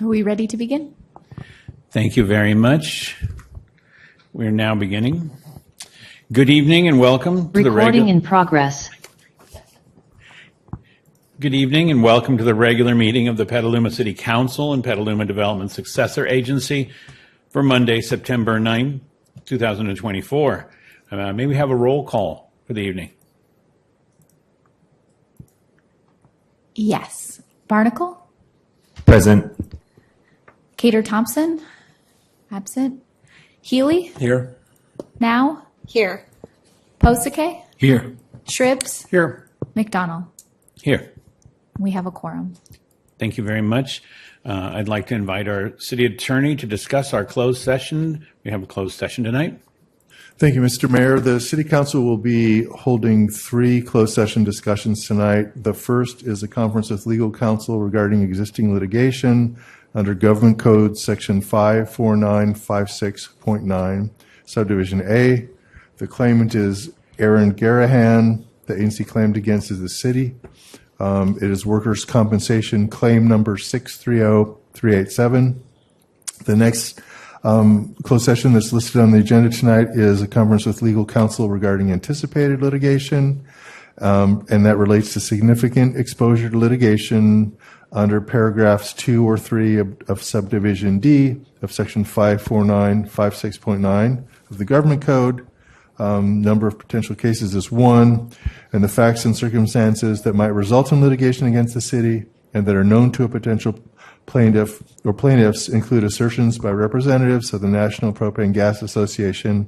Are we ready to begin? Thank you very much. We're now beginning. Good evening and welcome to the Recording in progress. Good evening and welcome to the regular meeting of the Petaluma City Council and Petaluma Development Successor Agency for Monday, September 9, 2024. May we have a roll call for the evening? Yes. Barnacle? Present. Cater Thompson? Absent. Healy? Here. Now? Here. Posake? Here. Shribs? Here. McDonald? Here. We have a quorum. Thank you very much. I'd like to invite our city attorney to discuss our closed session. We have a closed session tonight. Thank you, Mr. Mayor. The City Council will be holding 3 closed session discussions tonight. The first is a conference with legal counsel regarding existing litigation under Government Code Section 54956.9, Subdivision A. The claimant is Aaron Garahan. The agency claimed against is the city. It is workers' compensation claim number 630387. The next closed session that's listed on the agenda tonight is a conference with legal counsel regarding anticipated litigation, and that relates to significant exposure to litigation under paragraphs 2 or 3 of subdivision D of section 54956.9 of the Government Code. Number of potential cases is 1, and the facts and circumstances that might result in litigation against the city and that are known to a potential plaintiff or plaintiffs include assertions by representatives of the National Propane Gas Association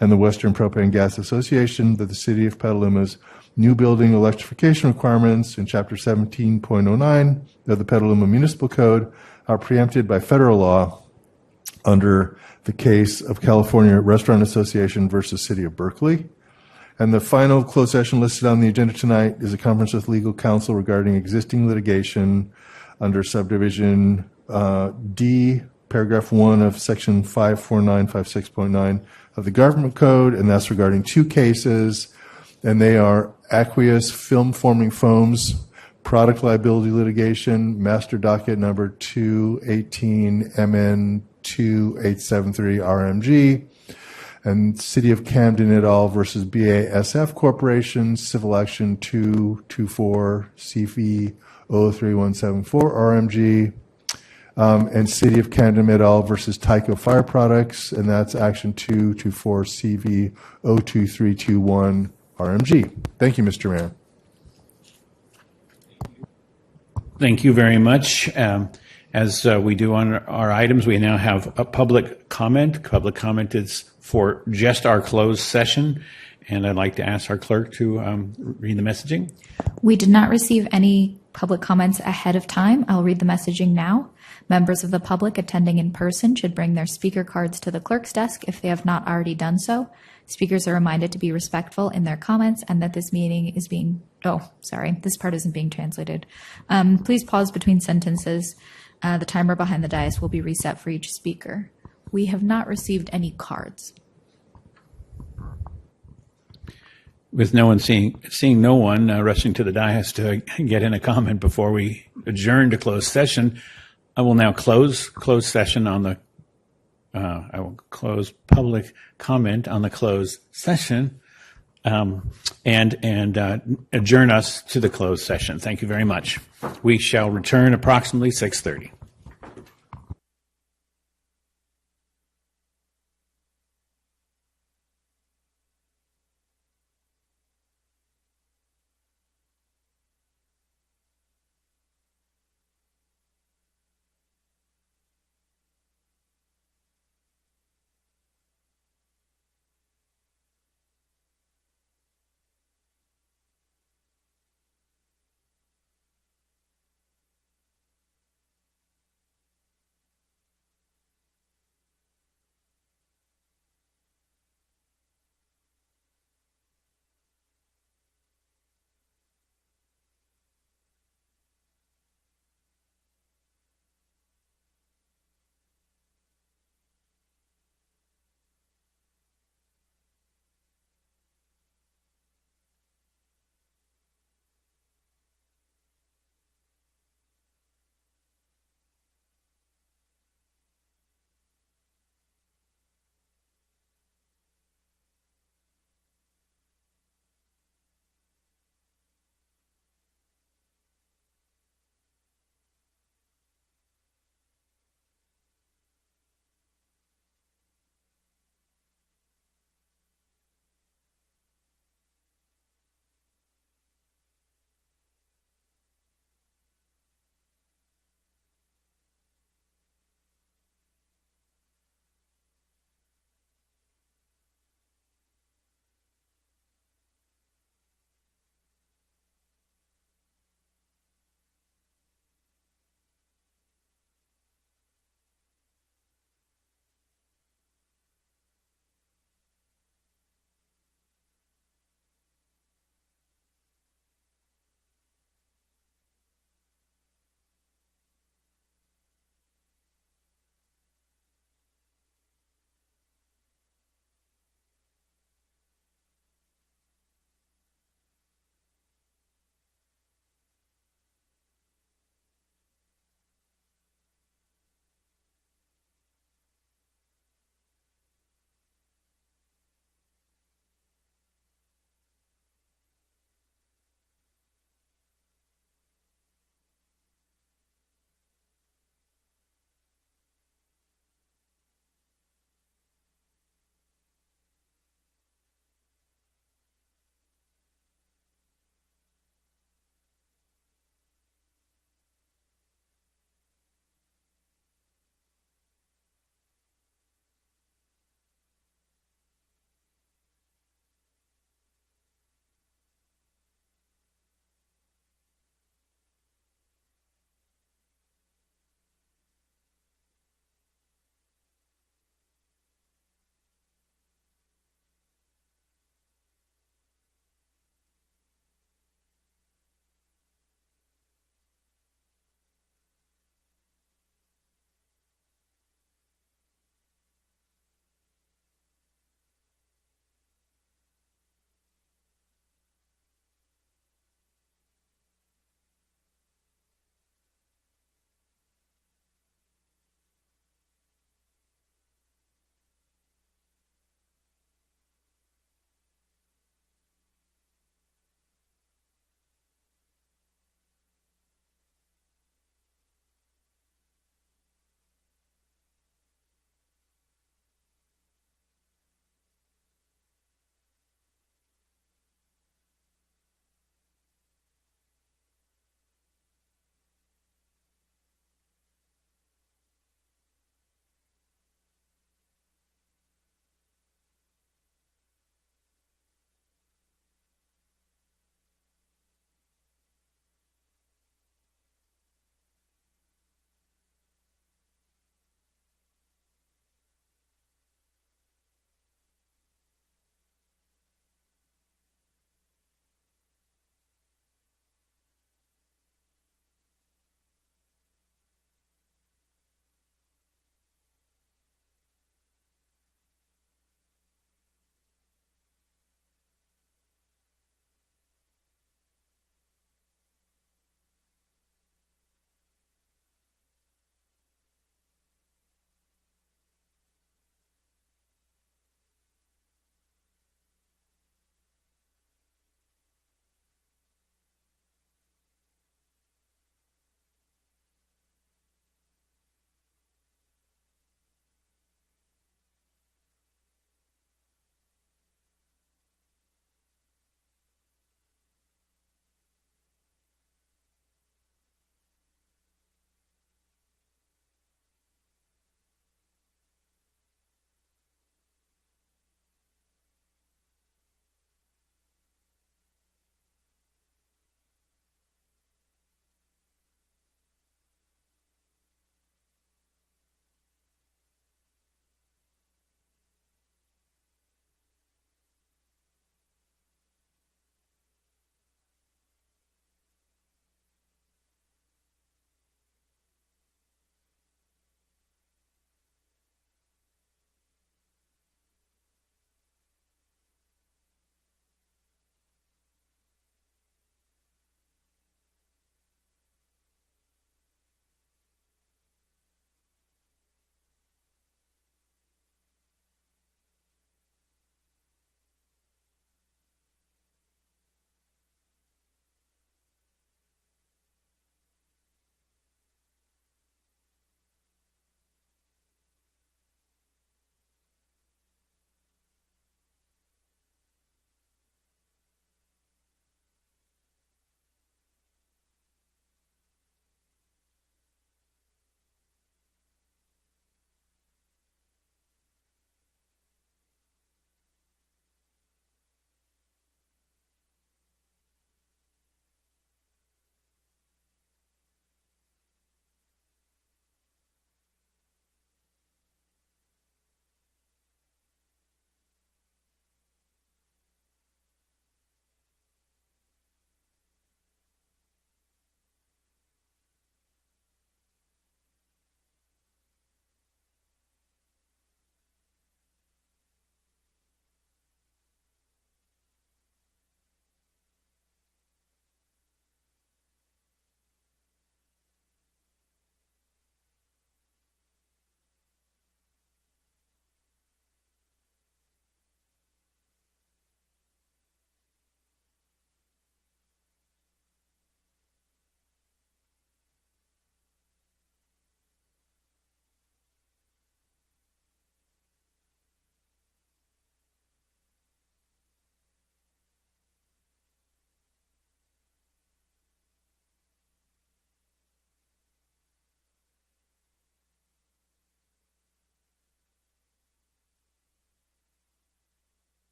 and the Western Propane Gas Association that the City of Petaluma's new building electrification requirements in Chapter 17.09 of the Petaluma Municipal Code are preempted by federal law under the case of California Restaurant Association versus City of Berkeley. And the final closed session listed on the agenda tonight is a conference with legal counsel regarding existing litigation under subdivision D, paragraph 1 of section 54956.9 of the Government Code, and that's regarding 2 cases, and they are aqueous film forming foams, product liability litigation, master docket number 218 MN 2873 RMG, and City of Camden et al. Versus BASF Corporation, civil action 224 CV 03174 RMG, and City of Camden et al. Versus Tyco Fire Products, and that's action 224 CV 02321 RMG. Thank you, Mr. Mayor. Thank you very much. As we do on our items, we now have a public comment. Public comment is for just our closed session, and I'd like to ask our clerk to read the messaging. We did not receive any public comments ahead of time. I'll read the messaging now. Members of the public attending in person should bring their speaker cards to the clerk's desk if they have not already done so. Speakers are reminded to be respectful in their comments and that this meeting is being, this part isn't being translated. Please pause between sentences. The timer behind the dais will be reset for each speaker. We have not received any cards. With no one seeing no one rushing to the dais to get in a comment before we adjourn to closed session, I will now close session on the. I will close public comment on the closed session, and adjourn us to the closed session. Thank you very much. We shall return approximately 6:30.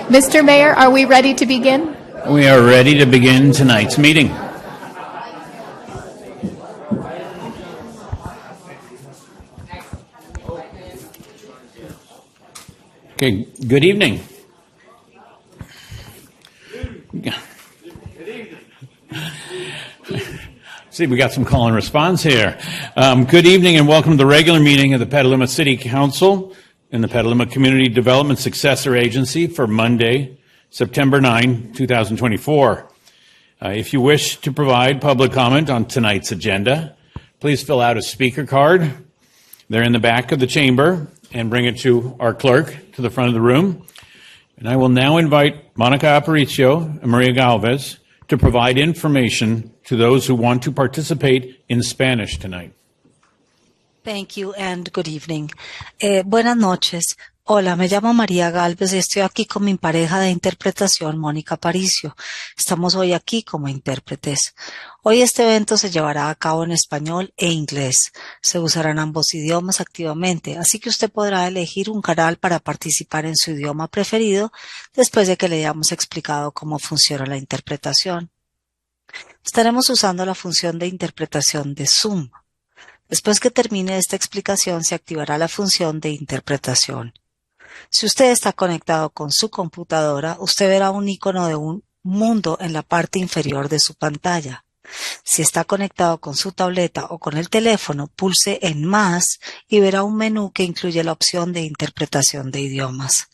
Mr. Mayor, are we ready to begin? We are ready to begin tonight's meeting. Okay, good evening. See, we got some call and response here. Good evening and welcome to the regular meeting of the Petaluma City Council and the Petaluma Community Development Successor Agency for Monday, September 9, 2024. If you wish to provide public comment on tonight's agenda, please fill out a speaker card. They're in the back of the chamber, and bring it to our clerk to the front of the room. And I will now invite Monica Aparicio and Maria Galvez to provide information to those who want to participate in Spanish tonight. Thank you and good evening. Buenas noches. Hola, me llamo María Galvez y estoy aquí con mi pareja de interpretación, Mónica Aparicio. Estamos hoy aquí como intérpretes. Hoy este evento se llevará a cabo en español e inglés. Se usarán ambos idiomas activamente, así que usted podrá elegir un canal para participar en su idioma preferido después de que le hayamos explicado cómo funciona la interpretación. Estaremos usando la función de interpretación de Zoom. Después que termine esta explicación, se activará la función de interpretación. Si usted está conectado con su computadora, usted verá un icono de un mundo en la parte inferior de su pantalla. Si está conectado con su tableta o con el teléfono, pulse en más y verá un menú que incluye la opción de interpretación de idiomas.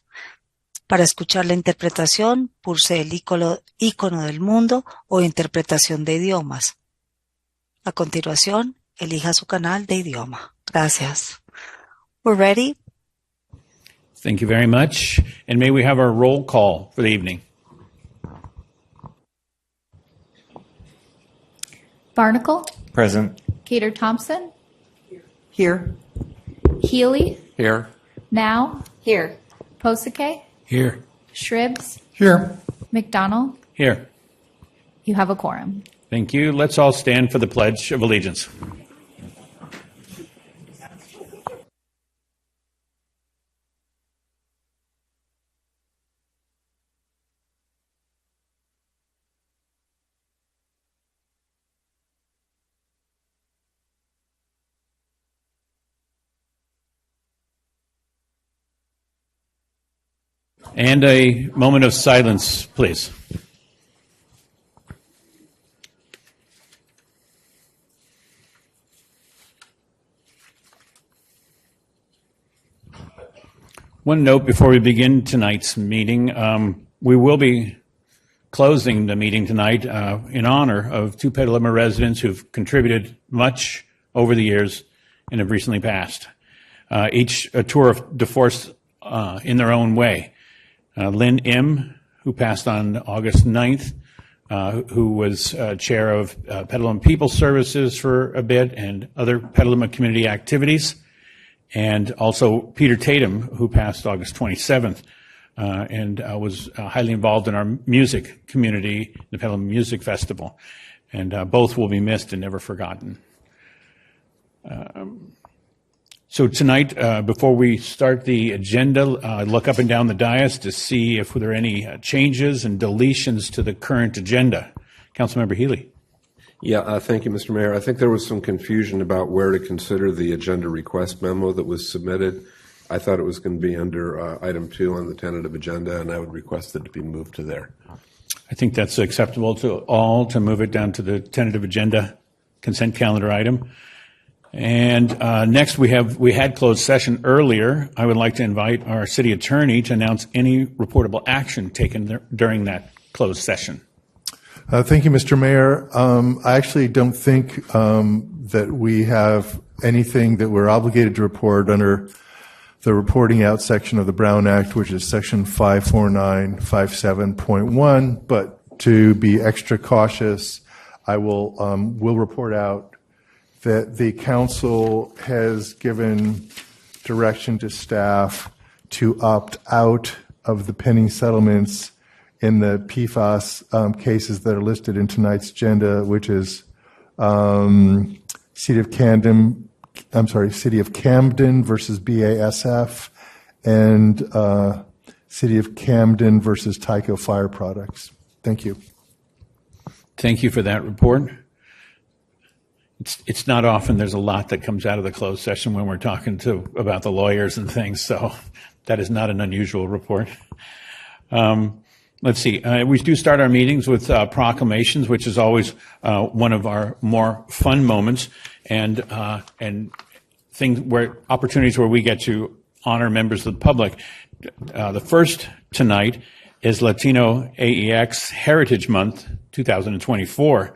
Para escuchar la interpretación, pulse el icono del mundo o interpretación de idiomas. A continuación, elija su canal de idioma. Gracias. We're ready? Thank you very much. And may we have our roll call for the evening? Barnacle, Present. Cater Thompson, Here. Healy, Here. Now, Here. Posake, Here. Shribs, Here. McDonald. Here. You have a quorum. Thank you. Let's all stand for the Pledge of Allegiance. And a moment of silence, please. One note before we begin tonight's meeting. We will be closing the meeting tonight in honor of two Petaluma residents who've contributed much over the years and have recently passed. Each a tour of force in their own way. Lynn M., who passed on August 9th, who was chair of Petaluma People Services for a bit and other Petaluma community activities, and also Peter Tatum, who passed August 27th and was highly involved in our music community, the Petaluma Music Festival. And both will be missed and never forgotten. So tonight, before we start the agenda, look up and down the dais to see if there are any changes and deletions to the current agenda. Councilmember Healy. Yeah, thank you, Mr. Mayor. I think there was some confusion about where to consider the agenda request memo that was submitted. I thought it was going to be under item 2 on the tentative agenda, and I would request that it be moved to there. I think that's acceptable to all, to move it down to the tentative agenda consent calendar item. And next, we had closed session earlier. I would like to invite our city attorney to announce any reportable action taken during that closed session. Thank you, Mr. Mayor. I actually don't think that we have anything that we're obligated to report under the reporting out section of the Brown Act, which is section 54957.1. But to be extra cautious, I will report out that the council has given direction to staff to opt out of the pending settlements in the PFAS cases that are listed in tonight's agenda, which is City of Camden versus BASF, and City of Camden versus Tyco Fire Products. Thank you. Thank you for that report. It's not often there's a lot that comes out of the closed session when we're talking about the lawyers and things, so that is not an unusual report. Let's see. We do start our meetings with proclamations, which is always one of our more fun moments, and opportunities where we get to honor members of the public. The first tonight is Latino AEX Heritage Month 2024.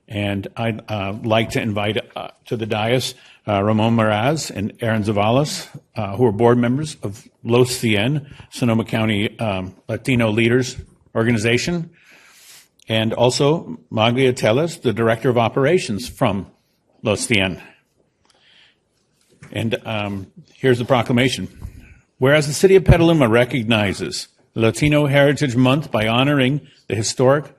And I'd like to invite to the dais Ramon Meraz and Aaron Zavalos, who are board members of Los Cien, Sonoma County Latino Leaders Organization, and also Maglia Teles, the Director of Operations from Los Cien. And here's the proclamation. Whereas the City of Petaluma recognizes Latino Heritage Month by honoring the historic,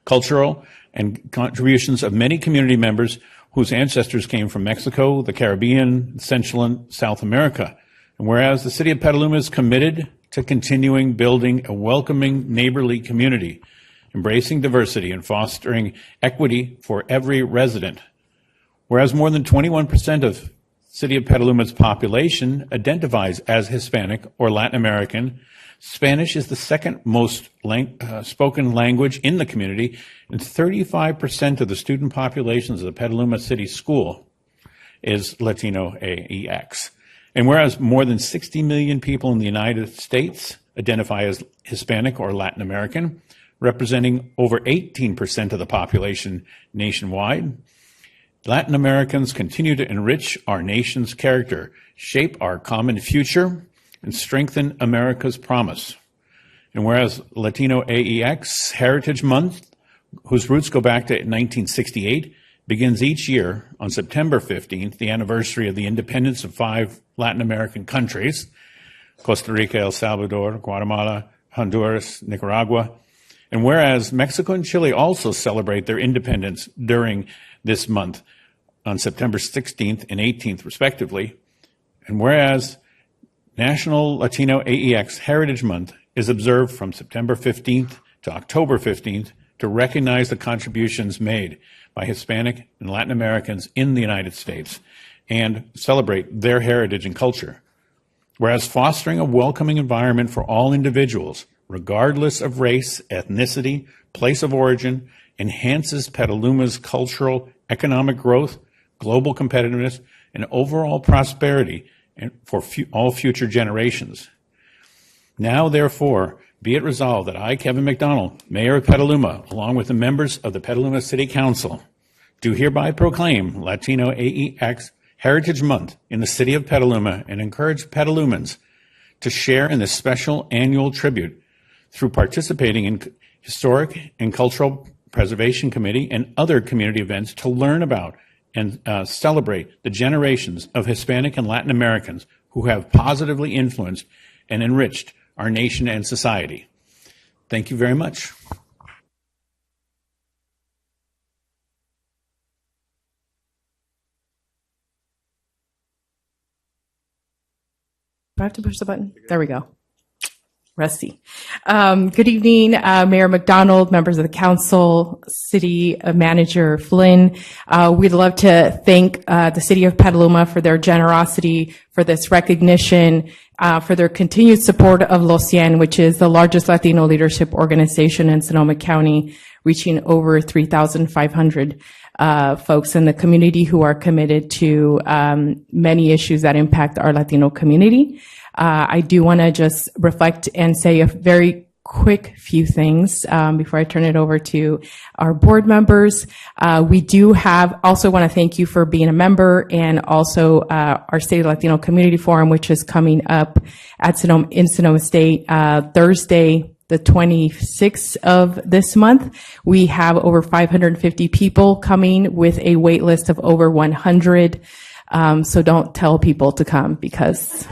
cultural, and contributions of many community members whose ancestors came from Mexico, the Caribbean, Central and South America. And whereas the City of Petaluma is committed to continuing building a welcoming neighborly community, embracing diversity and fostering equity for every resident. Whereas more than 21% of City of Petaluma's population identifies as Hispanic or Latin American, Spanish is the second most spoken language in the community, and 35% of the student populations of the Petaluma City School is Latino AEX. And whereas more than 60 million people in the United States identify as Hispanic or Latin American, representing over 18% of the population nationwide, Latin Americans continue to enrich our nation's character, shape our common future, and strengthen America's promise. And whereas Latino AEX Heritage Month, whose roots go back to 1968, begins each year on September 15th, the anniversary of the independence of 5 Latin American countries, Costa Rica, El Salvador, Guatemala, Honduras, Nicaragua. And whereas Mexico and Chile also celebrate their independence during this month on September 16th and 18th, respectively. And whereas National Latino AEX Heritage Month is observed from September 15th to October 15th to recognize the contributions made by Hispanic and Latin Americans in the United States and celebrate their heritage and culture. Whereas fostering a welcoming environment for all individuals, regardless of race, ethnicity, place of origin, enhances Petaluma's cultural, economic growth, global competitiveness, and overall prosperity and for all future generations. Now, therefore, be it resolved that I, Kevin McDonald, Mayor of Petaluma, along with the members of the Petaluma City Council, do hereby proclaim Latino AEX Heritage Month in the city of Petaluma and encourage Petalumans to share in this special annual tribute through participating in Historic and Cultural Preservation Committee and other community events to learn about and celebrate the generations of Hispanic and Latin Americans who have positively influenced and enriched our nation and society. Thank you very much. Do I have to push the button? There we go. Rusty. Good evening, Mayor McDonald, members of the council, city manager Flynn. We'd love to thank the city of Petaluma for their generosity, for this recognition, for their continued support of Los Cien, which is the largest Latino leadership organization in Sonoma County, reaching over 3,500 folks in the community who are committed to many issues that impact our Latino community. I do want to just reflect and say a very quick few things before I turn it over to our board members. We do have, also want to thank you for being a member, and also our State Latino Community Forum, which is coming up at Sonoma State Thursday, the 26th of this month. We have over 550 people coming with a wait list of over 100. So don't tell people to come because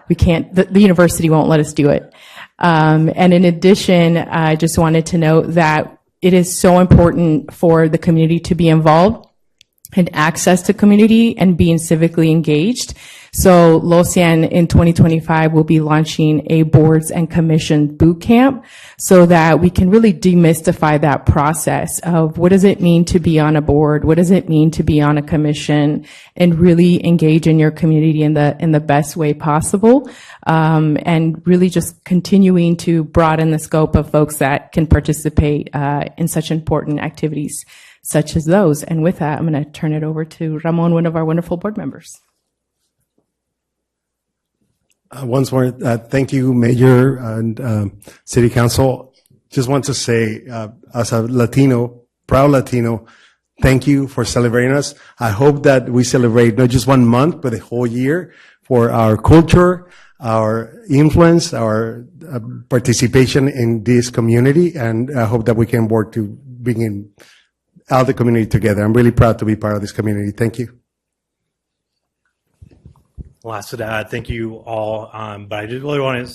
we can't, the university won't let us do it. And in addition, I just wanted to note that it is so important for the community to be involved. and access to community and being civically engaged. So LOSIAN in 2025 will be launching a boards and commission boot camp so that we can really demystify that process of what does it mean to be on a board, what does it mean to be on a commission, and really engage in your community in the best way possible, and really just continuing to broaden the scope of folks that can participate in such important activities such as those. And with that, I'm going to turn it over to Ramon, one of our wonderful board members. Once more, thank you, Mayor and City Council. Just want to say, as a Latino, proud Latino, thank you for celebrating us. I hope that we celebrate not just 1 month, but a whole year for our culture, our influence, our participation in this community, and I hope that we can work to bring all the community together. I'm really proud to be part of this community. Thank you. Last to that, thank you all. But I just really want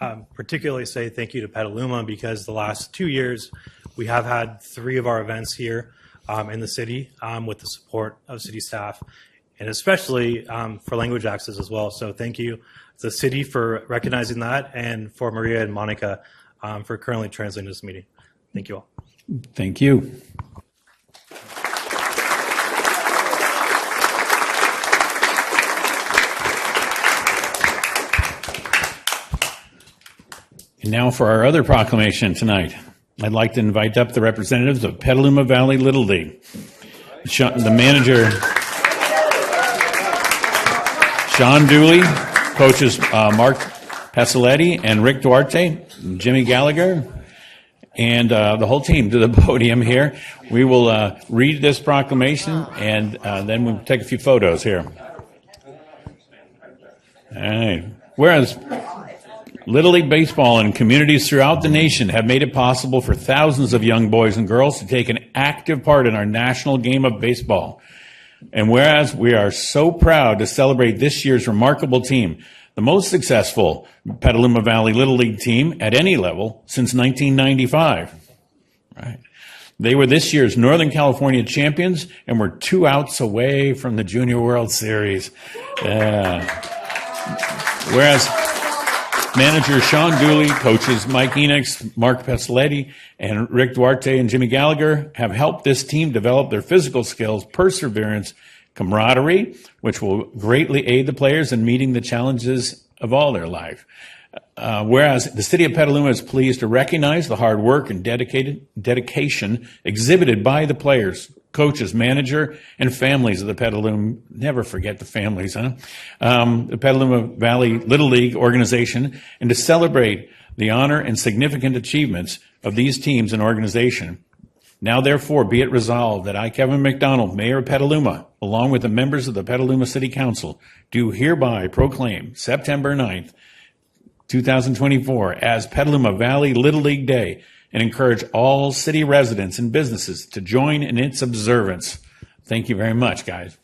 to particularly say thank you to Petaluma, because the last 2 years we have had 3 of our events here in the city with the support of city staff, and especially for language access as well. So thank you to the city for recognizing that, and for Maria and Monica for currently translating this meeting. Thank you all. Thank you. And now for our other proclamation tonight. I'd like to invite up the representatives of Petaluma Valley Little League. The manager, Sean Dooley, coaches Mark Pasaletti and Rick Duarte, Jimmy Gallagher, and the whole team to the podium here. We will read this proclamation, and then we'll take a few photos here. All right. Whereas Little League Baseball and communities throughout the nation have made it possible for thousands of young boys and girls to take an active part in our national game of baseball. And whereas we are so proud to celebrate this year's remarkable team, the most successful Petaluma Valley Little League team at any level since 1995. Right. They were this year's Northern California champions and were 2 outs away from the Junior World Series. Whereas manager Sean Dooley, coaches Mike Enox, Mark Pasaletti, and Rick Duarte and Jimmy Gallagher have helped this team develop their physical skills, perseverance, camaraderie, which will greatly aid the players in meeting the challenges of all their life. Whereas the city of Petaluma is pleased to recognize the hard work and dedication exhibited by the players, coaches, manager, and families of the Petaluma. Never forget the families, huh? The Petaluma Valley Little League organization, and to celebrate the honor and significant achievements of these teams and organization. Now, therefore, be it resolved that I, Kevin McDonald, Mayor of Petaluma, along with the members of the Petaluma City Council, do hereby proclaim September 9th, 2024 as Petaluma Valley Little League Day, and encourage all city residents and businesses to join in its observance. Thank you very much, guys.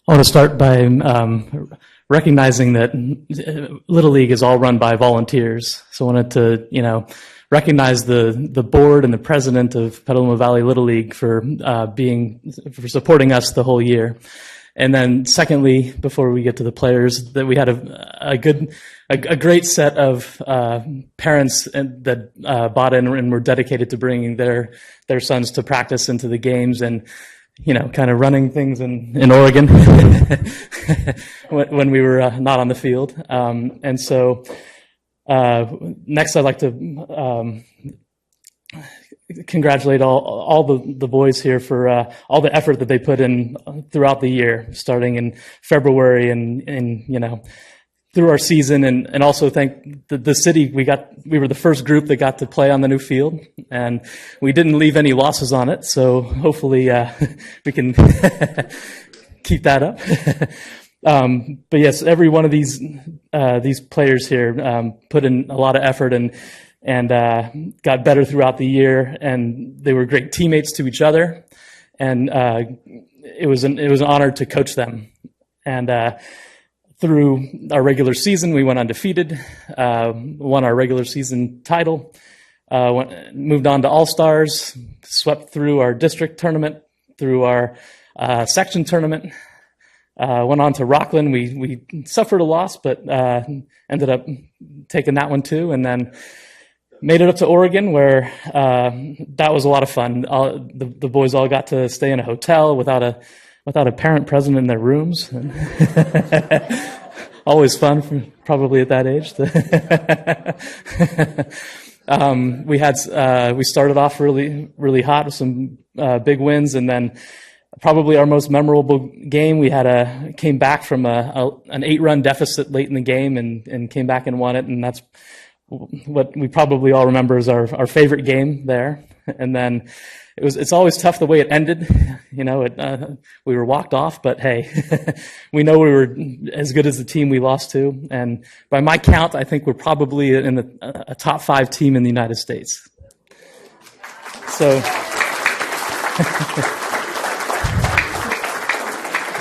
I want to start by recognizing that Little League is all run by volunteers. So I wanted to, recognize the board and the president of Petaluma Valley Little League for supporting us the whole year. And then secondly, before we get to the players, that we had a great set of parents that bought in and were dedicated to bringing their sons to practice and to the games, and kind of running things in Oregon when we were not on the field. And so next I'd like to congratulate all the boys here for all the effort that they put in throughout the year, starting in February and through our season, and also thank the city. We were the first group that got to play on the new field, and we didn't leave any losses on it. So hopefully we can keep that up. But yes, every one of these players here put in a lot of effort and got better throughout the year, and they were great teammates to each other, and it was an honor to coach them. And through our regular season, we went undefeated, won our regular season title, moved on to All-Stars, swept through our district tournament, through our section tournament, went on to Rockland. We suffered a loss, but ended up taking that one too, and then made it up to Oregon, where that was a lot of fun. The boys all got to stay in a hotel without a parent present in their rooms. Always fun, probably at that age. We started off really hot with some big wins, and then probably our most memorable game, we came back from an 8-run deficit late in the game and came back and won it, and that's what we probably all remember as our favorite game there. And then it's always tough the way it ended. You know, we were walked off, but hey, we know we were as good as the team we lost to. And by my count, I think we're probably in a top 5 team in the United States. So,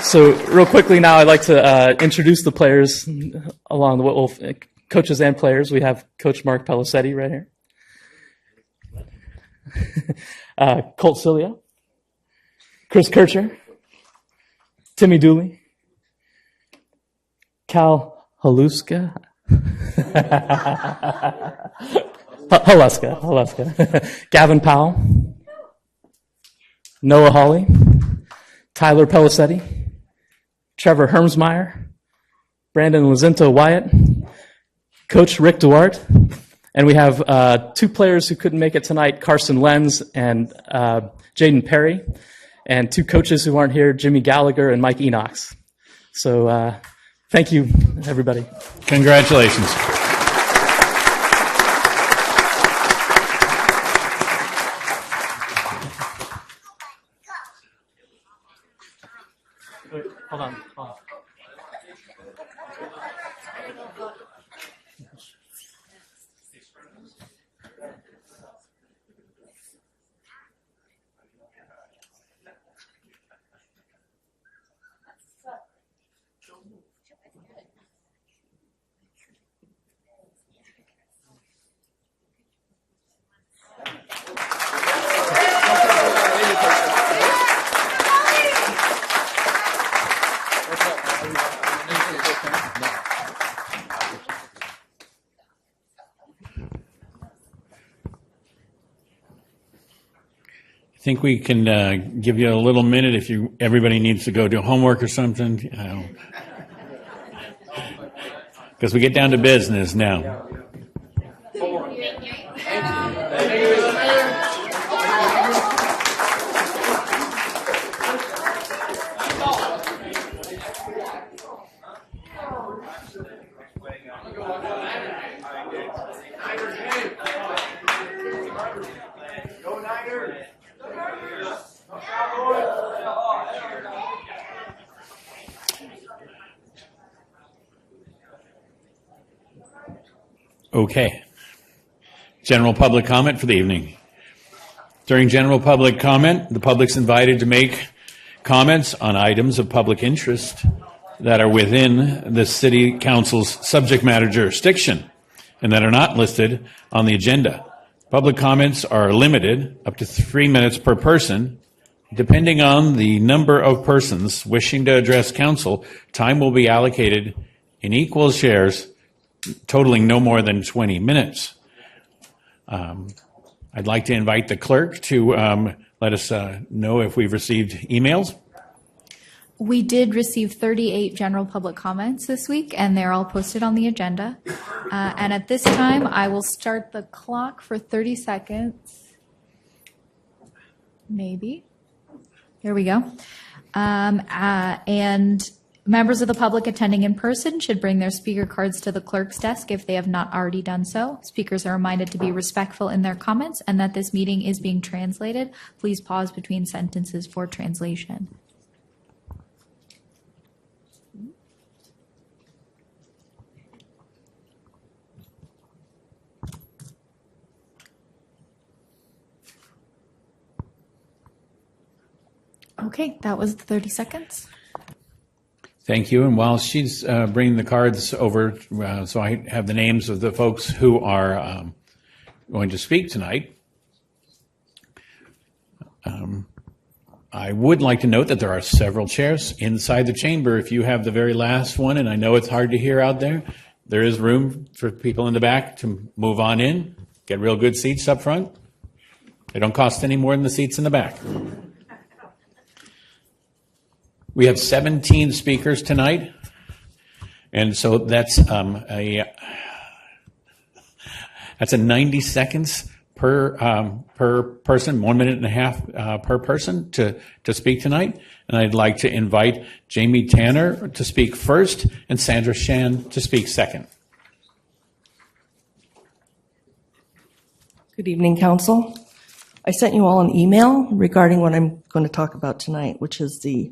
so real quickly now, I'd like to introduce the players along the coaches and players. We have Coach Mark Pellicetti right here. Colt Cilio, Chris Kircher, Timmy Dooley, Cal Haluska, Haluska, Gavin Powell, Noah Hawley, Tyler Pellicetti, Trevor Hermsmeyer, Brandon Lazinto Wyatt, Coach Rick Duarte, and we have 2 players who couldn't make it tonight, Carson Lenz and Jaden Perry, and 2 coaches who aren't here, Jimmy Gallagher and Mike Enox. So thank you, everybody. Congratulations. Hold on. I think we can give you a little minute if everybody needs to go do homework or something. Because we get down to business now. Okay. General public comment for the evening. During general public comment, the public's invited to make comments on items of public interest that are within the City Council's subject matter jurisdiction and that are not listed on the agenda. Public comments are limited up to 3 minutes per person. Depending on the number of persons wishing to address council, time will be allocated in equal shares, totaling no more than 20 minutes. I'd like to invite the clerk to let us know if we've received emails. We did receive 38 general public comments this week, and they're all posted on the agenda. And at this time, I will start the clock for 30 seconds. Maybe. Here we go. And members of the public attending in person should bring their speaker cards to the clerk's desk if they have not already done so. Speakers are reminded to be respectful in their comments and that this meeting is being translated. Please pause between sentences for translation. Okay, that was the 30 seconds. Thank you. And while she's bringing the cards over, so I have the names of the folks who are going to speak tonight. I would like to note that there are several chairs inside the chamber. If you have the very last one, and I know it's hard to hear out there, there is room for people in the back to move on in, get real good seats up front. They don't cost any more than the seats in the back. We have 17 speakers tonight, and so that's a 90 seconds per person, 1 minute and a half per person to speak tonight. And I'd like to invite Jamie Tanner to speak first and Sandra Shan to speak second. Good evening, Council. I sent you all an email regarding what I'm going to talk about tonight, which is the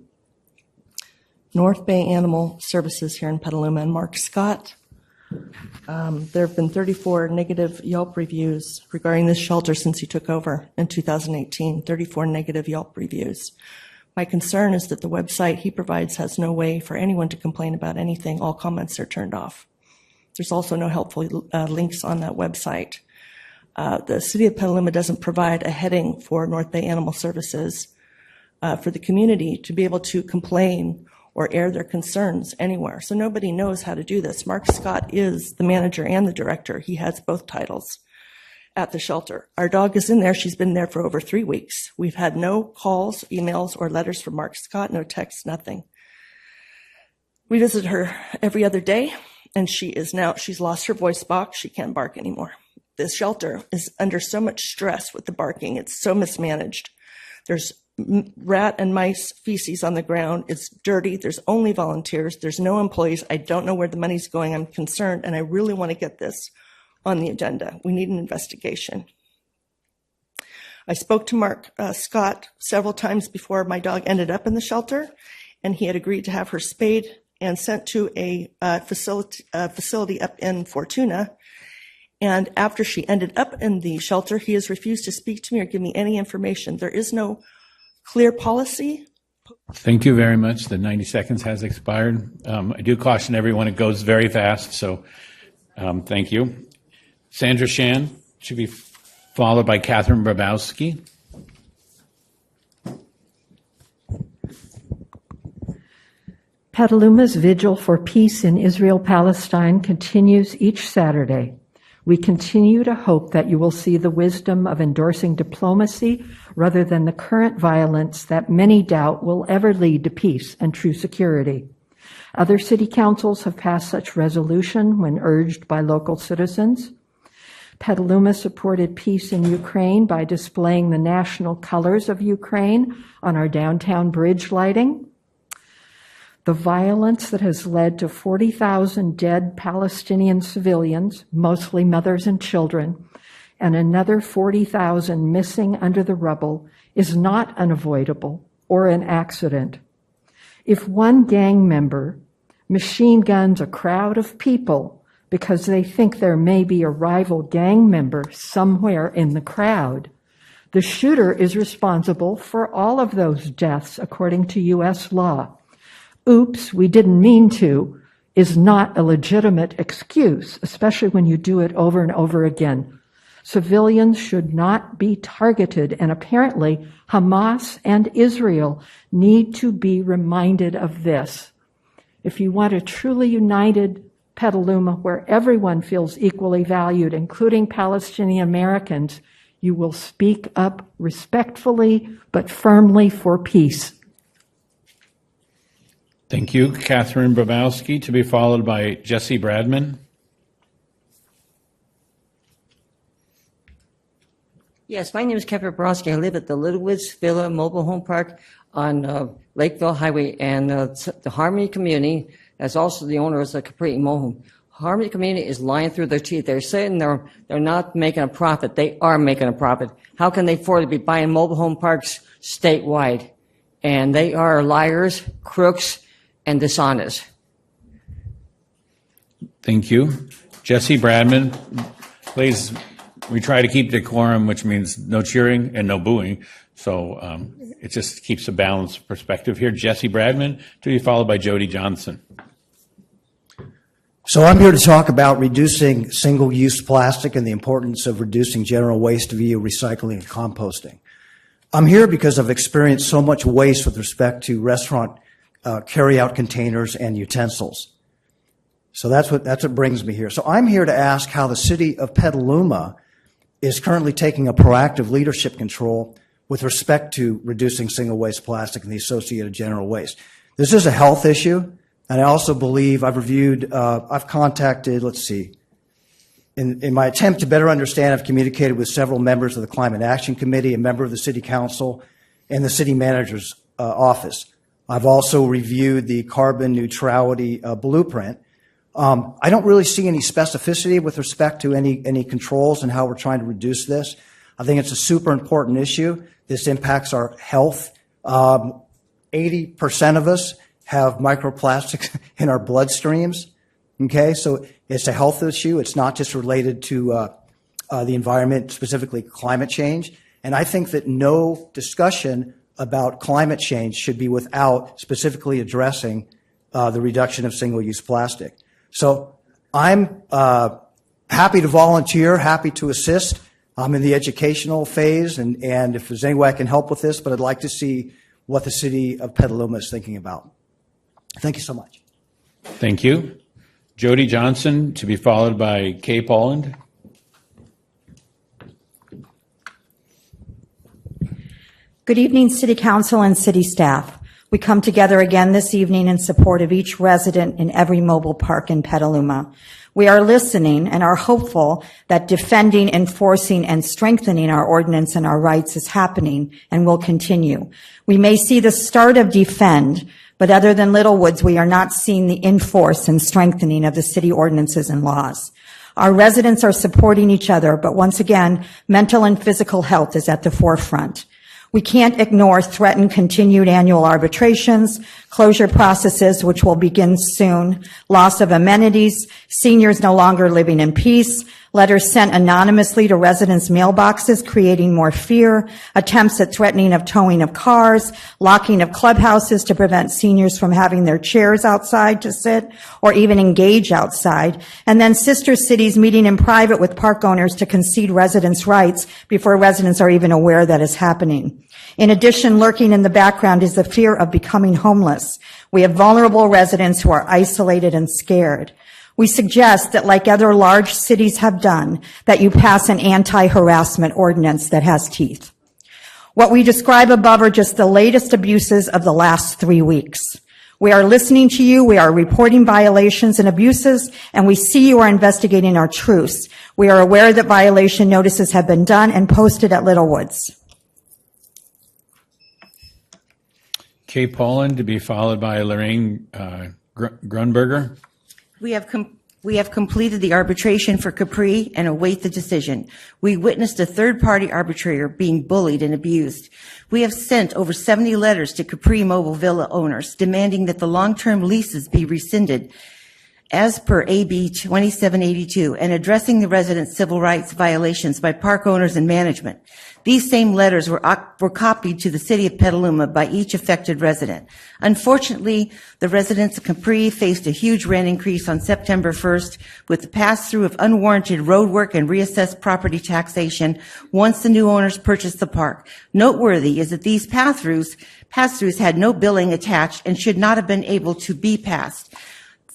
North Bay Animal Services here in Petaluma and Mark Scott. There have been 34 negative Yelp reviews regarding this shelter since he took over in 2018, 34 negative Yelp reviews. My concern is that the website he provides has no way for anyone to complain about anything. All comments are turned off. There's also no helpful links on that website. The City of Petaluma doesn't provide a heading for North Bay Animal Services for the community to be able to complain or air their concerns anywhere. So nobody knows how to do this. Mark Scott is the manager and the director. He has both titles at the shelter. Our dog is in there. She's been there for over 3 weeks. We've had no calls, emails, or letters from Mark Scott, no texts, nothing. We visit her every other day, and she's lost her voice box. She can't bark anymore. This shelter is under so much stress with the barking. It's so mismanaged. There's rat and mice feces on the ground. It's dirty. There's only volunteers. There's no employees. I don't know where the money's going. I'm concerned, and I really want to get this on the agenda. We need an investigation. I spoke to Mark Scott several times before my dog ended up in the shelter, and he had agreed to have her spayed and sent to a facility up in Fortuna. And after she ended up in the shelter, he has refused to speak to me or give me any information. There is no clear policy. Thank you very much. The 90 seconds has expired. I do caution everyone, it goes very fast, so thank you. Sandra Shan should be followed by Catherine Brabowski. Petaluma's Vigil for Peace in Israel-Palestine continues each Saturday. We continue to hope that you will see the wisdom of endorsing diplomacy rather than the current violence that many doubt will ever lead to peace and true security. Other city councils have passed such resolution when urged by local citizens. Petaluma supported peace in Ukraine by displaying the national colors of Ukraine on our downtown bridge lighting. The violence that has led to 40,000 dead Palestinian civilians, mostly mothers and children, and another 40,000 missing under the rubble is not unavoidable or an accident. If one gang member machine guns a crowd of people because they think there may be a rival gang member somewhere in the crowd, the shooter is responsible for all of those deaths according to U.S. law. Oops, we didn't mean to, is not a legitimate excuse, especially when you do it over and over again. Civilians should not be targeted, and apparently Hamas and Israel need to be reminded of this. If you want a truly united Petaluma where everyone feels equally valued, including Palestinian Americans, you will speak up respectfully but firmly for peace. Thank you, Catherine Brabowski, to be followed by Jesse Bradman. Yes, my name is Kevin Bronsky. I live at the Little Woods Villa Mobile Home Park on Lakeville Highway, and the Harmony Community, as also the owner is a Capri Mobile Home. Harmony Community is lying through their teeth. They're saying they're not making a profit. They are making a profit. How can they afford to be buying mobile home parks statewide? And they are liars, crooks, and dishonest. Thank you. Jesse Bradman, please, we try to keep decorum, which means no cheering and no booing. So it just keeps a balanced perspective here. Jesse Bradman, to be followed by Jody Johnson. So I'm here to talk about reducing single-use plastic and the importance of reducing general waste via recycling and composting. I'm here because I've experienced so much waste with respect to restaurant carry-out containers and utensils. So that's what brings me here. So I'm here to ask how the city of Petaluma is currently taking a proactive leadership control with respect to reducing single-use plastic and the associated general waste. This is a health issue. And I also believe I've contacted, in my attempt to better understand, I've communicated with several members of the Climate Action Committee, a member of the City Council, and the City Manager's office. I've also reviewed the carbon neutrality blueprint. I don't really see any specificity with respect to any controls and how we're trying to reduce this. I think it's a super important issue. This impacts our health. 80% of us have microplastics in our bloodstreams. Okay, so it's a health issue. It's not just related to the environment, specifically climate change. And I think that no discussion about climate change should be without specifically addressing the reduction of single-use plastic. So I'm happy to volunteer, happy to assist. I'm in the educational phase, and if there's any way I can help with this, but I'd like to see what the city of Petaluma is thinking about. Thank you so much. Thank you. Jody Johnson, to be followed by Kay Poland. Good evening, City Council and City staff. We come together again this evening in support of each resident in every mobile park in Petaluma. We are listening and are hopeful that defending, enforcing, and strengthening our ordinance and our rights is happening and will continue. We may see the start of defend, but other than Littlewoods, we are not seeing the enforce and strengthening of the city ordinances and laws. Our residents are supporting each other, but once again, mental and physical health is at the forefront. We can't ignore threatened continued annual arbitrations, closure processes, which will begin soon, loss of amenities, seniors no longer living in peace, letters sent anonymously to residents' mailboxes creating more fear, attempts at threatening of towing of cars, locking of clubhouses to prevent seniors from having their chairs outside to sit or even engage outside, and then sister cities meeting in private with park owners to concede residents' rights before residents are even aware that is happening. In addition, lurking in the background is the fear of becoming homeless. We have vulnerable residents who are isolated and scared. We suggest that, like other large cities have done, that you pass an anti-harassment ordinance that has teeth. What we describe above are just the latest abuses of the last 3 weeks. We are listening to you, we are reporting violations and abuses, and we see you are investigating our truths. We are aware that violation notices have been done and posted at Littlewoods. Kay Poland, to be followed by Lorraine Grunberger. We have completed the arbitration for Capri and await the decision. We witnessed a third-party arbitrator being bullied and abused. We have sent over 70 letters to Capri Mobile Villa owners demanding that the long-term leases be rescinded as per AB 2782 and addressing the residents' civil rights violations by park owners and management. These same letters were copied to the city of Petaluma by each affected resident. Unfortunately, the residents of Capri faced a huge rent increase on September 1st with the pass-through of unwarranted roadwork and reassessed property taxation once the new owners purchased the park. Noteworthy is that these pass-throughs had no billing attached and should not have been able to be passed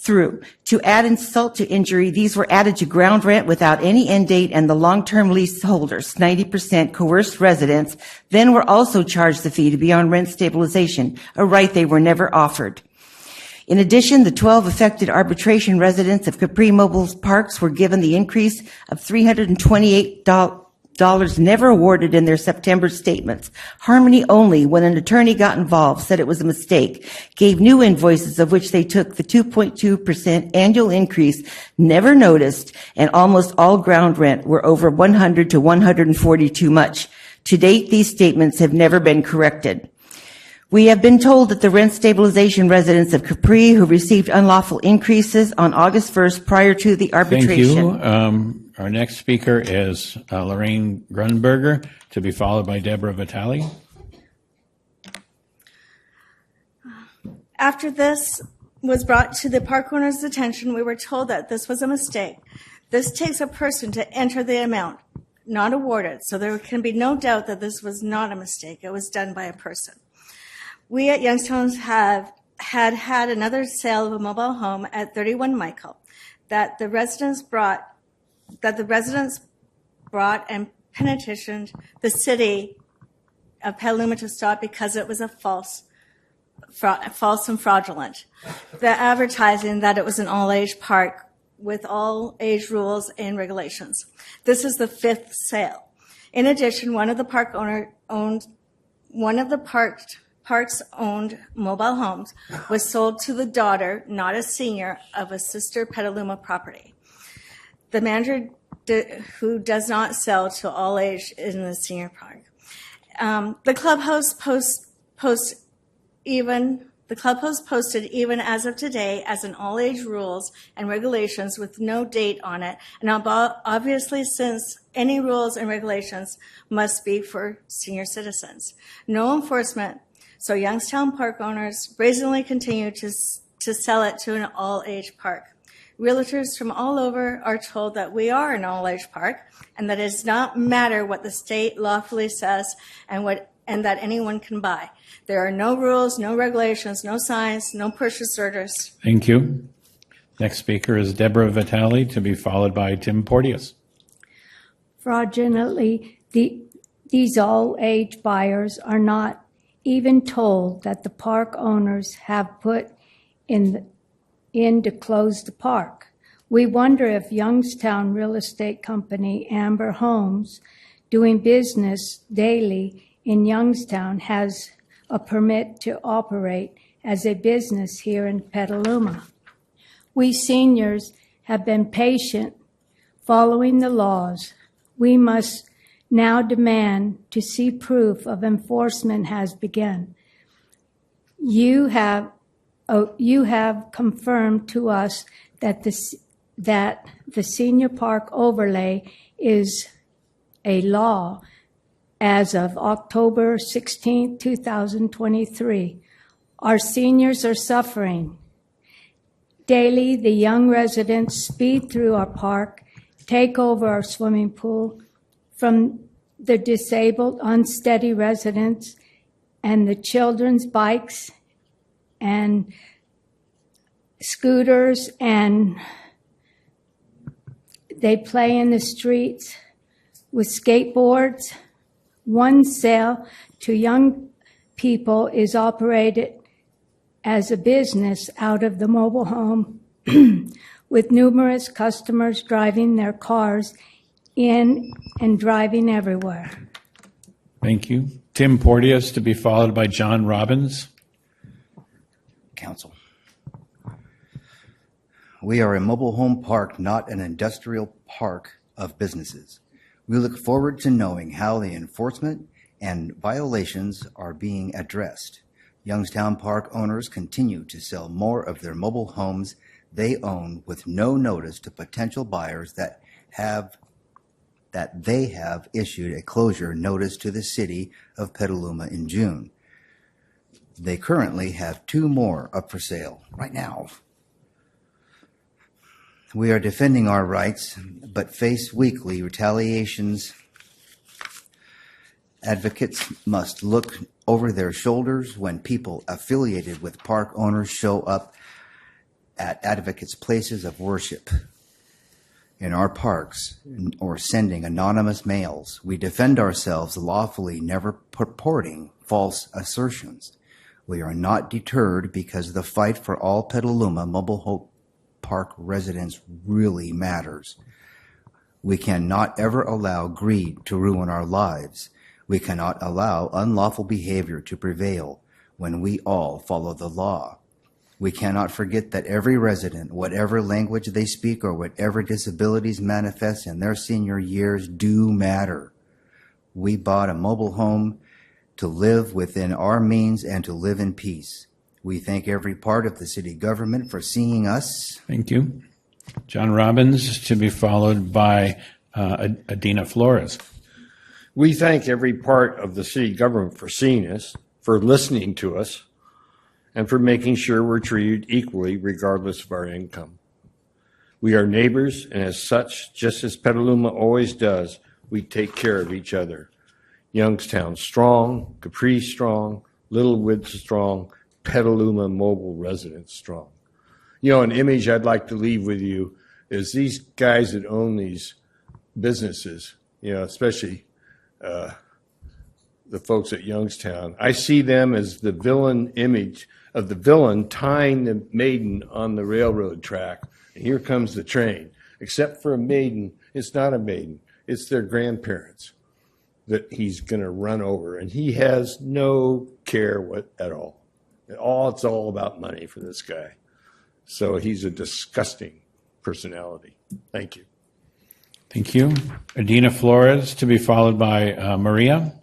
through. To add insult to injury, these were added to ground rent without any end date, and the long-term leaseholders, 90% coerced residents, then were also charged the fee to be on rent stabilization, a right they were never offered. In addition, the 12 affected arbitration residents of Capri Mobile Parks were given the increase of $328 never awarded in their September statements. Harmony Only, when an attorney got involved, said it was a mistake, gave new invoices of which they took the 2.2% annual increase, never noticed, and almost all ground rent were over 100 to 140 too much. To date, these statements have never been corrected. We have been told that the rent stabilization residents of Capri who received unlawful increases on August 1st prior to the arbitration. Thank you. Our next speaker is Lorraine Grunberger, to be followed by Deborah Vitale. After this was brought to the park owner's attention, we were told that this was a mistake. This takes a person to enter the amount, not award it, so there can be no doubt that this was not a mistake. It was done by a person. We at Youngstown had another sale of a mobile home at 31 Michael that the residents brought and petitioned the city of Petaluma to stop because it was a false and fraudulent. The advertising that it was an all-age park with all age rules and regulations. This is the 5th sale. In addition, one of the park's owned mobile homes was sold to the daughter, not a senior, of a sister Petaluma property. The manager who does not sell to all age in the senior park. The clubhouse posted even as of today as an all age rules and regulations with no date on it. And obviously, since any rules and regulations must be for senior citizens. No enforcement. So Youngstown park owners brazenly continue to sell it to an all age park. Realtors from all over are told that we are an all-age park and that it does not matter what the state lawfully says and that anyone can buy. There are no rules, no regulations, no signs, no purchase orders. Thank you. Next speaker is Deborah Vitale, to be followed by Tim Porteous. Fraudulently, these all-age buyers are not even told that the park owners have put in to close the park. We wonder if Youngstown real estate company Amber Homes, doing business daily in Youngstown, has a permit to operate as a business here in Petaluma. We seniors have been patient following the laws. We must now demand to see proof of enforcement has begun. You have confirmed to us that the senior park overlay is a law as of October 16, 2023. Our seniors are suffering. Daily, the young residents speed through our park, take over our swimming pool from the disabled, unsteady residents and the children's bikes and scooters, and they play in the streets with skateboards. One sale to young people is operated as a business out of the mobile home with numerous customers driving their cars in and driving everywhere. Thank you. Tim Porteous, to be followed by John Robbins. Council. We are a mobile home park, not an industrial park of businesses. We look forward to knowing how the enforcement and violations are being addressed. Youngstown Park owners continue to sell more of their mobile homes they own with no notice to potential buyers that they have issued a closure notice to the city of Petaluma in June. They currently have 2 more up for sale right now. We are defending our rights, but face weekly retaliations. Advocates must look over their shoulders when people affiliated with park owners show up at advocates' places of worship in our parks or sending anonymous mails. We defend ourselves lawfully, never purporting false assertions. We are not deterred because the fight for all Petaluma mobile home park residents really matters. We cannot ever allow greed to ruin our lives. We cannot allow unlawful behavior to prevail when we all follow the law. We cannot forget that every resident, whatever language they speak or whatever disabilities manifest in their senior years, do matter. We bought a mobile home to live within our means and to live in peace. We thank every part of the city government for seeing us. Thank you. John Robbins, to be followed by Adina Flores. We thank every part of the city government for seeing us, for listening to us, and for making sure we're treated equally regardless of our income. We are neighbors, and as such, just as Petaluma always does, we take care of each other. Youngstown strong, Capri strong, Little Woods strong, Petaluma mobile residents strong. You know, an image I'd like to leave with you is these guys that own these businesses, you know, especially the folks at Youngstown. I see them as the villain image of the villain tying the maiden on the railroad track. And here comes the train. Except for a maiden, it's not a maiden. It's their grandparents that he's going to run over. And he has no care at all. It's all about money for this guy. So he's a disgusting personality. Thank you. Thank you. Adina Flores, to be followed by Maria.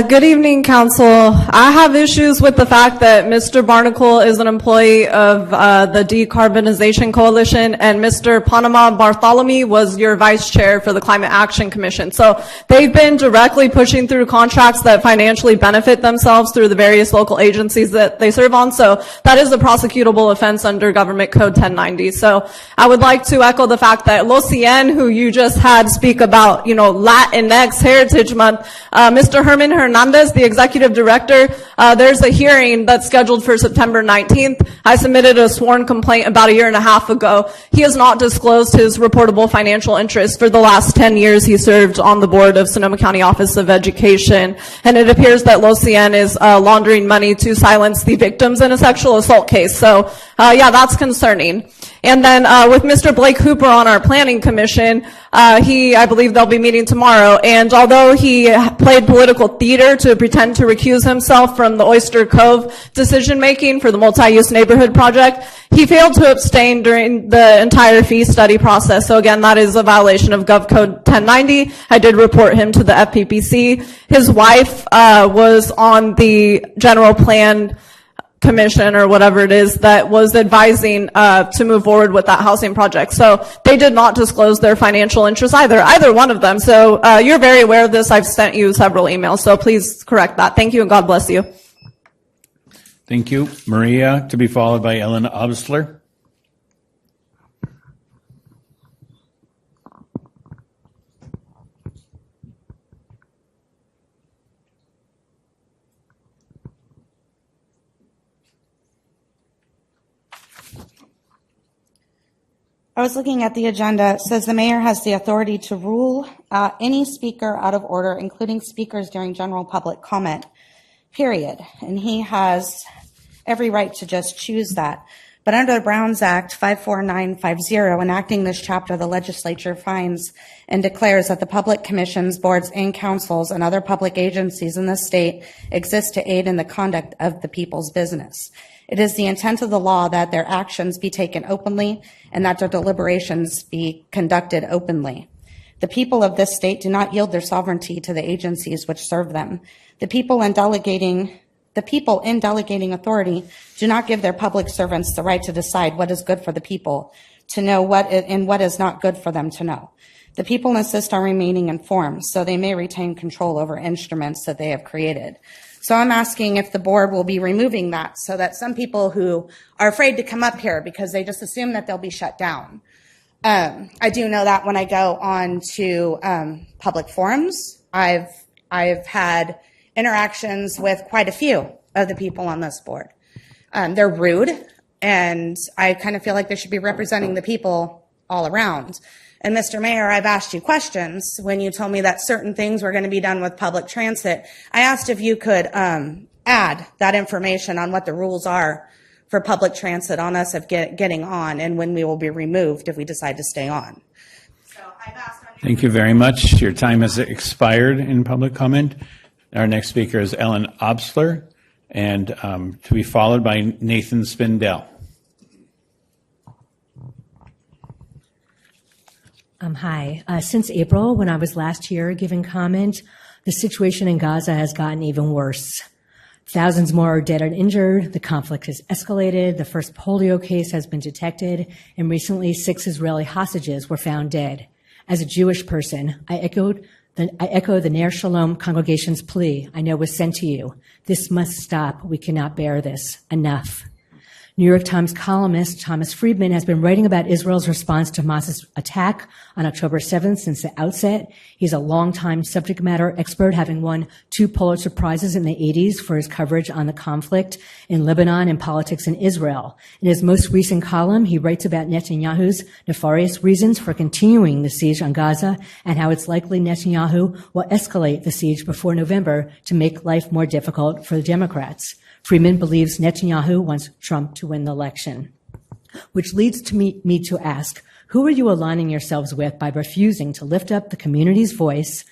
Good evening, Council. I have issues with the fact that Mr. Barnacle is an employee of the Decarbonization Coalition, and Mr. Panama Bartholomew was your vice chair for the Climate Action Commission. So they've been directly pushing through contracts that financially benefit themselves through the various local agencies that they serve on. So that is a prosecutable offense under Government Code 1090. So I would like to echo the fact that Lucien, who you just had speak about, you know, Latinx Heritage Month, Mr. Herman Hernandez, the executive director, there's a hearing that's scheduled for September 19th. I submitted a sworn complaint about 1.5 years ago. He has not disclosed his reportable financial interests for the last 10 years he served on the board of Sonoma County Office of Education. And it appears that Lucien is laundering money to silence the victims in a sexual assault case. So, yeah, that's concerning. And then with Mr. Blake Hooper on our planning commission, I believe they'll be meeting tomorrow. And although he played political theater to pretend to recuse himself from the Oyster Cove decision-making for the multi-use neighborhood project, he failed to abstain during the entire fee study process. So again, that is a violation of Gov Code 1090. I did report him to the FPPC. His wife was on the general plan commission or whatever it is that was advising to move forward with that housing project. So they did not disclose their financial interests either one of them. So you're very aware of this. I've sent you several emails, so please correct that. Thank you, and God bless you. Thank you. Maria, to be followed by Ellen Obstler. I was looking at the agenda. It says the mayor has the authority to rule any speaker out of order, including speakers during general public comment, period. And he has every right to just choose that. But under the Browns Act 54950, enacting this chapter, the legislature finds and declares that the public commissions, boards, and councils and other public agencies in the state exist to aid in the conduct of the people's business. It is the intent of the law that their actions be taken openly and that their deliberations be conducted openly. The people of this state do not yield their sovereignty to the agencies which serve them. The people in delegating authority do not give their public servants the right to decide what is good for the people, to know what is not good for them to know. The people insist on remaining informed so they may retain control over instruments that they have created. So I'm asking if the board will be removing that so that some people who are afraid to come up here because they just assume that they'll be shut down. I do know that when I go on to public forums, I've had interactions with quite a few of the people on this board. They're rude, and I kind of feel like they should be representing the people all around. And Mr. Mayor, I've asked you questions when you told me that certain things were going to be done with public transit. I asked if you could add that information on what the rules are for public transit on us of getting on and when we will be removed if we decide to stay on. Thank you very much. Your time has expired in public comment. Our next speaker is Ellen Obstler, and to be followed by Nathan Spindell. Hi. Since April, when I was last here giving comment, the situation in Gaza has gotten even worse. Thousands more are dead and injured. The conflict has escalated. The first polio case has been detected. And recently, 6 Israeli hostages were found dead. As a Jewish person, I echo the Ner Shalom congregation's plea I know was sent to you. This must stop. We cannot bear this. Enough. New York Times columnist Thomas Friedman has been writing about Israel's response to Hamas's attack on October 7th since the outset. He's a longtime subject matter expert, having won 2 Pulitzer Prizes in the 80s for his coverage on the conflict in Lebanon and politics in Israel. In his most recent column, he writes about Netanyahu's nefarious reasons for continuing the siege on Gaza and how it's likely Netanyahu will escalate the siege before November to make life more difficult for the Democrats. Freeman believes Netanyahu wants Trump to win the election, which leads to me to ask, who are you aligning yourselves with by refusing to lift up the community's voice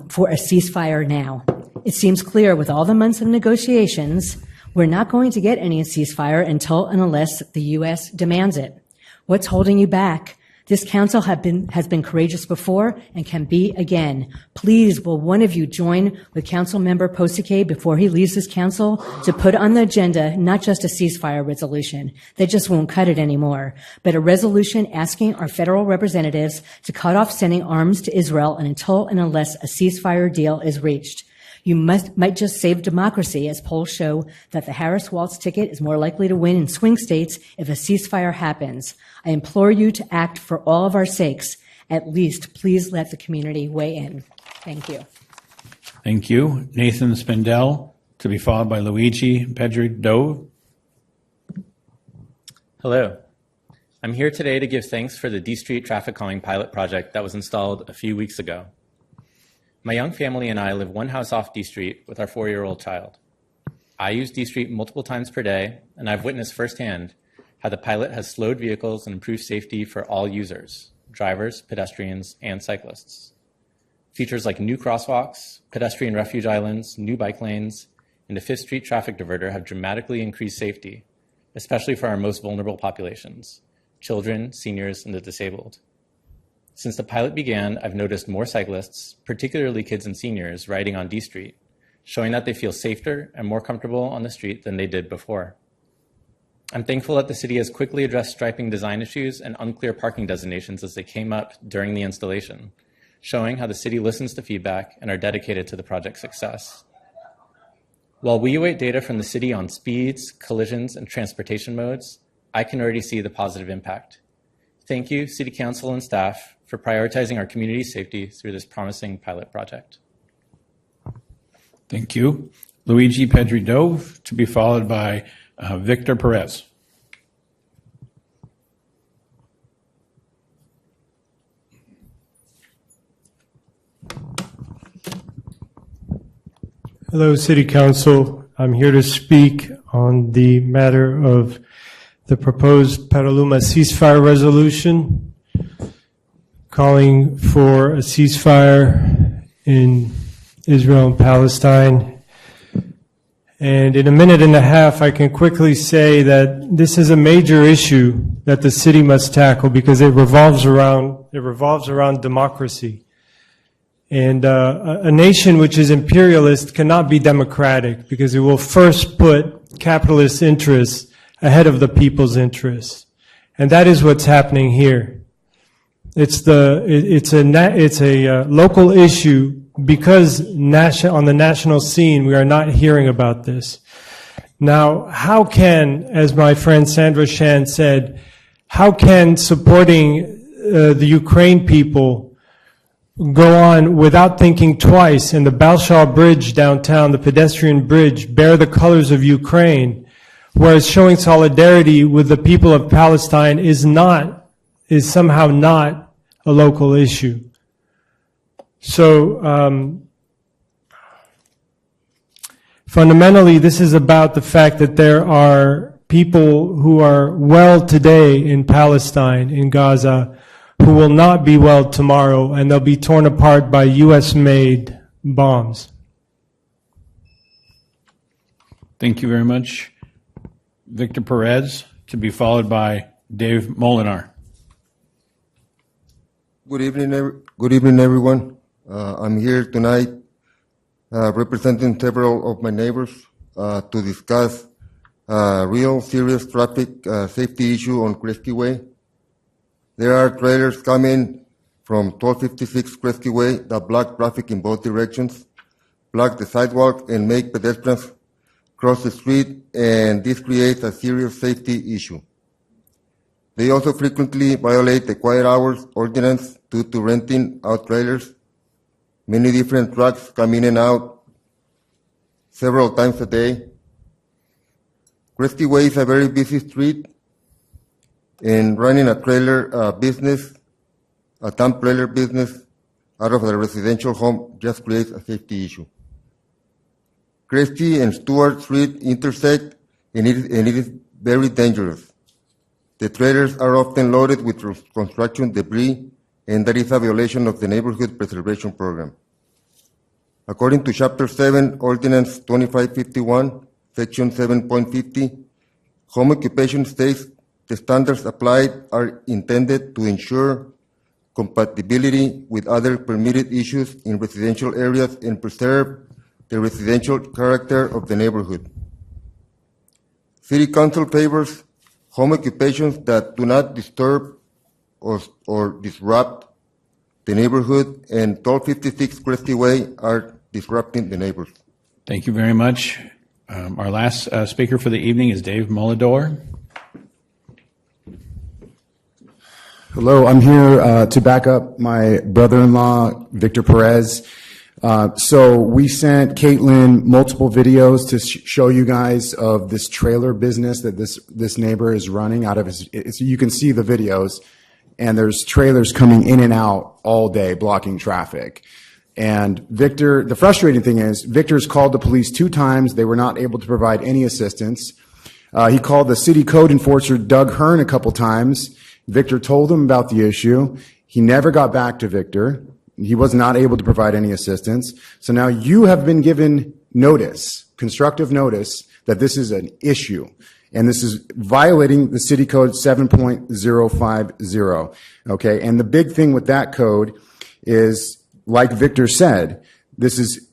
for a ceasefire now? It seems clear with all the months of negotiations, we're not going to get any ceasefire until and unless the U.S. demands it. What's holding you back? This council has been courageous before and can be again. Please, will one of you join with Council Member Posake before he leaves this council to put on the agenda not just a ceasefire resolution, they just won't cut it anymore, but a resolution asking our federal representatives to cut off sending arms to Israel until and unless a ceasefire deal is reached. You might just save democracy, as polls show that the Harris-Walz ticket is more likely to win in swing states if a ceasefire happens. I implore you to act for all of our sakes. At least, please let the community weigh in. Thank you. Thank you. Nathan Spindell, to be followed by Luigi Pedri Dove. Hello. I'm here today to give thanks for the D Street traffic calming pilot project that was installed a few weeks ago. My young family and I live 1 house off D Street with our 4-year-old child. I use D Street multiple times per day, and I've witnessed firsthand how the pilot has slowed vehicles and improved safety for all users, drivers, pedestrians, and cyclists. Features like new crosswalks, pedestrian refuge islands, new bike lanes, and a 5th Street traffic diverter have dramatically increased safety, especially for our most vulnerable populations, children, seniors, and the disabled. Since the pilot began, I've noticed more cyclists, particularly kids and seniors, riding on D Street, showing that they feel safer and more comfortable on the street than they did before. I'm thankful that the city has quickly addressed striping design issues and unclear parking designations as they came up during the installation, showing how the city listens to feedback and are dedicated to the project's success. While we await data from the city on speeds, collisions, and transportation modes, I can already see the positive impact. Thank you, City Council and staff, for prioritizing our community safety through this promising pilot project. Thank you. Luigi Pedri Dove, to be followed by Victor Perez. Hello, City Council. I'm here to speak on the matter of the proposed Petaluma ceasefire resolution, calling for a ceasefire in Israel and Palestine. And in a minute and a half, I can quickly say that this is a major issue that the city must tackle because it revolves around democracy. And a nation which is imperialist cannot be democratic because it will first put capitalist interests ahead of the people's interests. And that is what's happening here. It's a local issue because on the national scene we are not hearing about this. Now, how can, as my friend Sandra Shan said, how can supporting the Ukraine people go on without thinking twice and the Balshaw Bridge downtown, the pedestrian bridge, bear the colors of Ukraine, whereas showing solidarity with the people of Palestine is somehow not a local issue. So fundamentally, this is about the fact that there are people who are well today in Palestine, in Gaza, who will not be well tomorrow, and they'll be torn apart by U.S.-made bombs. Thank you very much. Victor Perez, to be followed by Dave Molinar. Good evening, everyone. I'm here tonight representing several of my neighbors to discuss a real serious traffic safety issue on Kresge Way. There are trailers coming from 1256 Kresge Way that block traffic in both directions, block the sidewalk, and make pedestrians cross the street, and this creates a serious safety issue. They also frequently violate the quiet hours ordinance due to renting out trailers. Many different trucks come in and out several times a day. Kresge Way is a very busy street, and running a trailer business, a dump trailer business, out of a residential home just creates a safety issue. Kresge and Stewart Street intersect, and it is very dangerous. The trailers are often loaded with construction debris, and that is a violation of the Neighborhood Preservation Program. According to Chapter 7, Ordinance 2551, Section 7.50, home occupation states the standards applied are intended to ensure compatibility with other permitted uses in residential areas and preserve the residential character of the neighborhood. City Council favors home occupations that do not disturb or disrupt the neighborhood, and 1256 Kresge Way are disrupting the neighbors. Thank you very much. Our last speaker for the evening is Dave Molidor. Hello, I'm here to back up my brother-in-law, Victor Perez. So we sent Caitlin multiple videos to show you guys of this trailer business that this neighbor is running out of his. You can see the videos, and there's trailers coming in and out all day, blocking traffic. And Victor, the frustrating thing is, Victor's called the police 2 times. They were not able to provide any assistance. He called the city code enforcer, Doug Hearn, a couple times. Victor told him about the issue. He never got back to Victor. He was not able to provide any assistance. So now you have been given notice, constructive notice, that this is an issue. And this is violating the city code 7.050. Okay. And the big thing with that code is, like Victor said, this is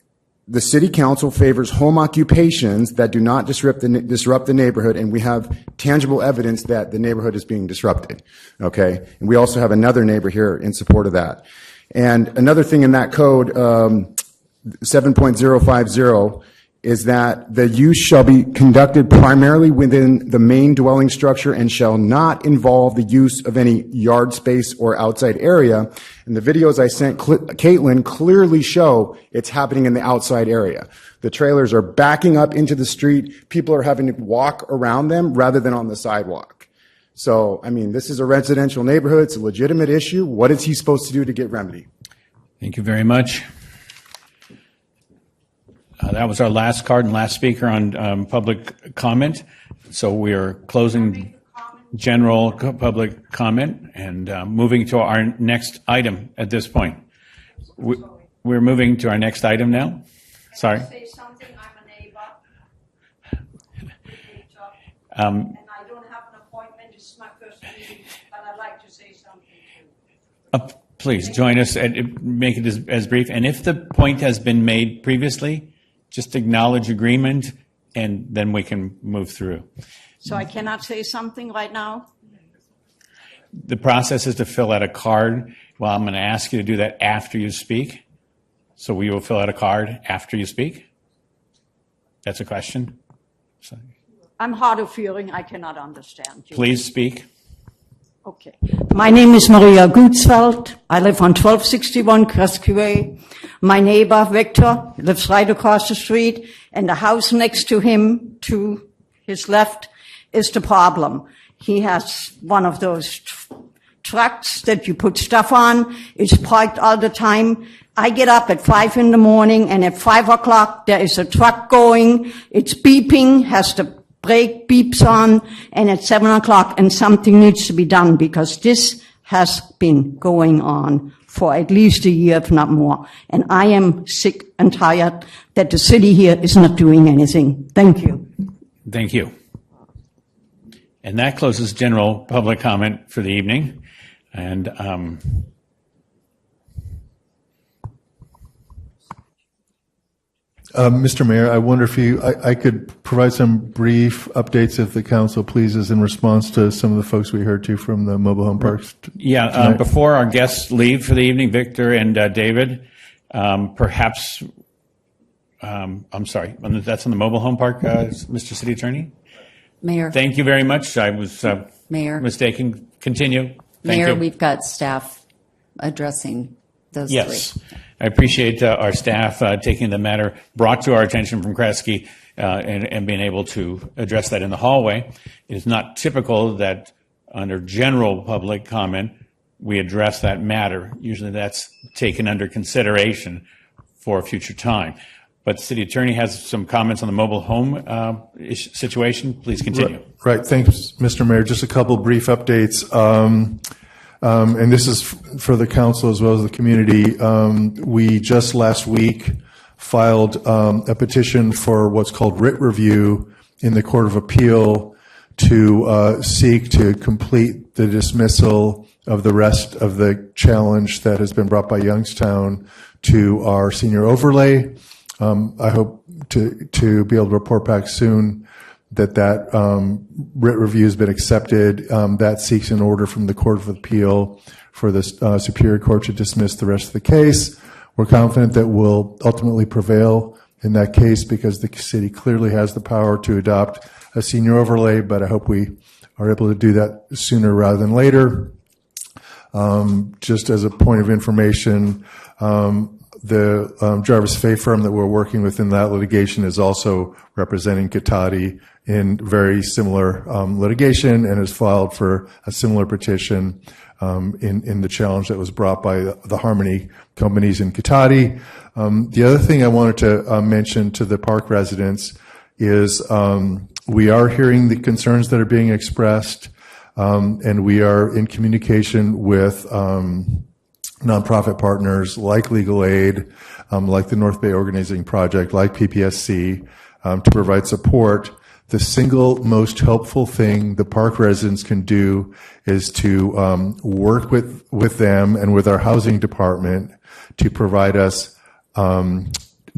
the city council favors home occupations that do not disrupt the neighborhood, and we have tangible evidence that the neighborhood is being disrupted. Okay. And we also have another neighbor here in support of that. And another thing in that code, 7.050, is that the use shall be conducted primarily within the main dwelling structure and shall not involve the use of any yard space or outside area. And the videos I sent Caitlin clearly show it's happening in the outside area. The trailers are backing up into the street. People are having to walk around them rather than on the sidewalk. So, I mean, this is a residential neighborhood. It's a legitimate issue. What is he supposed to do to get remedy? Thank you very much. That was our last card and last speaker on public comment. So we are closing general public comment and moving to our next item at this point. We're moving to our next item now. Sorry. Say something. I'm a neighbor. And I don't have an appointment. This is my first meeting, but I'd like to say something too. Please join us and make it as brief. And if the point has been made previously, just acknowledge agreement, and then we can move through. So I cannot say something right now? The process is to fill out a card. Well, I'm going to ask you to do that after you speak. So we will fill out a card after you speak? That's a question? Sorry. I'm hard of hearing. I cannot understand you. Please speak. Okay. My name is Maria Gutsfeld. I live on 1261 Kresge Way. My neighbor, Victor, lives right across the street, and the house next to him, to his left, is the problem. He has one of those trucks that you put stuff on. It's parked all the time. I get up at 5 in the morning, and at 5 o'clock, there is a truck going. It's beeping, has the brake beeps on, and at 7 o'clock, and something needs to be done because this has been going on for at least a year, if not more. And I am sick and tired that the city here is not doing anything. Thank you. Thank you. And that closes general public comment for the evening. And Mr. Mayor, I wonder if I could provide some brief updates, if the council pleases, in response to some of the folks we heard to from the mobile home parks. Yeah, before our guests leave for the evening, Victor and David, perhaps, I'm sorry, that's on the mobile home park, Mr. City Attorney? Mayor. Thank you very much. I was Mayor. mistaken. Continue. Thank Mayor, you. we've got staff addressing those Yes. three. I appreciate our staff taking the matter brought to our attention from Kresge and being able to address that in the hallway. It is not typical that under general public comment, we address that matter. Usually that's taken under consideration for a future time. But the city attorney has some comments on the mobile home situation. Please continue. Right. Thanks, Mr. Mayor. Just a couple brief updates. And this is for the council as well as the community. We just last week filed a petition for what's called writ review in the Court of Appeal to seek to complete the dismissal of the rest of the challenge that has been brought by Youngstown to our senior overlay. I hope to be able to report back soon that writ review has been accepted. That seeks an order from the Court of Appeal for the Superior Court to dismiss the rest of the case. We're confident that we'll ultimately prevail in that case because the city clearly has the power to adopt a senior overlay, but I hope we are able to do that sooner rather than later. Just as a point of information, the Jarvis Fay firm that we're working with in that litigation is also representing Cotati in very similar litigation and has filed for a similar petition in the challenge that was brought by the Harmony companies in Cotati. The other thing I wanted to mention to the park residents is we are hearing the concerns that are being expressed, and we are in communication with nonprofit partners like Legal Aid, like the North Bay Organizing Project, like PPSC, to provide support. The single most helpful thing the park residents can do is to work with them and with our housing department to provide us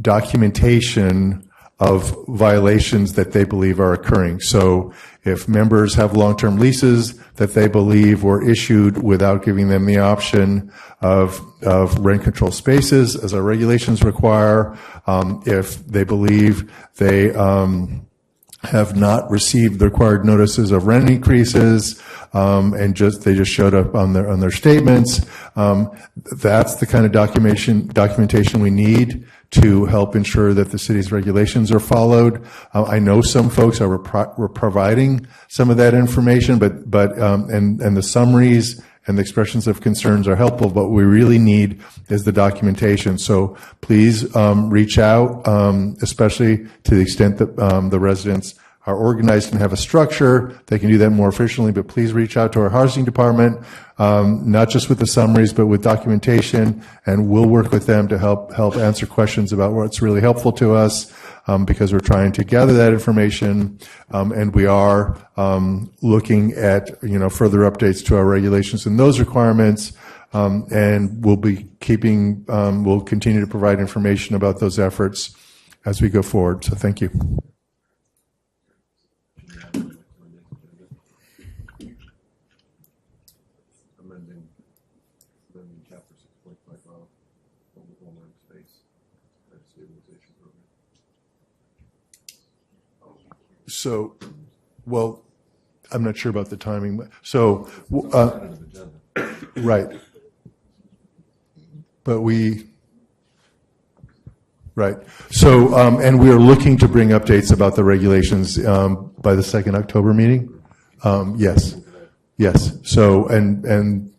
documentation of violations that they believe are occurring. So if members have long-term leases that they believe were issued without giving them the option of rent control spaces, as our regulations require, if they believe they have not received the required notices of rent increases, and they just showed up on their statements, that's the kind of documentation we need to help ensure that the city's regulations are followed. I know some folks are providing some of that information, but the summaries and the expressions of concerns are helpful, but what we really need is the documentation. So please reach out, especially to the extent that the residents are organized and have a structure. They can do that more efficiently, but please reach out to our housing department, not just with the summaries, but with documentation, and we'll work with them to help answer questions about what's really helpful to us, because we're trying to gather that information, and we are looking at further updates to our regulations and those requirements, and we'll continue to provide information about those efforts as we go forward. So thank you. So, well, I'm not sure about the timing. So, right. But right. So, and we are looking to bring updates about the regulations by the 2nd October meeting. Yes. Yes. So, and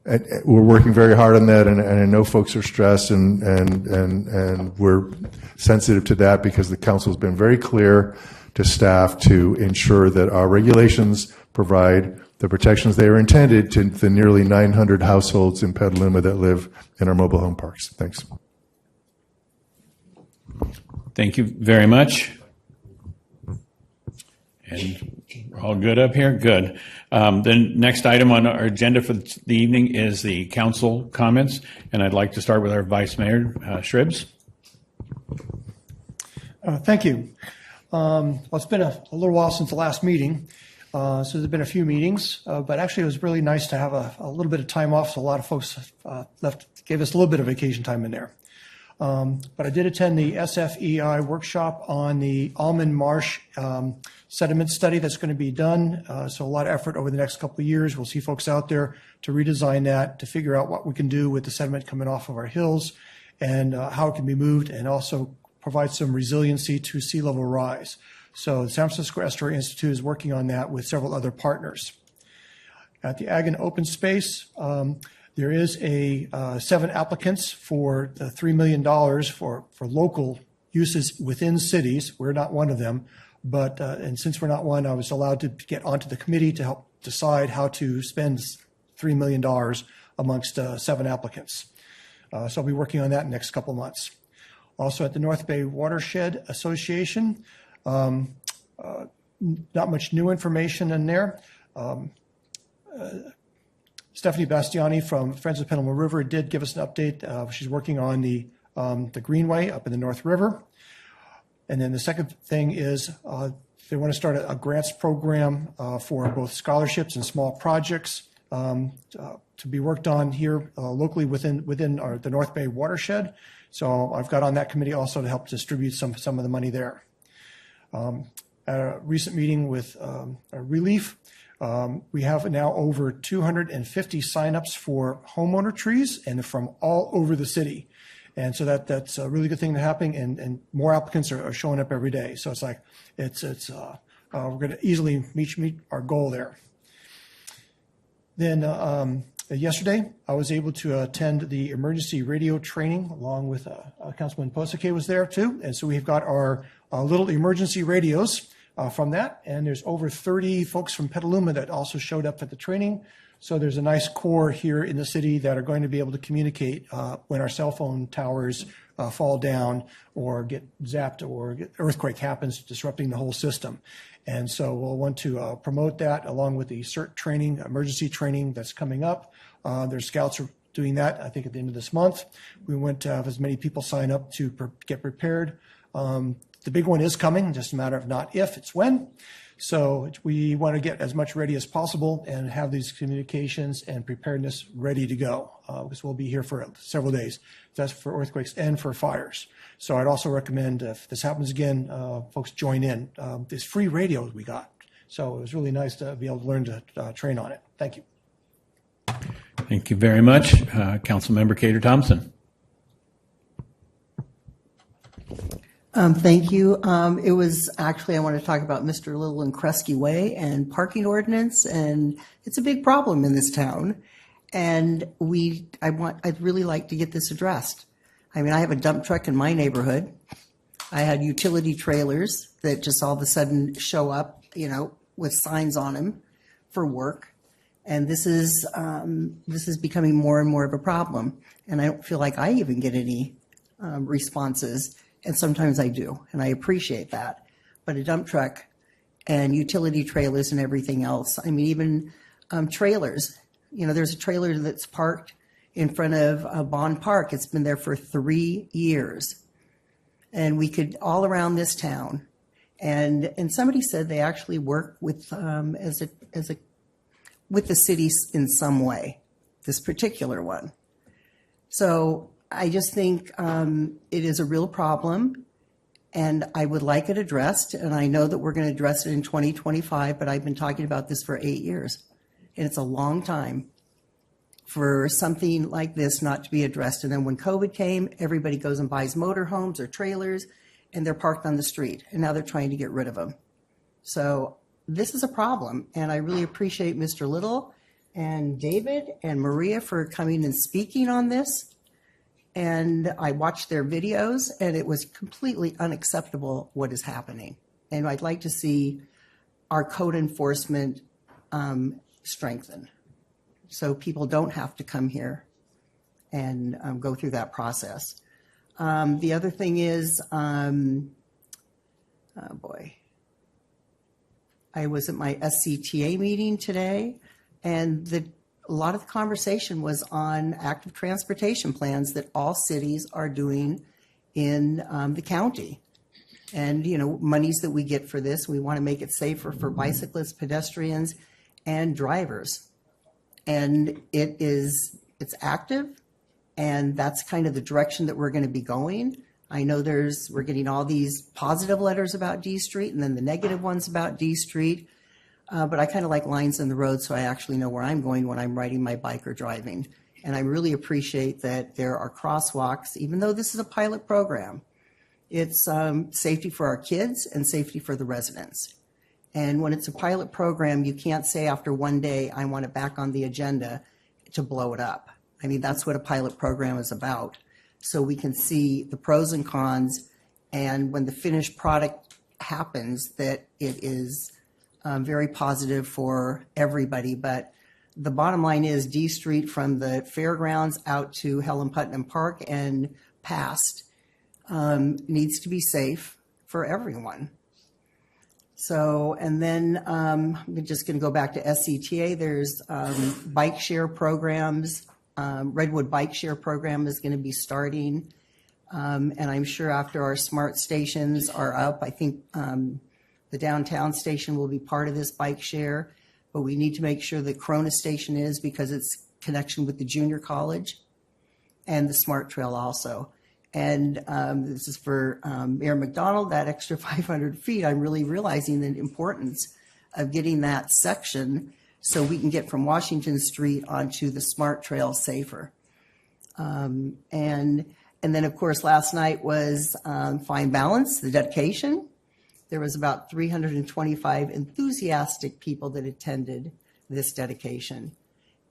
we're working very hard on that, and I know folks are stressed, and we're sensitive to that because the council has been very clear to staff to ensure that our regulations provide the protections they are intended to the nearly 900 households in Petaluma that live in our mobile home parks. Thanks. Thank you very much. And we're all good up here? Good. The next item on our agenda for the evening is the council comments, and I'd like to start with our Vice Mayor, Shribs. Thank you. Well, it's been a little while since the last meeting, so there's been a few meetings, but actually it was really nice to have a little bit of time off, so a lot of folks gave us a little bit of vacation time in there. But I did attend the SFEI workshop on the Almond Marsh sediment study that's going to be done. So a lot of effort over the next couple of years. We'll see folks out there to redesign that, to figure out what we can do with the sediment coming off of our hills and how it can be moved, and also provide some resiliency to sea level rise. So the San Francisco Estuary Institute is working on that with several other partners. At the Ag and Open Space, there is 7 applicants for the $3 million for local uses within cities. We're not one of them, but and since we're not one, I was allowed to get onto the committee to help decide how to spend $3 million amongst 7 applicants. So I'll be working on that in the next couple of months. Also at the North Bay Watershed Association, not much new information in there. Stephanie Bastiani from Friends of Petaluma River did give us an update. She's working on the Greenway up in the North River. And then the second thing is they want to start a grants program for both scholarships and small projects to be worked on here locally within the North Bay watershed. So I've got on that committee also to help distribute some of the money there. At a recent meeting with Relief, we have now over 250 signups for homeowner trees, and from all over the city. And so that's a really good thing that's happening, and more applicants are showing up every day. So it's like we're going to easily meet our goal there. Then yesterday, I was able to attend the emergency radio training along with Councilman Posake was there too. And so we've got our little emergency radios from that. And there's over 30 folks from Petaluma that also showed up at the training. So there's a nice core here in the city that are going to be able to communicate when our cell phone towers fall down or get zapped or earthquake happens, disrupting the whole system. And so we'll want to promote that along with the CERT training, emergency training that's coming up. Their scouts are doing that, I think, at the end of this month. We want to have as many people sign up to get prepared. The big one is coming, just a matter of not if, it's when. So we want to get as much ready as possible and have these communications and preparedness ready to go because we'll be here for several days. That's for earthquakes and for fires. So I'd also recommend if this happens again, folks join in. There's free radios we got. So it was really nice to be able to learn to train on it. Thank you. Thank you very much. Councilmember Cater Thompson. Thank you. It was actually, I want to talk about Mr. Little and Kresge Way and parking ordinance, and it's a big problem in this town. And I'd really like to get this addressed. I mean, I have a dump truck in my neighborhood. I had utility trailers that just all of a sudden show up, with signs on them for work. And this is becoming more and more of a problem. And I don't feel like I even get any responses. And sometimes I do, and I appreciate that. But a dump truck and utility trailers and everything else, I mean, even trailers. There's a trailer that's parked in front of Bond Park. It's been there for 3 years. And we could, all around this town. And somebody said they actually work with with the city in some way, this particular one. So I just think it is a real problem, and I would like it addressed, and I know that we're going to address it in 2025, but I've been talking about this for 8 years, and it's a long time for something like this not to be addressed. And then when COVID came, everybody goes and buys motorhomes or trailers, and they're parked on the street, and now they're trying to get rid of them. So this is a problem, and I really appreciate Mr. Little and David and Maria for coming and speaking on this. And I watched their videos, and it was completely unacceptable what is happening. And I'd like to see our code enforcement strengthened so people don't have to come here and go through that process. The other thing is, I was at my SCTA meeting today, and a lot of the conversation was on active transportation plans that all cities are doing in the county. And, monies that we get for this, we want to make it safer for bicyclists, pedestrians, and drivers. And it's active, and that's kind of the direction that we're going to be going. I know we're getting all these positive letters about D Street and then the negative ones about D Street. But I kind of like lines in the road, so I actually know where I'm going when I'm riding my bike or driving. And I really appreciate that there are crosswalks, even though this is a pilot program. It's safety for our kids and safety for the residents. And when it's a pilot program, you can't say after one day, I want it back on the agenda to blow it up. I mean, that's what a pilot program is about. So we can see the pros and cons, and when the finished product happens, that it is very positive for everybody. But the bottom line is D Street from the fairgrounds out to Helen Putnam Park and past needs to be safe for everyone. So, and then I'm just going to go back to SCTA. There's bike share programs. Redwood Bike Share program is going to be starting. And I'm sure after our smart stations are up, I think the downtown station will be part of this bike share. But we need to make sure the Corona station is, because it's connection with the junior college and the Smart Trail also. And this is for Mayor McDonald, that extra 500 feet. I'm really realizing the importance of getting that section so we can get from Washington Street onto the Smart Trail safer. And then, of course, last night was Fine Balance, the dedication. There was about 325 enthusiastic people that attended this dedication.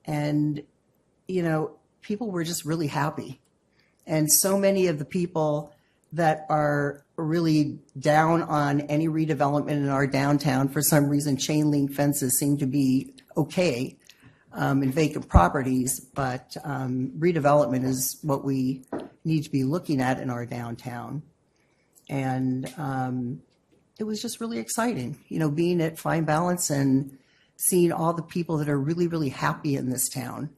And, people were just really happy. And so many of the people that are really down on any redevelopment in our downtown, for some reason, chain link fences seem to be okay in vacant properties, but redevelopment is what we need to be looking at in our downtown. And it was just really exciting, being at Fine Balance and seeing all the people that are really, really happy in this town.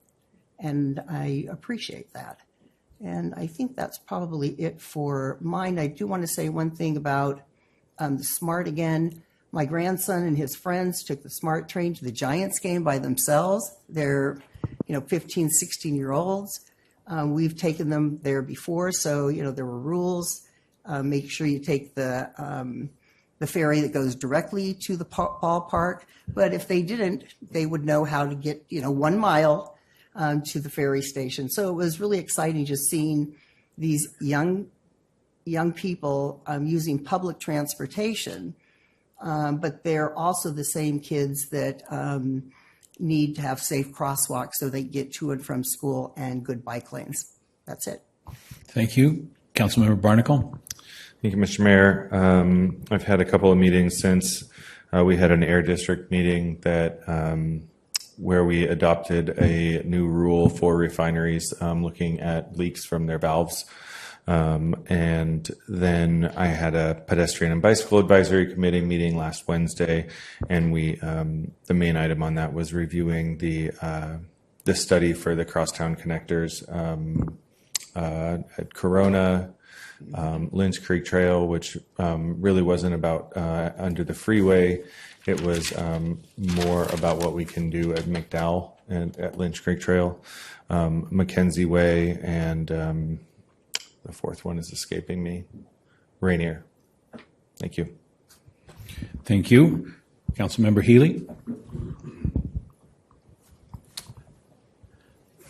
And I appreciate that. And I think that's probably it for mine. I do want to say one thing about the SMART again. My grandson and his friends took the SMART train to the Giants game by themselves. They're, 15, 16-year-olds. We've taken them there before, so, there were rules. Make sure you take the ferry that goes directly to the ballpark. But if they didn't, they would know how to get, 1 mile to the ferry station. So it was really exciting just seeing these young people using public transportation, but they're also the same kids that need to have safe crosswalks so they get to and from school and good bike lanes. That's it. Thank you. Councilmember Barnacle. Thank you, Mr. Mayor. I've had a couple of meetings since we had an Air District meeting that where we adopted a new rule for refineries looking at leaks from their valves. And then I had a pedestrian and bicycle advisory committee meeting last Wednesday, and we the main item on that was reviewing the study for the crosstown connectors at Corona, Lynch Creek Trail, which really wasn't about under the freeway. It was more about what we can do at McDowell and at Lynch Creek Trail, Mackenzie Way, and the fourth one is escaping me, Rainier. Thank you. Thank you. Councilmember Healy.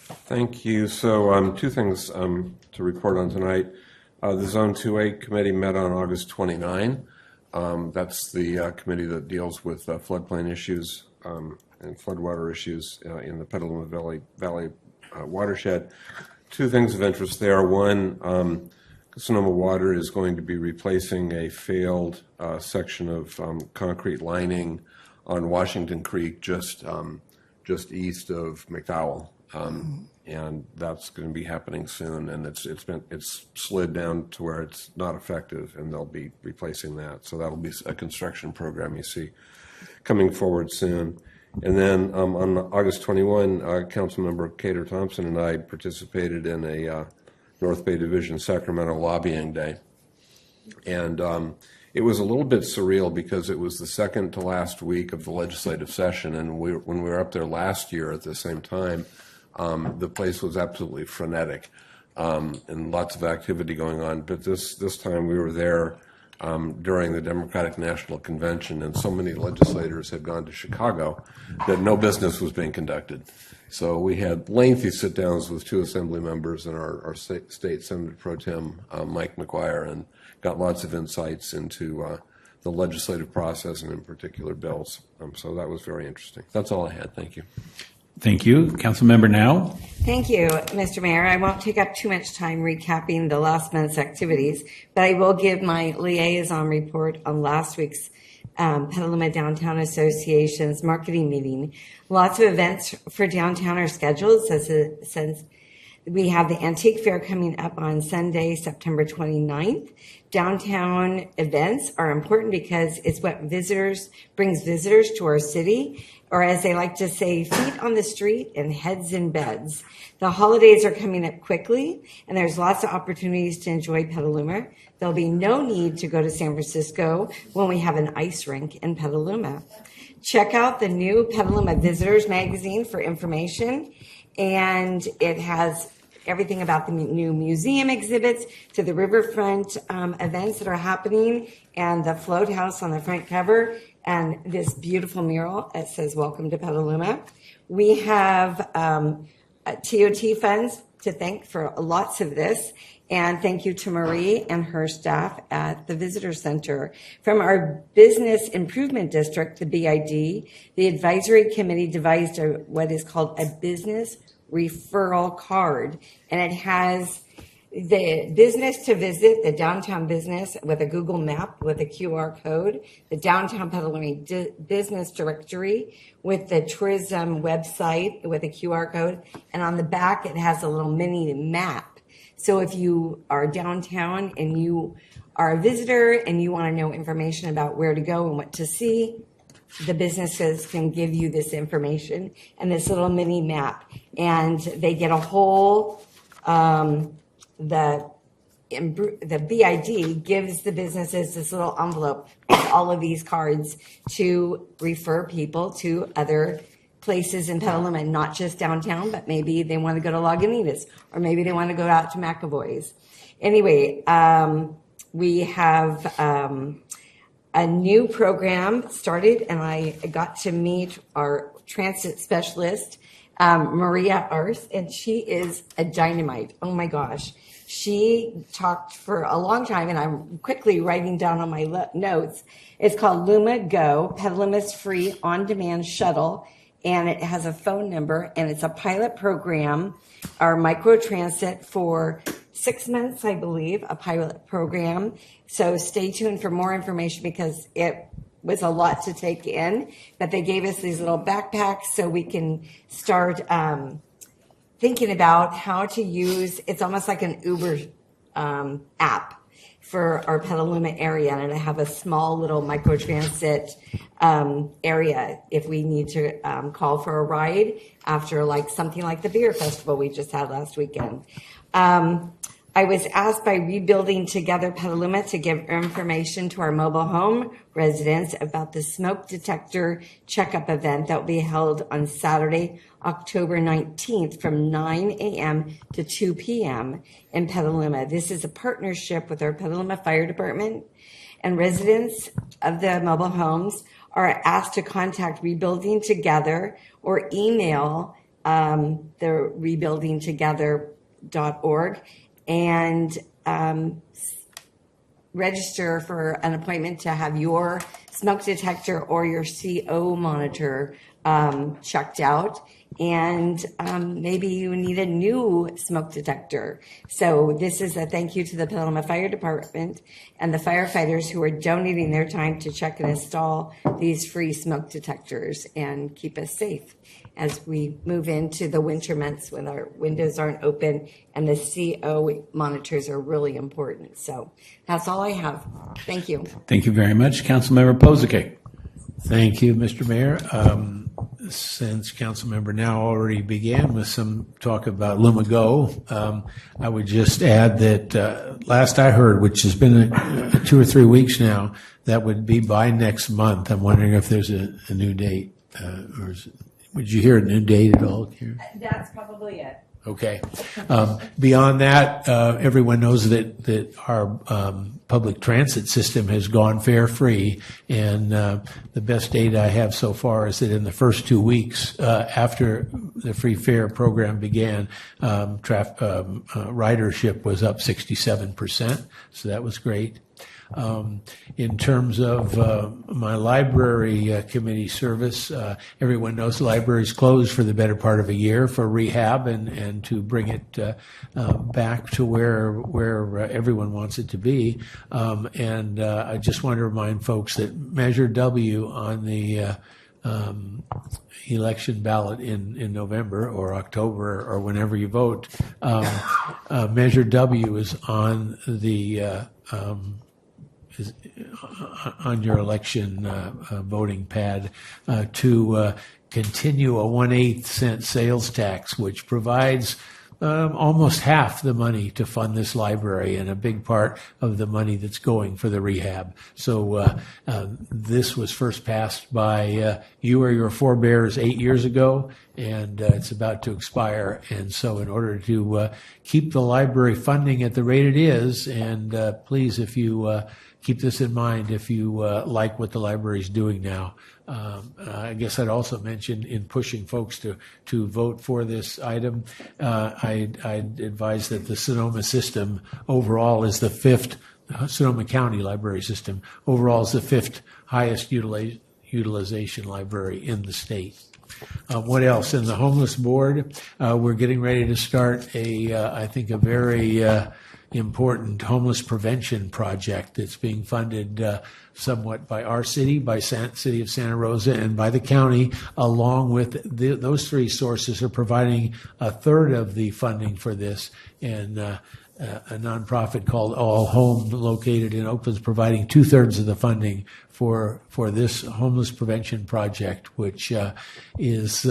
Thank you. So two things to report on tonight. The Zone 2A committee met on August 29. That's the committee that deals with floodplain issues and floodwater issues in the Petaluma Valley watershed. Two things of interest there. One, Sonoma Water is going to be replacing a failed section of concrete lining on Washington Creek, just east of McDowell, and that's going to be happening soon. And it's slid down to where it's not effective, and they'll be replacing that. So that'll be a construction program you see coming forward soon. And then on August 21, Councilmember Cater Thompson and I participated in a North Bay Division Sacramento lobbying day. And It was a little bit surreal because it was the second to last week of the legislative session, and when we were up there last year at the same time, the place was absolutely frenetic and lots of activity going on. But this time we were there during the Democratic National Convention, and so many legislators had gone to Chicago that no business was being conducted. So we had lengthy sit-downs with 2 assembly members and our state Senator Pro Tem, Mike McGuire, and got lots of insights into the legislative process and in particular bills. So that was very interesting. That's all I had. Thank you. Thank you. Councilmember Now. Thank you, Mr. Mayor. I won't take up too much time recapping the last month's activities, but I will give my liaison report on last week's Petaluma Downtown Association's marketing meeting. Lots of events for downtown are scheduled since we have the Antique Fair coming up on Sunday, September 29th. Downtown events are important because it's what brings visitors to our city, or as they like to say, feet on the street and heads in beds. The holidays are coming up quickly, and there's lots of opportunities to enjoy Petaluma. There'll be no need to go to San Francisco when we have an ice rink in Petaluma. Check out the new Petaluma Visitors magazine for information, and it has everything about the new museum exhibits to the riverfront events that are happening, and the float house on the front cover, and this beautiful mural that says "Welcome to Petaluma." We have TOT funds to thank for lots of this, and thank you to Marie and her staff at the Visitor Center. From our Business Improvement District, the BID, the advisory committee devised what is called a business referral card, and it has the business to visit, the downtown business with a Google map with a QR code, the downtown Petaluma business directory with the tourism website with a QR code, and on the back it has a little mini map. So if you are downtown and you are a visitor and you want to know information about where to go and what to see, the businesses can give you this information and this little mini map, and they get a whole the BID gives the businesses this little envelope with all of these cards to refer people to other places in Petaluma, not just downtown, but maybe they want to go to Lagunitas, or maybe they want to go out to McAvoy's. Anyway, we have a new program started, and I got to meet our transit specialist, Maria Arth, and she is a dynamite. Oh my gosh. She talked for a long time, and I'm quickly writing down on my notes. It's called Luma Go, Petaluma's free on-demand shuttle, and it has a phone number, and it's a pilot program, our microtransit for 6 months, I believe, a pilot program. So stay tuned for more information because it was a lot to take in, but they gave us these little backpacks so we can start thinking about how to use, it's almost like an Uber app for our Petaluma area, and I have a small little microtransit area if we need to call for a ride after like something like the beer festival we just had last weekend. I was asked by Rebuilding Together Petaluma to give information to our mobile home residents about the smoke detector checkup event that will be held on Saturday, October 19th from 9 a.m. to 2 p.m. in Petaluma. This is a partnership with our Petaluma Fire Department, and residents of the mobile homes are asked to contact Rebuilding Together or email the rebuildingtogether.org and register for an appointment to have your smoke detector or your CO monitor checked out. And maybe you need a new smoke detector. So this is a thank you to the Petaluma Fire Department and the firefighters who are donating their time to check and install these free smoke detectors and keep us safe as we move into the winter months when our windows aren't open and the CO monitors are really important. So that's all I have. Thank you. Thank you very much. Councilmember Pozike. Thank you, Mr. Mayor. since Councilmember Now already began with some talk about Luma Go, I would just add that last I heard, which has been 2 or 3 weeks now, that would be by next month. I'm wondering if there's a new date. Would you hear a new date at all, Karen? That's probably it. Okay. Beyond that, everyone knows that our public transit system has gone fare free, and the best data I have so far is that in the first 2 weeks after the free fare program began, ridership was up 67%, so that was great. In terms of my library committee service, everyone knows the library is closed for the better part of a year for rehab and to bring it back to where everyone wants it to be. And I just want to remind folks that Measure W on the election ballot in November or October or whenever you vote, Measure W is on the on your election voting pad to continue a 1/8 cent sales tax, which provides almost half the money to fund this library and a big part of the money that's going for the rehab. So this was first passed by you or your forebears 8 years ago, and it's about to expire. And so in order to keep the library funding at the rate it is, and please, if you keep this in mind if you like what the library is doing now. I guess I'd also mention in pushing folks to vote for this item, I'd advise that the Sonoma system overall is the 5th, Sonoma County library system overall is the 5th highest utilization library in the state. What else? In the homeless board, we're getting ready to start I think a very important homeless prevention project that's being funded somewhat by our city, by City of Santa Rosa, and by the county, along with those three sources are providing a third of the funding for this. And a nonprofit called All Home, located in Oakland, is providing 2/3 of the funding for this homeless prevention project, which is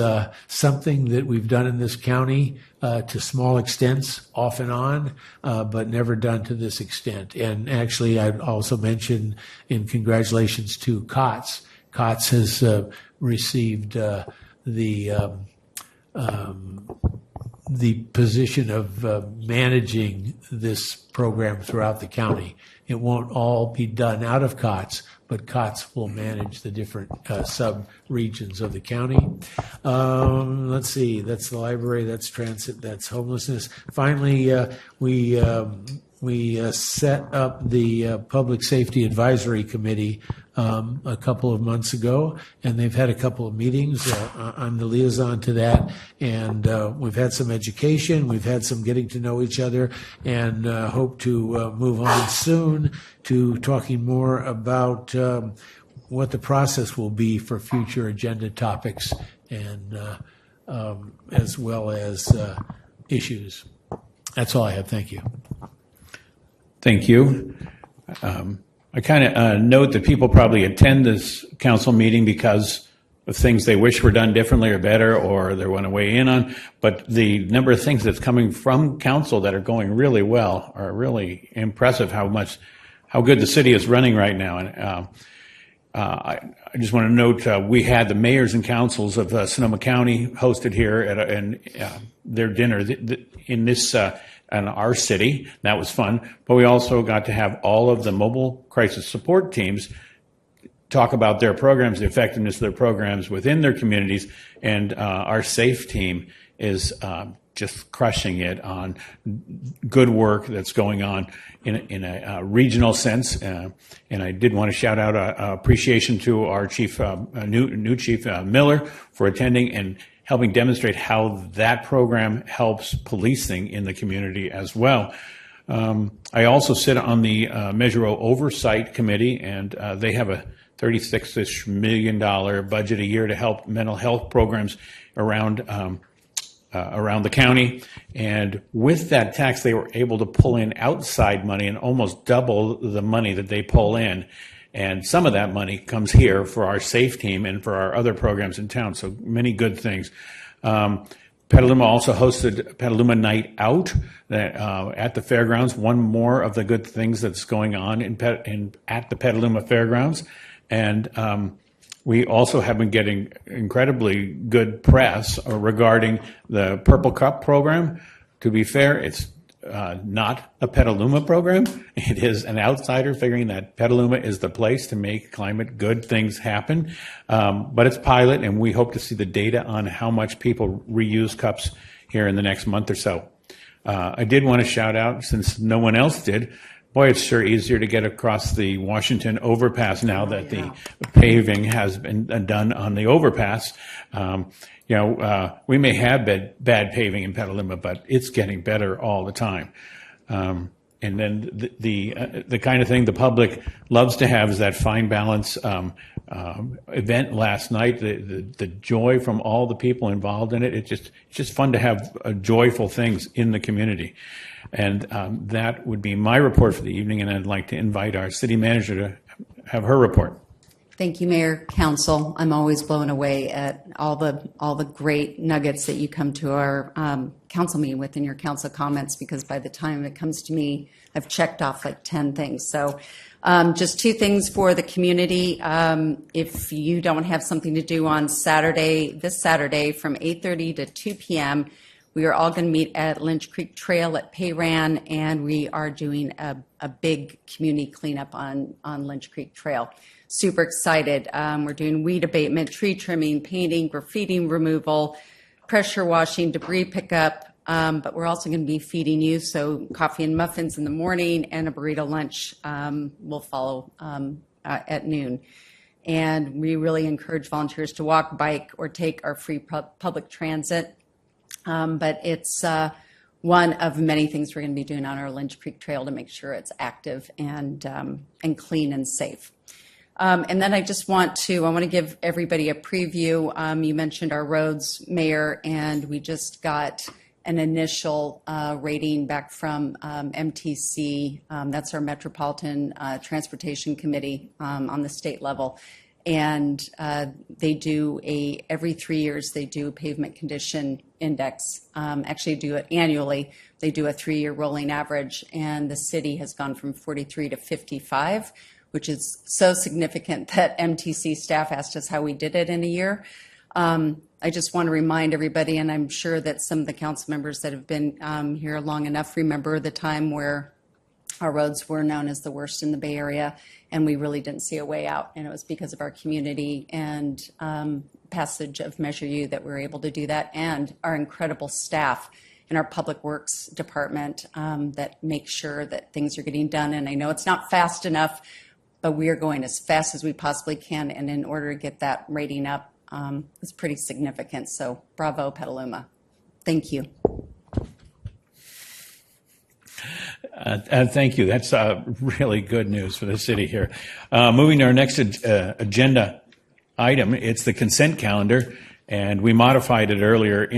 something that we've done in this county to small extents, off and on, but never done to this extent. And actually, I'd also mention in congratulations to COTS. COTS has received the position of managing this program throughout the county. It won't all be done out of COTS, but COTS will manage the different sub-regions of the county. Let's see, that's the library, that's transit, that's homelessness. Finally, we set up the Public Safety Advisory Committee a couple of months ago, and they've had a couple of meetings. I'm the liaison to that, and we've had some education, we've had some getting to know each other, and hope to move on soon to talking more about what the process will be for future agenda topics, and as well as issues. That's all I have. Thank you. Thank you. I kind of note that people probably attend this council meeting because of things they wish were done differently or better, or they want to weigh in on. But the number of things that's coming from council that are going really well are really impressive. How good the city is running right now. And I just want to note we had the mayors and councils of Sonoma County hosted here at their dinner in this. In our city. That was fun. But we also got to have all of the mobile crisis support teams talk about their programs, the effectiveness of their programs within their communities. And our SAFE team is just crushing it on good work that's going on in a regional sense. And I did want to shout out appreciation to our chief, new chief Miller, for attending and helping demonstrate how that program helps policing in the community as well. I also sit on the Measure O Oversight Committee, and they have a $36-ish million budget a year to help mental health programs around the county. And with that tax, they were able to pull in outside money and almost double the money that they pull in. And some of that money comes here for our SAFE team and for our other programs in town. So many good things. Petaluma also hosted Petaluma Night Out at the fairgrounds. One more of the good things that's going on at the Petaluma Fairgrounds. And we also have been getting incredibly good press regarding the Purple Cup program. To be fair, it's not a Petaluma program. It is an outsider figuring that Petaluma is the place to make climate good things happen. But it's pilot, and we hope to see the data on how much people reuse cups here in the next month or so. I did want to shout out, since no one else did, boy, it's sure easier to get across the Washington overpass now that the paving has been done on the overpass. We may have bad paving in Petaluma, but it's getting better all the time. And then the kind of thing the public loves to have is that fine balance event last night. The joy from all the people involved in it. It's just fun to have joyful things in the community. And that would be my report for the evening. And I'd like to invite our city manager to have her report. Thank you, Mayor, Council. I'm always blown away at all the great nuggets that you come to our council meeting with in your council comments, because by the time it comes to me, I've checked off like 10 things. So just 2 things for the community. If you don't have something to do on this Saturday from 8:30 to 2 p.m., we are all going to meet at Lynch Creek Trail at Payran, and we are doing a big community cleanup on Lynch Creek Trail. Super excited. We're doing weed abatement, tree trimming, painting, graffiti removal, pressure washing, debris pickup, but we're also going to be feeding you, so coffee and muffins in the morning and a burrito lunch will follow at noon. And we really encourage volunteers to walk, bike, or take our free public transit. But it's one of many things we're going to be doing on our Lynch Creek Trail to make sure it's active and clean and safe. And then I want to give everybody a preview. You mentioned our roads, Mayor, and we just got an initial rating back from MTC. That's our Metropolitan Transportation Committee on the state level. And they do every 3 years, they do a pavement condition index. Actually do it annually. They do a 3-year rolling average, and the city has gone from 43 to 55, which is so significant that MTC staff asked us how we did it in a year. I just want to remind everybody, and I'm sure that some of the council members that have been here long enough remember the time where our roads were known as the worst in the Bay Area, and we really didn't see a way out. And it was because of our community and passage of Measure U that we were able to do that, and our incredible staff in our Public Works Department that make sure that things are getting done. And I know it's not fast enough, but we are going as fast as we possibly can. And in order to get that rating up, it's pretty significant. So bravo, Petaluma. Thank you. Thank you. That's really good news for the city here. Moving to our next agenda item, it's the consent calendar, and we modified it earlier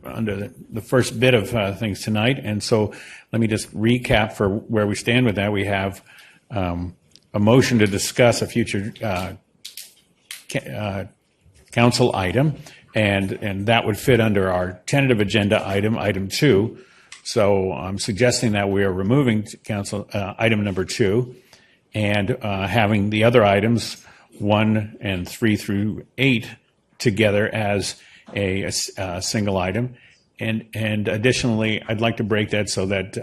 under the first bit of things tonight. And so let me just recap for where we stand with that. We have a motion to discuss a future council item, and that would fit under our tentative agenda item 2. So I'm suggesting that we are removing council item number 2 and having the other items 1 and 3 through 8 together as a single item. And additionally, I'd like to break that so that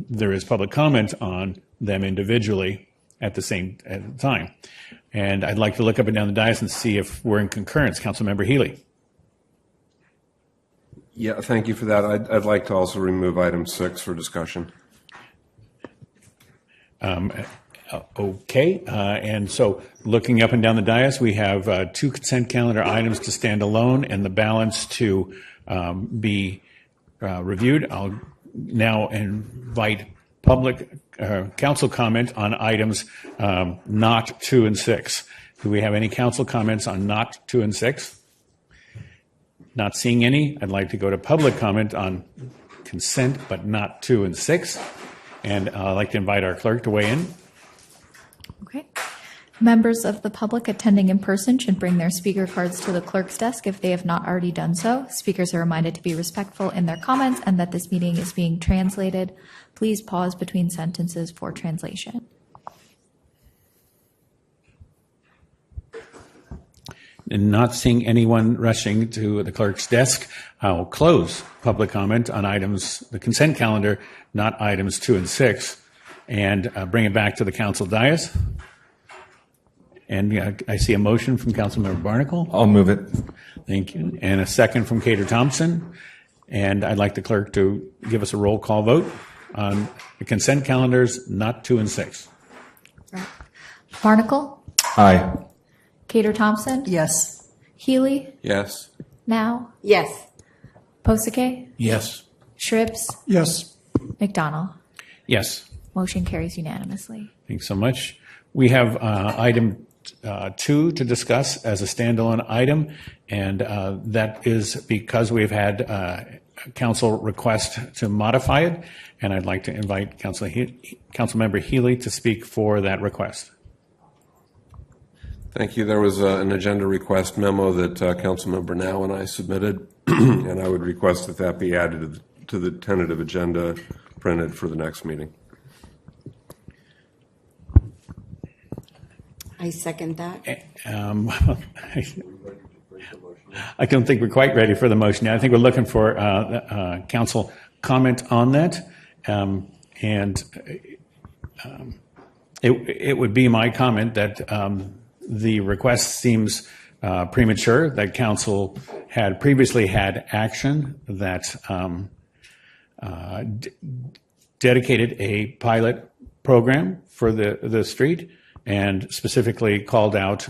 there is public comment on them individually at the same time. And I'd like to look up and down the dais and see if we're in concurrence. Councilmember Healy. Yeah, thank you for that. I'd like to also remove item 6 for discussion. Okay, and so looking up and down the dais, we have 2 consent calendar items to stand alone and the balance to be reviewed. I'll now invite public council comment on items not 2 and 6. Do we have any council comments on not 2 and 6? Not seeing any. I'd like to go to public comment on consent, but not 2 and 6. And I'd like to invite our clerk to weigh in. Okay. Members of the public attending in person should bring their speaker cards to the clerk's desk if they have not already done so. Speakers are reminded to be respectful in their comments and that this meeting is being translated. Please pause between sentences for translation. And not seeing anyone rushing to the clerk's desk, I will close public comment on items, the consent calendar, not items 2 and 6, and bring it back to the council dais. And I see a motion from Councilmember Barnacle. I'll move it. Thank you. And a second from Cater Thompson. And I'd like the clerk to give us a roll call vote on the consent calendars, not 2 and 6. Barnacle? Aye. Cater Thompson? Yes. Healy? Yes. Now? Yes. Posake? Yes. Shribs? Yes. McDonald? Yes. Motion carries unanimously. Thanks so much. We have item 2 to discuss as a standalone item, and that is because we've had council request to modify it, and I'd like to invite Councilmember Healy to speak for that request. Thank you. There was an agenda request memo that Councilmember Now and I submitted, and I would request that that be added to the tentative agenda printed for the next meeting. I second that. I don't think we're quite ready for the motion yet. I think we're looking for council comment on that. It would be my comment that the request seems premature, that council had previously had action that dedicated a pilot program for the street, and specifically called out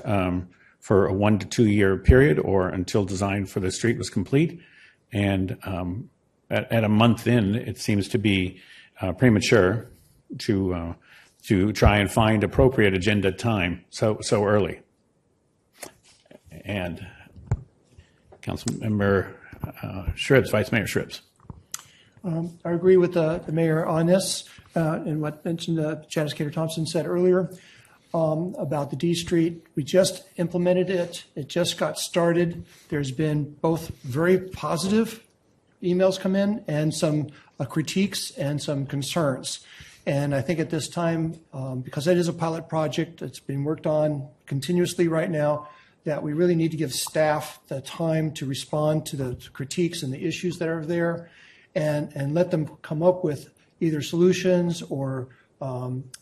for a 1 to 2 year period or until design for the street was complete. And at a month in, it seems to be premature to try and find appropriate agenda time so early. And Councilmember Shribs, Vice Mayor Shribs. I agree with the mayor on this and what mentioned Janice Cater Thompson said earlier. About the D Street. We just implemented it. It just got started. There's been both very positive emails come in and some critiques and some concerns. And I think at this time, because it is a pilot project that's being worked on continuously right now, that we really need to give staff the time to respond to the critiques and the issues that are there and let them come up with either solutions or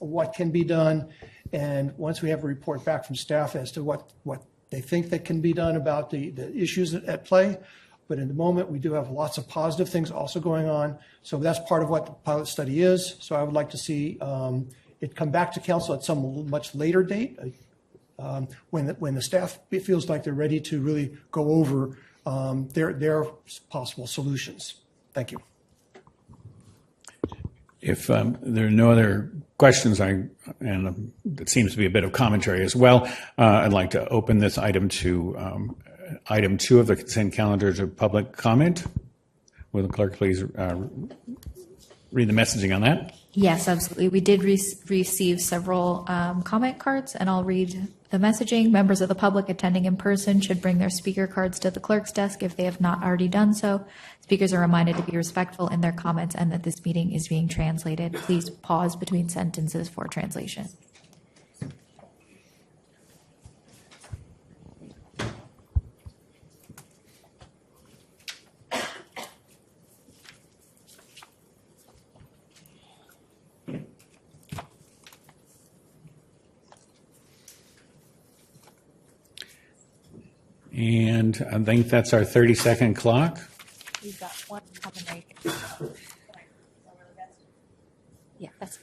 what can be done. And once we have a report back from staff as to what they think that can be done about the issues at play. But in the moment, we do have lots of positive things also going on. So that's part of what the pilot study is. So I would like to see it come back to council at some much later date when the staff feels like they're ready to really go over their possible solutions. Thank you. If there are no other questions, and it seems to be a bit of commentary as well, I'd like to open this item to item 2 of the consent calendar to public comment. Will the clerk please read the messaging on that? Yes, absolutely. We did receive several comment cards, and I'll read the messaging. Members of the public attending in person should bring their speaker cards to the clerk's desk if they have not already done so. Speakers are reminded to be respectful in their comments and that this meeting is being translated. Please pause between sentences for translation. And I think that's our 30-second clock. We've got one coming right here. Yeah, that's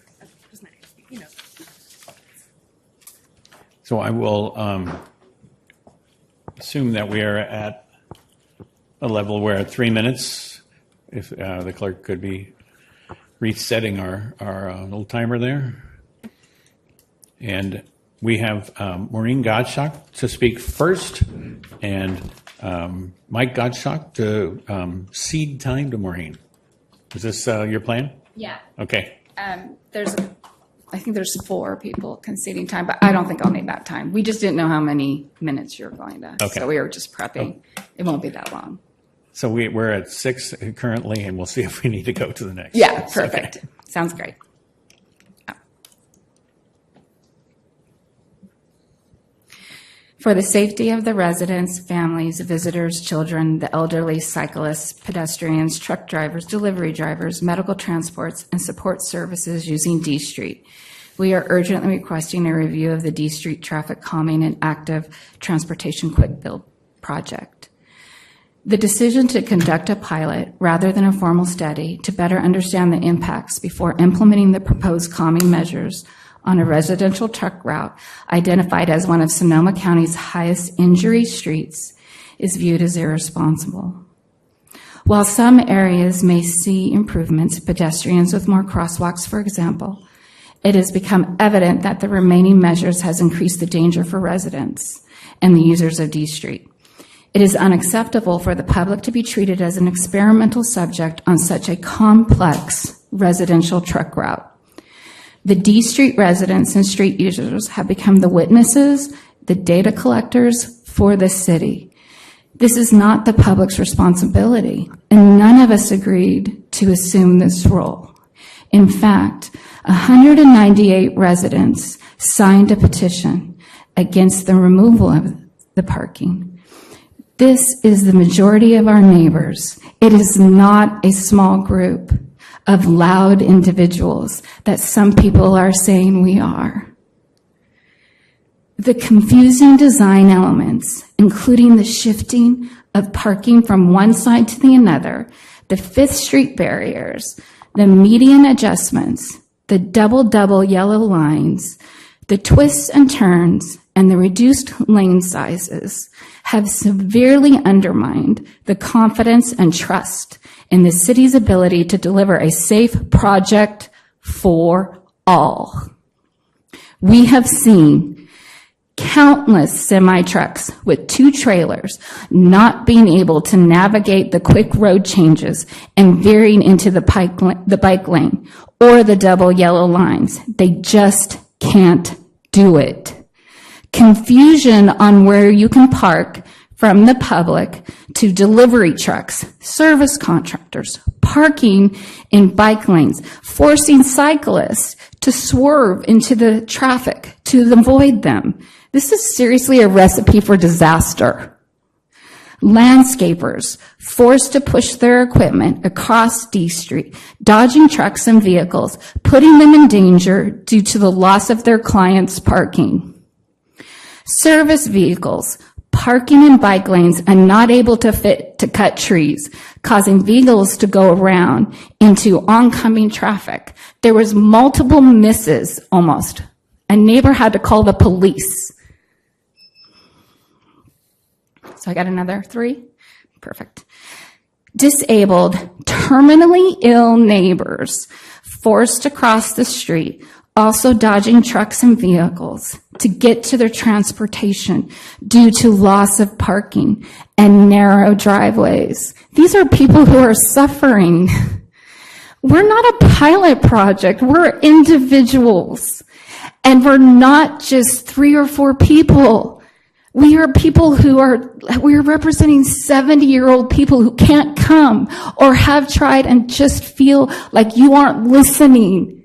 you know. So I will assume that we are at a level where at 3 minutes, if the clerk could be resetting our little timer there. And we have Maureen Gottschalk to speak first, and Mike Gottschalk to cede time to Maureen. Is this your plan? Yeah. Okay. There's a I think there's 4 people conceding time, but I don't think I'll need that time. We just didn't know how many minutes you're going to. Okay. So we were just prepping. It won't be that long. So we're at 6 currently, and we'll see if we need to go to the next. Yeah, perfect. Okay. Sounds great. For the safety of the residents, families, visitors, children, the elderly, cyclists, pedestrians, truck drivers, delivery drivers, medical transports, and support services using D Street, we are urgently requesting a review of the D Street traffic calming and active transportation quick build project. The decision to conduct a pilot rather than a formal study to better understand the impacts before implementing the proposed calming measures on a residential truck route identified as one of Sonoma County's highest injury streets is viewed as irresponsible. While some areas may see improvements, pedestrians with more crosswalks, for example, it has become evident that the remaining measures has increased the danger for residents and the users of D Street. It is unacceptable for the public to be treated as an experimental subject on such a complex residential truck route. The D Street residents and street users have become the witnesses, the data collectors for the city. This is not the public's responsibility, and none of us agreed to assume this role. In fact, 198 residents signed a petition against the removal of the parking. This is the majority of our neighbors. It is not a small group of loud individuals that some people are saying we are. The confusing design elements, including the shifting of parking from one side to the other, the Fifth Street barriers, the median adjustments, the double yellow lines, the twists and turns, and the reduced lane sizes have severely undermined the confidence and trust in the city's ability to deliver a safe project for all. We have seen countless semi-trucks with 2 trailers not being able to navigate the quick road changes and veering into the bike lane or the double yellow lines. They just can't do it. Confusion on where you can park from the public to delivery trucks, service contractors, parking in bike lanes, forcing cyclists to swerve into the traffic to avoid them. This is seriously a recipe for disaster. Landscapers forced to push their equipment across D Street, dodging trucks and vehicles, putting them in danger due to the loss of their clients' parking. Service vehicles parking in bike lanes and not able to fit to cut trees, causing vehicles to go around into oncoming traffic. There was multiple misses almost. A neighbor had to call the police. So I got another 3? Perfect. Disabled, terminally ill neighbors forced to cross the street, also dodging trucks and vehicles to get to their transportation due to loss of parking and narrow driveways. These are people who are suffering. We're not a pilot project. We're individuals. And we're not just 3 or 4 people. We are people we're representing 70-year-old people who can't come or have tried and just feel like you aren't listening.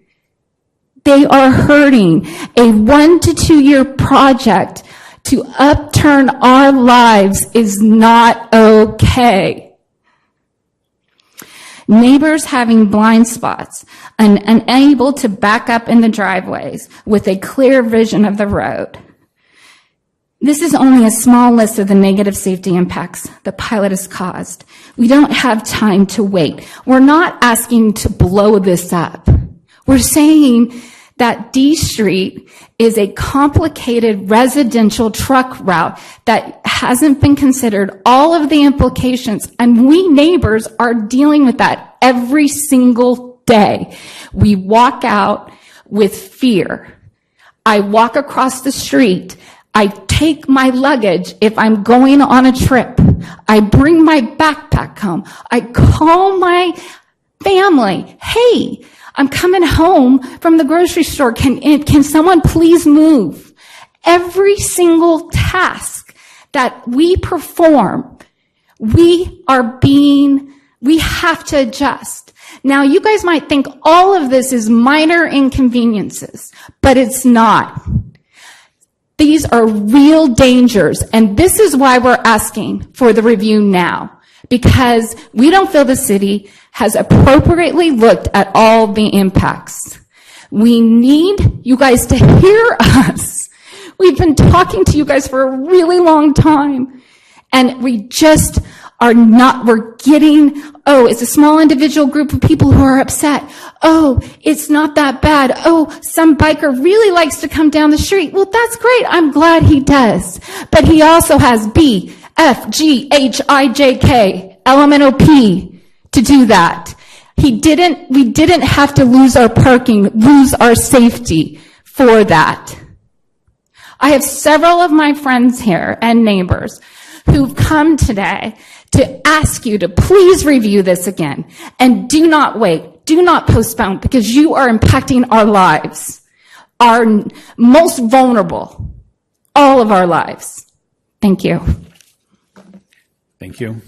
They are hurting. A 1 to 2 year project to upturn our lives is not okay. Neighbors having blind spots and unable to back up in the driveways with a clear vision of the road. This is only a small list of the negative safety impacts the pilot has caused. We don't have time to wait. We're not asking to blow this up. We're saying that D Street is a complicated residential truck route that hasn't been considered all of the implications, and we neighbors are dealing with that every single day. We walk out with fear. I walk across the street. I take my luggage if I'm going on a trip. I bring my backpack home. I call my family. Hey, I'm coming home from the grocery store. Can someone please move? Every single task that we perform, we have to adjust. Now, you guys might think all of this is minor inconveniences, but it's not. These are real dangers, and this is why we're asking for the review now, because we don't feel the city has appropriately looked at all the impacts. We need you guys to hear us. We've been talking to you guys for a really long time, and we just are not, we're getting, oh, it's a small individual group of people who are upset. Oh, it's not that bad. Oh, some biker really likes to come down the street. Well, that's great. I'm glad he does. But he also has B, F, G, H, I, J, K, elemental P to do that. We didn't have to lose our parking, lose our safety for that. I have several of my friends here and neighbors who've come today to ask you to please review this again. And do not wait. Do not postpone, because you are impacting our lives, our most vulnerable, all of our lives. Thank you. Thank you.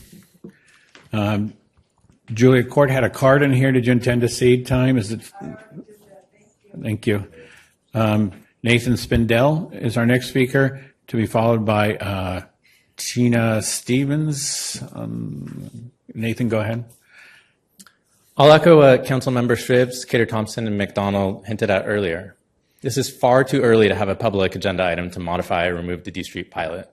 Julia Court had a card in here. Did you intend to cede time? Is it? Thank you. Nathan Spindell is our next speaker, to be followed by Tina Stevens. Nathan, go ahead. I'll echo what Councilmember Shribs, Cater Thompson, and McDonald hinted at earlier. This is far too early to have a public agenda item to modify or remove the D Street pilot.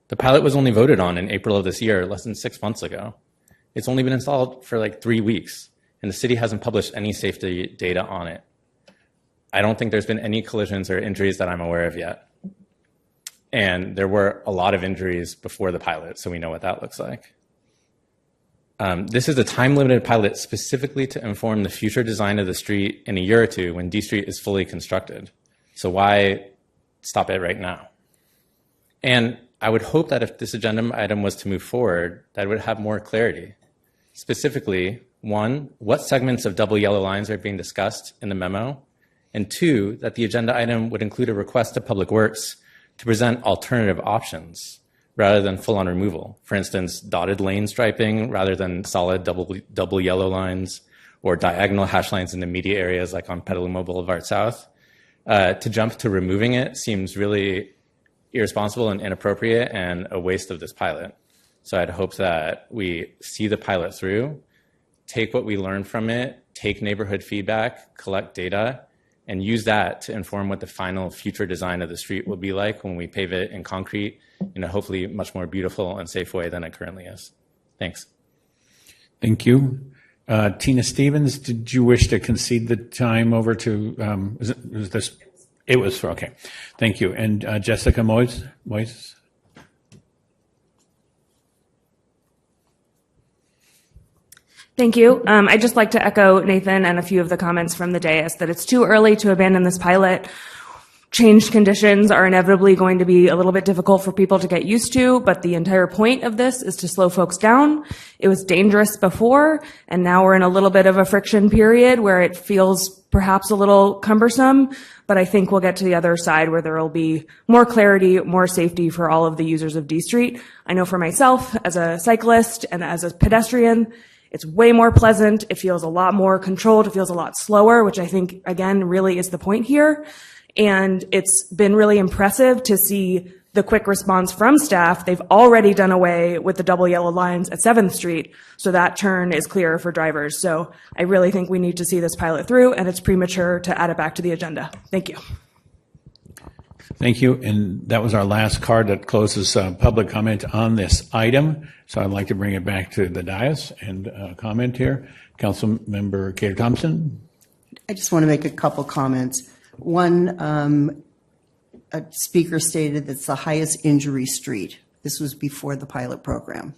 The pilot was only voted on in April of this year, less than 6 months ago. It's only been installed for like 3 weeks, and the city hasn't published any safety data on it. I don't think there's been any collisions or injuries that I'm aware of yet. And there were a lot of injuries before the pilot, so we know what that looks like. This is a time-limited pilot specifically to inform the future design of the street in a year or two when D Street is fully constructed. So why stop it right now? And I would hope that if this agenda item was to move forward, that it would have more clarity. Specifically, 1, what segments of double yellow lines are being discussed in the memo? And 2, that the agenda item would include a request to Public Works to present alternative options rather than full-on removal. For instance, dotted lane striping rather than solid double yellow lines, or diagonal hash lines in immediate areas like on Petaluma Boulevard South. To jump to removing it seems really irresponsible and inappropriate and a waste of this pilot. So I'd hope that we see the pilot through, take what we learn from it, take neighborhood feedback, collect data, and use that to inform what the final future design of the street will be like when we pave it in concrete in a hopefully much more beautiful and safe way than it currently is. Thanks. Thank you. Tina Stevens, did you wish to concede the time over to, was this? It was for, okay. Thank you. And Jessica Moyes? Thank you. I'd just like to echo Nathan and a few of the comments from the dais that it's too early to abandon this pilot. Changed conditions are inevitably going to be a little bit difficult for people to get used to, but the entire point of this is to slow folks down. It was dangerous before, and now we're in a little bit of a friction period where it feels perhaps a little cumbersome, but I think we'll get to the other side where there will be more clarity, more safety for all of the users of D Street. I know for myself, as a cyclist and as a pedestrian, it's way more pleasant. It feels a lot more controlled. It feels a lot slower, which I think, again, really is the point here. And it's been really impressive to see the quick response from staff. They've already done away with the double yellow lines at 7th Street, so that turn is clear for drivers. So I really think we need to see this pilot through, and it's premature to add it back to the agenda. Thank you. Thank you. And that was our last card that closes public comment on this item. So I'd like to bring it back to the dais and comment here. Councilmember Cater Thompson. I just want to make a couple comments. One, a speaker stated that's the highest injury street. This was before the pilot program.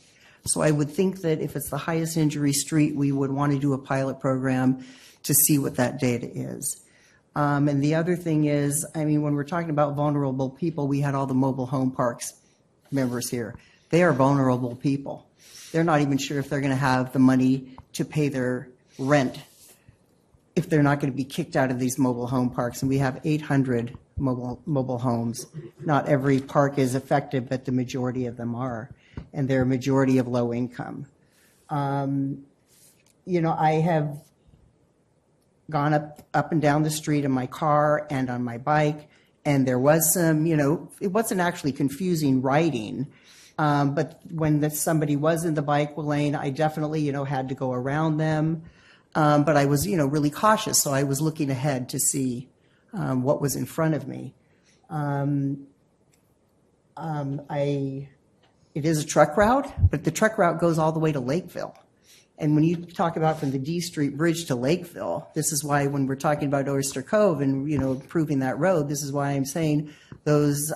So I would think that if it's the highest injury street, we would want to do a pilot program to see what that data is. And the other thing is, I mean, when we're talking about vulnerable people, we had all the mobile home parks members here. They are vulnerable people. They're not even sure if they're going to have the money to pay their rent if they're not going to be kicked out of these mobile home parks. And we have 800 mobile homes. Not every park is affected, but the majority of them are. And they're a majority of low income. You know, I have gone up and down the street in my car and on my bike, and there was some, you know, it wasn't actually confusing writing, but when somebody was in the bike lane, I definitely, you know, had to go around them, but I was, you know, really cautious, so I was looking ahead to see what was in front of me. It is a truck route, but the truck route goes all the way to Lakeville. And when you talk about from the D Street Bridge to Lakeville, this is why when we're talking about Oyster Cove and, you know, improving that road, this is why I'm saying those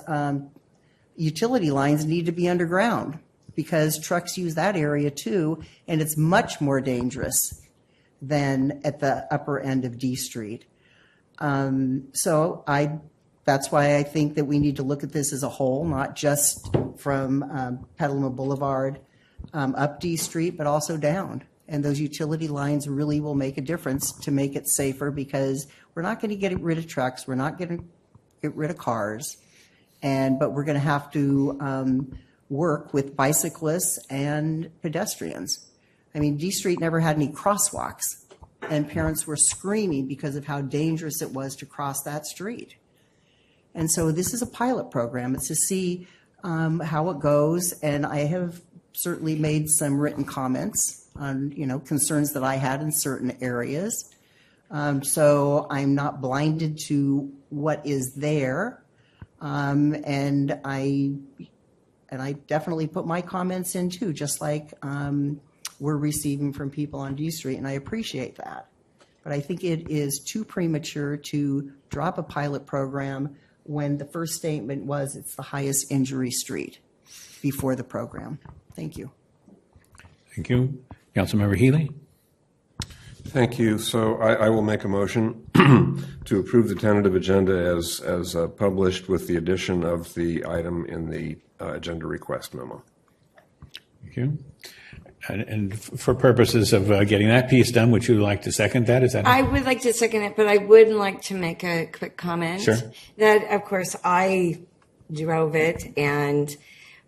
utility lines need to be underground, because trucks use that area too, and it's much more dangerous than at the upper end of D Street. That's why I think that we need to look at this as a whole, not just from Petaluma Boulevard up D Street, but also down. And those utility lines really will make a difference to make it safer, because we're not going to get rid of trucks, we're not going to get rid of cars, but we're going to have to work with bicyclists and pedestrians. I mean, D Street never had any crosswalks, and parents were screaming because of how dangerous it was to cross that street. And so this is a pilot program. It's to see how it goes, and I have certainly made some written comments on, you know, concerns that I had in certain areas. So I'm not blinded to what is there, and I definitely put my comments in too, just like we're receiving from people on D Street, and I appreciate that. But I think it is too premature to drop a pilot program when the first statement was it's the highest injury street before the program. Thank you. Thank you. Councilmember Healy? Thank you. So I will make a motion to approve the tentative agenda as published, with the addition of the item in the agenda request memo. Thank you. And for purposes of getting that piece done, would you like to second that? Is that? I would like to second it, but I would like to make a quick comment. Sure. That, of course, I drove it, and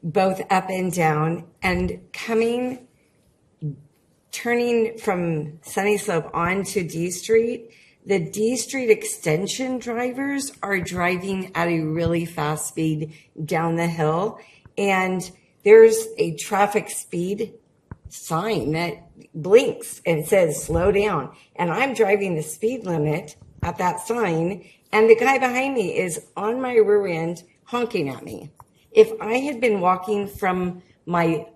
both up and down, and turning from Sunny Slope onto D Street, the D Street extension drivers are driving at a really fast speed down the hill, and there's a traffic speed sign that blinks and says slow down, and I'm driving the speed limit at that sign, and the guy behind me is on my rear end honking at me. If I had been walking from my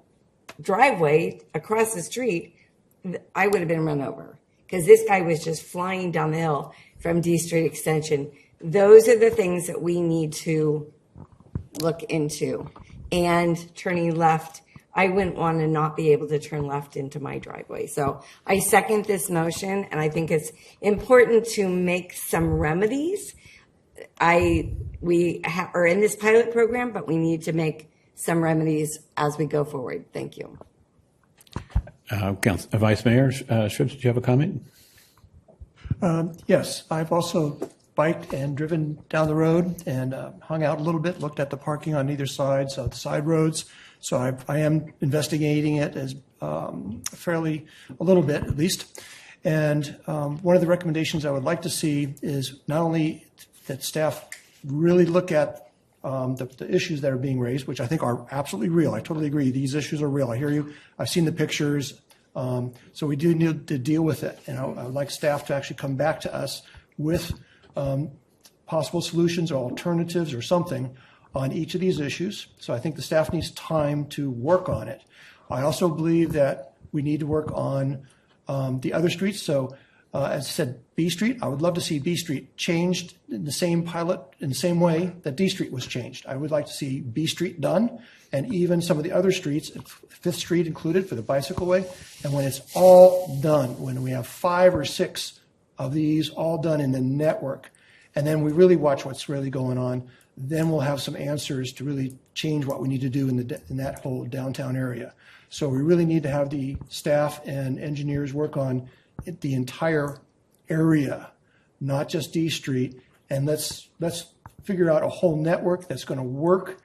driveway across the street, I would have been run over, because this guy was just flying down the hill from D Street Extension. Those are the things that we need to look into. And turning left, I wouldn't want to not be able to turn left into my driveway. So I second this motion, and I think it's important to make some remedies. We are in this pilot program, but we need to make some remedies as we go forward. Thank you. Vice Mayor Schutz, do you have a comment? Yes, I've also biked and driven down the road and hung out a little bit, looked at the parking on either side, so the side roads. So I am investigating it as a little bit at least. And one of the recommendations I would like to see is not only that staff really look at the issues that are being raised, which I think are absolutely real. I totally agree. These issues are real. I hear you. I've seen the pictures. So we do need to deal with it. And I would like staff to actually come back to us with possible solutions or alternatives or something on each of these issues. So I think the staff needs time to work on it. I also believe that we need to work on the other streets. So as I said, B Street, I would love to see B Street changed in the same pilot, in the same way that D Street was changed. I would like to see B Street done, and even some of the other streets, 5th Street included for the bicycle way. And when it's all done, when we have 5 or 6 of these all done in the network, and then we really watch what's really going on, then we'll have some answers to really change what we need to do in that whole downtown area. So we really need to have the staff and engineers work on the entire area, not just D Street. And let's figure out a whole network that's going to work.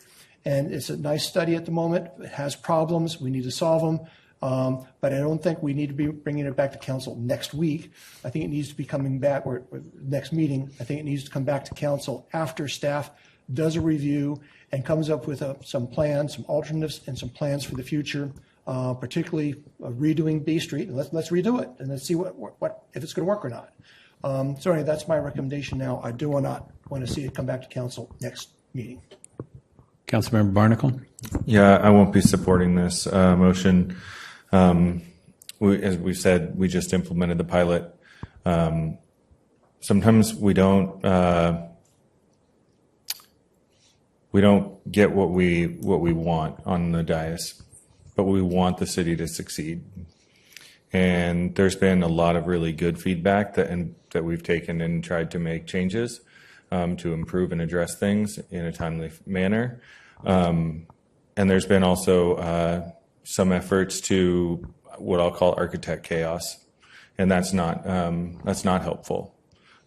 And it's a nice study at the moment. It has problems. We need to solve them. But I don't think we need to be bringing it back to council next week. I think it needs to be coming back, or next meeting, I think it needs to come back to council after staff does a review and comes up with some plans, some alternatives, and some plans for the future, particularly redoing B Street. And let's redo it, and let's see what if it's going to work or not. So anyway, that's my recommendation now. I do not want to see it come back to council next meeting. Councilmember Barnacle? Yeah, I won't be supporting this motion. As we said, we just implemented the pilot. Sometimes we don't get what we want on the dais, but we want the city to succeed. And there's been a lot of really good feedback that we've taken and tried to make changes to improve and address things in a timely manner. And there's been also some efforts to what I'll call architect chaos, and that's not helpful.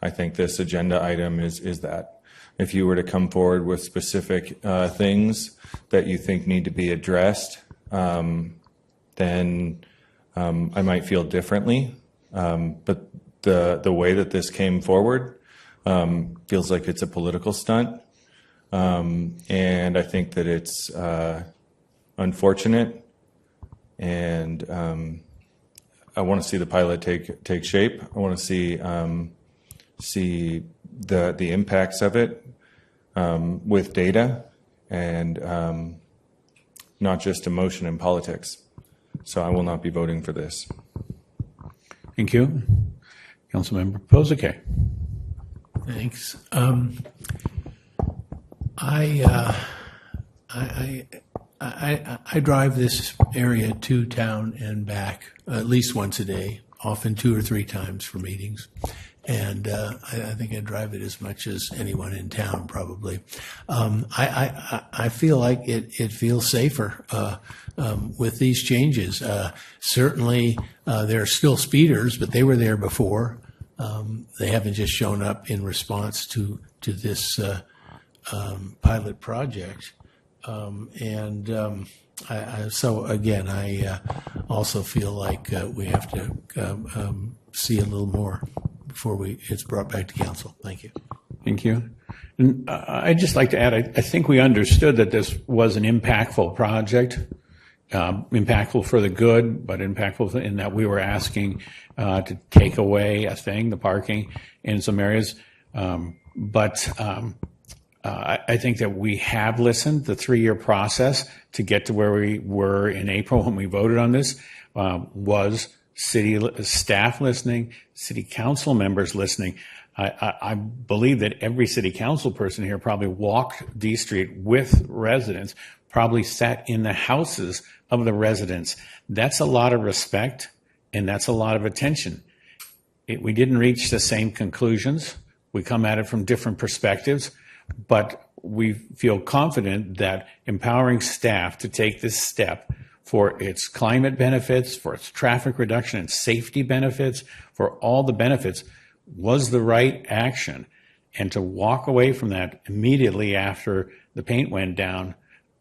I think this agenda item is that. If you were to come forward with specific things that you think need to be addressed, then I might feel differently. But the way that this came forward feels like it's a political stunt, and I think that it's unfortunate. And I want to see the pilot take shape. I want to see the impacts of it with data and not just emotion and politics. So I will not be voting for this. Thank you. Councilmember Posake. Thanks. I drive this area to town and back at least once a day, often 2 or 3 times for meetings. And I think I drive it as much as anyone in town, probably. I feel like it feels safer with these changes. Certainly, there are still speeders, but they were there before. They haven't just shown up in response to this pilot project. So again, I also feel like we have to see a little more before it's brought back to council. Thank you. Thank you. And I'd just like to add, I think we understood that this was an impactful project, impactful for the good, but impactful in that we were asking to take away a thing, the parking in some areas. I think that we have listened. The 3-year process to get to where we were in April when we voted on this was city staff listening, city council members listening. I believe that every city council person here probably walked D Street with residents, probably sat in the houses of the residents. That's a lot of respect, and that's a lot of attention. We didn't reach the same conclusions. We come at it from different perspectives. But we feel confident that empowering staff to take this step for its climate benefits, for its traffic reduction and safety benefits, for all the benefits, was the right action. And to walk away from that immediately after the paint went down,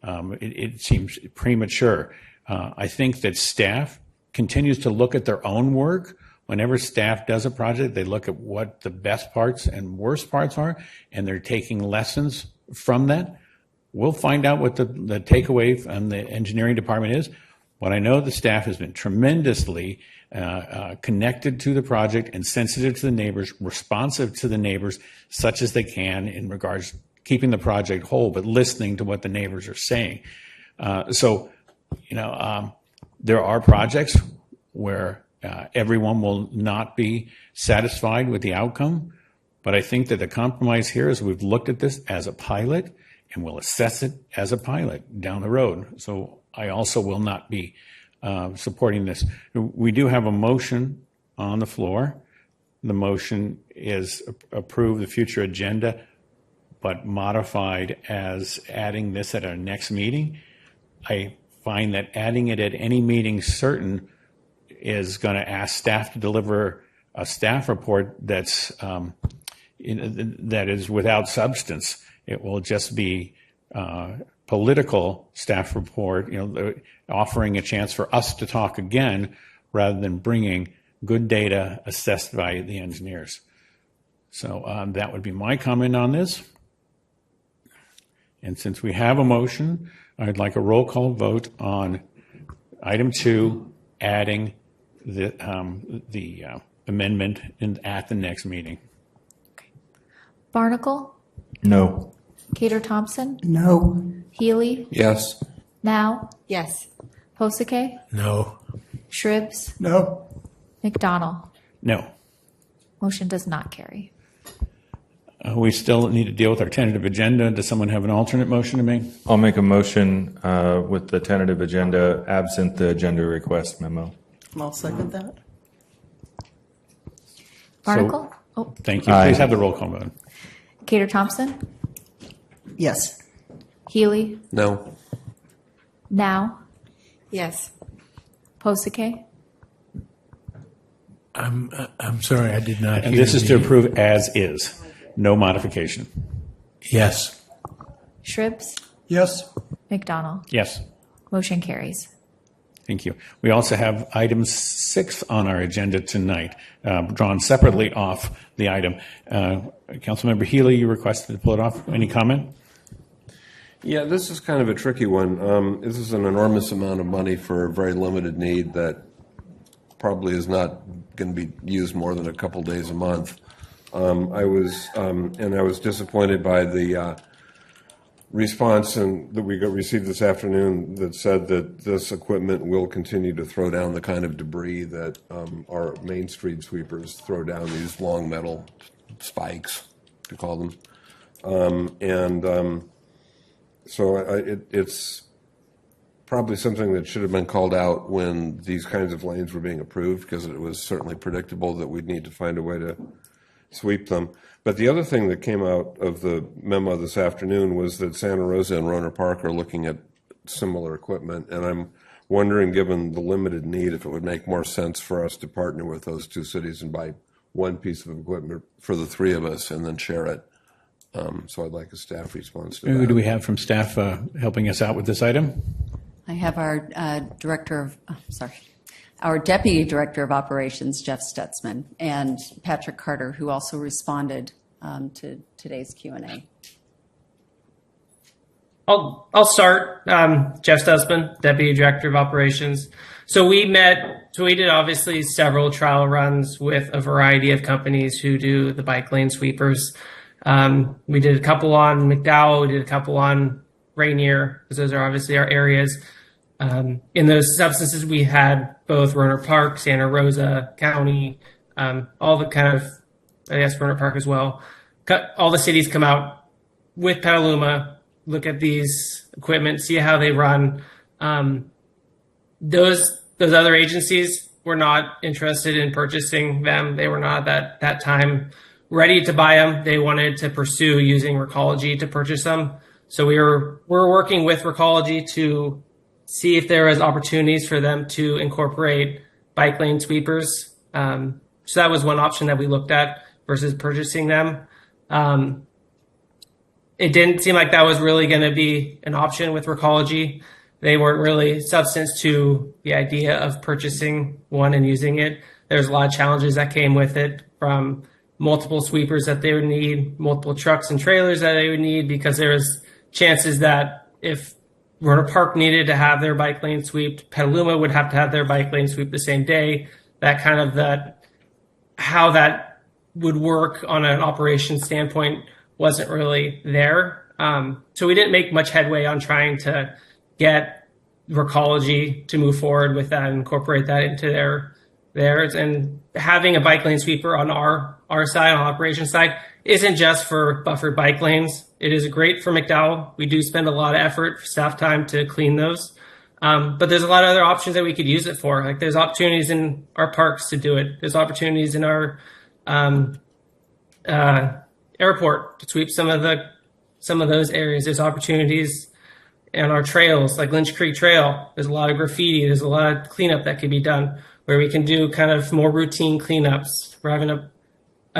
it seems premature. I think that staff continues to look at their own work. Whenever staff does a project, they look at what the best parts and worst parts are, and they're taking lessons from that. We'll find out what the takeaway from the engineering department is. But I know the staff has been tremendously connected to the project and sensitive to the neighbors, responsive to the neighbors, such as they can in regards to keeping the project whole, but listening to what the neighbors are saying. There are projects where everyone will not be satisfied with the outcome, but I think that the compromise here is we've looked at this as a pilot and we'll assess it as a pilot down the road. So I also will not be supporting this. We do have a motion on the floor. The motion is approve the future agenda, but modified as adding this at our next meeting. I find that adding it at any meeting certain is going to ask staff to deliver a staff report that's that is without substance. It will just be political staff report, offering a chance for us to talk again rather than bringing good data assessed by the engineers. So that would be my comment on this. And since we have a motion, I'd like a roll call vote on item 2, adding the amendment at the next meeting. Barnacle, No. Cater Thompson, No. Healy, Yes. Now, Yes. Posake, No. Shribs, No. McDonald. No. Motion does not carry. We still need to deal with our tentative agenda. Does someone have an alternate motion to make? I'll make a motion with the tentative agenda absent the agenda request memo. I'll second that. Barnacle, Thank you. Aye. Please have the roll call vote. Cater Thompson, Yes. Healy, No. Now, Yes. Posake, I'm sorry, I did not And hear this is to the- approve as is, no modification. Yes. Shribs, Yes. McDonald. Yes. Motion carries. Thank you. We also have item 6 on our agenda tonight, drawn separately off the item. Councilmember Healy, you requested to pull it off. Any comment? Yeah, this is kind of a tricky one. This is an enormous amount of money for a very limited need that probably is not going to be used more than a couple days a month. I was disappointed by the response that we received this afternoon that said that this equipment will continue to throw down the kind of debris that our Main Street sweepers throw down, these long metal spikes, to call them. So it's probably something that should have been called out when these kinds of lanes were being approved, because it was certainly predictable that we'd need to find a way to sweep them. But the other thing that came out of the memo this afternoon was that Santa Rosa and Rohnert Park are looking at similar equipment, and I'm wondering, given the limited need, if it would make more sense for us to partner with those two cities and buy one piece of equipment for the three of us and then share it. So I'd like a staff response to Who that. do we have from staff helping us out with this item? I have our our Deputy Director of Operations, Jeff Stutzman, and Patrick Carter, who also responded to today's Q&A. I'll start. Jeff Stutzman, Deputy Director of Operations. So we did obviously several trial runs with a variety of companies who do the bike lane sweepers. We did a couple on McDowell, we did a couple on Rainier, because those are obviously our areas. In those substances, we had both Rohnert Park, Santa Rosa County, all the kind of, I guess Rohnert Park as well. All the cities come out with Petaluma, look at these equipment, see how they run. Those other agencies were not interested in purchasing them. They were not at that time ready to buy them. They wanted to pursue using Recology to purchase them. So we're working with Recology to see if there was opportunities for them to incorporate bike lane sweepers. So that was one option that we looked at versus purchasing them. It didn't seem like that was really going to be an option with Recology. They weren't really substance to the idea of purchasing one and using it. There's a lot of challenges that came with it, from multiple sweepers that they would need, multiple trucks and trailers that they would need, because there was chances that if Rohnert Park needed to have their bike lane swept, Petaluma would have to have their bike lane swept the same day. How that would work on an operation standpoint wasn't really there. So we didn't make much headway on trying to get Recology to move forward with that and incorporate that into theirs. And having a bike lane sweeper on our side, on the operation side, isn't just for buffered bike lanes. It is great for McDowell. We do spend a lot of effort, staff time, to clean those. But there's a lot of other options that we could use it for. Like, there's opportunities in our parks to do it. There's opportunities in our airport to sweep some of those areas. There's opportunities in our trails, like Lynch Creek Trail. There's a lot of graffiti. There's a lot of cleanup that could be done. where we can do kind of more routine cleanups. We're having a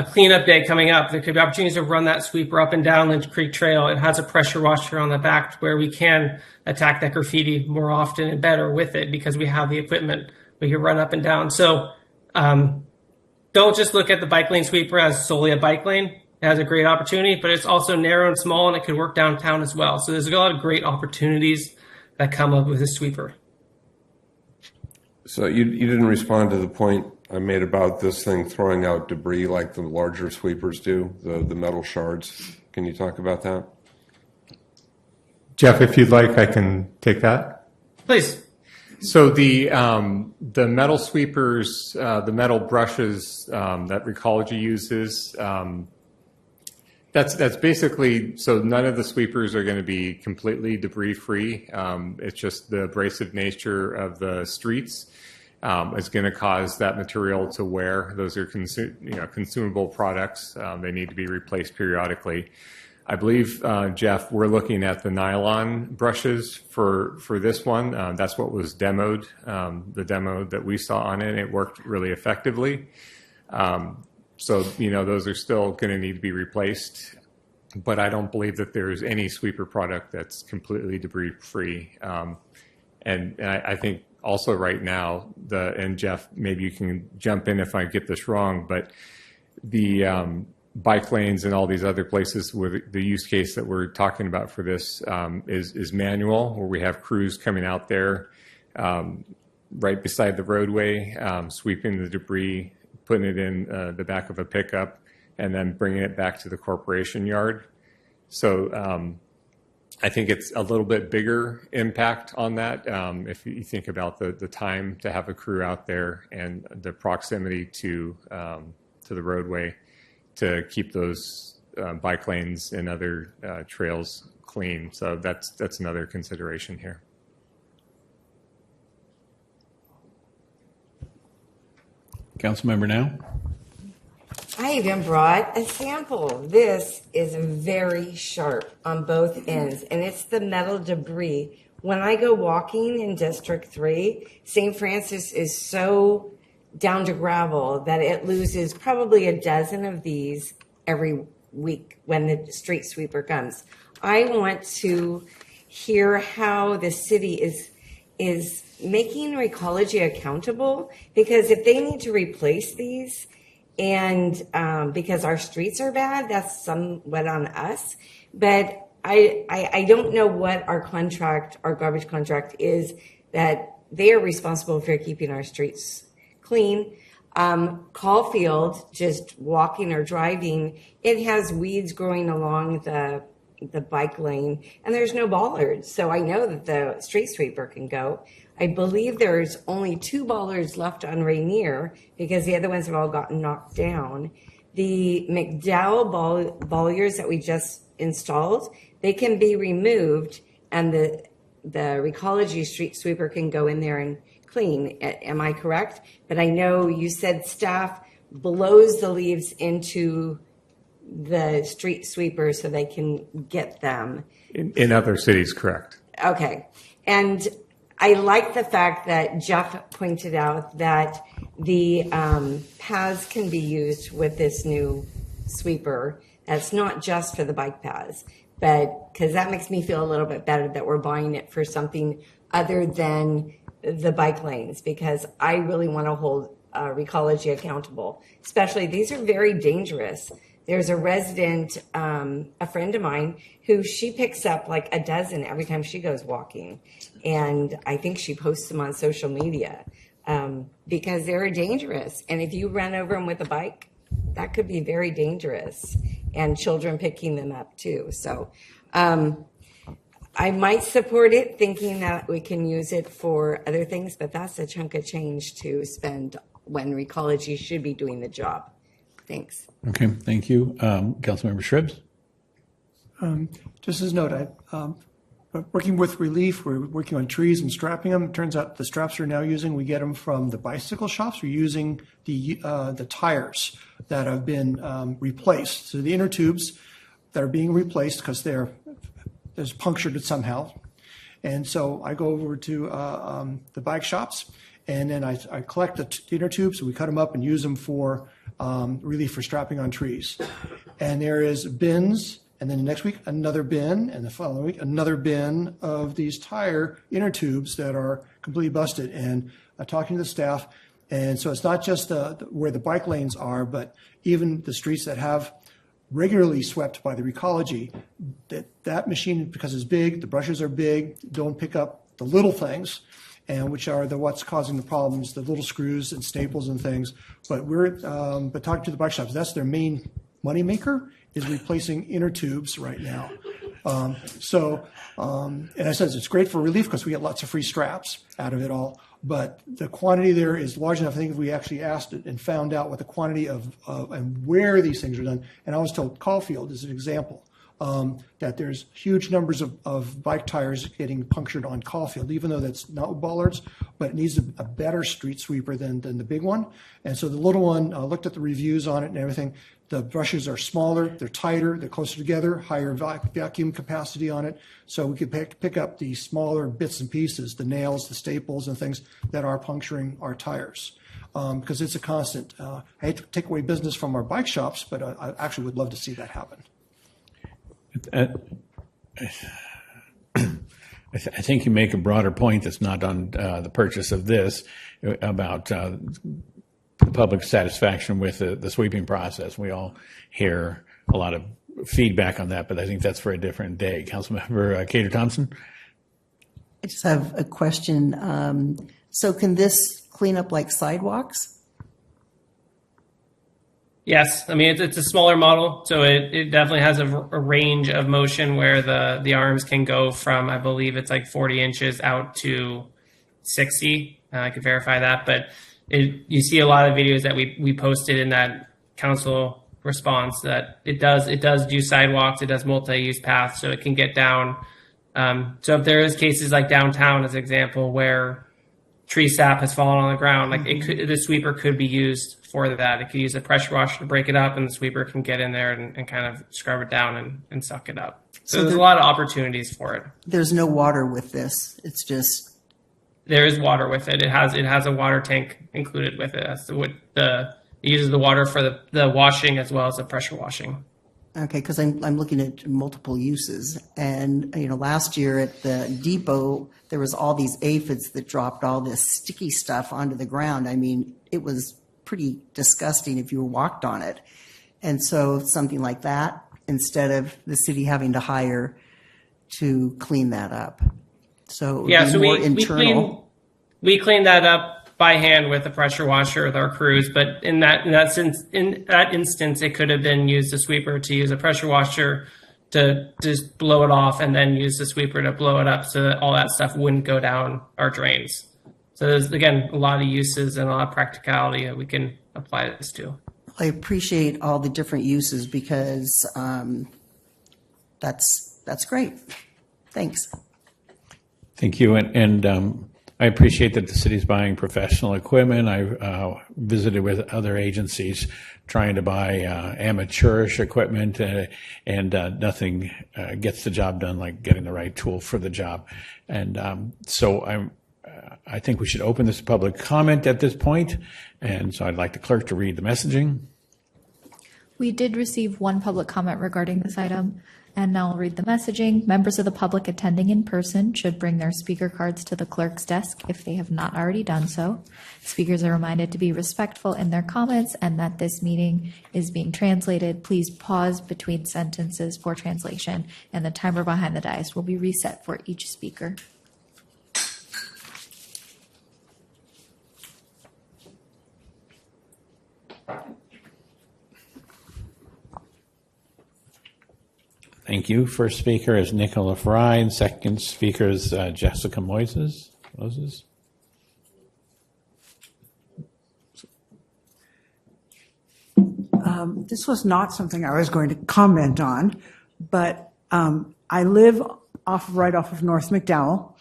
cleanup day coming up. There could be opportunities to run that sweeper up and down Lynch Creek Trail. It has a pressure washer on the back where we can attack that graffiti more often and better with it because we have the equipment. We can run up and down. So don't just look at the bike lane sweeper as solely a bike lane. It has a great opportunity, but it's also narrow and small, and it could work downtown as well. So there's a lot of great opportunities that come up with this sweeper. So you didn't respond to the point I made about this thing throwing out debris like the larger sweepers do, the metal shards. Can you talk about that? Jeff, if you'd like, I can take that. Please. So the metal sweepers, the metal brushes that Recology uses, that's basically, so none of the sweepers are going to be completely debris free. It's just the abrasive nature of the streets is going to cause that material to wear. Those are consumable products. They need to be replaced periodically. I believe, Jeff, we're looking at the nylon brushes for this one. That's what was demoed, the demo that we saw on it. It worked really effectively. So, those are still going to need to be replaced. But I don't believe that there's any sweeper product that's completely debris free. And I think also right now, and Jeff, maybe you can jump in if I get this wrong, but the bike lanes and all these other places where the use case that we're talking about for this is manual, where we have crews coming out there right beside the roadway, sweeping the debris, putting it in the back of a pickup, and then bringing it back to the corporation yard. So I think it's a little bit bigger impact on that if you think about the time to have a crew out there and the proximity to the roadway to keep those bike lanes and other trails clean. So that's another consideration here. Councilmember Now. I even brought a sample. This is very sharp on both ends, and it's the metal debris. When I go walking in District 3, St. Francis is so down to gravel that it loses probably a dozen of these every week when the street sweeper comes. I want to hear how the city is making Recology accountable, because if they need to replace these and because our streets are bad, that's somewhat on us. But I don't know what our garbage contract is, that they are responsible for keeping our streets clean. Caulfield, just walking or driving, it has weeds growing along the bike lane, and there's no bollards. So I know that the street sweeper can go. I believe there's only 2 bollards left on Rainier because the other ones have all gotten knocked down. The McDowell bollards that we just installed, they can be removed, and the Recology street sweeper can go in there and clean. Am I correct? But I know you said staff blows the leaves into the street sweeper so they can get them. In other cities, correct. Okay. And I like the fact that Jeff pointed out that the paths can be used with this new sweeper. That's not just for the bike paths, but because that makes me feel a little bit better that we're buying it for something other than the bike lanes, because I really want to hold Recology accountable. Especially, these are very dangerous. There's a resident, a friend of mine, who she picks up like a dozen every time she goes walking. And I think she posts them on social media because they're dangerous. And if you run over them with a bike, that could be very dangerous. And children picking them up too. So I might support it, thinking that we can use it for other things, but that's a chunk of change to spend when Recology should be doing the job. Thanks. Okay, thank you. Councilmember Shribs? Just as a note, working with Relief, we're working on trees and strapping them. It turns out the straps we're now using, we get them from the bicycle shops. We're using the tires that have been replaced. So the inner tubes that are being replaced because there's punctured it somehow. And so I go over to the bike shops and then I collect the inner tubes, and we cut them up and use them for relief for strapping on trees. And there is bins, and then the next week another bin, and the following week another bin of these tire inner tubes that are completely busted. And talking to the staff, and so it's not just where the bike lanes are, but even the streets that have regularly swept by the Recology, that machine, because it's big, the brushes are big, don't pick up the little things, and which are what's causing the problems, the little screws and staples and things. But but talking to the bike shops, that's their main money maker, is replacing inner tubes right now. And I said it's great for relief because we get lots of free straps out of it all. But the quantity there is large enough. I think if we actually asked it and found out what the quantity of and where these things are done. And I was told Caulfield is an example, that there's huge numbers of bike tires getting punctured on Caulfield, even though that's not bollards, but it needs a better street sweeper than the big one. And so the little one, looked at the reviews on it and everything. The brushes are smaller, they're tighter, they're closer together, higher vacuum capacity on it. So we could pick up the smaller bits and pieces, the nails, the staples, and things that are puncturing our tires. Because it's a constant. I hate to take away business from our bike shops, but I actually would love to see that happen. I think you make a broader point that's not on the purchase of this, about the public's satisfaction with the sweeping process. We all hear a lot of feedback on that, but I think that's for a different day. Councilmember Cater Thompson? I just have a question. So can this clean up like sidewalks? Yes, I mean it's a smaller model, so it definitely has a range of motion where the arms can go from, I believe it's like 40 inches out to 60. I could verify that, but you see a lot of videos that we posted in that council response that it does do sidewalks, it does multi-use paths, so it can get down. So if there is cases like downtown as an example where tree sap has fallen on the ground, like the sweeper could be used for that. It could use a pressure washer to break it up, and the sweeper can get in there and kind of scrub it down and suck it up. So there's a lot of opportunities for it. There's no water with this. It's just... There is water with it. It has a water tank included with it. It uses the water for the washing as well as the pressure washing. Okay, because I'm looking at multiple uses, and last year at the depot there was all these aphids that dropped all this sticky stuff onto the ground. I mean, it was pretty disgusting if you walked on it, and so something like that instead of the city having to hire to clean that up. So yeah, so we clean that up by hand with a pressure washer with our crews. But in that instance, it could have been used a sweeper to use a pressure washer to just blow it off, and then use the sweeper to blow it up so that all that stuff wouldn't go down our drains. So there's again a lot of uses and a lot of practicality that we can apply this to. I appreciate all the different uses because that's great. Thanks. Thank you. And I appreciate that the city's buying professional equipment. I visited with other agencies trying to buy amateurish equipment, and nothing gets the job done like getting the right tool for the job. And so I think we should open this to public comment at this point. And so I'd like the clerk to read the messaging. We did receive one public comment regarding this item, and now I'll read the messaging. Members of the public attending in person should bring their speaker cards to the clerk's desk if they have not already done so. Speakers are reminded to be respectful in their comments and that this meeting is being translated. Please pause between sentences for translation, and the timer behind the dais will be reset for each speaker. Thank you. First speaker is Nicola Fry, and second speaker is Jessica Moses. This was not something I was going to comment on, but I live right off of North McDowell.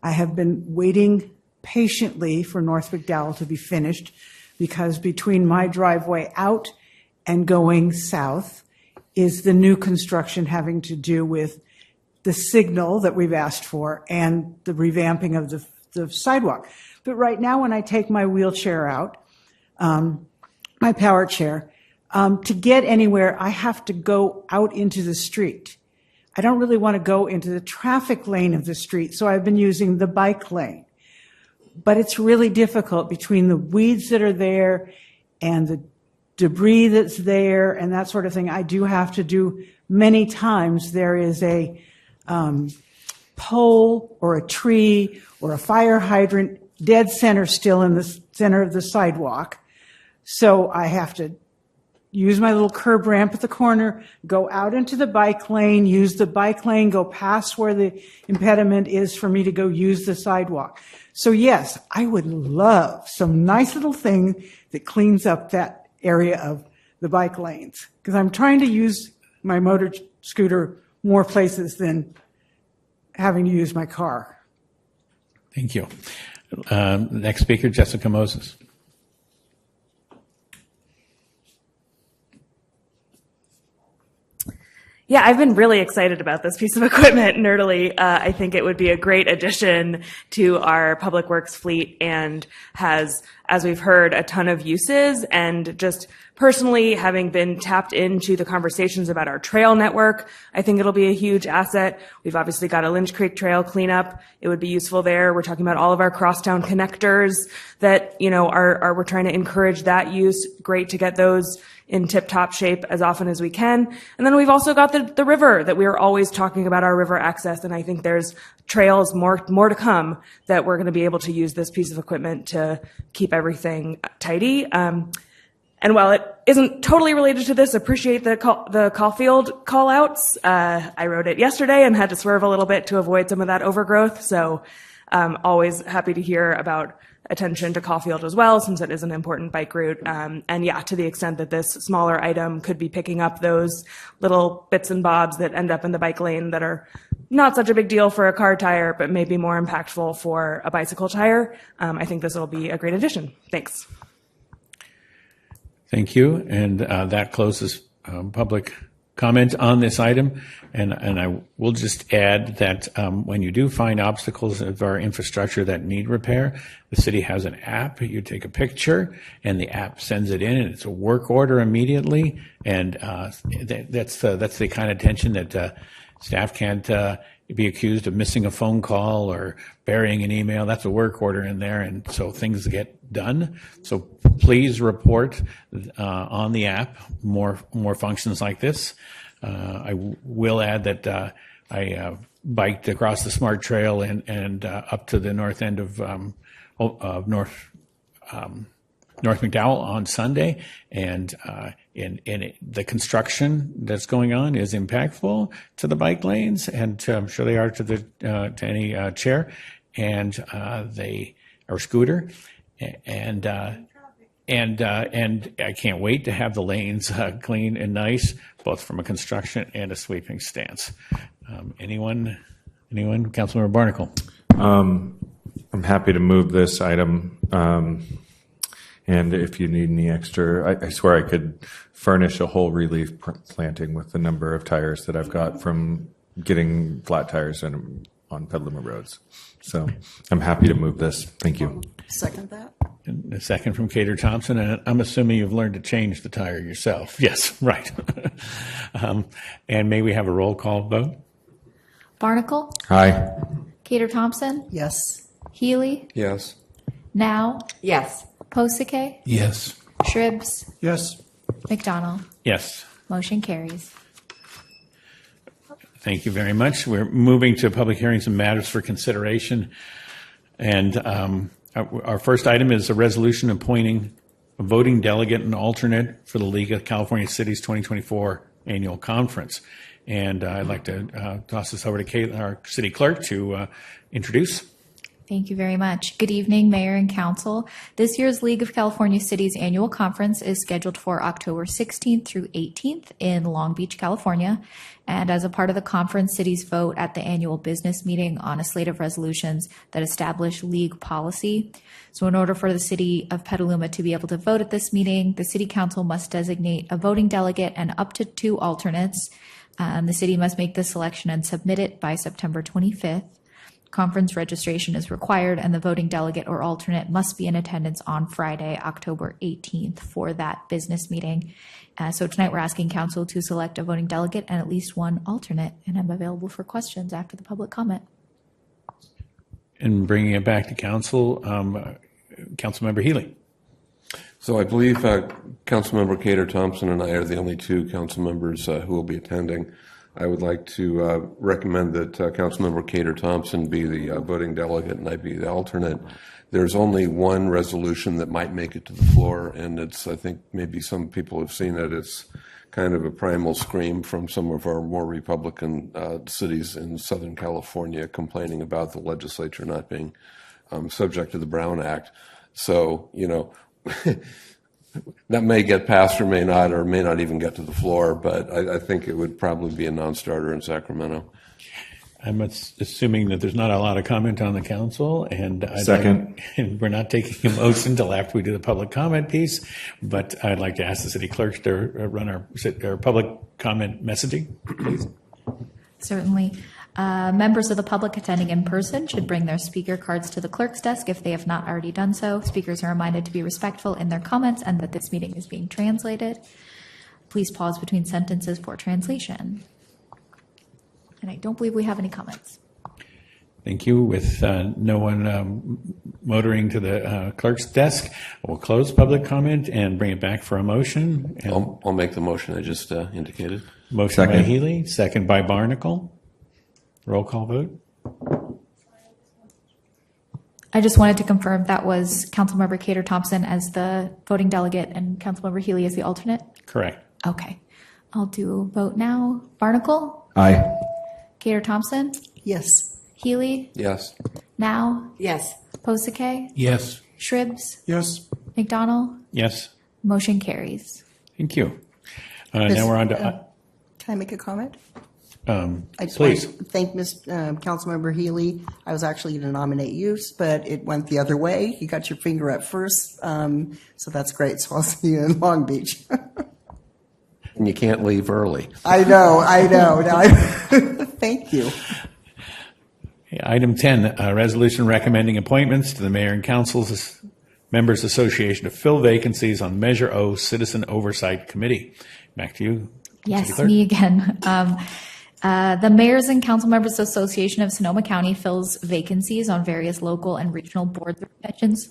I have been waiting patiently for North McDowell to be finished because between my driveway out and going south is the new construction having to do with the signal that we've asked for and the revamping of the sidewalk. But right now, when I take my wheelchair out, my power chair, to get anywhere, I have to go out into the street. I don't really want to go into the traffic lane of the street, so I've been using the bike lane. But it's really difficult between the weeds that are there and the debris that's there and that sort of thing. I do have to do many times. There is a pole or a tree or a fire hydrant dead center still in the center of the sidewalk. So I have to use my little curb ramp at the corner, go out into the bike lane, use the bike lane, go past where the impediment is for me to go use the sidewalk. So yes, I would love some nice little thing that cleans up that area of the bike lanes, because I'm trying to use my motor scooter more places than having to use my car. Thank you. Next speaker, Jessica Moses. Yeah, I've been really excited about this piece of equipment, nerdily. I think it would be a great addition to our public works fleet and has, as we've heard, a ton of uses. And just personally, having been tapped into the conversations about our trail network, I think it'll be a huge asset. We've obviously got a Lynch Creek Trail cleanup. It would be useful there. We're talking about all of our crosstown connectors that, we're trying to encourage that use. Great to get those in tip-top shape as often as we can. And then we've also got the river that we are always talking about, our river access. And I think there's trails more to come that we're going to be able to use this piece of equipment to keep everything tidy. And while it isn't totally related to this, appreciate the Caulfield call-outs. I wrote it yesterday and had to swerve a little bit to avoid some of that overgrowth. So always happy to hear about attention to Caulfield as well, since it is an important bike route. And yeah, to the extent that this smaller item could be picking up those little bits and bobs that end up in the bike lane that are not such a big deal for a car tire, but maybe more impactful for a bicycle tire, I think this will be a great addition. Thanks. Thank you. And that closes public comment on this item. And I will just add that when you do find obstacles of our infrastructure that need repair, the city has an app. You take a picture and the app sends it in, and it's a work order immediately. And that's the kind of attention that staff can't be accused of missing a phone call or burying an email. That's a work order in there, and so things get done. So please report on the app more functions like this. I will add that I biked across the Smart Trail and up to the north end of North McDowell on Sunday, and the construction that's going on is impactful to the bike lanes, and I'm sure they are to any chair and or scooter, and I can't wait to have the lanes clean and nice, both from a construction and a sweeping stance. Anyone? Councilmember Barnacle. I'm happy to move this item. And if you need any extra, I swear I could furnish a whole relief planting with the number of tires that I've got from getting flat tires on Petaluma roads. So I'm happy to move this. Thank you. Second that. And a second from Cater Thompson, and I'm assuming you've learned to change the tire yourself. Yes, right. And may we have a roll call vote? Barnacle? Aye. Cater Thompson? Yes. Healy? Yes. Now? Yes. Posake? Yes. Shribs? Yes. McDonald? Yes. Motion carries. Thank you very much. We're moving to public hearings and matters for consideration. And our first item is a resolution appointing a voting delegate and alternate for the League of California Cities 2024 annual conference. And I'd like to toss this over to our city clerk to introduce. Thank you very much. Good evening, Mayor and Council. This year's League of California Cities annual conference is scheduled for October 16th through 18th in Long Beach, California. And as a part of the conference, cities vote at the annual business meeting on a slate of resolutions that establish league policy. So in order for the city of Petaluma to be able to vote at this meeting, the city council must designate a voting delegate and up to 2 alternates. The city must make the selection and submit it by September 25th. Conference registration is required, and the voting delegate or alternate must be in attendance on Friday, October 18th for that business meeting. So tonight we're asking council to select a voting delegate and at least one alternate, and I'm available for questions after the public comment. And bringing it back to council, Councilmember Healy. So I believe Councilmember Cater Thompson and I are the only two council members who will be attending. I would like to recommend that Councilmember Cater Thompson be the voting delegate and I be the alternate. There's only one resolution that might make it to the floor, and it's, I think maybe some people have seen it. It's kind of a primal scream from some of our more Republican cities in Southern California complaining about the legislature not being subject to the Brown Act. So, you know, that may get passed or may not even get to the floor, but I think it would probably be a non-starter in Sacramento. I'm assuming that there's not a lot of comment on the council, and and we're not taking a motion until after we do the public comment piece, but I'd like to ask the city clerks to run our public comment messaging, please. Certainly. Members of the public attending in person should bring their speaker cards to the clerk's desk if they have not already done so. Speakers are reminded to be respectful in their comments and that this meeting is being translated. Please pause between sentences for translation. And I don't believe we have any comments. Thank you. With no one motoring to the clerk's desk, we'll close public comment and bring it back for a motion. And I'll make the motion I just indicated. Motion by Healy, second by Barnacle. Roll call vote. I just wanted to confirm that was Councilmember Cater Thompson as the voting delegate and Councilmember Healy as the alternate? Correct. Okay. I'll do a vote now. Barnacle? Aye. Cater Thompson? Yes. Healy? Yes. Now? Yes. Posake? Yes. Shribs? Yes. McDonald? Yes. Motion carries. Thank you. Now we're on to. Can I make a comment? I just Please. want to thank Councilmember Healy. I was actually going to nominate you, but it went the other way. You got your finger up first, so that's great. So I'll see you in Long Beach. And you can't leave early. I know. Thank you. Item 10, resolution recommending appointments to the Mayor and Council's Members Association to fill vacancies on Measure O Citizen Oversight Committee. Back to you. Yes, City Clerk. me again. The Mayors and Council Members Association of Sonoma County fills vacancies on various local and regional boards or conventions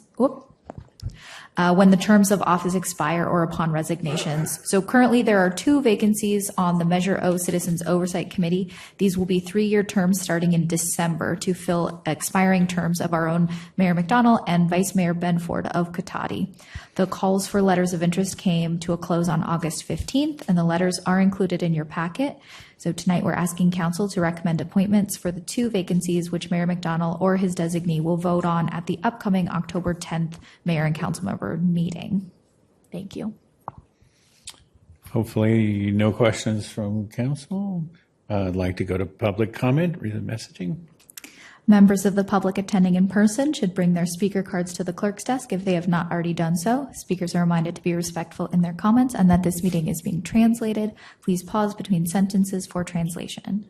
when the terms of office expire or upon resignations. So currently there are 2 vacancies on the Measure O Citizens Oversight Committee. These will be 3-year terms starting in December to fill expiring terms of our own Mayor McDonald and Vice Mayor Benford of Cotati. The calls for letters of interest came to a close on August 15th, and the letters are included in your packet. So tonight we're asking council to recommend appointments for the 2 vacancies which Mayor McDonald or his designee will vote on at the upcoming October 10th Mayor and Council Member meeting. Thank you. Hopefully no questions from council. I'd like to go to public comment, read the messaging. Members of the public attending in person should bring their speaker cards to the clerk's desk if they have not already done so. Speakers are reminded to be respectful in their comments and that this meeting is being translated. Please pause between sentences for translation.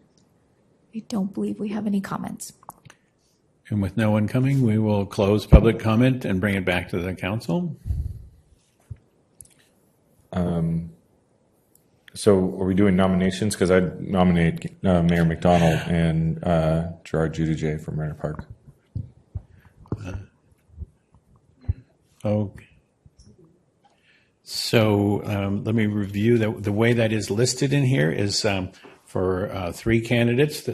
I don't believe we have any comments. And with no one coming, we will close public comment and bring it back to the council. So are we doing nominations? Because I'd nominate Mayor McDonald and Gerard Judice for Mariner Park. Okay. So let me review the way that is listed in here is for 3 candidates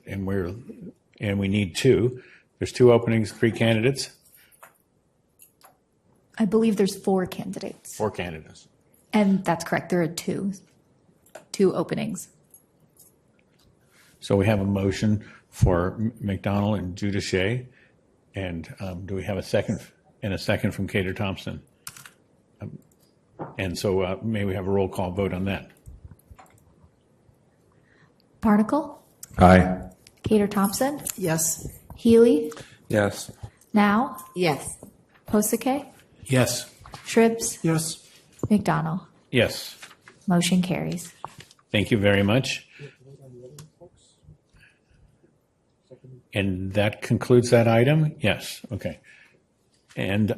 and we need 2. There's 2 openings, 3 candidates. I believe there's 4 candidates. 4 candidates. And that's correct. There are 2 openings. So we have a motion for McDonald and Judice. And do we have a second from Cater Thompson? And so may we have a roll call vote on that? Barnacle? Aye. Cater Thompson? Yes. Healy? Yes. Now? Yes. Posake? Yes. Shribs? Yes. McDonald? Yes. Motion carries. Thank you very much. And that concludes that item? Yes, okay. And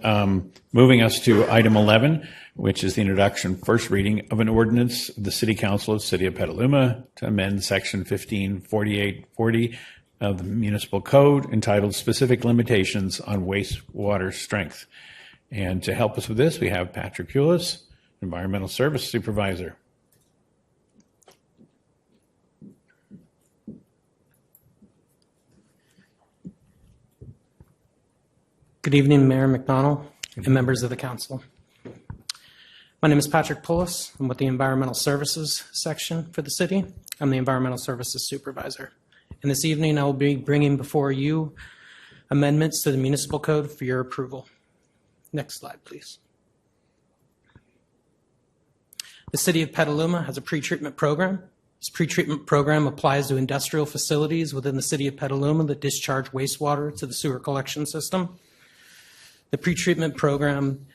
moving us to item 11, which is the introduction, first reading of an ordinance of the City Council of the City of Petaluma to amend Section 154840 of the Municipal Code entitled Specific Limitations on Wastewater Strength. And to help us with this, we have Patrick Pulis, Environmental Service Supervisor. Good evening, Mayor McDonald and members of the council. My name is Patrick Pulis. I'm with the Environmental Services section for the city. I'm the Environmental Services Supervisor. And this evening, I will be bringing before you amendments to the Municipal Code for your approval. Next slide, please. The City of Petaluma has a pretreatment program. This pretreatment program applies to industrial facilities within the City of Petaluma that discharge wastewater to the sewer collection system. The pretreatment program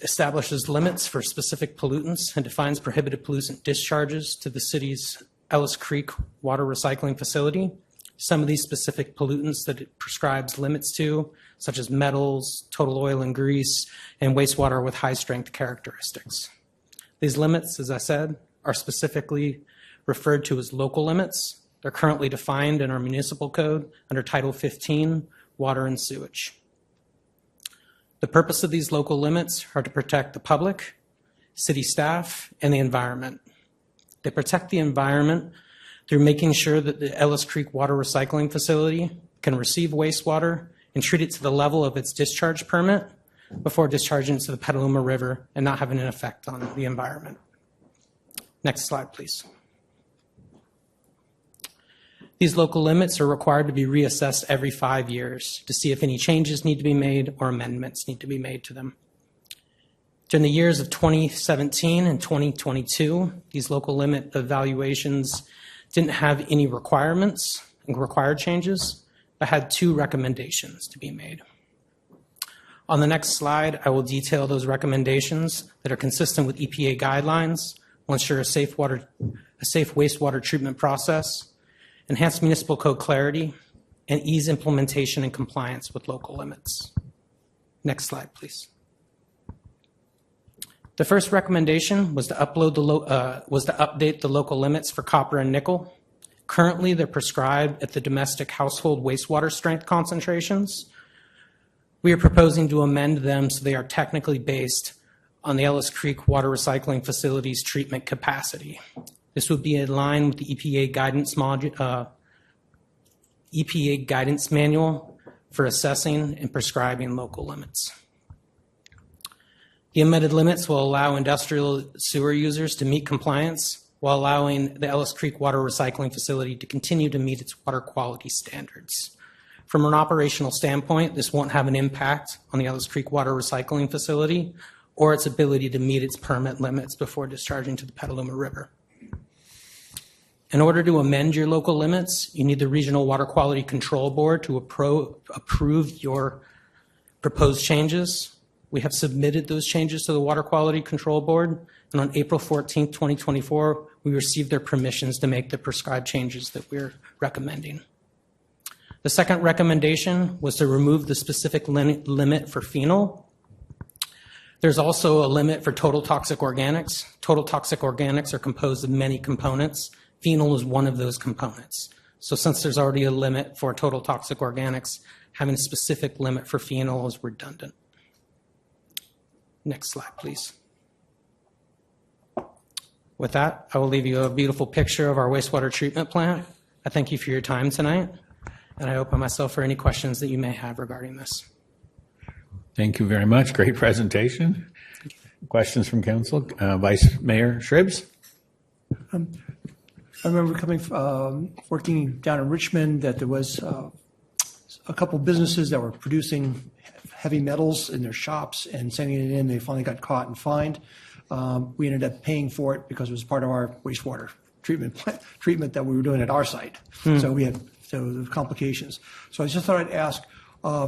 establishes limits for specific pollutants and defines prohibited pollutant discharges to the city's Ellis Creek water recycling facility. Some of these specific pollutants that it prescribes limits to, such as metals, total oil and grease, and wastewater with high strength characteristics. These limits, as I said, are specifically referred to as local limits. They're currently defined in our municipal code under Title 15, Water and Sewage. The purpose of these local limits are to protect the public, city staff, and the environment. They protect the environment through making sure that the Ellis Creek Water Recycling Facility can receive wastewater and treat it to the level of its discharge permit before discharging it to the Petaluma River and not having an effect on the environment. Next slide, please. These local limits are required to be reassessed every 5 years to see if any changes need to be made or amendments need to be made to them. During the years of 2017 and 2022, these local limit evaluations didn't have any requirements and required changes, but had 2 recommendations to be made. On the next slide, I will detail those recommendations that are consistent with EPA guidelines, will ensure a safe wastewater treatment process, enhance municipal code clarity, and ease implementation and compliance with local limits. Next slide, please. The first recommendation was to update the local limits for copper and nickel. Currently, they're prescribed at the domestic household wastewater strength concentrations. We are proposing to amend them so they are technically based on the Ellis Creek Water Recycling Facility's treatment capacity. This would be in line with the EPA guidance manual for assessing and prescribing local limits. The amended limits will allow industrial sewer users to meet compliance while allowing the Ellis Creek Water Recycling Facility to continue to meet its water quality standards. From an operational standpoint, this won't have an impact on the Ellis Creek Water Recycling Facility or its ability to meet its permit limits before discharging to the Petaluma River. In order to amend your local limits, you need the Regional Water Quality Control Board to approve your proposed changes. We have submitted those changes to the Water Quality Control Board, and on April 14th, 2024, we received their permissions to make the prescribed changes that we're recommending. The second recommendation was to remove the specific limit for phenol. There's also a limit for total toxic organics. Total toxic organics are composed of many components. Phenol is one of those components. So since there's already a limit for total toxic organics, having a specific limit for phenol is redundant. Next slide, please. With that, I will leave you a beautiful picture of our wastewater treatment plant. I thank you for your time tonight, and I open myself for any questions that you may have regarding this. Thank you very much. Great presentation. Questions from council? Vice Mayor Shribs? I remember working down in Richmond that there was a couple businesses that were producing heavy metals in their shops and sending it in. They finally got caught and fined. We ended up paying for it because it was part of our wastewater treatment that we were doing at our site. So we had the complications. So I just thought I'd ask,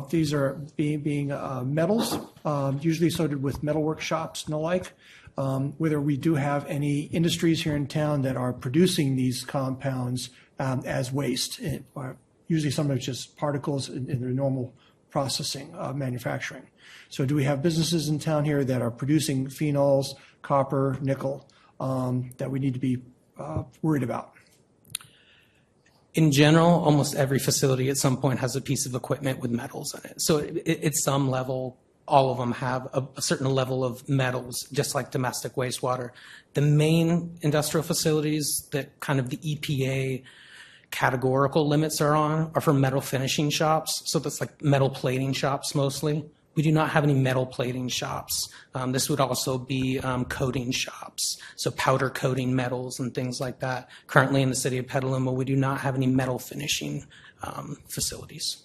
these are being metals, usually associated with metalwork shops and the like, whether we do have any industries here in town that are producing these compounds as waste, usually sometimes just particles in their normal processing, manufacturing. So do we have businesses in town here that are producing phenols, copper, nickel, that we need to be worried about? In general, almost every facility at some point has a piece of equipment with metals in it. So at some level, all of them have a certain level of metals, just like domestic wastewater. The main industrial facilities that kind of the EPA categorical limits are for metal finishing shops. So that's like metal plating shops mostly. We do not have any metal plating shops. This would also be coating shops, so powder coating metals and things like that. Currently in the city of Petaluma, we do not have any metal finishing facilities.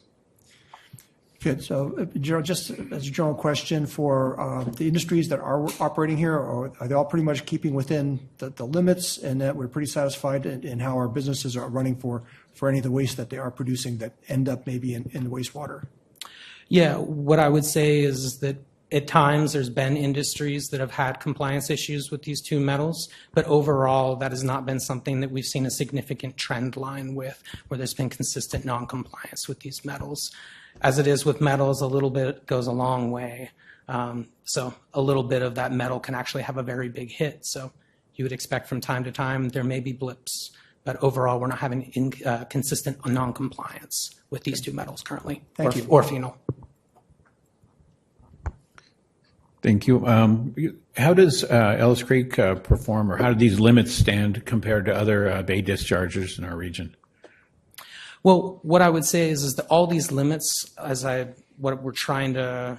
Good. So, just as a general question for the industries that are operating here, are they all pretty much keeping within the limits, and that we're pretty satisfied in how our businesses are running for any of the waste that they are producing that end up maybe in the wastewater? Yeah, what I would say is that at times there's been industries that have had compliance issues with these two metals, but overall that has not been something that we've seen a significant trend line with, where there's been consistent non-compliance with these metals. As it is with metals, a little bit goes a long way. So a little bit of that metal can actually have a very big hit. So you would expect from time to time there may be blips, but overall we're not having consistent non-compliance with these two metals currently, Thank you. or phenol. Thank you. How does Ellis Creek perform, or how do these limits stand compared to other bay dischargers in our region? Well, what I would say is that all these limits, what we're trying to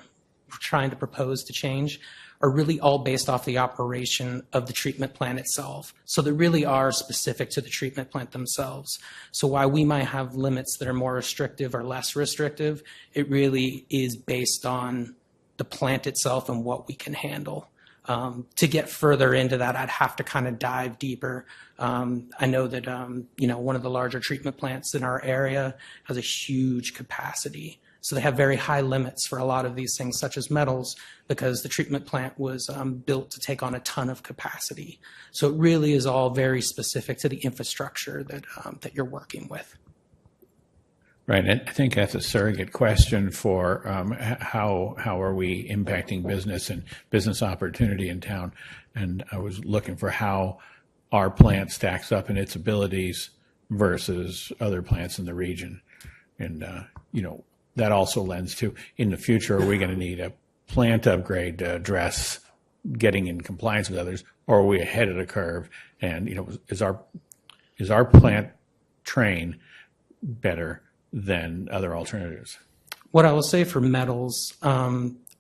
propose to change, are really all based off the operation of the treatment plant itself. So they really are specific to the treatment plant themselves. So while we might have limits that are more restrictive or less restrictive, it really is based on the plant itself and what we can handle. To get further into that, I'd have to kind of dive deeper. I know that one of the larger treatment plants in our area has a huge capacity. So they have very high limits for a lot of these things, such as metals, because the treatment plant was built to take on a ton of capacity. So it really is all very specific to the infrastructure that you're working with. Right. And I think that's a surrogate question for how are we impacting business and business opportunity in town. And I was looking for how our plant stacks up in its abilities versus other plants in the region. And, that also lends to, in the future, are we going to need a plant upgrade to address getting in compliance with others, or are we ahead of the curve? And, is our plant train better than other alternatives? What I will say for metals,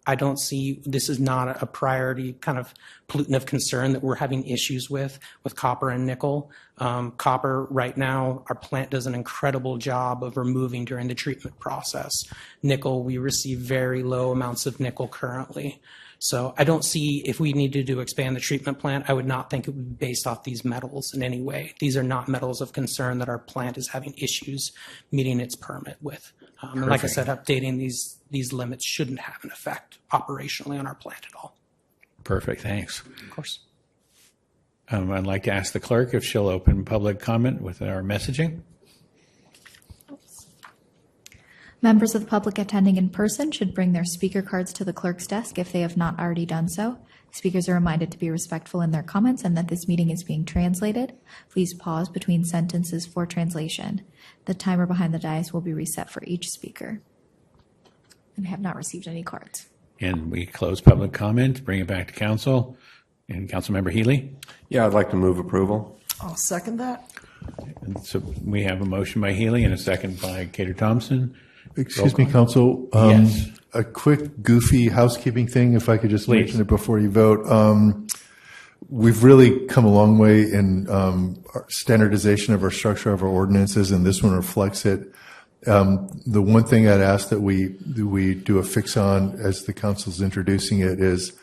I don't see, this is not a priority kind of pollutant of concern that we're having issues with copper and nickel. Copper right now, our plant does an incredible job of removing during the treatment process. Nickel, we receive very low amounts of nickel currently. So I don't see, if we needed to expand the treatment plant, I would not think it would be based off these metals in any way. These are not metals of concern that our plant is having issues meeting its permit with. And like I said, updating these limits shouldn't have an effect operationally on our plant at all. Perfect. Thanks. Of course. I'd like to ask the clerk if she'll open public comment with our messaging. Members of the public attending in person should bring their speaker cards to the clerk's desk if they have not already done so. Speakers are reminded to be respectful in their comments and that this meeting is being translated. Please pause between sentences for translation. The timer behind the dais will be reset for each speaker. And I have not received any cards. And we close public comment, bring it back to council. And Councilmember Healy? Yeah, I'd like to move approval. I'll second that. And so we have a motion by Healy and a second by Cater Thompson. Excuse me, Council. Yes. A quick, goofy housekeeping thing, if I could just Please. mention it before you vote. We've really come a long way in our standardization of our structure of our ordinances, and this one reflects it. The one thing I'd ask that we do a fix on as the council's introducing it is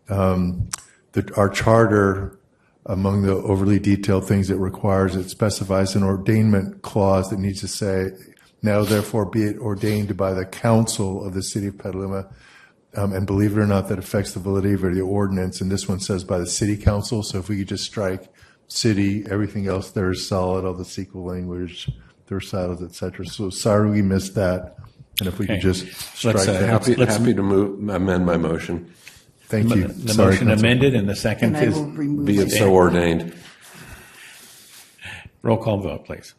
our charter, among the overly detailed things it requires, it specifies an ordainment clause that needs to say, now therefore be it ordained by the council of the city of Petaluma. And believe it or not, that affects the validity of the ordinance. And this one says by the city council. So if we could just strike city, everything else there is solid, all the sequel language their silos, et cetera. So sorry we missed that. And if we could Okay. just strike Let's, that. Happy to amend my motion. Thank you. The Sorry, motion Council. amended and the second And I is. will remove Be it so ordained. Roll call vote, please.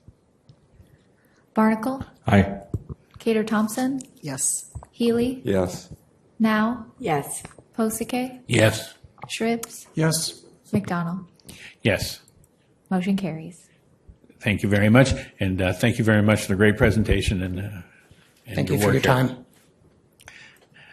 Barnacle, Aye. Cater Thompson, Yes. Healy, Yes. Now, Yes. Posake, Yes. Shribs, Yes. McDonald. Yes. Motion carries. Thank you very much, and thank you very much for the great presentation and Thank you your for your work here.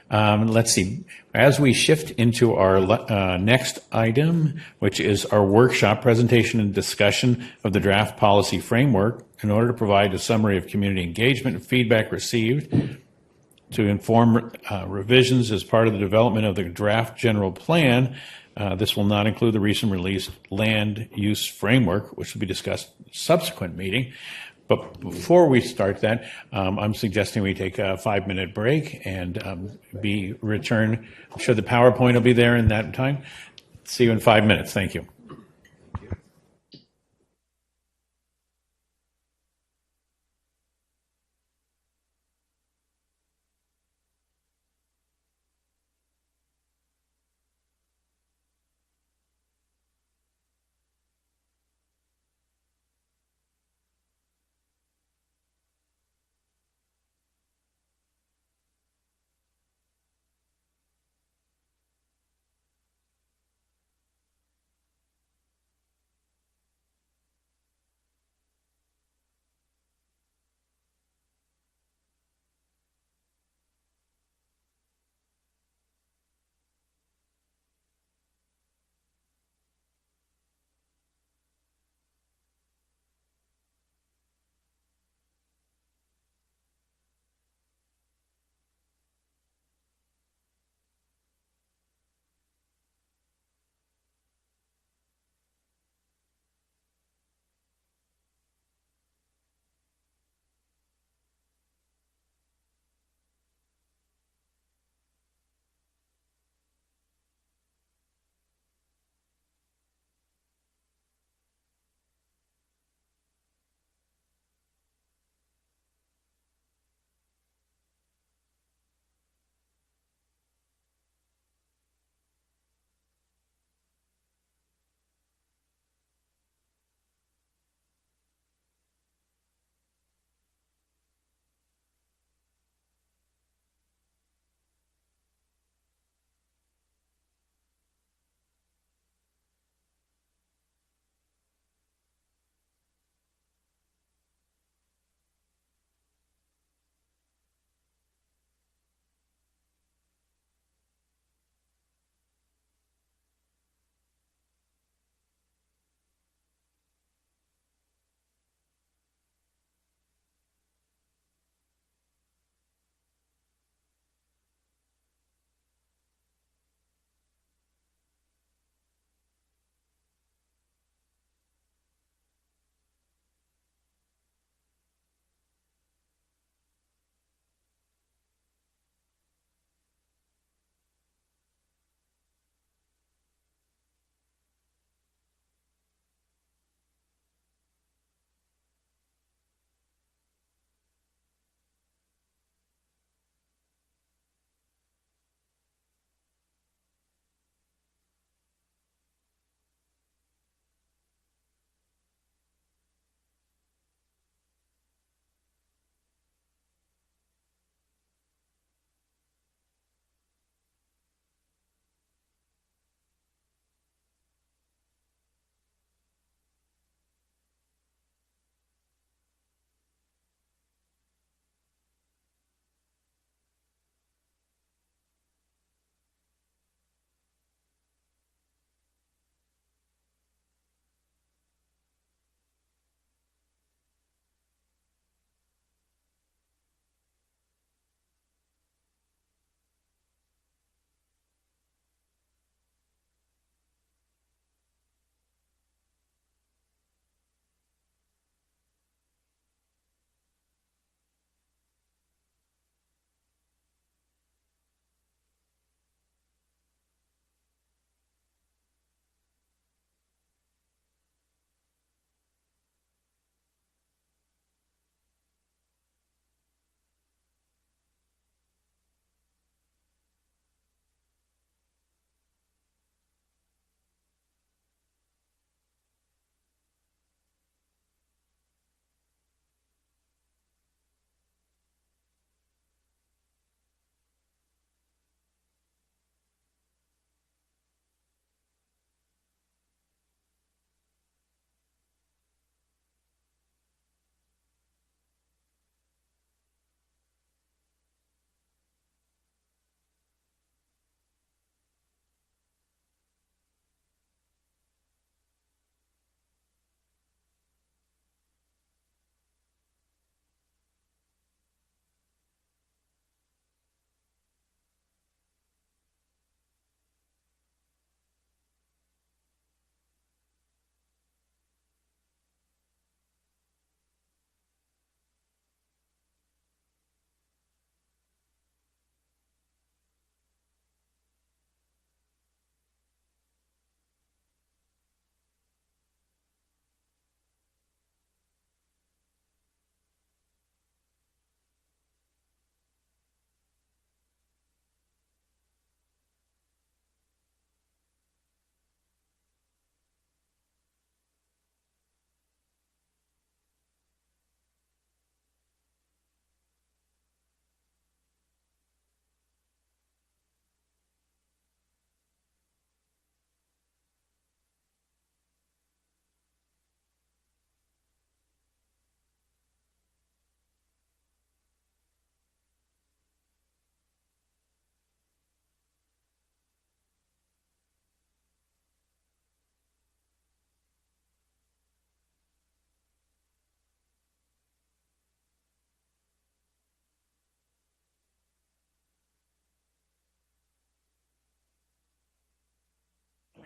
time. Let's see. As we shift into our next item, which is our workshop presentation and discussion of the draft policy framework, in order to provide a summary of community engagement and feedback received to inform revisions as part of the development of the draft general plan. This will not include the recent released land use framework, which will be discussed in a subsequent meeting. But before we start that, I'm suggesting we take a 5-minute break and be return. I'm sure the PowerPoint will be there in that time. See you in 5 minutes. Thank you.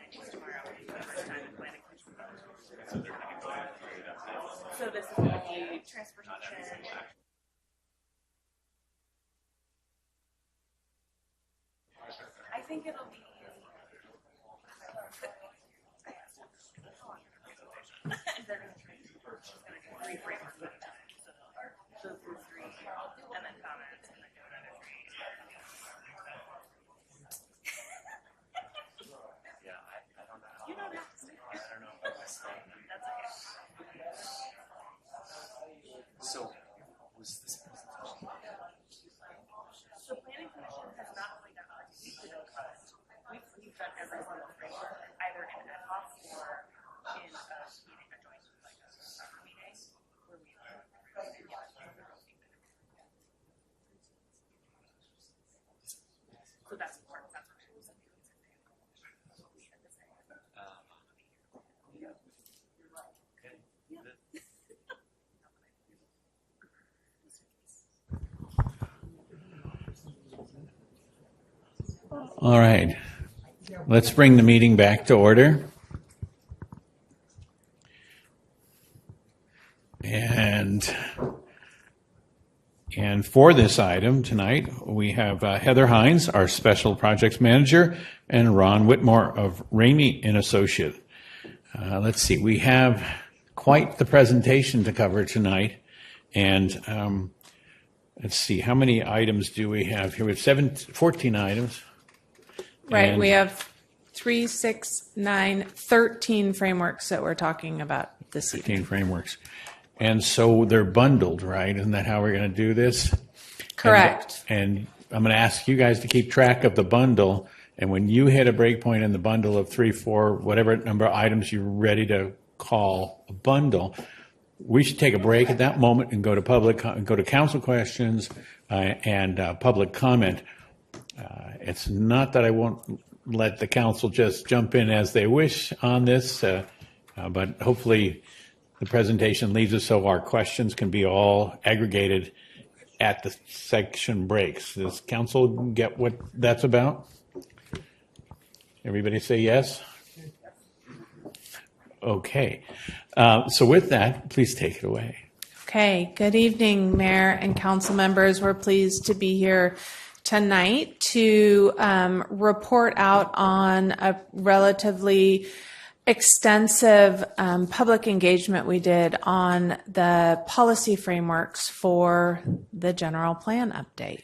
findings tomorrow. So this is going to be transportation. I think it'll be. So, was this presentation? So planning commission has not really done much. We've done every single framework, either in an ad hoc or in a meeting, a joint, like a summer meeting, where we so that's important. That's what she was saying. All right. Let's bring the meeting back to order. And for this item tonight, we have Heather Hines, our Special Projects Manager, and Ron Whitmore of Ramey and Associate. Let's see, we have quite the presentation to cover tonight. And let's see, how many items do we have here? We have 14 items. Right, And we have 3, 6, 9, 13 frameworks that we're talking about this evening. 13 frameworks. And so they're bundled, right? Isn't that how we're going to do this? Correct. And I'm going to ask you guys to keep track of the bundle. And when you hit a breakpoint in the bundle of 3, 4, whatever number of items you're ready to call a bundle, we should take a break at that moment and go to council questions and public comment. It's not that I won't let the council just jump in as they wish on this, but hopefully the presentation leaves us so our questions can be all aggregated at the section breaks. Does council get what that's about? Everybody say yes? Okay. So with that, please take it away. Okay, good evening, Mayor and council members. We're pleased to be here tonight to report out on a relatively extensive public engagement we did on the policy frameworks for the general plan update.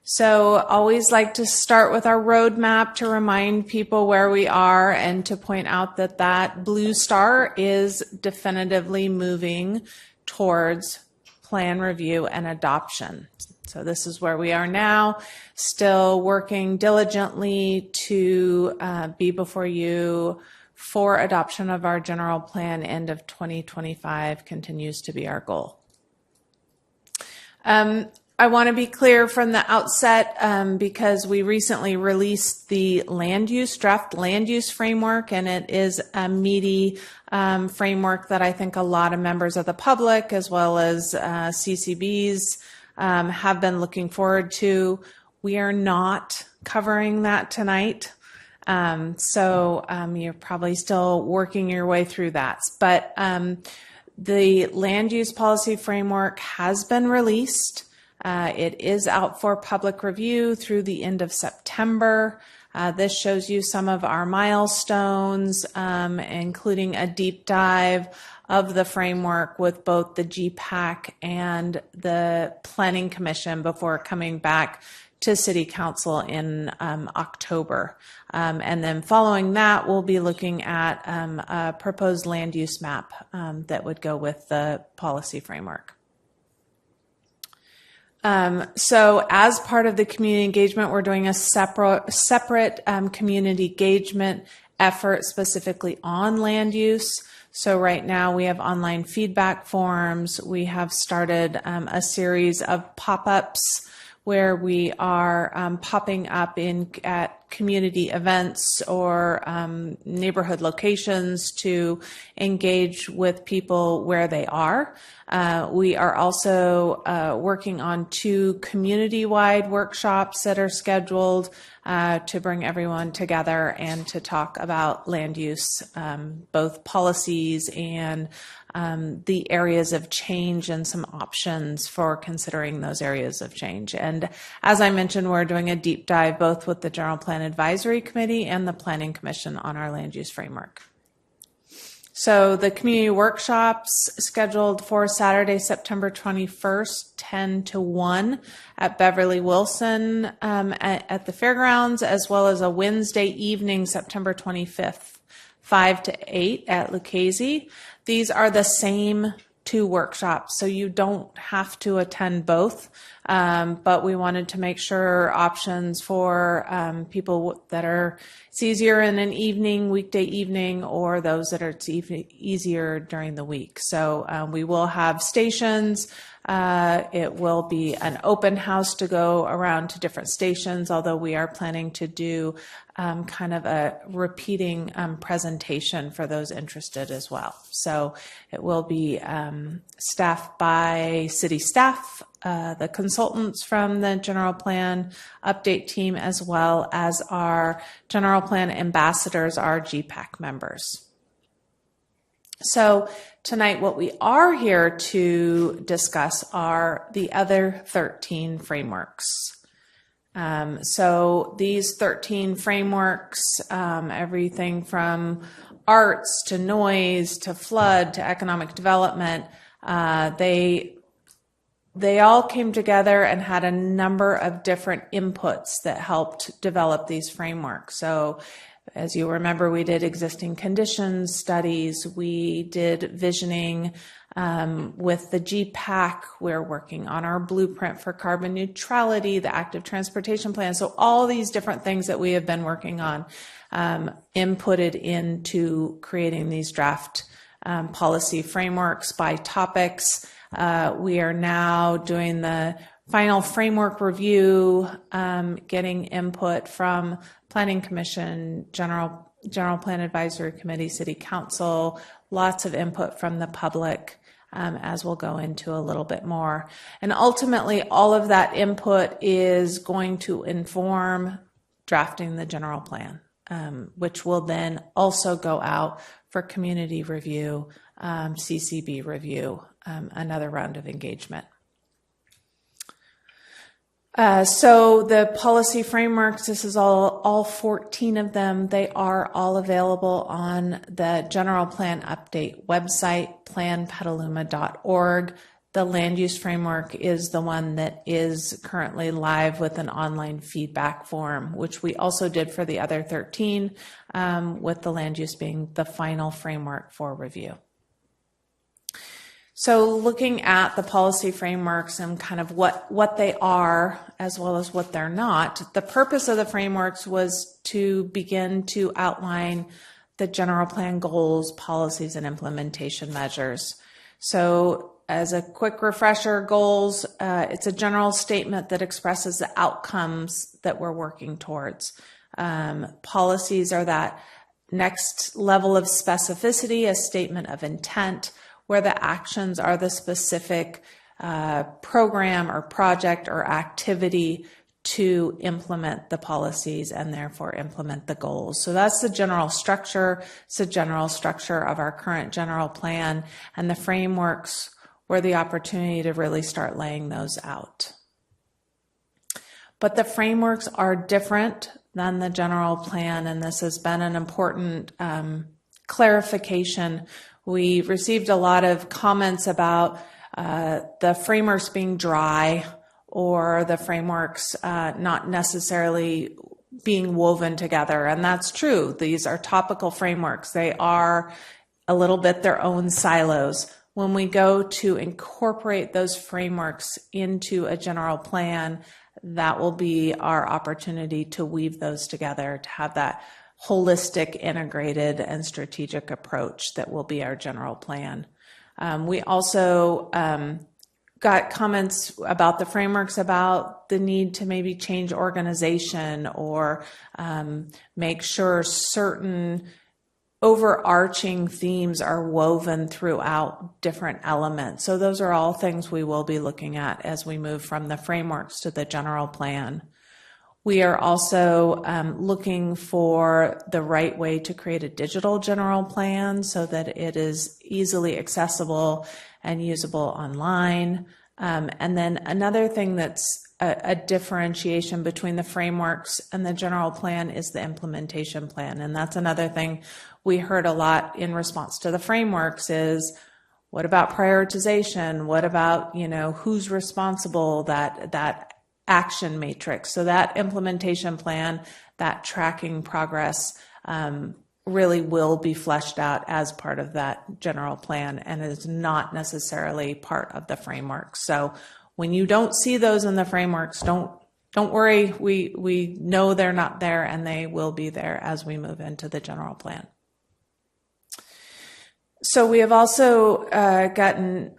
So always like to start with our roadmap to remind people where we are and to point out that that blue star is definitively moving towards plan review and adoption. So this is where we are now, still working diligently to be before you for adoption of our general plan. End of 2025 continues to be our goal. I want to be clear from the outset because we recently released the draft land use framework, and it is a meaty framework that I think a lot of members of the public as well as CCBs have been looking forward to. We are not covering that tonight. So you're probably still working your way through that. But the land use policy framework has been released. It is out for public review through the end of September. This shows you some of our milestones, including a deep dive of the framework with both the GPAC and the Planning Commission before coming back to City Council in October. And then following that, we'll be looking at a proposed land use map that would go with the policy framework. So as part of the community engagement, we're doing a separate community engagement effort specifically on land use. So right now we have online feedback forms. We have started a series of pop-ups where we are popping up at community events or neighborhood locations to engage with people where they are. We are also working on 2 community-wide workshops that are scheduled to bring everyone together and to talk about land use, both policies and the areas of change and some options for considering those areas of change. And as I mentioned, we're doing a deep dive both with the General Plan Advisory Committee and the Planning Commission on our land use framework. So the community workshops scheduled for Saturday, September 21st, 10 to 1 at Beverly Wilson at the fairgrounds, as well as a Wednesday evening, September 25th, 5 to 8 at Lucchese. These are the same 2 workshops, so you don't have to attend both, but we wanted to make sure options for people that are, it's easier in an evening, weekday evening, or those that are easier during the week. So we will have stations. It will be an open house to go around to different stations, although we are planning to do kind of a repeating presentation for those interested as well. So it will be staffed by city staff, the consultants from the General Plan Update team, as well as our General Plan ambassadors, our GPAC members. So tonight, what we are here to discuss are the other 13 frameworks. So these 13 frameworks, everything from arts to noise to flood to economic development, they all came together and had a number of different inputs that helped develop these frameworks. So as you remember, we did existing conditions studies, we did visioning with the GPAC, we're working on our blueprint for carbon neutrality, the active transportation plan. So all these different things that we have been working on inputted into creating these draft policy frameworks by topics. We are now doing the final framework review, getting input from Planning Commission, General Plan Advisory Committee, City Council, lots of input from the public, as we'll go into a little bit more. And ultimately, all of that input is going to inform drafting the general plan, which will then also go out for community review, CCB review, another round of engagement. So the policy frameworks, this is all 14 of them. They are all available on the General Plan Update website, planpetaluma.org. The land use framework is the one that is currently live with an online feedback form, which we also did for the other 13, with the land use being the final framework for review. So looking at the policy frameworks and kind of what they are as well as what they're not, the purpose of the frameworks was to begin to outline the general plan goals, policies, and implementation measures. So as a quick refresher, goals, it's a general statement that expresses the outcomes that we're working towards. Policies are that next level of specificity, a statement of intent, where the actions are the specific program or project or activity to implement the policies and therefore implement the goals. So that's the general structure. It's the general structure of our current general plan, and the frameworks were the opportunity to really start laying those out. But the frameworks are different than the general plan, and this has been an important clarification. We received a lot of comments about the frameworks being dry or the frameworks not necessarily being woven together. And that's true. These are topical frameworks. They are a little bit their own silos. When we go to incorporate those frameworks into a general plan, that will be our opportunity to weave those together, to have that holistic, integrated, and strategic approach that will be our general plan. We also got comments about the frameworks about the need to maybe change organization or make sure certain overarching themes are woven throughout different elements. So those are all things we will be looking at as we move from the frameworks to the general plan. We are also looking for the right way to create a digital general plan so that it is easily accessible and usable online. And then another thing that's a differentiation between the frameworks and the general plan is the implementation plan. And that's another thing we heard a lot in response to the frameworks is, what about prioritization? What about, who's responsible, that action matrix? So that implementation plan, that tracking progress, really will be fleshed out as part of that general plan and is not necessarily part of the framework. So when you don't see those in the frameworks, don't worry. We know they're not there, and they will be there as we move into the general plan. So we have also gotten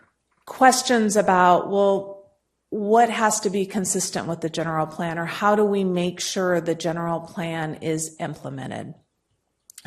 questions about, well, what has to be consistent with the general plan, or how do we make sure the general plan is implemented?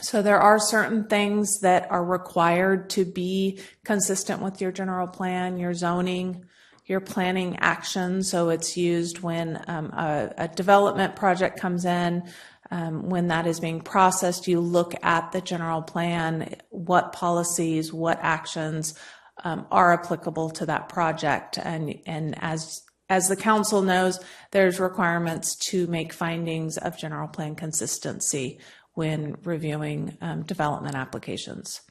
So there are certain things that are required to be consistent with your general plan, your zoning, your planning action. So it's used when a development project comes in. When that is being processed, you look at the general plan, what policies, what actions are applicable to that project. And as the council knows, there's requirements to make findings of general plan consistency when reviewing development applications.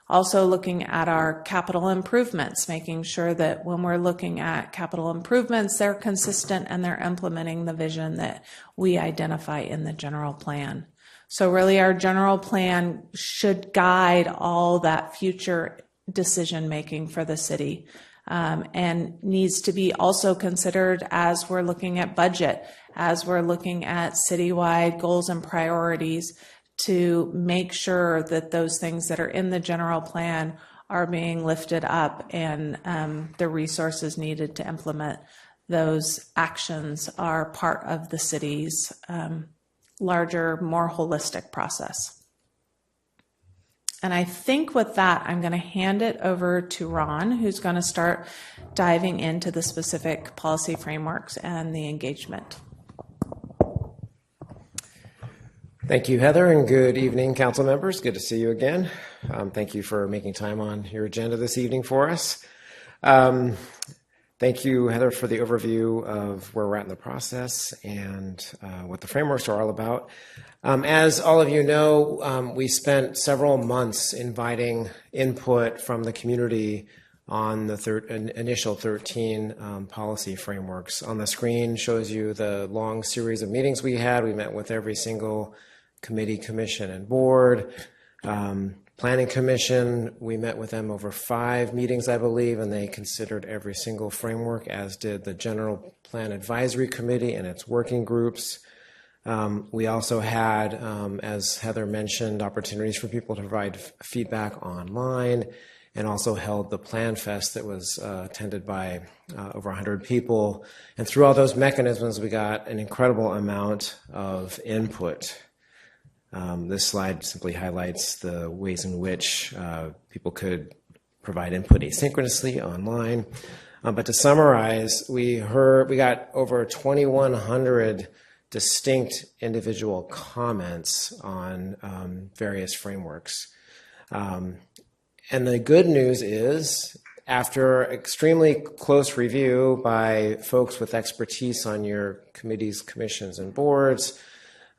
Also looking at our capital improvements, making sure that when we're looking at capital improvements, they're consistent and they're implementing the vision that we identify in the general plan. So really our general plan should guide all that future decision making for the city, and needs to be also considered as we're looking at budget, as we're looking at citywide goals and priorities, to make sure that those things that are in the general plan are being lifted up, and the resources needed to implement those actions are part of the city's larger, more holistic process. And I think with that, I'm going to hand it over to Ron, who's going to start diving into the specific policy frameworks and the engagement. Thank you, Heather, and good evening, council members. Good to see you again. Thank you for making time on your agenda this evening for us. Thank you, Heather, for the overview of where we're at in the process and what the frameworks are all about. As all of you know, we spent several months inviting input from the community on the initial 13 policy frameworks. On the screen shows you the long series of meetings we had. We met with every single committee, commission, and board. Planning Commission, we met with them over 5 meetings, I believe, and they considered every single framework, as did the General Plan Advisory Committee and its working groups. We also had, as Heather mentioned, opportunities for people to provide feedback online, and also held the Plan Fest that was attended by over 100 people. And through all those mechanisms, we got an incredible amount of input. This slide simply highlights the ways in which people could provide input asynchronously online. But to summarize, we got over 2,100 distinct individual comments on various frameworks. And the good news is, after extremely close review by folks with expertise on your committees, commissions, and boards,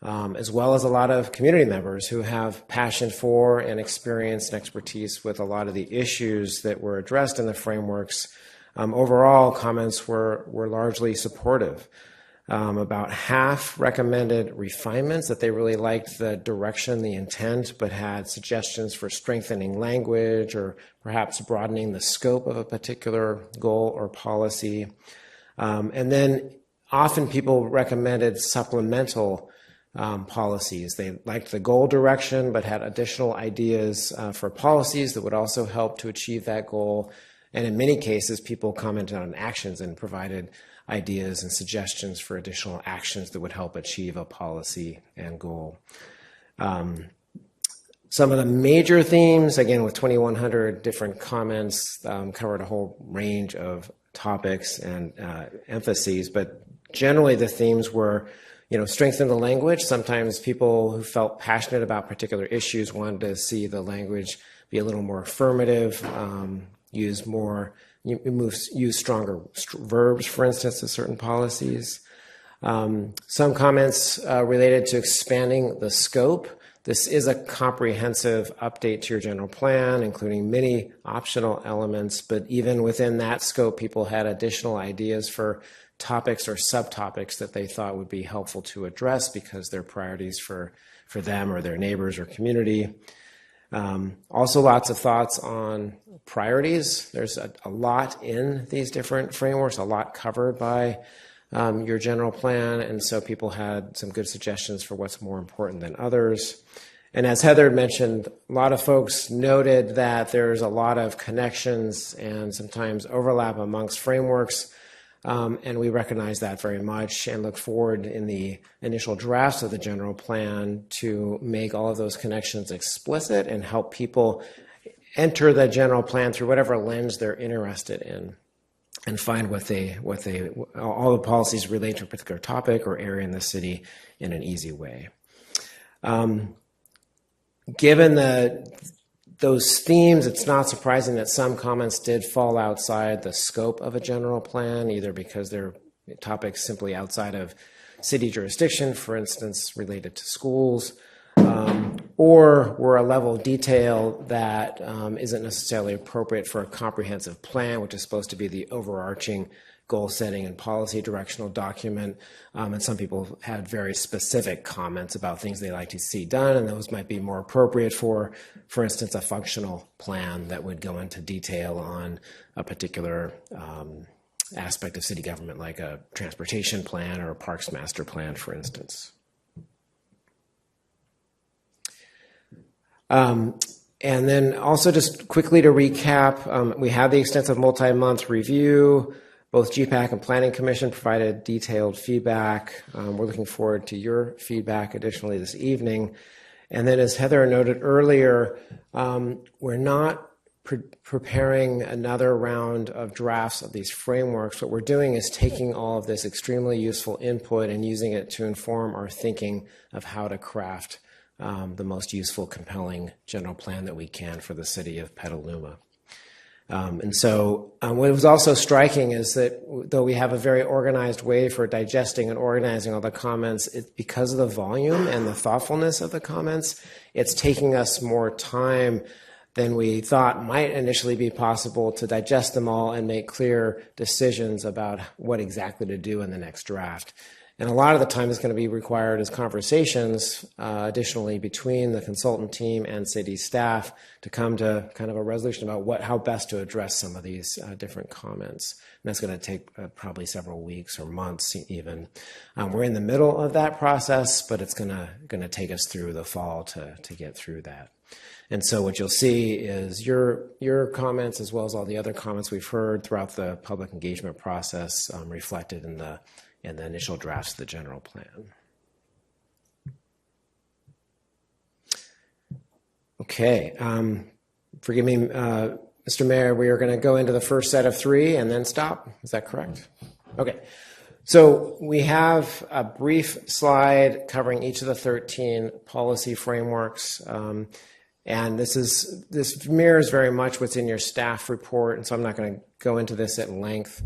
as well as a lot of community members who have passion for and experience and expertise with a lot of the issues that were addressed in the frameworks, overall comments were largely supportive. About half recommended refinements, that they really liked the direction, the intent, but had suggestions for strengthening language or perhaps broadening the scope of a particular goal or policy. And then often people recommended supplemental policies. They liked the goal direction, but had additional ideas for policies that would also help to achieve that goal. And in many cases, people commented on actions and provided ideas and suggestions for additional actions that would help achieve a policy and goal. Some of the major themes, again, with 2,100 different comments, covered a whole range of topics and emphases, but generally the themes were, strengthen the language. Sometimes people who felt passionate about particular issues wanted to see the language be a little more affirmative, use stronger verbs, for instance, to certain policies. Some comments related to expanding the scope. This is a comprehensive update to your general plan, including many optional elements, but even within that scope, people had additional ideas for topics or subtopics that they thought would be helpful to address because they're priorities for them or their neighbors or community. Also, lots of thoughts on priorities. There's a lot in these different frameworks, a lot covered by your general plan, and so people had some good suggestions for what's more important than others. And as Heather mentioned, a lot of folks noted that there's a lot of connections and sometimes overlap amongst frameworks, and we recognize that very much and look forward in the initial drafts of the general plan to make all of those connections explicit and help people enter the general plan through whatever lens they're interested in, and find all the policies relate to a particular topic or area in the city in an easy way. Given those themes, it's not surprising that some comments did fall outside the scope of a general plan, either because they're topics simply outside of city jurisdiction, for instance, related to schools, or were a level of detail that isn't necessarily appropriate for a comprehensive plan, which is supposed to be the overarching goal setting and policy directional document. And some people had very specific comments about things they like to see done, and those might be more appropriate for instance, a functional plan that would go into detail on a particular aspect of city government, like a transportation plan or a parks master plan, for instance. And then also just quickly to recap, we had the extensive multi-month review. Both GPAC and Planning Commission provided detailed feedback. We're looking forward to your feedback additionally this evening. And then as Heather noted earlier, we're not preparing another round of drafts of these frameworks. What we're doing is taking all of this extremely useful input and using it to inform our thinking of how to craft the most useful, compelling general plan that we can for the city of Petaluma. And so what was also striking is that though we have a very organized way for digesting and organizing all the comments, because of the volume and the thoughtfulness of the comments, it's taking us more time than we thought might initially be possible to digest them all and make clear decisions about what exactly to do in the next draft. And a lot of the time is going to be required as conversations, additionally, between the consultant team and city staff to come to kind of a resolution about how best to address some of these different comments. And that's going to take probably several weeks or months even. We're in the middle of that process, but it's going to take us through the fall to get through that. And so what you'll see is your comments, as well as all the other comments we've heard throughout the public engagement process, reflected in the initial drafts of the general plan. Okay, forgive me, Mr. Mayor, we are going to go into the first set of three and then stop. Is that correct? Okay, so we have a brief slide covering each of the 13 policy frameworks. And this mirrors very much what's in your staff report, and so I'm not going to go into this at length.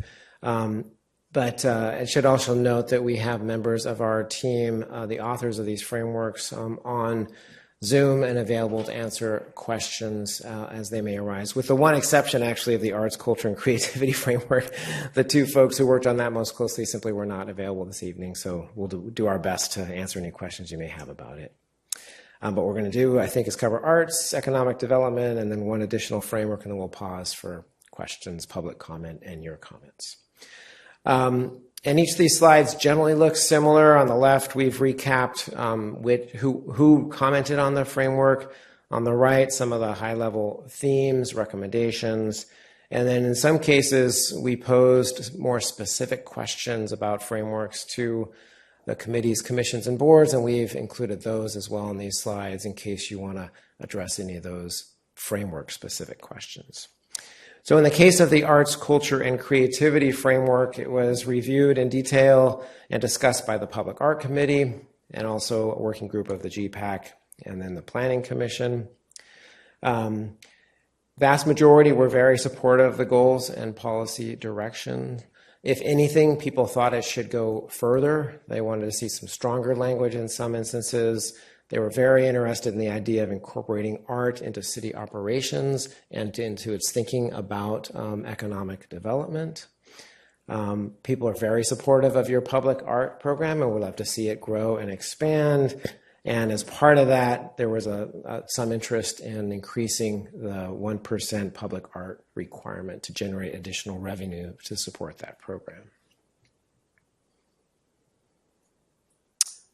But I should also note that we have members of our team, the authors of these frameworks, on Zoom and available to answer questions as they may arise. With the one exception, actually, of the arts, culture, and creativity framework, the two folks who worked on that most closely simply were not available this evening, so we'll do our best to answer any questions you may have about it. But what we're going to do, I think, is cover arts, economic development, and then one additional framework, and then we'll pause for questions, public comment, and your comments. And each of these slides generally looks similar. On the left, we've recapped who commented on the framework. On the right, some of the high-level themes, recommendations. And then in some cases, we posed more specific questions about frameworks to the committees, commissions, and boards, and we've included those as well in these slides in case you want to address any of those framework-specific questions. So in the case of the Arts, Culture, and Creativity Framework, it was reviewed in detail and discussed by the Public Art Committee and also a working group of the GPAC and then the Planning Commission. Vast majority were very supportive of the goals and policy direction. If anything, people thought it should go further. They wanted to see some stronger language in some instances. They were very interested in the idea of incorporating art into city operations and into its thinking about economic development. People are very supportive of your public art program and would love to see it grow and expand. And as part of that, there was some interest in increasing the 1% public art requirement to generate additional revenue to support that program.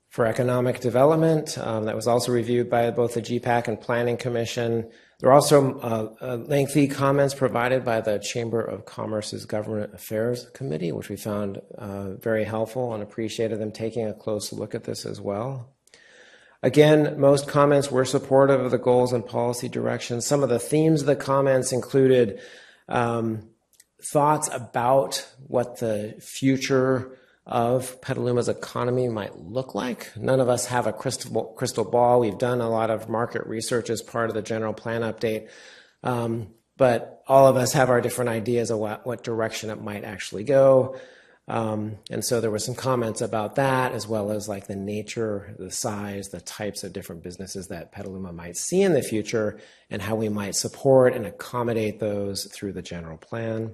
For economic development, that was also reviewed by both the GPAC and Planning Commission. There are also lengthy comments provided by the Chamber of Commerce's Government Affairs Committee, which we found very helpful and appreciated them taking a close look at this as well. Again, most comments were supportive of the goals and policy directions. Some of the themes of the comments included thoughts about what the future of Petaluma's economy might look like. None of us have a crystal ball. We've done a lot of market research as part of the general plan update, but all of us have our different ideas of what direction it might actually go. And so there were some comments about that, as well as like the nature, the size, the types of different businesses that Petaluma might see in the future and how we might support and accommodate those through the general plan.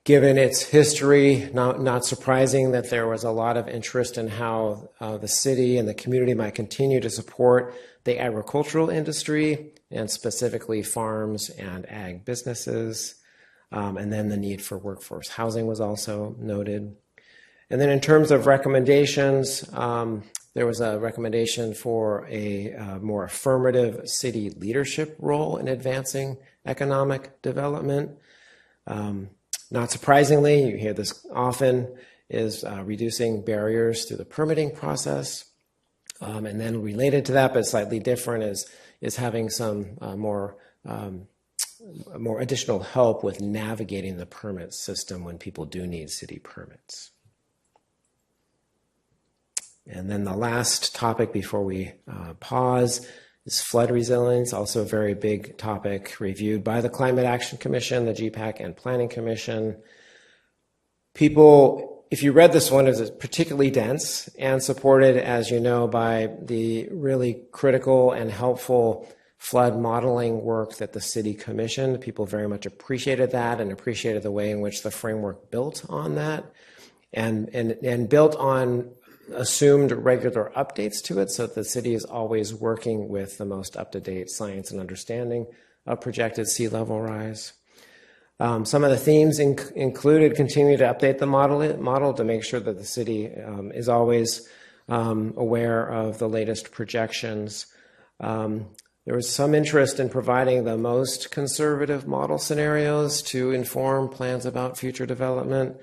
Given its history, not surprising that there was a lot of interest in how the city and the community might continue to support the agricultural industry and specifically farms and ag businesses. And then the need for workforce housing was also noted. And then in terms of recommendations, there was a recommendation for a more affirmative city leadership role in advancing economic development. Not surprisingly, you hear this often, is reducing barriers through the permitting process. And then related to that, but slightly different, is having some more additional help with navigating the permit system when people do need city permits. And then the last topic before we pause is flood resilience, also a very big topic reviewed by the Climate Action Commission, the GPAC, and Planning Commission. People, if you read this one, is particularly dense and supported, as you know, by the really critical and helpful flood modeling work that the city commissioned. People very much appreciated that and appreciated the way in which the framework built on that and built on assumed regular updates to it, so that the city is always working with the most up-to-date science and understanding of projected sea level rise. Some of the themes included continue to update the model to make sure that the city is always aware of the latest projections. There was some interest in providing the most conservative model scenarios to inform plans about future development.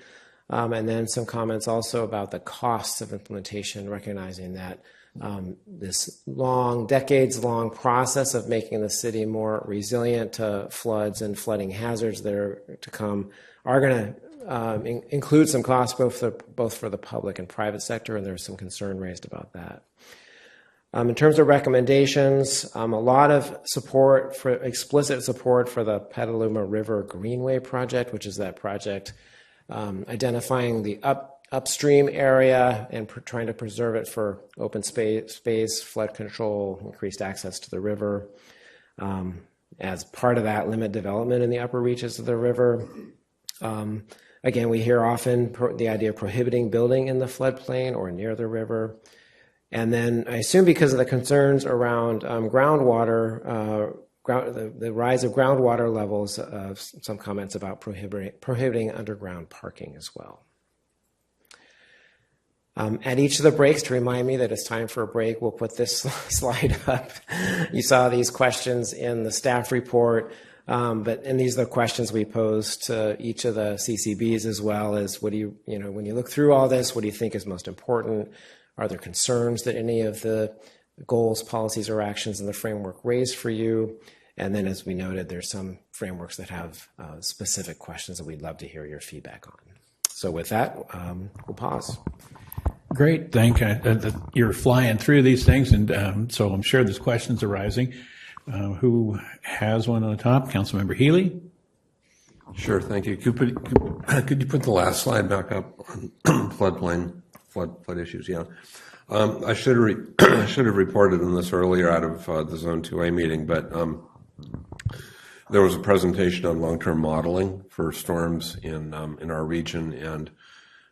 And then some comments also about the costs of implementation, recognizing that this decades-long process of making the city more resilient to floods and flooding hazards that are to come are going to include some costs both for the public and private sector, and there's some concern raised about that. In terms of recommendations, a lot of explicit support for the Petaluma River Greenway project, which is that project identifying the upstream area and trying to preserve it for open space, flood control, increased access to the river. As part of that, limit development in the upper reaches of the river. Again, we hear often the idea of prohibiting building in the floodplain or near the river. And then I assume because of the concerns around groundwater, the rise of groundwater levels, some comments about prohibiting underground parking as well. At each of the breaks, to remind me that it's time for a break, we'll put this slide up. You saw these questions in the staff report. And these are the questions we pose to each of the CCBs as well as what do you, when you look through all this, what do you think is most important? Are there concerns that any of the goals, policies, or actions in the framework raise for you? And then, as we noted, there's some frameworks that have specific questions that we'd love to hear your feedback on. So with that, we'll pause. Great. Thank you. You're flying through these things, and so I'm sure there's questions arising. Who has one on the top? Councilmember Healy? Sure, thank you. Could you put the last slide back up on flood issues? Yeah. I should have reported on this earlier out of the Zone 2A meeting, but there was a presentation on long-term modeling for storms in our region, and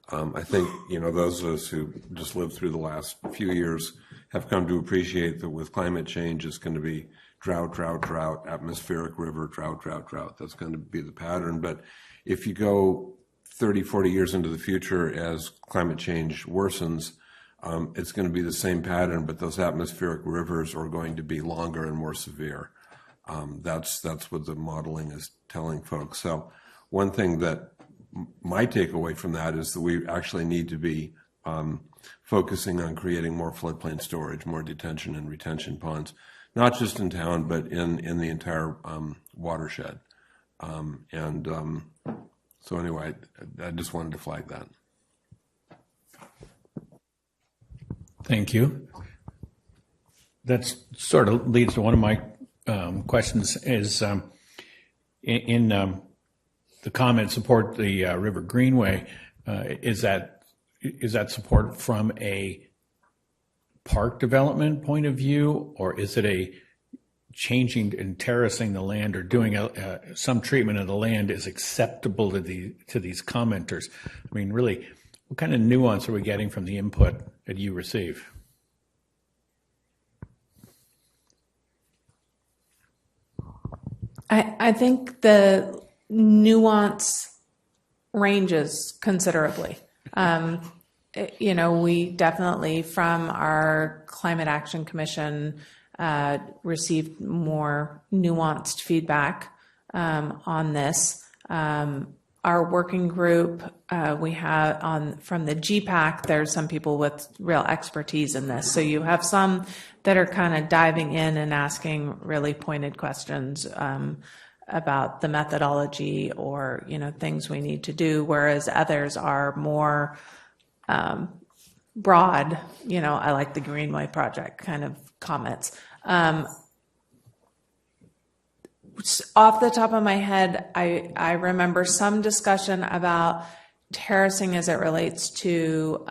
I think those of us who just lived through the last few years have come to appreciate that with climate change, it's going to be drought, atmospheric river, drought. That's going to be the pattern. But if you go 30, 40 years into the future as climate change worsens, it's going to be the same pattern, but those atmospheric rivers are going to be longer and more severe. That's what the modeling is telling folks. So one thing that my takeaway from that is that we actually need to be focusing on creating more floodplain storage, more detention and retention ponds, not just in town, but in the entire watershed. So anyway, I just wanted to flag that. Thank you. That sort of leads to one of my questions is in the comment support the River Greenway, is that support from a park development point of view, or is it a changing and terracing the land or doing some treatment of the land is acceptable to these commenters? I mean, really, what kind of nuance are we getting from the input that you receive? I think the nuance ranges considerably. We definitely, from our Climate Action Commission, received more nuanced feedback on this. Our working group, we have from the GPAC, there's some people with real expertise in this. So you have some that are kind of diving in and asking really pointed questions about the methodology or, things we need to do, whereas others are more broad, I like the Greenway project kind of comments. Off the top of my head, I remember some discussion about terracing as it relates to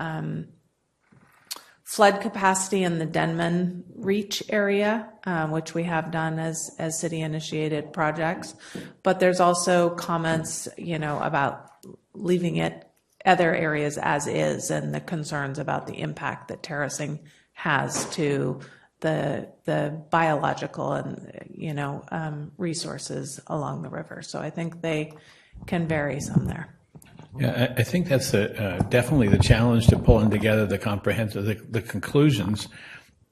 flood capacity in the Denman Reach area, which we have done as city-initiated projects. But there's also comments, about leaving it other areas as is, and the concerns about the impact that terracing has to the biological and resources along the river. So I think they can vary some there. Yeah, I think that's definitely the challenge to pulling together the comprehensive, the conclusions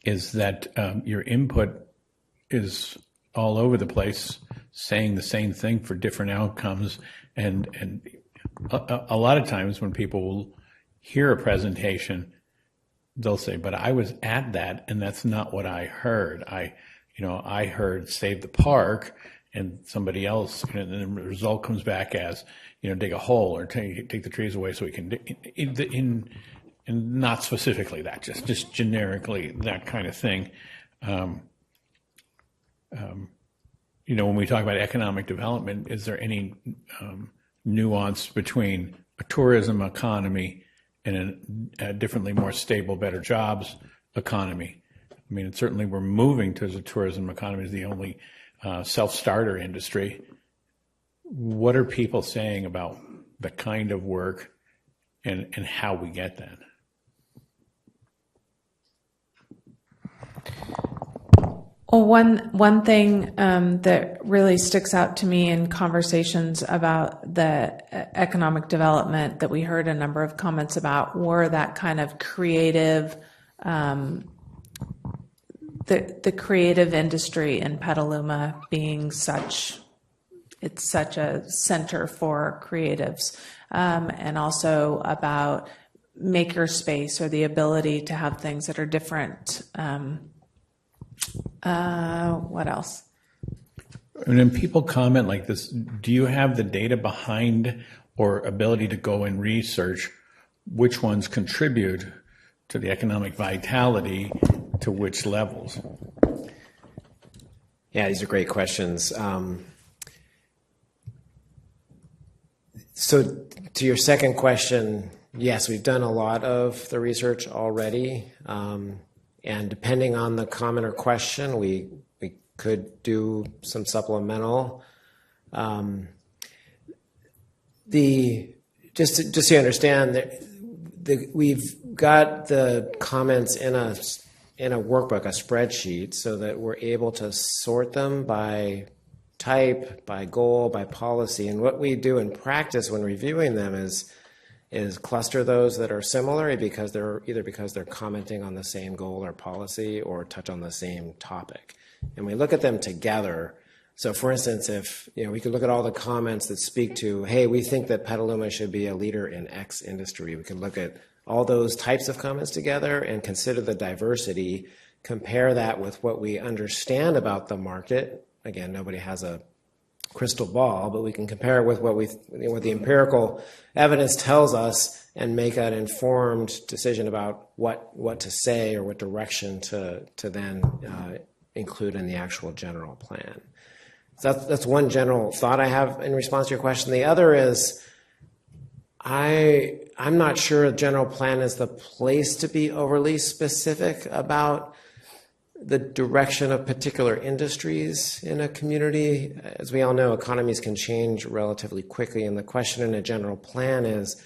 is that your input is all over the place, saying the same thing for different outcomes. And a lot of times when people will hear a presentation, they'll say, but I was at that and that's not what I heard. I heard save the park, and somebody else, and the result comes back as, dig a hole or take the trees away so we can, and not specifically that, just generically that kind of thing. When we talk about economic development, is there any nuance between a tourism economy and a differently more stable, better jobs economy? I mean, certainly we're moving towards a tourism economy as the only self-starter industry. What are people saying about the kind of work and how we get that? Well, one thing that really sticks out to me in conversations about the economic development that we heard a number of comments about were that kind of creative, the creative industry in Petaluma being such it's such a center for creatives, and also about makerspace or the ability to have things that are different. What else? And when people comment like this, do you have the data behind or ability to go and research which ones contribute to the economic vitality to which levels? Yeah, these are great questions. So to your second question, yes, we've done a lot of the research already. And depending on the comment or question, we could do some supplemental. Just so you understand, we've got the comments in a workbook, a spreadsheet, so that we're able to sort them by type, by goal, by policy. And what we do in practice when reviewing them is cluster those that are similar because they're commenting on the same goal or policy or touch on the same topic. And we look at them together. So for instance, if we could look at all the comments that speak to, hey, we think that Petaluma should be a leader in X industry. We can look at all those types of comments together and consider the diversity, compare that with what we understand about the market. Again, nobody has a crystal ball, but we can compare it with what the empirical evidence tells us and make an informed decision about what to say or what direction to then include in the actual general plan. So that's one general thought I have in response to your question. The other is I'm not sure a general plan is the place to be overly specific about the direction of particular industries in a community. As we all know, economies can change relatively quickly, and the question in a general plan is,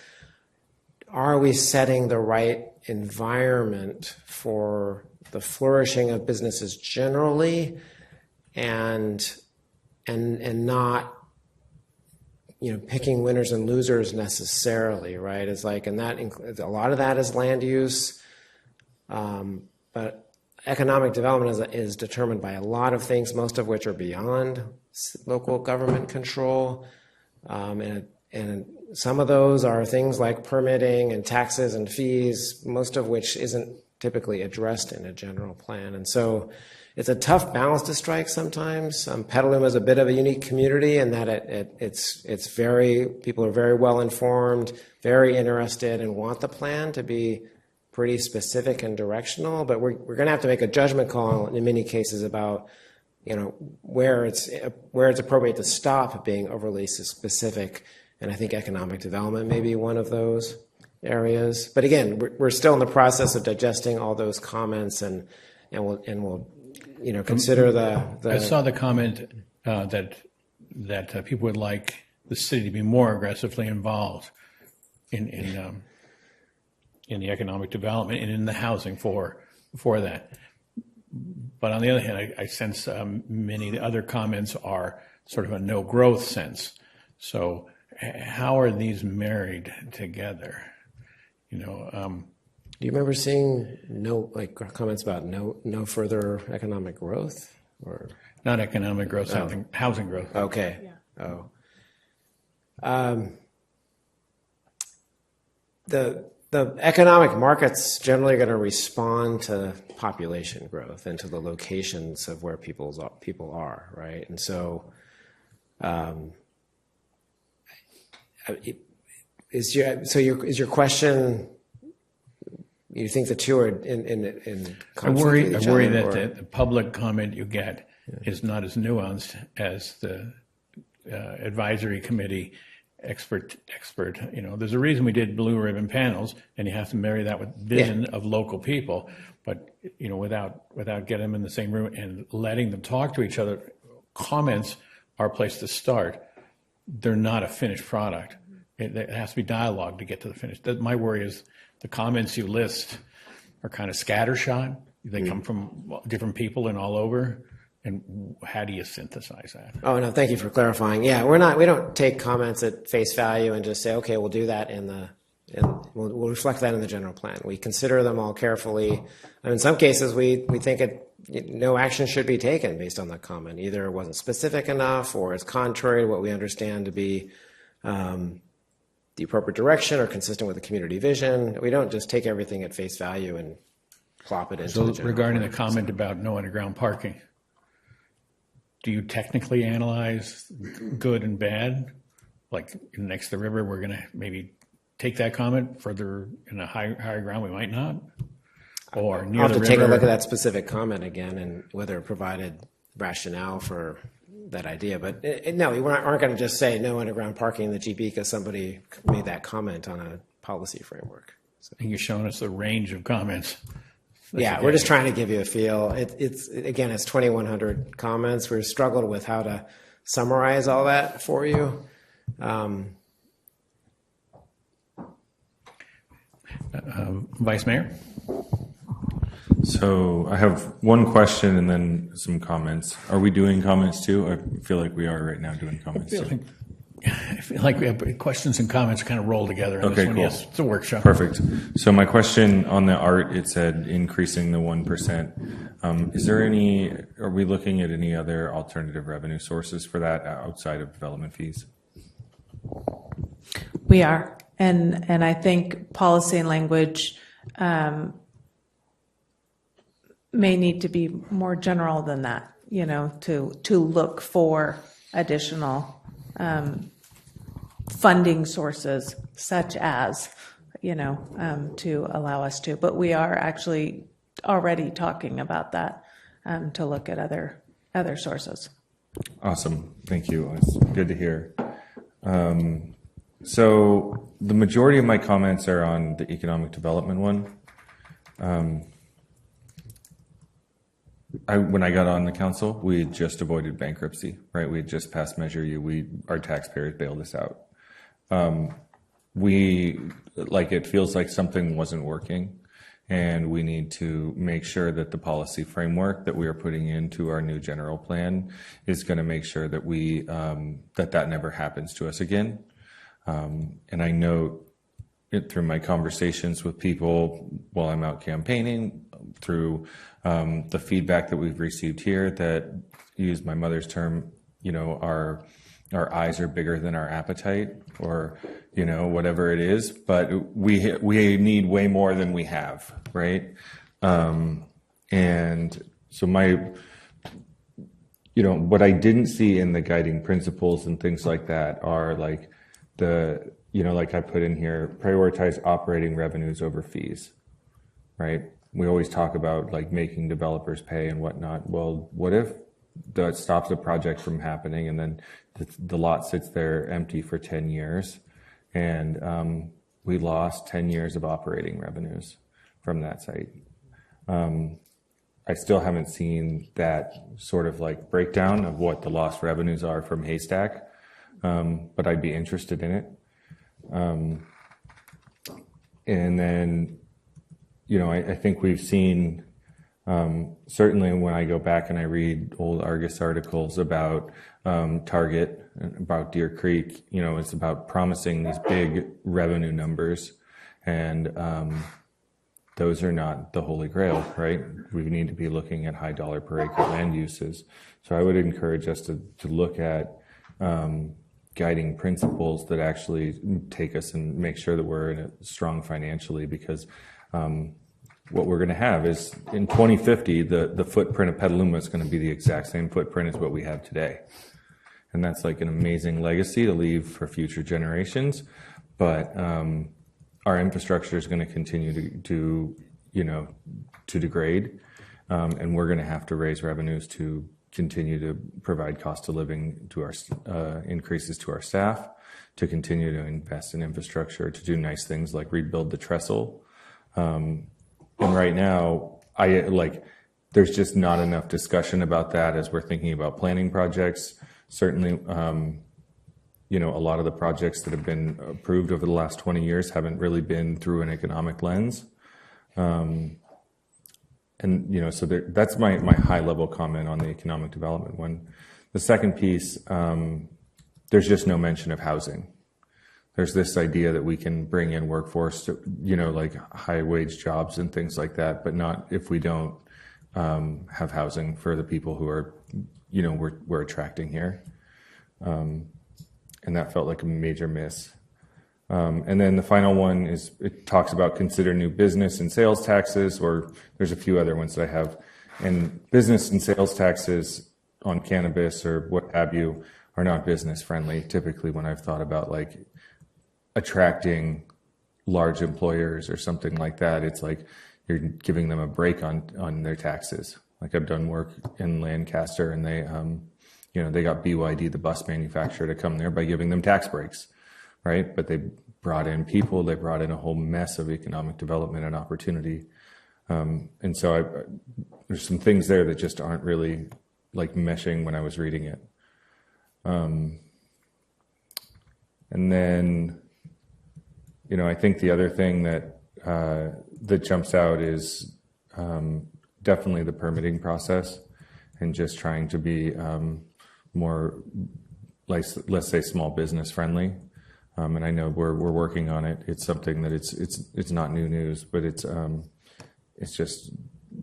are we setting the right environment for the flourishing of businesses generally and not picking winners and losers necessarily, right? It's like, and that a lot of that is land use, but economic development is determined by a lot of things, most of which are beyond local government control, and some of those are things like permitting and taxes and fees, most of which isn't typically addressed in a general plan. And so it's a tough balance to strike sometimes. Petaluma is a bit of a unique community in that people are very well informed, very interested, and want the plan to be pretty specific and directional. But we're going to have to make a judgment call in many cases about where it's appropriate to stop being overly specific. And I think economic development may be one of those areas. But again, we're still in the process of digesting all those comments, and we'll consider the. I saw the comment that people would like the city to be more aggressively involved in the economic development and in the housing for that. But on the other hand, I sense many of the other comments are sort of a no growth sense. So how are these married together? Do you remember seeing comments about no further economic growth, or not economic growth, housing growth? Okay. Yeah. The economic markets generally are going to respond to population growth and to the locations of where people are, right? And so, is your question? You think the two are in conflict with each other? I worry that the public comment you get is not as nuanced as the advisory committee expert. There's a reason we did blue ribbon panels, and you have to marry that with vision of local people. But without getting them in the same room and letting them talk to each other, comments are a place to start. They're not a finished product. It has to be dialogue to get to the finish. My worry is the comments you list are kind of scattershot. They come from different people and all over. And how do you synthesize that? Oh, no, thank you for clarifying. Yeah, we don't take comments at face value and just say, okay, we'll do that in And we'll reflect that in the general plan. We consider them all carefully. And in some cases, we think no action should be taken based on that comment. Either it wasn't specific enough or it's contrary to what we understand to be the appropriate direction or consistent with the community vision. We don't just take everything at face value and plop it into the general regarding plan. the comment about no underground parking, do you technically analyze good and bad? Like next to the river, we're going to maybe take that comment further in a higher ground, we might not? Or near I'll have the to take a river? look at that specific comment again and whether it provided rationale for that idea. But no, we aren't going to just say no underground parking in the GB because somebody made that comment on a policy framework. I think you're showing us the range of comments. Yeah, we're just trying to give you a feel. It's 2,100 comments. We've struggled with how to summarize all that for you. Vice Mayor? So I have one question and then some comments. Are we doing comments too? I feel like we are right now doing comments too. I feel like we have questions and comments kind of roll together. In Okay, this one. cool. Yes, it's a workshop. Perfect. So my question on the art, it said increasing the 1%. Is there are we looking at any other alternative revenue sources for that outside of development fees? We are. And I think policy and language may need to be more general than that, to look for additional funding sources such as, to allow us to. But we are actually already talking about that to look at other sources. Awesome. Thank you. It's good to hear. So the majority of my comments are on the economic development one. When I got on the council, we had just avoided bankruptcy, right? We had just passed Measure U. Our taxpayers bailed us out. It feels like something wasn't working, and we need to make sure that the policy framework that we are putting into our new general plan is going to make sure that that never happens to us again. And I note it through my conversations with people while I'm out campaigning, through the feedback that we've received here, that, use my mother's term, our eyes are bigger than our appetite, or whatever it is, but we need way more than we have, right? And so what I didn't see in the guiding principles and things like that are like like I put in here, prioritize operating revenues over fees, right? We always talk about like making developers pay and whatnot. Well, what if that stops a project from happening and then the lot sits there empty for 10 years and we lost 10 years of operating revenues from that site? I still haven't seen that sort of like breakdown of what the lost revenues are from Haystack, but I'd be interested in it. And then, I think we've seen, certainly when I go back and I read old Argus articles about Target, about Deer Creek, it's about promising these big revenue numbers, and those are not the holy grail, right? We need to be looking at high dollar per acre land uses. So I would encourage us to look at guiding principles that actually take us and make sure that we're strong financially, because what we're going to have is in 2050, the footprint of Petaluma is going to be the exact same footprint as what we have today. And that's like an amazing legacy to leave for future generations. But our infrastructure is going to continue to degrade. And we're going to have to raise revenues to continue to provide cost of living to our increases to our staff, to continue to invest in infrastructure, to do nice things like rebuild the trestle. And right now, there's just not enough discussion about that as we're thinking about planning projects. Certainly, a lot of the projects that have been approved over the last 20 years haven't really been through an economic lens. So that's my high level comment on the economic development one. The second piece, there's just no mention of housing. there's this idea that we can bring in workforce to, like high wage jobs and things like that, but not if we don't have housing for the people who are, we're attracting here. And that felt like a major miss. And then the final one is, it talks about consider new business and sales taxes, or there's a few other ones that I have. And business and sales taxes on cannabis or what have you are not business friendly. Typically when I've thought about like attracting large employers or something like that, it's like you're giving them a break on their taxes. Like I've done work in Lancaster, and they got BYD, the bus manufacturer, to come there by giving them tax breaks, right? But they brought in people, they brought in a whole mess of economic development and opportunity. And so there's some things there that just aren't really like meshing when I was reading it. And then, I think the other thing that jumps out is definitely the permitting process, and just trying to be more, let's say, small business friendly. And I know we're working on it. It's something that it's not new news, but it's just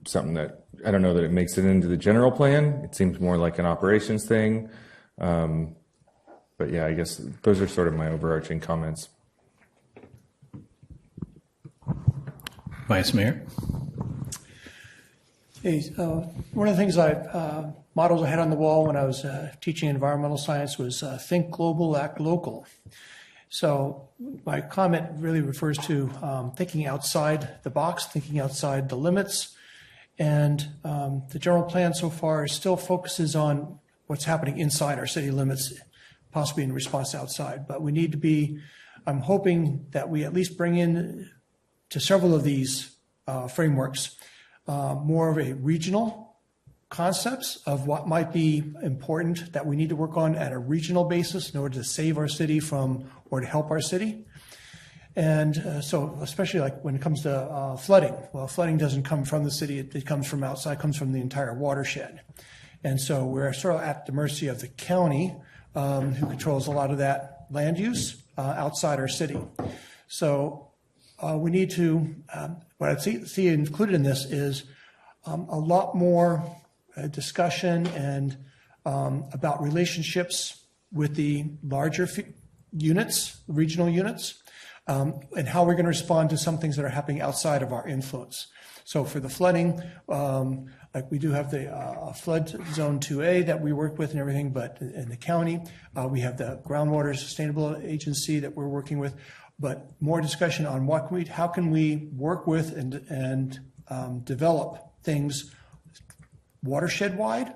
something that I don't know that it makes it into the general plan. It seems more like an operations thing. But yeah, I guess those are sort of my overarching comments. Vice Mayor. Hey, one of the things models I had on the wall when I was teaching environmental science was think global, act local. So my comment really refers to thinking outside the box, thinking outside the limits. And the general plan so far still focuses on what's happening inside our city limits, possibly in response to outside. But we need to be, I'm hoping that we at least bring in to several of these frameworks more of a regional concepts of what might be important that we need to work on at a regional basis in order to save our city from, or to help our city. And so especially like when it comes to flooding, well, flooding doesn't come from the city, it comes from outside, it comes from the entire watershed. And so we're sort of at the mercy of the county who controls a lot of that land use outside our city. So we need to, what I see included in this is a lot more discussion and about relationships with the larger units, regional units, and how we're going to respond to some things that are happening outside of our influence. So for the flooding, like we do have the flood zone 2A that we work with and everything, but in the county, we have the groundwater sustainable agency that we're working with, but more discussion on how can we work with and develop things watershed wide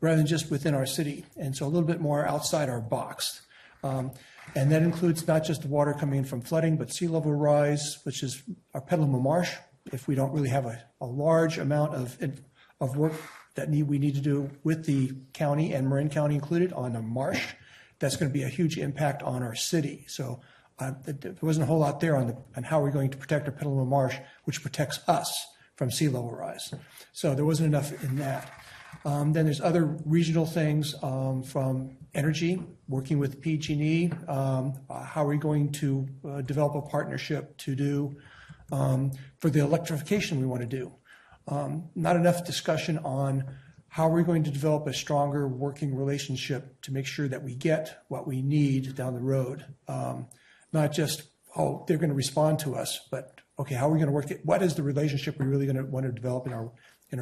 rather than just within our city. And so a little bit more outside our box. And that includes not just the water coming in from flooding, but sea level rise, which is our Petaluma Marsh. If we don't really have a large amount of work that we need to do with the county and Marin County included on the marsh, that's going to be a huge impact on our city. So there wasn't a whole lot there on how we're going to protect our Petaluma Marsh, which protects us from sea level rise. So there wasn't enough in that. Then there's other regional things from energy, working with PG&E. How are we going to develop a partnership to do for the electrification we want to do? Not enough discussion on how we're going to develop a stronger working relationship to make sure that we get what we need down the road. Not just, they're going to respond to us, but okay, how are we going to work it? What is the relationship we're really going to want to develop in our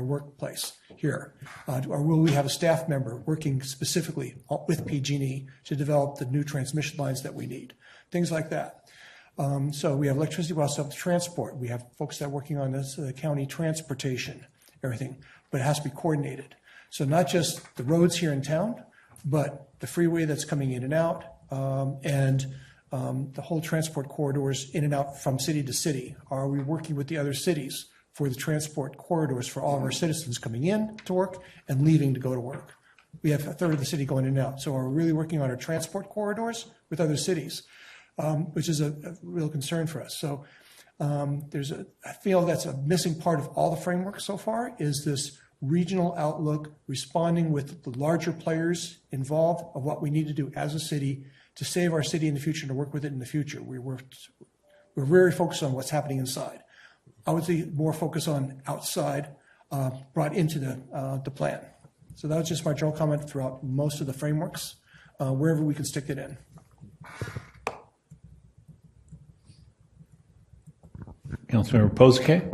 workplace here? Or will we have a staff member working specifically with PG&E to develop the new transmission lines that we need? Things like that. So we have electricity, we also have transport. We have folks that are working on this county transportation, everything, but it has to be coordinated. So not just the roads here in town, but the freeway that's coming in and out, and the whole transport corridors in and out from city to city. Are we working with the other cities for the transport corridors for all of our citizens coming in to work and leaving to go to work? We have a third of the city going in and out. So are we really working on our transport corridors with other cities, which is a real concern for us. So I feel that's a missing part of all the framework so far is this regional outlook, responding with the larger players involved of what we need to do as a city to save our city in the future and to work with it in the future. We're very focused on what's happening inside. I would say more focus on outside brought into the plan. So that was just my general comment throughout most of the frameworks, wherever we can stick it in. Councilmember Posake?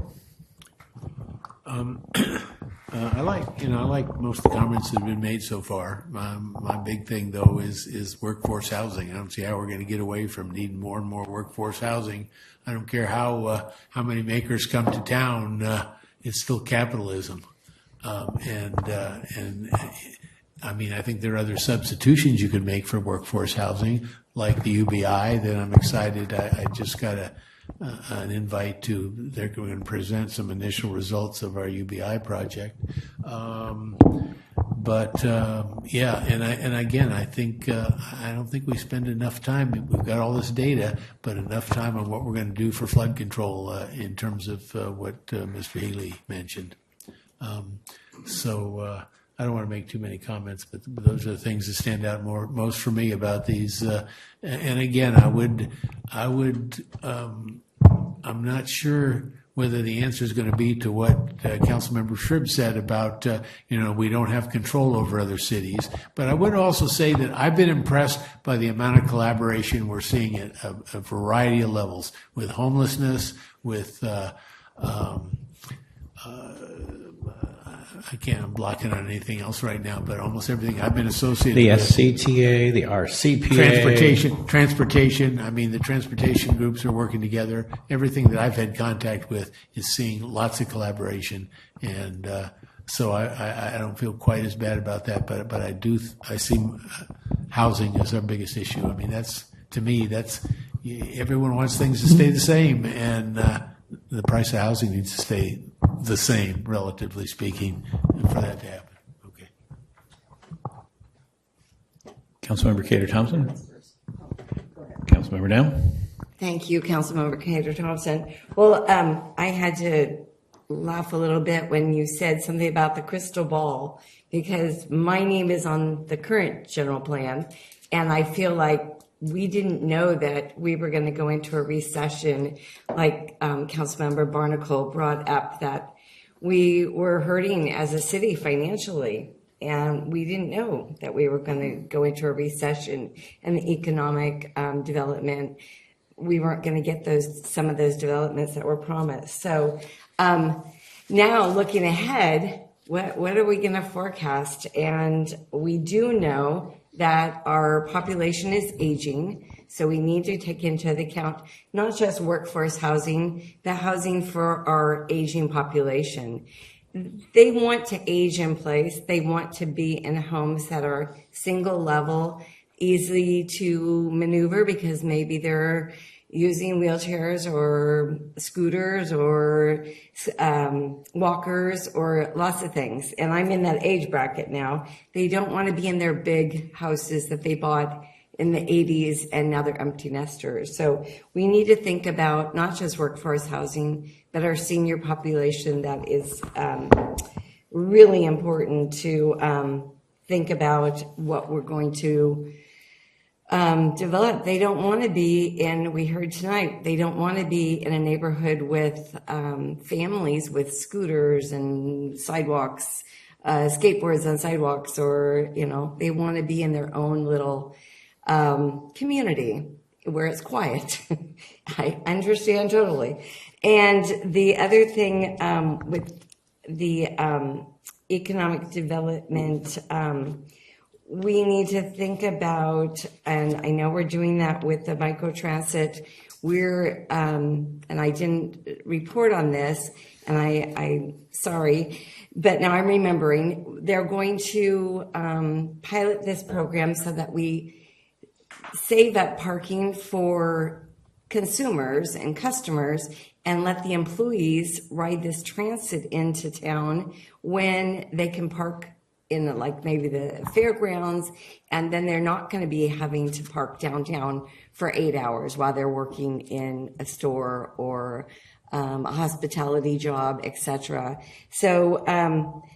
I like most of the comments that have been made so far. My big thing, though, is workforce housing. I don't see how we're going to get away from needing more and more workforce housing. I don't care how many makers come to town. It's still capitalism, and I mean, I think there are other substitutions you could make for workforce housing, like the UBI. That I'm excited. I just got an invite to. They're going to present some initial results of our UBI project. Yeah, and again, I think I don't think we spend enough time. We've got all this data, but enough time on what we're going to do for flood control in terms of what Mr. Healy mentioned. I don't want to make too many comments, but those are the things that stand out most for me about these. And again, I'm not sure whether the answer is going to be to what Councilmember Shrib said about, we don't have control over other cities. But I would also say that I've been impressed by the amount of collaboration we're seeing at a variety of levels, with homelessness, with I'm blocking on anything else right now, but almost everything I've been associated The with. SCTA, the RCPA. Transportation. I mean, the transportation groups are working together. Everything that I've had contact with is seeing lots of collaboration. And so I don't feel quite as bad about that, but I see housing as our biggest issue. I mean, to me, everyone wants things to stay the same, and the price of housing needs to stay the same, relatively speaking, for that to happen. Okay. Councilmember Cater Thompson? Councilmember Down? Thank you, Councilmember Cater Thompson. Well, I had to laugh a little bit when you said something about the crystal ball, because my name is on the current general plan, and I feel like we didn't know that we were going to go into a recession, like Councilmember Barnacle brought up, that we were hurting as a city financially, and we didn't know that we were going to go into a recession and the economic development. We weren't going to get some of those developments that were promised. So now looking ahead, what are we going to forecast? And we do know that our population is aging, so we need to take into account not just workforce housing, but housing for our aging population. They want to age in place. They want to be in homes that are single level, easy to maneuver, because maybe they're using wheelchairs or scooters or walkers or lots of things. And I'm in that age bracket now. They don't want to be in their big houses that they bought in the 80s and now they're empty nesters. So we need to think about not just workforce housing, but our senior population. That is really important to think about what we're going to develop. They don't want to be we heard tonight, they don't want to be in a neighborhood with families with scooters and sidewalks, skateboards on sidewalks, or, they want to be in their own little community where it's quiet. I understand totally. And the other thing with the economic development, we need to think about, and I know we're doing that with the microtransit. We're, and I didn't report on this, and I'm sorry, but now I'm remembering, they're going to pilot this program so that we save up parking for consumers and customers and let the employees ride this transit into town when they can park in maybe the fairgrounds, and then they're not going to be having to park downtown for 8 hours while they're working in a store or a hospitality job, etc. So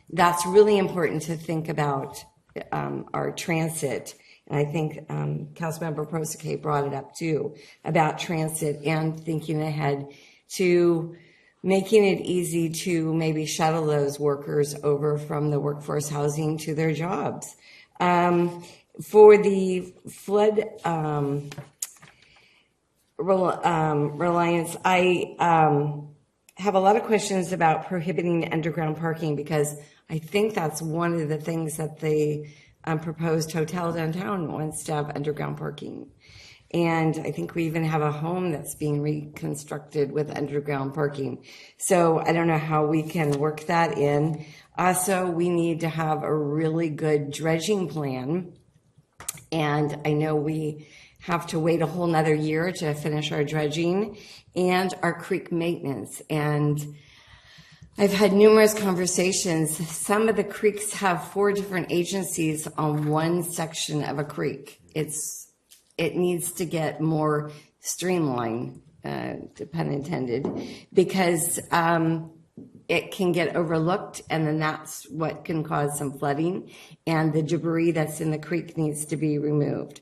that's really important to think about our transit and I think Councilmember Prosecate brought it up too, about transit and thinking ahead to making it easy to maybe shuttle those workers over from the workforce housing to their jobs. For the flood reliance, I have a lot of questions about prohibiting underground parking, because I think that's one of the things that the proposed hotel downtown wants to have underground parking. And I think we even have a home that's being reconstructed with underground parking. So I don't know how we can work that in. Also, we need to have a really good dredging plan. And I know we have to wait a whole nother year to finish our dredging and our creek maintenance. And I've had numerous conversations. Some of the creeks have 4 different agencies on one section of a creek. It needs to get more streamlined, pun intended, because it can get overlooked, and then that's what can cause some flooding, and the debris that's in the creek needs to be removed.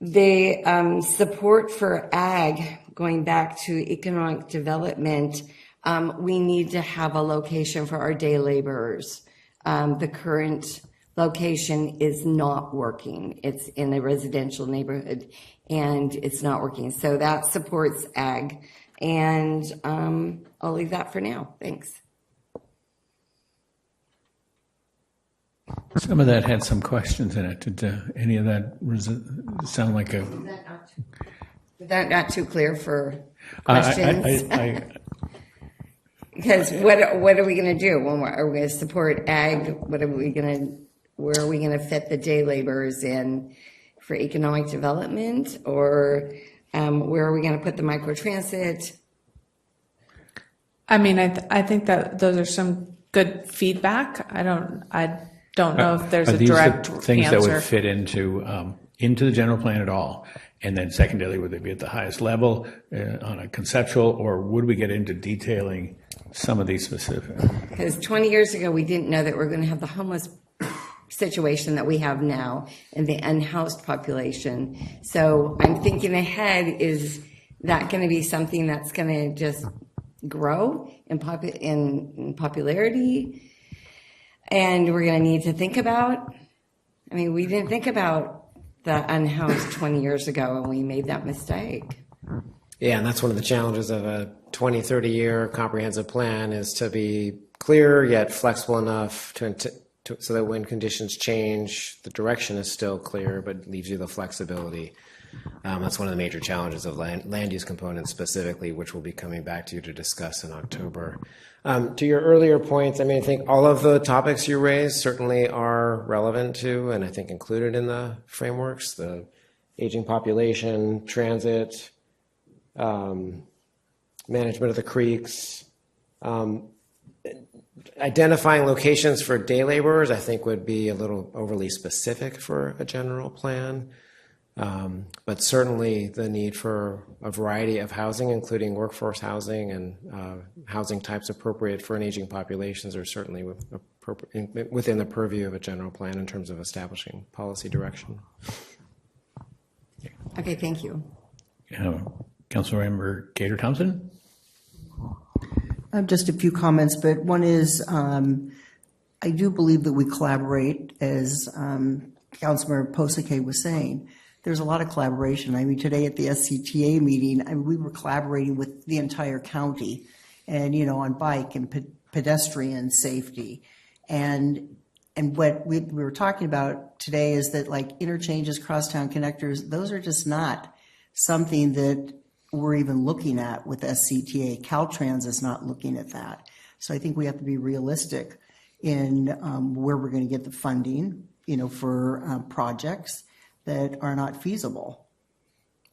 The support for ag, going back to economic development, we need to have a location for our day laborers. The current location is not working. It's in a residential neighborhood and it's not working. So that supports ag. And I'll leave that for now. Thanks. Some of that had some questions in it. Did any of that sound like a... Is that not too clear for questions? Because what are we going to do? Are we going to support ag? Where are we going to fit the day laborers in for economic development? Or where are we going to put the microtransit? I mean, I think that those are some good feedback. I don't know if there's a direct Are these the things answer. that would fit into the general plan at all? And then secondarily, would they be at the highest level on a conceptual, or would we get into detailing some of these specifics? Because 20 years ago, we didn't know that we're going to have the homeless situation that we have now and the unhoused population. So I'm thinking ahead, is that going to be something that's going to just grow in popularity? And we're going to need to think about, I mean, we didn't think about the unhoused 20 years ago, and we made that mistake. Yeah, and that's one of the challenges of a 20, 30-year comprehensive plan, is to be clear yet flexible enough so that when conditions change, the direction is still clear, but leaves you the flexibility. That's one of the major challenges of land use components specifically, which we'll be coming back to you to discuss in October. To your earlier points, I mean, I think all of the topics you raised certainly are relevant to, and I think included in the frameworks: the aging population, transit, management of the creeks. Identifying locations for day laborers, I think, would be a little overly specific for a general plan. But certainly the need for a variety of housing, including workforce housing and housing types appropriate for an aging populations, are certainly within the purview of a general plan in terms of establishing policy direction. Okay, thank you. Councilmember Gator Thompson? Just a few comments, but one is I do believe that we collaborate, as Councilmember Posake was saying. There's a lot of collaboration. I mean, today at the SCTA meeting, we were collaborating with the entire county, and on bike and pedestrian safety, and what we were talking about today is that, like, interchanges, crosstown connectors, those are just not something that we're even looking at with SCTA. Caltrans is not looking at that. So I think we have to be realistic in where we're going to get the funding, for projects that are not feasible.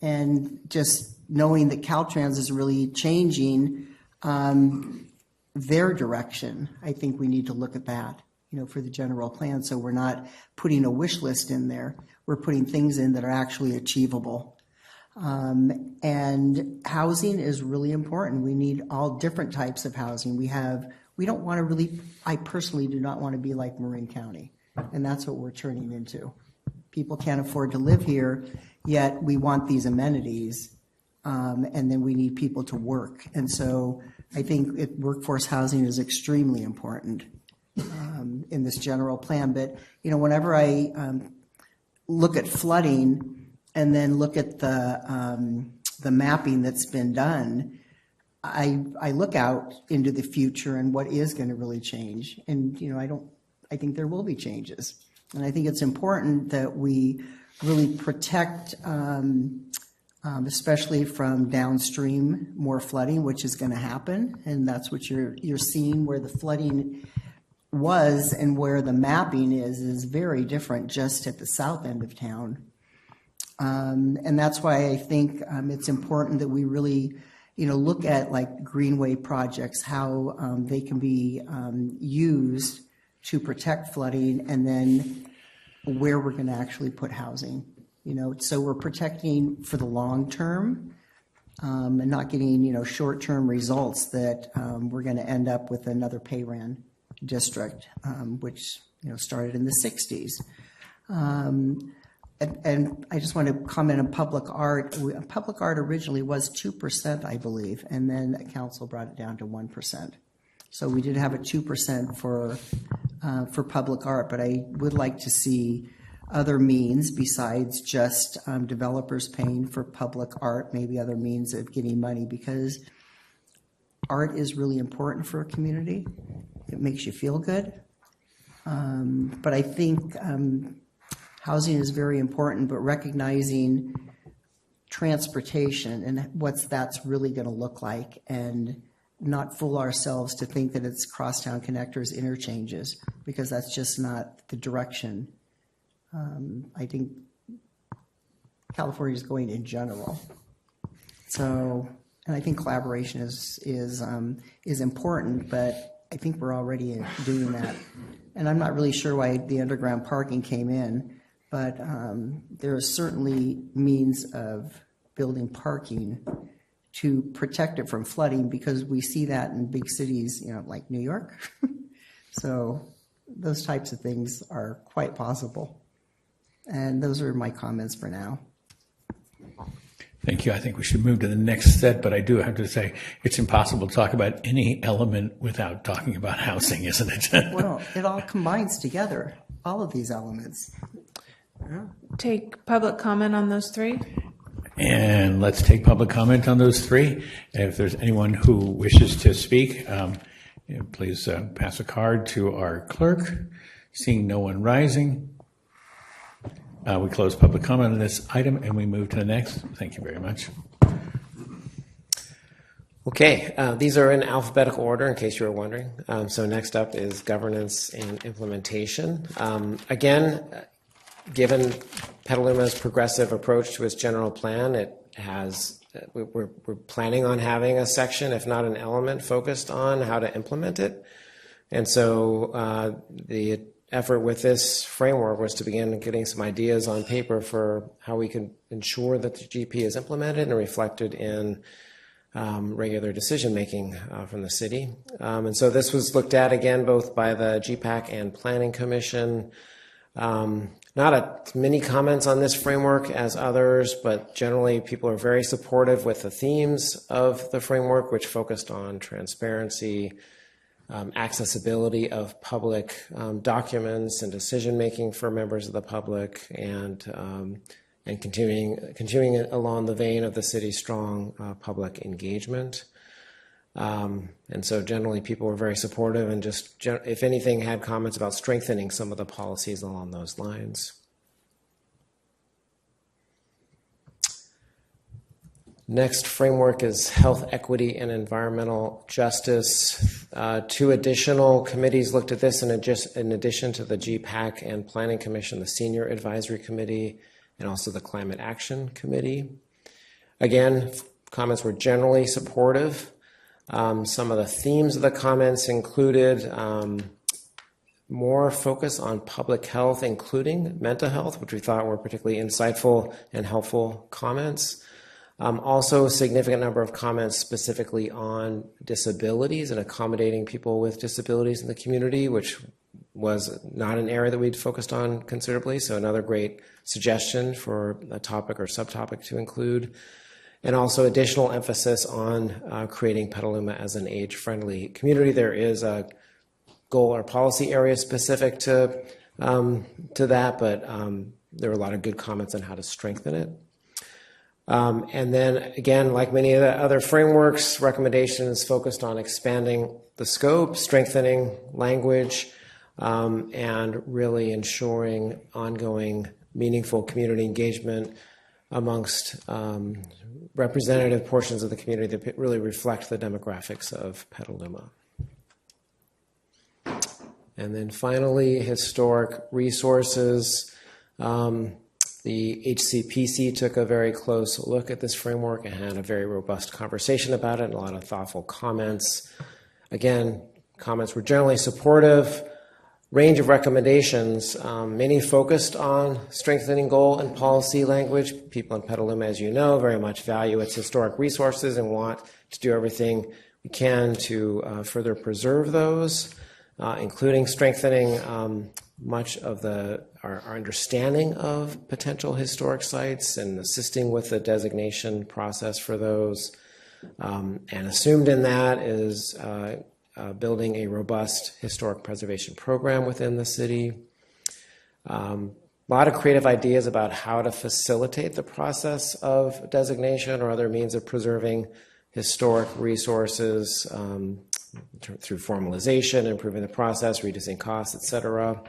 And just knowing that Caltrans is really changing their direction, I think we need to look at that, for the general plan. So we're not putting a wish list in there. We're putting things in that are actually achievable. And housing is really important. We need all different types of housing. We don't want to really, I personally do not want to be like Marin County. And that's what we're turning into. People can't afford to live here, yet we want these amenities, and then we need people to work. And so I think workforce housing is extremely important in this general plan. But, you know, whenever I look at flooding and then look at the mapping that's been done, I look out into the future and what is going to really change. And, you know, I think there will be changes. And I think it's important that we really protect, especially from downstream, more flooding, which is going to happen. And that's what you're seeing, where the flooding was and where the mapping is very different just at the south end of town. And that's why I think it's important that we really, you know, look at like greenway projects, how they can be used to protect flooding, and then where we're going to actually put housing. You know, so we're protecting for the long term and not getting, you know, short-term results that we're going to end up with another Payran district, which, you know, started in the 60s. And I just want to comment on public art. Public art originally was 2%, I believe, and then council brought it down to 1%. So we did have a 2% for public art, but I would like to see other means besides just developers paying for public art, maybe other means of getting money, because art is really important for a community. It makes you feel good. But I think housing is very important, but recognizing transportation and that's really going to look like, and not fool ourselves to think that it's crosstown connectors, interchanges, because that's just not the direction I think California is going in general. So, and I think collaboration is important, but I think we're already doing that. And I'm not really sure why the underground parking came in, but there are certainly means of building parking to protect it from flooding, because we see that in big cities, you know, like New York. So those types of things are quite possible. And those are my comments for now. Thank you. I think we should move to the next set, but I do have to say it's impossible to talk about any element without talking about housing, isn't it? Well, it all combines together, all of these elements. Take public comment on those three. And let's take public comment on those three. If there's anyone who wishes to speak, please pass a card to our clerk. Seeing no one rising, we close public comment on this item and we move to the next. Thank you very much. Okay, these are in alphabetical order in case you were wondering. So next up is governance and implementation. Again, given Petaluma's progressive approach to its general plan, it has, we're planning on having a section, if not an element, focused on how to implement it. And so the effort with this framework was to begin getting some ideas on paper for how we can ensure that the GP is implemented and reflected in regular decision-making from the city. And so this was looked at again both by the GPAC and Planning Commission. Not as many comments on this framework as others, but generally people are very supportive with the themes of the framework, which focused on transparency, accessibility of public documents and decision-making for members of the public, and continuing along the vein of the city's strong public engagement. And so generally people were very supportive and just, if anything, had comments about strengthening some of the policies along those lines. Next framework is health equity and environmental justice. Two additional committees looked at this in addition to the GPAC and Planning Commission, the Senior Advisory Committee, and also the Climate Action Committee. Again, comments were generally supportive. Some of the themes of the comments included more focus on public health, including mental health, which we thought were particularly insightful and helpful comments. Also, a significant number of comments specifically on disabilities and accommodating people with disabilities in the community, which was not an area that we'd focused on considerably. So another great suggestion for a topic or subtopic to include. And also additional emphasis on creating Petaluma as an age-friendly community. There is a goal or policy area specific to that, but there were a lot of good comments on how to strengthen it. And then again, like many of the other frameworks, recommendations focused on expanding the scope, strengthening language, and really ensuring ongoing meaningful community engagement amongst representative portions of the community that really reflect the demographics of Petaluma. And then finally, historic resources. The HCPC took a very close look at this framework and had a very robust conversation about it and a lot of thoughtful comments. Again, comments were generally supportive. Range of recommendations, many focused on strengthening goal and policy language. People in Petaluma, as you know, very much value its historic resources and want to do everything we can to further preserve those, including strengthening much of our understanding of potential historic sites and assisting with the designation process for those. And assumed in that is building a robust historic preservation program within the city. A lot of creative ideas about how to facilitate the process of designation or other means of preserving historic resources through formalization, improving the process, reducing costs, et cetera.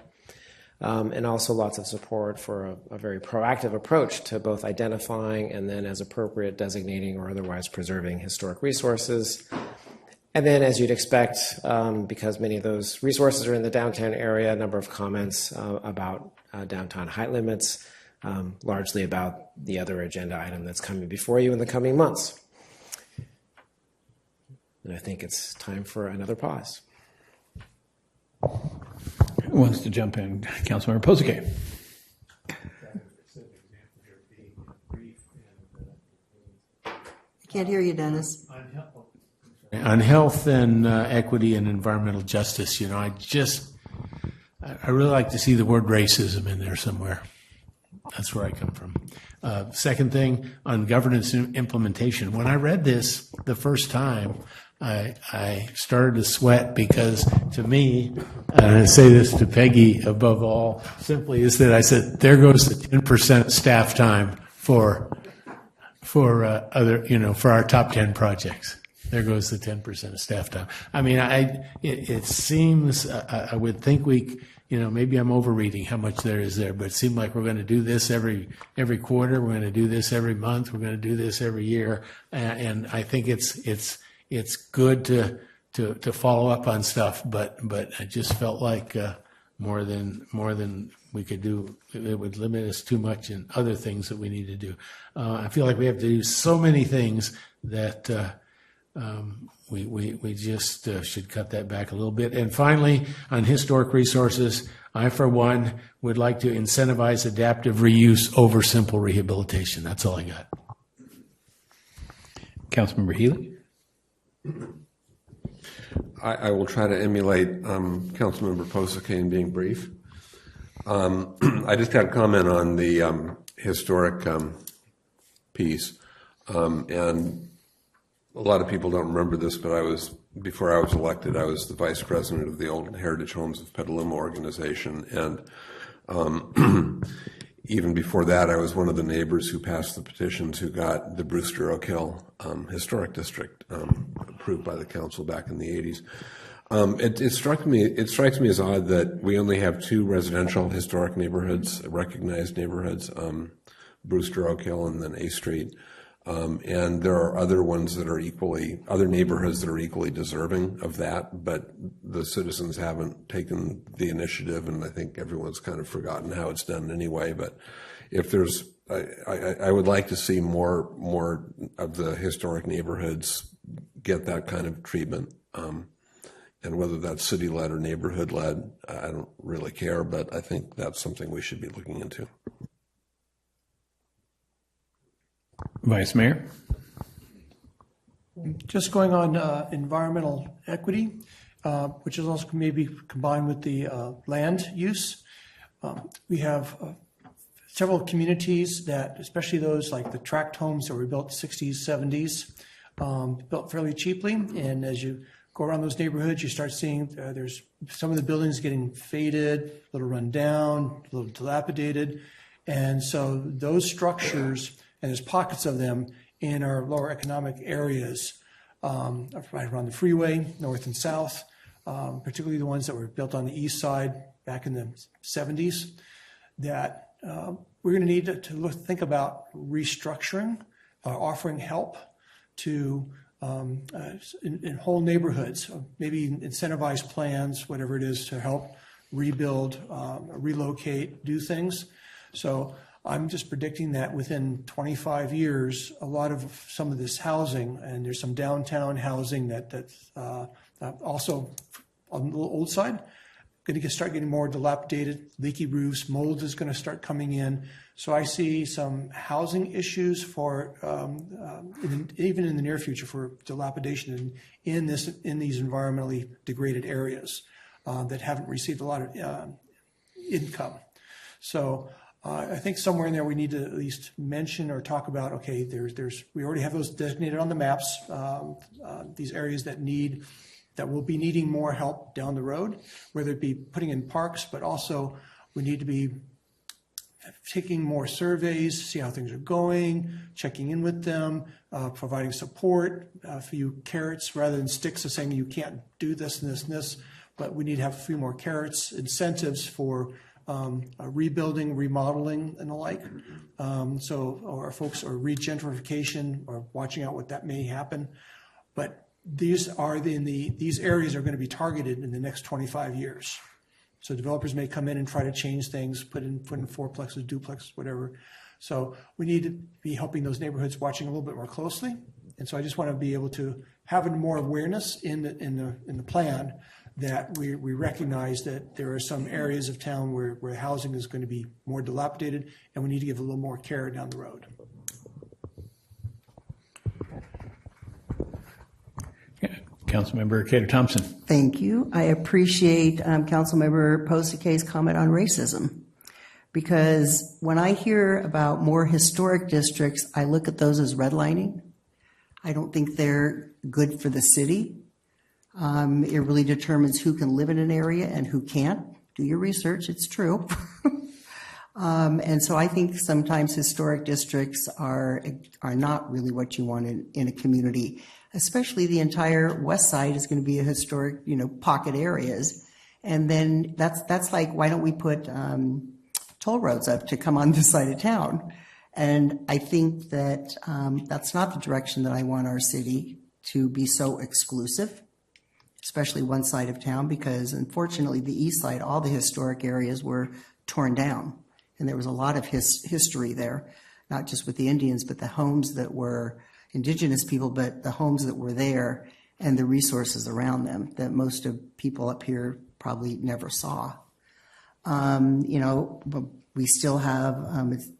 And also lots of support for a very proactive approach to both identifying and then, as appropriate, designating or otherwise preserving historic resources. And then, as you'd expect, because many of those resources are in the downtown area, a number of comments about downtown height limits, largely about the other agenda item that's coming before you in the coming months. And I think it's time for another pause. Who wants to jump in? Councilmember Posake. Can't hear you, Dennis. On health and equity and environmental justice, I really like to see the word racism in there somewhere. That's where I come from. Second thing, on governance and implementation. When I read this the first time, I started to sweat because, to me, and I say this to Peggy above all, simply is that I said, there goes the 10% staff time for our top 10 projects. There goes the 10% of staff time. I mean, it seems, I would think maybe I'm overreading how much there is there, but it seemed like we're going to do this every quarter. We're going to do this every month. We're going to do this every year. And I think it's good to follow up on stuff, but I just felt like more than we could do, it would limit us too much in other things that we need to do. I feel like we have to do so many things that we just should cut that back a little bit. And finally, on historic resources, I, for one, would like to incentivize adaptive reuse over simple rehabilitation. That's all I got. Councilmember Healy. I will try to emulate Councilmember Posake in being brief. I just had a comment on the historic piece. And a lot of people don't remember this, but before I was elected, I was the vice president of the Old Heritage Homes of Petaluma organization. And even before that, I was one of the neighbors who passed the petitions who got the Brewster Oak Hill Historic District approved by the council back in the 80s. It strikes me as odd that we only have two residential historic neighborhoods, recognized neighborhoods, Brewster Oak Hill and then A Street. And there are other ones that are other neighborhoods that are equally deserving of that, but the citizens haven't taken the initiative, and I think everyone's kind of forgotten how it's done anyway. But if there's, I would like to see more of the historic neighborhoods get that kind of treatment. And whether that's city-led or neighborhood-led, I don't really care, but I think that's something we should be looking into. Vice Mayor. Just going on environmental equity, which is also maybe combined with the land use. We have several communities that, especially those like the tract homes that were built in the 60s, 70s, built fairly cheaply. And as you go around those neighborhoods, you start seeing there's some of the buildings getting faded, a little run down, a little dilapidated. And so those structures, and there's pockets of them in our lower economic areas, right around the freeway, north and south, particularly the ones that were built on the east side back in the 70s, that we're going to need to think about restructuring, offering help to in whole neighborhoods, maybe incentivized plans, whatever it is, to help rebuild, relocate, do things. So I'm just predicting that within 25 years, a lot of some of this housing, and there's some downtown housing that's also on the old side, going to start getting more dilapidated, leaky roofs, mold is going to start coming in. So I see some housing issues for even in the near future for dilapidation in these environmentally degraded areas that haven't received a lot of income. So I think somewhere in there we need to at least mention or talk about, okay, we already have those designated on the maps, these areas that will be needing more help down the road, whether it be putting in parks, but also we need to be taking more surveys, see how things are going, checking in with them, providing support, a few carrots rather than sticks of saying you can't do this and this and this, but we need to have a few more carrots, incentives for rebuilding, remodeling, and the like. So our folks are regentrification or watching out what that may happen. But these areas are going to be targeted in the next 25 years. So developers may come in and try to change things, put in fourplexes, duplexes, whatever. So we need to be helping those neighborhoods, watching a little bit more closely. And so I just want to be able to have more awareness in the plan that we recognize that there are some areas of town where housing is going to be more dilapidated, and we need to give a little more care down the road. Councilmember Cater Thompson. Thank you. I appreciate Councilmember Postakay's comment on racism, because when I hear about more historic districts, I look at those as redlining. I don't think they're good for the city. It really determines who can live in an area and who can't. Do your research, it's true. And so I think sometimes historic districts are not really what you want in a community, especially the entire west side is going to be a historic, pocket areas. And then that's like, why don't we put toll roads up to come on this side of town? And I think that that's not the direction that I want our city to be so exclusive, especially one side of town, because unfortunately the east side, all the historic areas were torn down. And there was a lot of history there, not just with the Indians, but the homes that were indigenous people, but the homes that were there and the resources around them that most of people up here probably never saw. We still have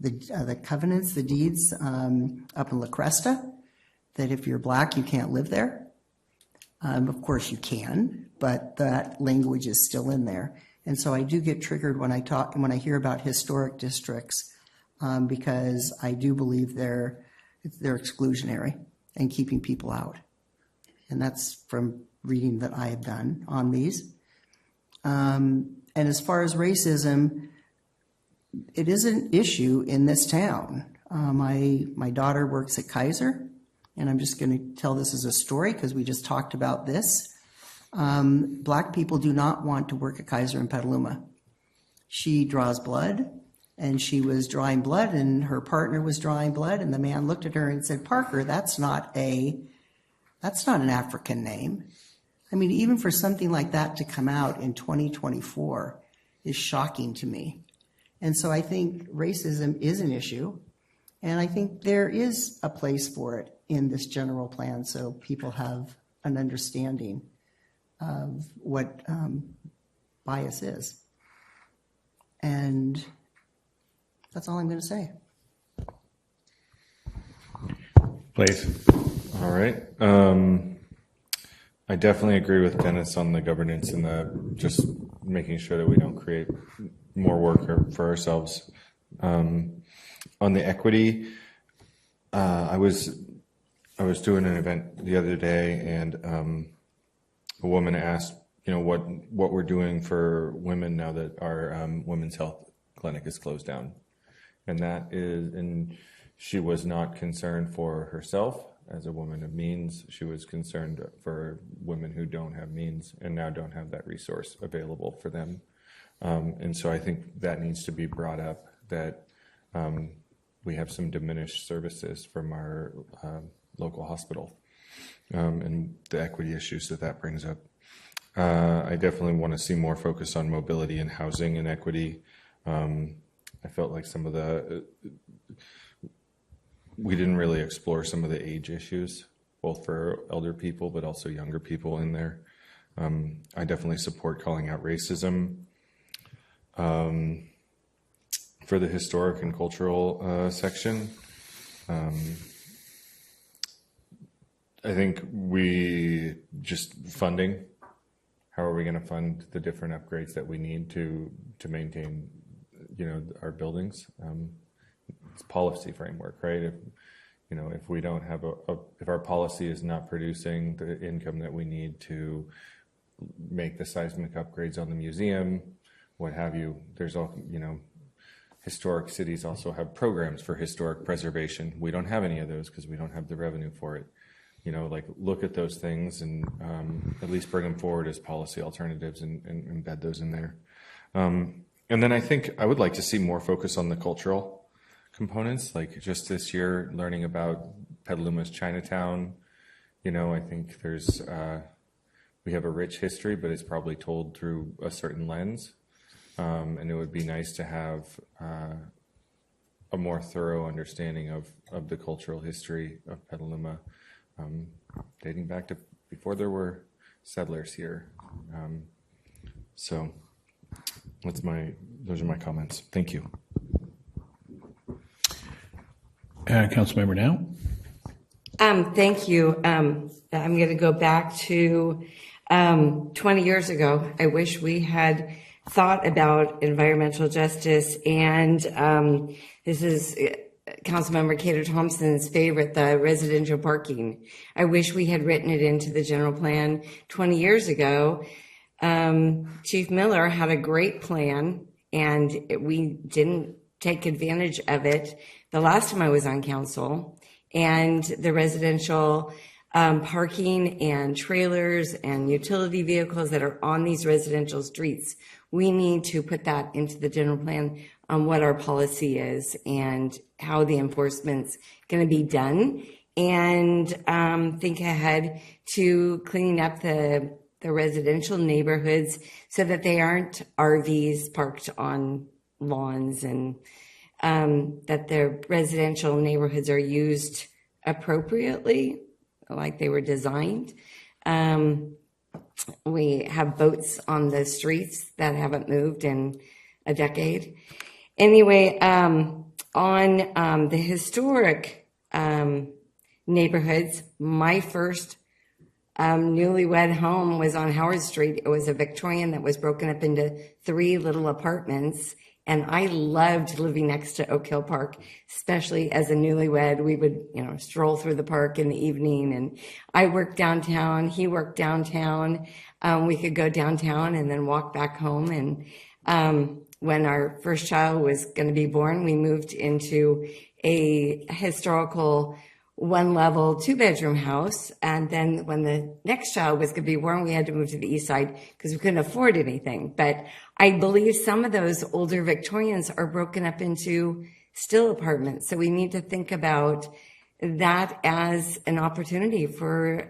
the covenants, the deeds up in La Cresta, that if you're black, you can't live there. Of course you can, but that language is still in there. And so I do get triggered when I hear about historic districts, because I do believe they're exclusionary and keeping people out. And that's from reading that I have done on these. And as far as racism, it is an issue in this town. My daughter works at Kaiser, and I'm just going to tell this as a story because we just talked about this. Black people do not want to work at Kaiser in Petaluma. She draws blood, and she was drawing blood, and her partner was drawing blood, and the man looked at her and said, "Parker, that's not an African name." I mean, even for something like that to come out in 2024 is shocking to me. And so I think racism is an issue, and I think there is a place for it in this general plan so people have an understanding of what bias is. And that's all I'm going to say. Please. All right. I definitely agree with Dennis on the governance and the just making sure that we don't create more work for ourselves. On the equity, I was doing an event the other day, and a woman asked, what we're doing for women now that our women's health clinic is closed down, and she was not concerned for herself as a woman of means. She was concerned for women who don't have means and now don't have that resource available for them. And so I think that needs to be brought up, that we have some diminished services from our local hospital, and the equity issues that brings up. I definitely want to see more focus on mobility and housing and equity. I felt like we didn't really explore some of the age issues, both for elder people, but also younger people in there. I definitely support calling out racism. For the historic and cultural section, I think funding. How are we going to fund the different upgrades that we need to maintain, our buildings? It's policy framework, right? If we don't have if our policy is not producing the income that we need to make the seismic upgrades on the museum, what have you, there's all, historic cities also have programs for historic preservation. We don't have any of those because we don't have the revenue for it. Look at those things and at least bring them forward as policy alternatives and embed those in there. And then I think I would like to see more focus on the cultural components, like just this year learning about Petaluma's Chinatown. I think we have a rich history, but it's probably told through a certain lens. And it would be nice to have a more thorough understanding of the cultural history of Petaluma, dating back to before there were settlers here. So those are my comments. Thank you. Councilmember Now. Thank you. I'm going to go back to 20 years ago. I wish we had thought about environmental justice, and this is Councilmember Cato Thompson's favorite, the residential parking. I wish we had written it into the general plan 20 years ago. Chief Miller had a great plan, and we didn't take advantage of it the last time I was on council. And the residential parking and trailers and utility vehicles that are on these residential streets, we need to put that into the general plan on what our policy is and how the enforcement's going to be done, and think ahead to cleaning up the residential neighborhoods so that they aren't RVs parked on lawns, and that the residential neighborhoods are used appropriately, like they were designed. We have boats on the streets that haven't moved in a decade. Anyway, on the historic neighborhoods, my first newlywed home was on Howard Street. It was a Victorian that was broken up into 3 little apartments. And I loved living next to Oak Hill Park, especially as a newlywed. We would, stroll through the park in the evening, and I worked downtown. He worked downtown. We could go downtown and then walk back home. And when our first child was going to be born, we moved into a historical 1-level 2-bedroom house. And then when the next child was going to be born, we had to move to the east side because we couldn't afford anything. But I believe some of those older Victorians are broken up into still apartments. So we need to think about that as an opportunity for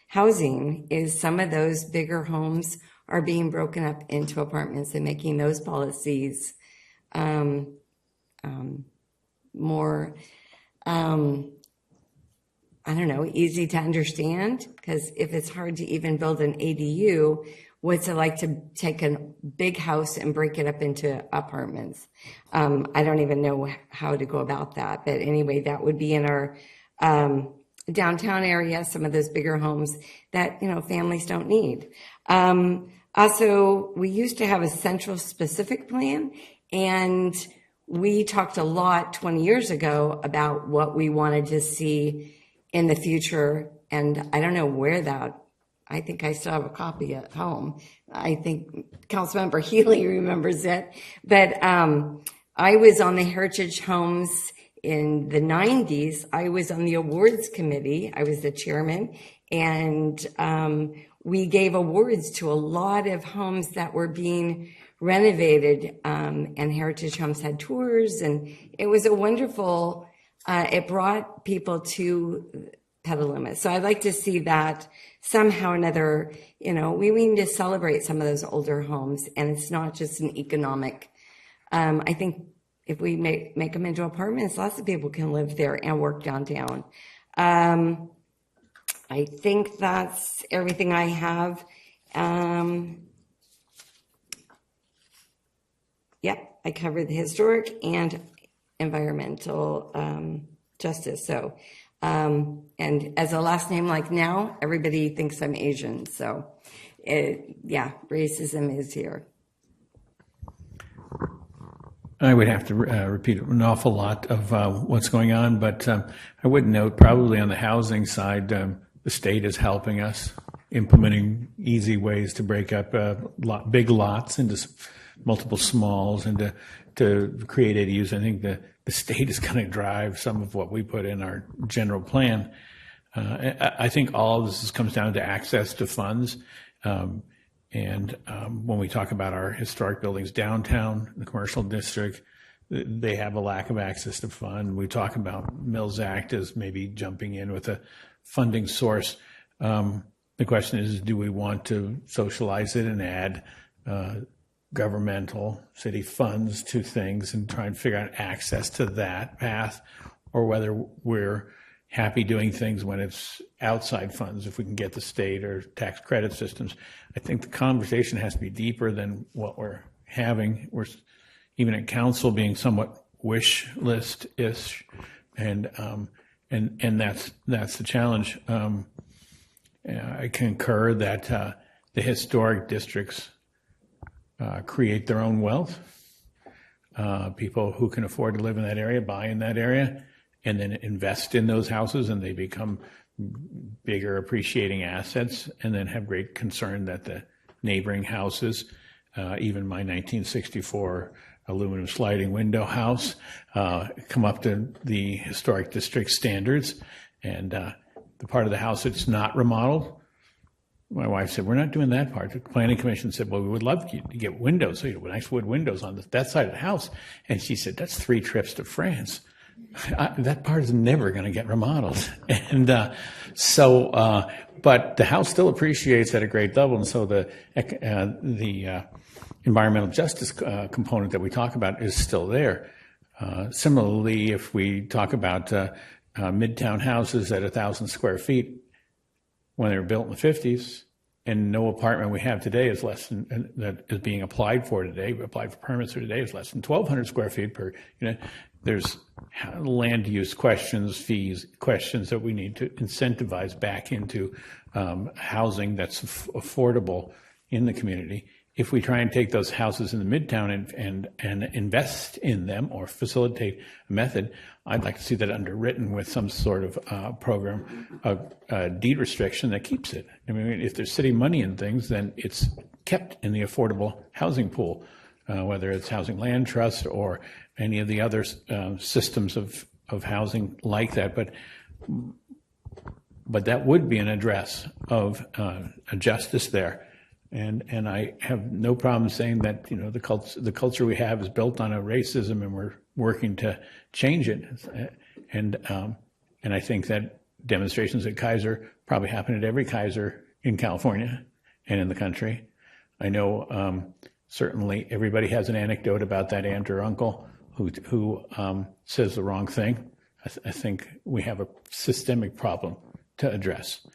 housing, is some of those bigger homes are being broken up into apartments, and making those policies more easy to understand. Because if it's hard to even build an ADU, what's it like to take a big house and break it up into apartments? I don't even know how to go about that. But anyway, that would be in our downtown area, some of those bigger homes that, families don't need. Also, we used to have a central specific plan, and we talked a lot 20 years ago about what we wanted to see in the future. And I don't know where I think I still have a copy at home. I think Councilmember Healy remembers it. But I was on the Heritage Homes in the 90s. I was on the awards committee. I was the chairman. And we gave awards to a lot of homes that were being renovated. And Heritage Homes had tours. And it was a wonderful, it brought people to Petaluma. So I'd like to see that somehow or another, we need to celebrate some of those older homes, and it's not just an economic. I think if we make them into apartments, lots of people can live there and work downtown. I think that's everything I have. Yep, I covered the historic and environmental justice. So, and as a last name like now, everybody thinks I'm Asian. So, racism is here. I would have to repeat an awful lot of what's going on, but I would note probably on the housing side, the state is helping us, implementing easy ways to break up big lots into multiple smalls and to create ADUs. I think the state is going to drive some of what we put in our general plan. I think all of this comes down to access to funds. And when we talk about our historic buildings downtown, the commercial district, they have a lack of access to fund. We talk about Mills Act as maybe jumping in with a funding source. The question is, do we want to socialize it and add governmental city funds to things and try and figure out access to that path, or whether we're happy doing things when it's outside funds, if we can get the state or tax credit systems. I think the conversation has to be deeper than what we're having. We're even at council being somewhat wish list-ish, and that's the challenge. I concur that the historic districts create their own wealth. People who can afford to live in that area buy in that area and then invest in those houses, and they become bigger appreciating assets, and then have great concern that the neighboring houses, even my 1964 aluminum sliding window house, come up to the historic district standards. And the part of the house that's not remodeled, my wife said, we're not doing that part. The planning commission said, well, we would love you to get windows, so you have nice wood windows on that side of the house. And she said, that's 3 trips to France. That part is never going to get remodeled. And but the house still appreciates at a great level. And so the environmental justice component that we talk about is still there. Similarly, if we talk about midtown houses at 1,000 square feet, when they were built in the 50s, and no apartment we have today is less than, that is being applied for today, applied for permits for today, is less than 1,200 square feet per unit. There's land use questions, fees, questions that we need to incentivize back into housing that's affordable in the community. If we try and take those houses in the midtown and invest in them or facilitate a method, I'd like to see that underwritten with some sort of program, a deed restriction that keeps it. I mean, if there's city money in things, then it's kept in the affordable housing pool, whether it's Housing Land Trust or any of the other systems of housing like that. But that would be an address of a justice there. And I have no problem saying that, the culture we have is built on a racism, and we're working to change it. And I think that demonstrations at Kaiser probably happen at every Kaiser in California and in the country. I know certainly everybody has an anecdote about that aunt or uncle who says the wrong thing. I think we have a systemic problem to address.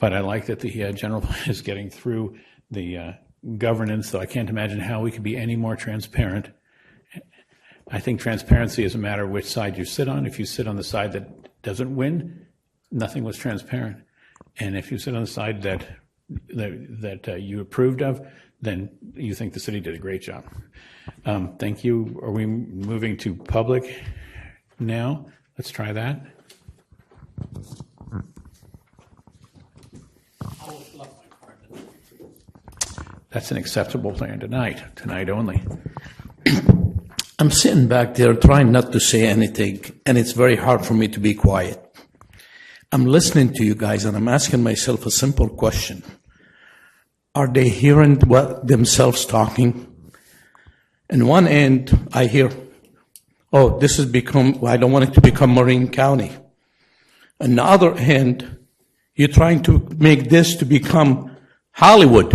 But I like that the general plan is getting through the governance, though I can't imagine how we could be any more transparent. I think transparency is a matter of which side you sit on. If you sit on the side that doesn't win, nothing was transparent. And if you sit on the side that you approved of, then you think the city did a great job. Thank you. Are we moving to public now? Let's try that. That's an acceptable plan tonight only. I'm sitting back there trying not to say anything, and it's very hard for me to be quiet. I'm listening to you guys, and I'm asking myself a simple question. Are they hearing what themselves talking? In one end, I hear, oh, this has become, I don't want it to become Marin County. On the other hand, you're trying to make this to become Hollywood,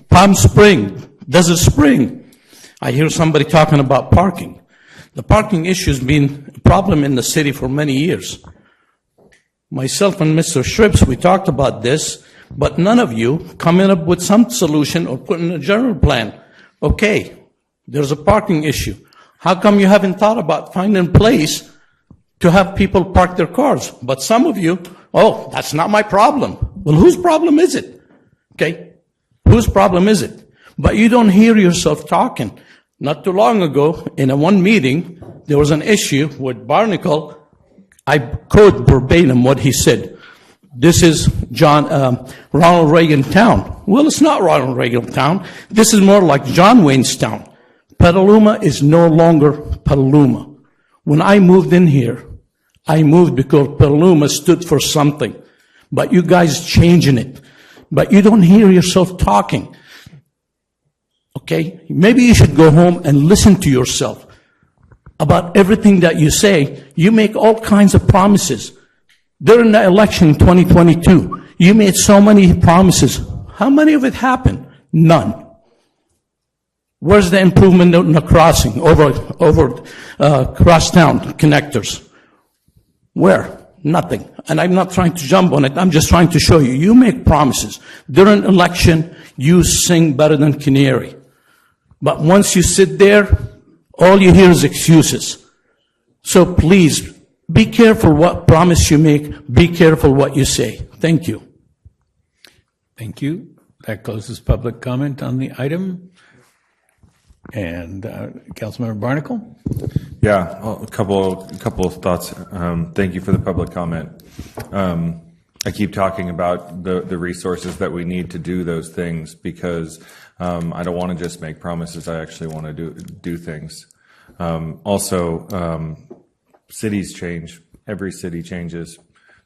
Palm Springs, Desert Spring. I hear somebody talking about parking. The parking issue has been a problem in the city for many years. Myself and Mr. Shripps, we talked about this, but none of you coming up with some solution or putting a general plan. Okay, there's a parking issue. How come you haven't thought about finding a place to have people park their cars? But some of you, oh, that's not my problem. Well, whose problem is it? Okay, whose problem is it? But you don't hear yourself talking. Not too long ago, in a one meeting, there was an issue with Barnacle. I quote verbatim what he said. This is Ronald Reagan town. Well, it's not Ronald Reagan town. This is more like John Wayne's town. Petaluma is no longer Petaluma. When I moved in here, I moved because Petaluma stood for something. But you guys changing it. But you don't hear yourself talking. Okay? Maybe you should go home and listen to yourself about everything that you say. You make all kinds of promises. During the election in 2022, you made so many promises. How many of it happened? None. Where's the improvement in the crossing over crosstown connectors? Where? Nothing. And I'm not trying to jump on it. I'm just trying to show you. You make promises. During election, you sing better than canary. But once you sit there, all you hear is excuses. So please, be careful what promise you make. Be careful what you say. Thank you. Thank you. That closes public comment on the item. And Councilmember Barnacle? Yeah, a couple of thoughts. Thank you for the public comment. I keep talking about the resources that we need to do those things because I don't want to just make promises. I actually want to do things. Also, cities change. Every city changes.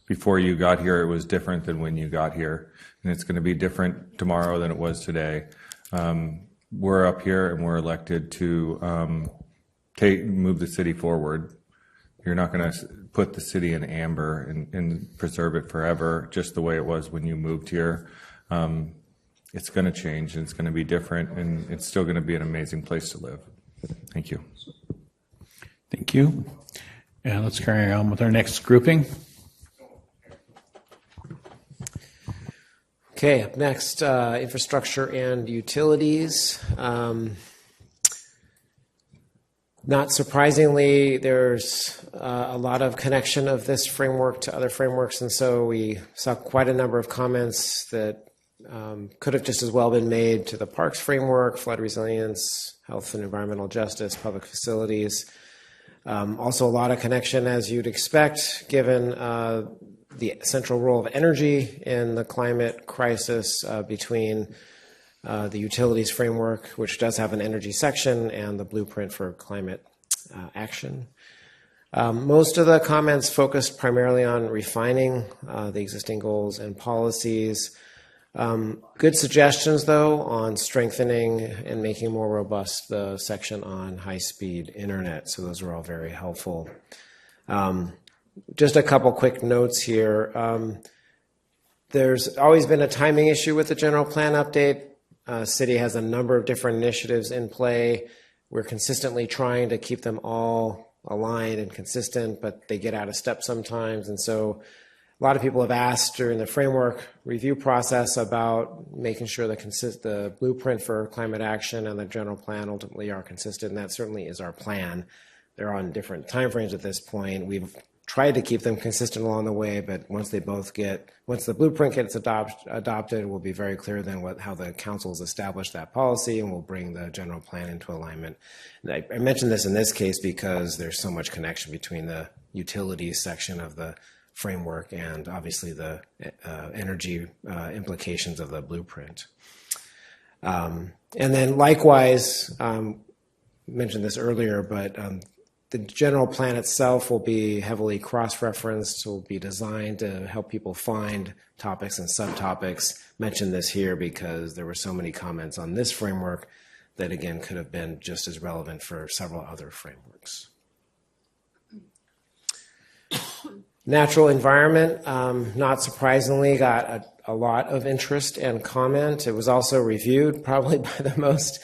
Before you got here, it was different than when you got here, and it's going to be different tomorrow than it was today. We're up here and we're elected to move the city forward. You're not going to put the city in amber and preserve it forever, just the way it was when you moved here. It's going to change and it's going to be different, and it's still going to be an amazing place to live. Thank you. Thank you. And let's carry on with our next grouping. Okay, up next, infrastructure and utilities. Not surprisingly, there's a lot of connection of this framework to other frameworks, and so we saw quite a number of comments that could have just as well been made to the parks framework, flood resilience, health and environmental justice, public facilities. Also a lot of connection, as you'd expect, given the central role of energy in the climate crisis between the utilities framework, which does have an energy section, and the blueprint for climate action. Most of the comments focused primarily on refining the existing goals and policies. Good suggestions, though, on strengthening and making more robust the section on high-speed internet. So those are all very helpful. Just a couple quick notes here. There's always been a timing issue with the general plan update. City has a number of different initiatives in play. We're consistently trying to keep them all aligned and consistent, but they get out of step sometimes. And so a lot of people have asked during the framework review process about making sure the blueprint for climate action and the general plan ultimately are consistent, and that certainly is our plan. They're on different timeframes at this point. We've tried to keep them consistent along the way, but once the blueprint gets adopted, it will be very clear then how the council has established that policy, and will bring the general plan into alignment. And I mentioned this in this case because there's so much connection between the utilities section of the framework and obviously the energy implications of the blueprint. And then likewise, mentioned this earlier, but the general plan itself will be heavily cross-referenced, will be designed to help people find topics and subtopics. Mention this here because there were so many comments on this framework that, again, could have been just as relevant for several other frameworks. Natural environment, not surprisingly, got a lot of interest and comment. It was also reviewed probably by the most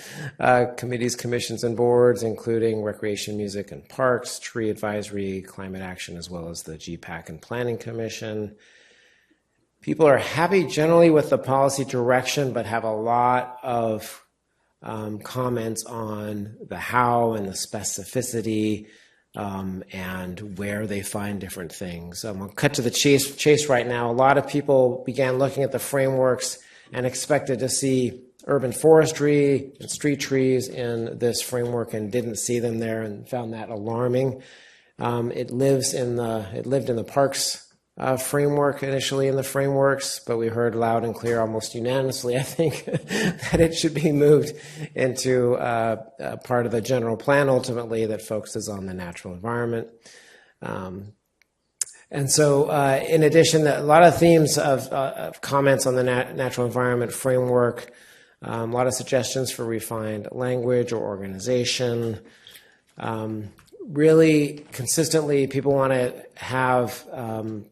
committees, commissions, and boards, including Recreation, Music, and Parks, Tree Advisory, Climate Action, as well as the GPAC and Planning Commission. People are happy generally with the policy direction, but have a lot of comments on the how and the specificity, and where they find different things. I'll cut to the chase right now. A lot of people began looking at the frameworks and expected to see urban forestry and street trees in this framework and didn't see them there and found that alarming. It lived in the parks framework initially in the frameworks, but we heard loud and clear almost unanimously, I think, that it should be moved into part of the general plan ultimately that focuses on the natural environment. And so in addition, a lot of themes of comments on the natural environment framework, a lot of suggestions for refined language or organization. Really consistently, people want to have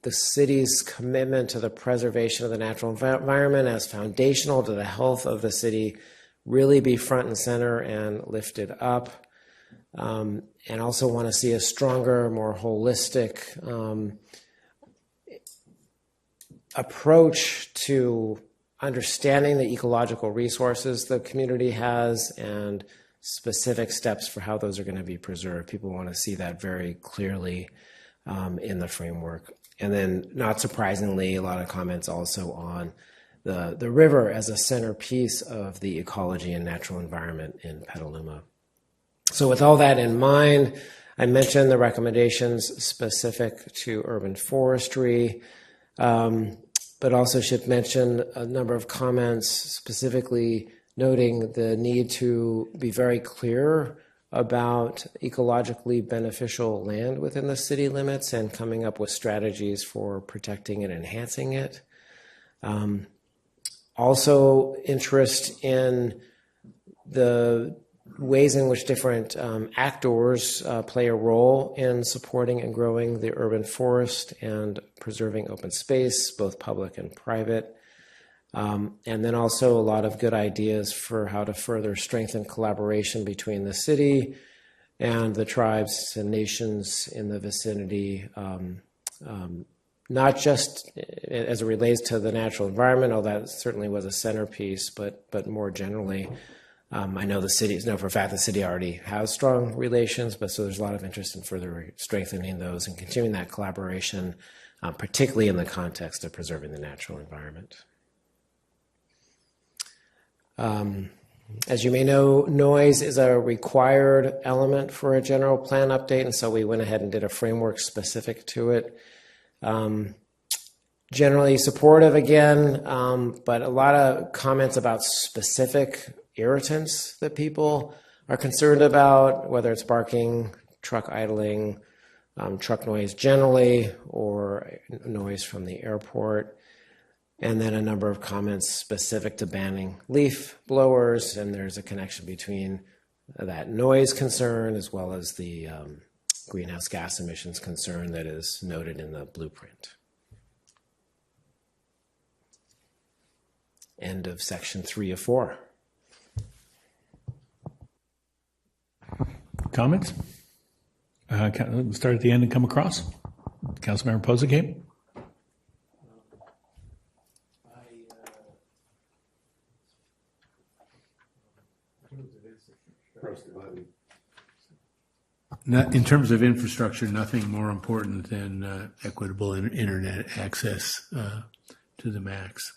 the city's commitment to the preservation of the natural environment as foundational to the health of the city really be front and center and lifted up. And also want to see a stronger, more holistic approach to understanding the ecological resources the community has and specific steps for how those are going to be preserved. People want to see that very clearly in the framework. And then, not surprisingly, a lot of comments also on the river as a centerpiece of the ecology and natural environment in Petaluma. So with all that in mind, I mentioned the recommendations specific to urban forestry, but also should mention a number of comments specifically noting the need to be very clear about ecologically beneficial land within the city limits and coming up with strategies for protecting and enhancing it. Also, interest in the ways in which different actors play a role in supporting and growing the urban forest and preserving open space, both public and private. And then also a lot of good ideas for how to further strengthen collaboration between the city and the tribes and nations in the vicinity, not just as it relates to the natural environment, although that certainly was a centerpiece, but more generally. I know for a fact the city already has strong relations, but so there's a lot of interest in further strengthening those and continuing that collaboration, particularly in the context of preserving the natural environment. As you may know, noise is a required element for a general plan update, and so we went ahead and did a framework specific to it. Generally supportive again, but a lot of comments about specific irritants that people are concerned about, whether it's barking, truck idling, truck noise generally, or noise from the airport. And then a number of comments specific to banning leaf blowers, and there's a connection between that noise concern as well as the greenhouse gas emissions concern that is noted in the blueprint. End of section 3 of 4. Comments? Start at the end and come across. Councilmember Posake. in terms of infrastructure, nothing more important than equitable internet access to the max.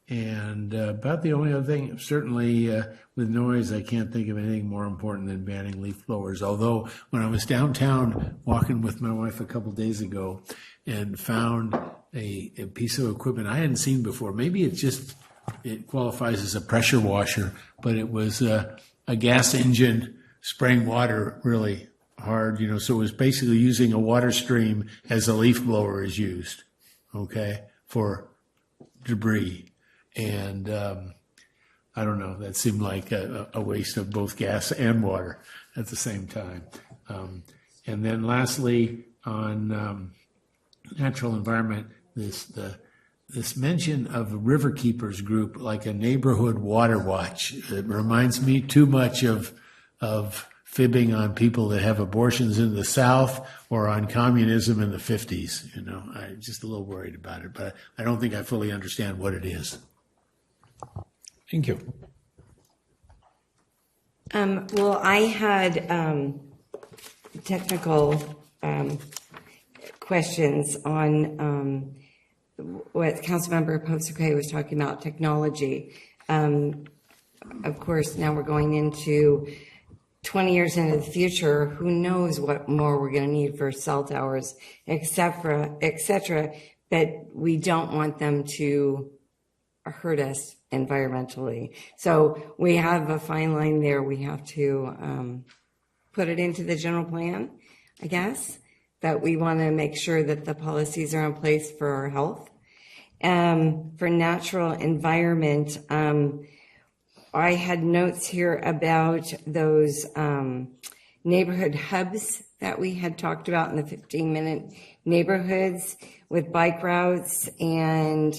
And about the only other thing, certainly with noise, I can't think of anything more important than banning leaf blowers. Although when I was downtown walking with my wife a couple days ago and found a piece of equipment I hadn't seen before, maybe it qualifies as a pressure washer, but it was a gas engine spraying water really hard, so it was basically using a water stream as a leaf blower is used, okay, for debris. And I don't know, that seemed like a waste of both gas and water at the same time. And then lastly, on natural environment, this mention of a river keepers group, like a neighborhood water watch, it reminds me too much of fibbing on people that have abortions in the South or on communism in the 50s. I'm just a little worried about it, but I don't think I fully understand what it is. Thank you. Well, I had technical questions on what Councilmember Pope-Secret was talking about, technology. Of course, now we're going into 20 years into the future. Who knows what more we're going to need for cell towers, et cetera, but we don't want them to hurt us environmentally. So we have a fine line there. We have to put it into the general plan, I guess, that we want to make sure that the policies are in place for our health. For natural environment, I had notes here about those neighborhood hubs that we had talked about in the 15-minute neighborhoods with bike routes. And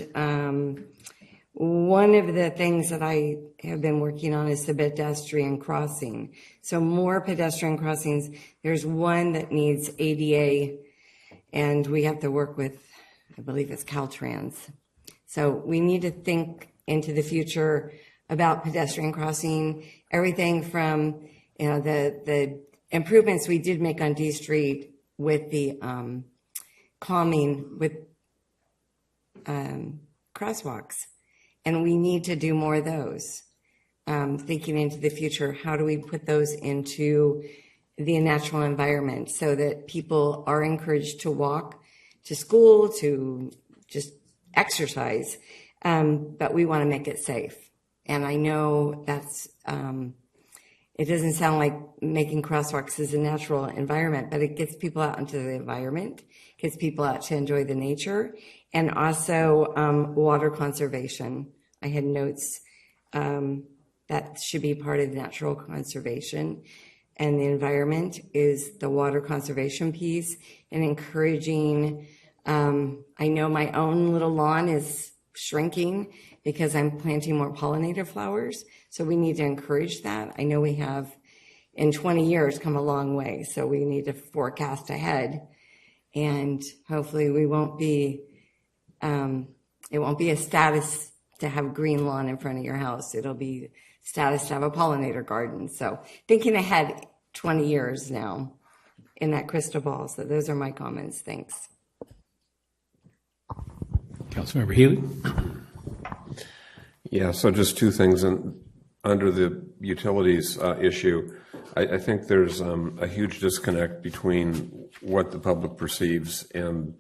one of the things that I have been working on is the pedestrian crossing. So more pedestrian crossings. There's one that needs ADA, and we have to work with, I believe it's Caltrans. So we need to think into the future about pedestrian crossing, everything from the improvements we did make on D Street with the calming with crosswalks. And we need to do more of those. Thinking into the future, how do we put those into the natural environment so that people are encouraged to walk to school, to just exercise, but we want to make it safe. And I know that's, it doesn't sound like making crosswalks is a natural environment, but it gets people out into the environment, gets people out to enjoy the nature, and also water conservation. I had notes that should be part of natural conservation, and the environment is the water conservation piece, and encouraging. I know my own little lawn is shrinking because I'm planting more pollinator flowers, so we need to encourage that. I know we have, in 20 years, come a long way, so we need to forecast ahead, and hopefully we won't be, it won't be a status to have green lawn in front of your house. It'll be status to have a pollinator garden. So thinking ahead 20 years now in that crystal ball. So those are my comments. Thanks. Councilmember Healy. Yeah, so just two things under the utilities issue. I think there's a huge disconnect between what the public perceives and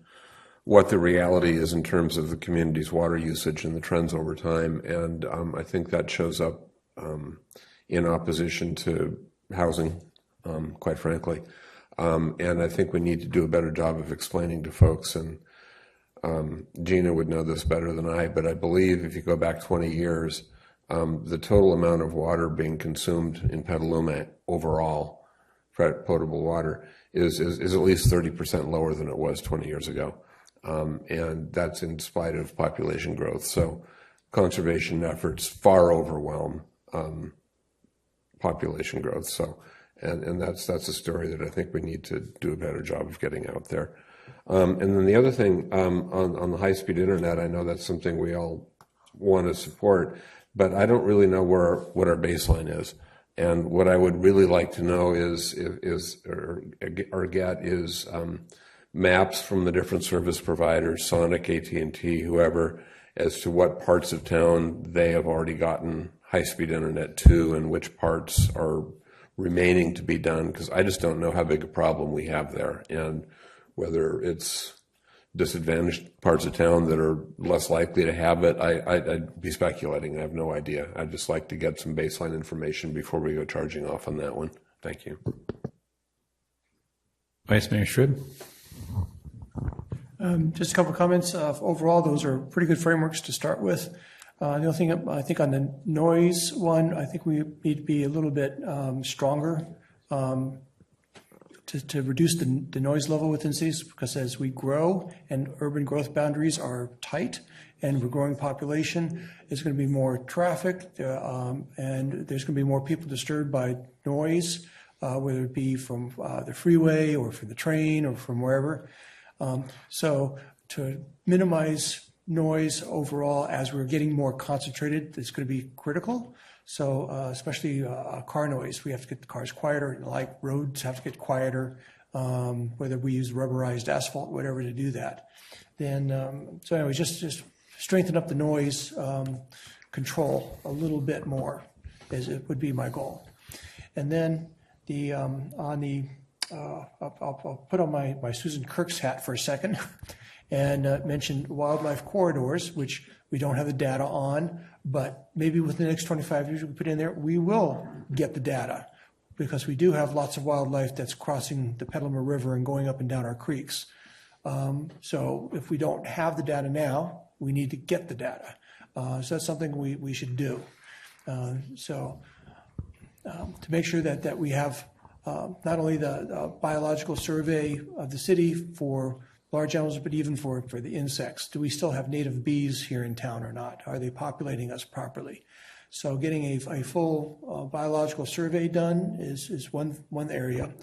what the reality is in terms of the community's water usage and the trends over time. And I think that shows up in opposition to housing, quite frankly. And I think we need to do a better job of explaining to folks, and Gina would know this better than I, but I believe if you go back 20 years, the total amount of water being consumed in Petaluma overall, potable water, is at least 30% lower than it was 20 years ago. And that's in spite of population growth. So conservation efforts far overwhelm population growth. So, and that's a story that I think we need to do a better job of getting out there. And then the other thing, on the high-speed internet, I know that's something we all want to support, but I don't really know what our baseline is. And what I would really like to know is maps from the different service providers, Sonic, AT&T, whoever, as to what parts of town they have already gotten high-speed internet to and which parts are remaining to be done, because I just don't know how big a problem we have there, and whether it's disadvantaged parts of town that are less likely to have it. I'd be speculating. I have no idea. I'd just like to get some baseline information before we go charging off on that one. Thank you. Vice Mayor Schribb. Just a couple of comments. Overall, those are pretty good frameworks to start with. The only thing I think on the noise one, I think we need to be a little bit stronger to reduce the noise level within cities, because as we grow and urban growth boundaries are tight and we're growing population, there's going to be more traffic and there's going to be more people disturbed by noise, whether it be from the freeway or from the train or from wherever. So to minimize noise overall as we're getting more concentrated, it's going to be critical. So especially car noise, we have to get the cars quieter, like roads have to get quieter, whether we use rubberized asphalt, whatever, to do that. Then, so anyway, just strengthen up the noise control a little bit more, as it would be my goal. And then the I'll put on my Susan Kirk's hat for a second and mention wildlife corridors, which we don't have the data on, but maybe within the next 25 years we put in there, we will get the data, because we do have lots of wildlife that's crossing the Petaluma River and going up and down our creeks. So if we don't have the data now, we need to get the data. So that's something we should do. To make sure that we have not only the biological survey of the city for large animals, but even for the insects. Do we still have native bees here in town or not? Are they populating us properly? So getting a full biological survey done is one area.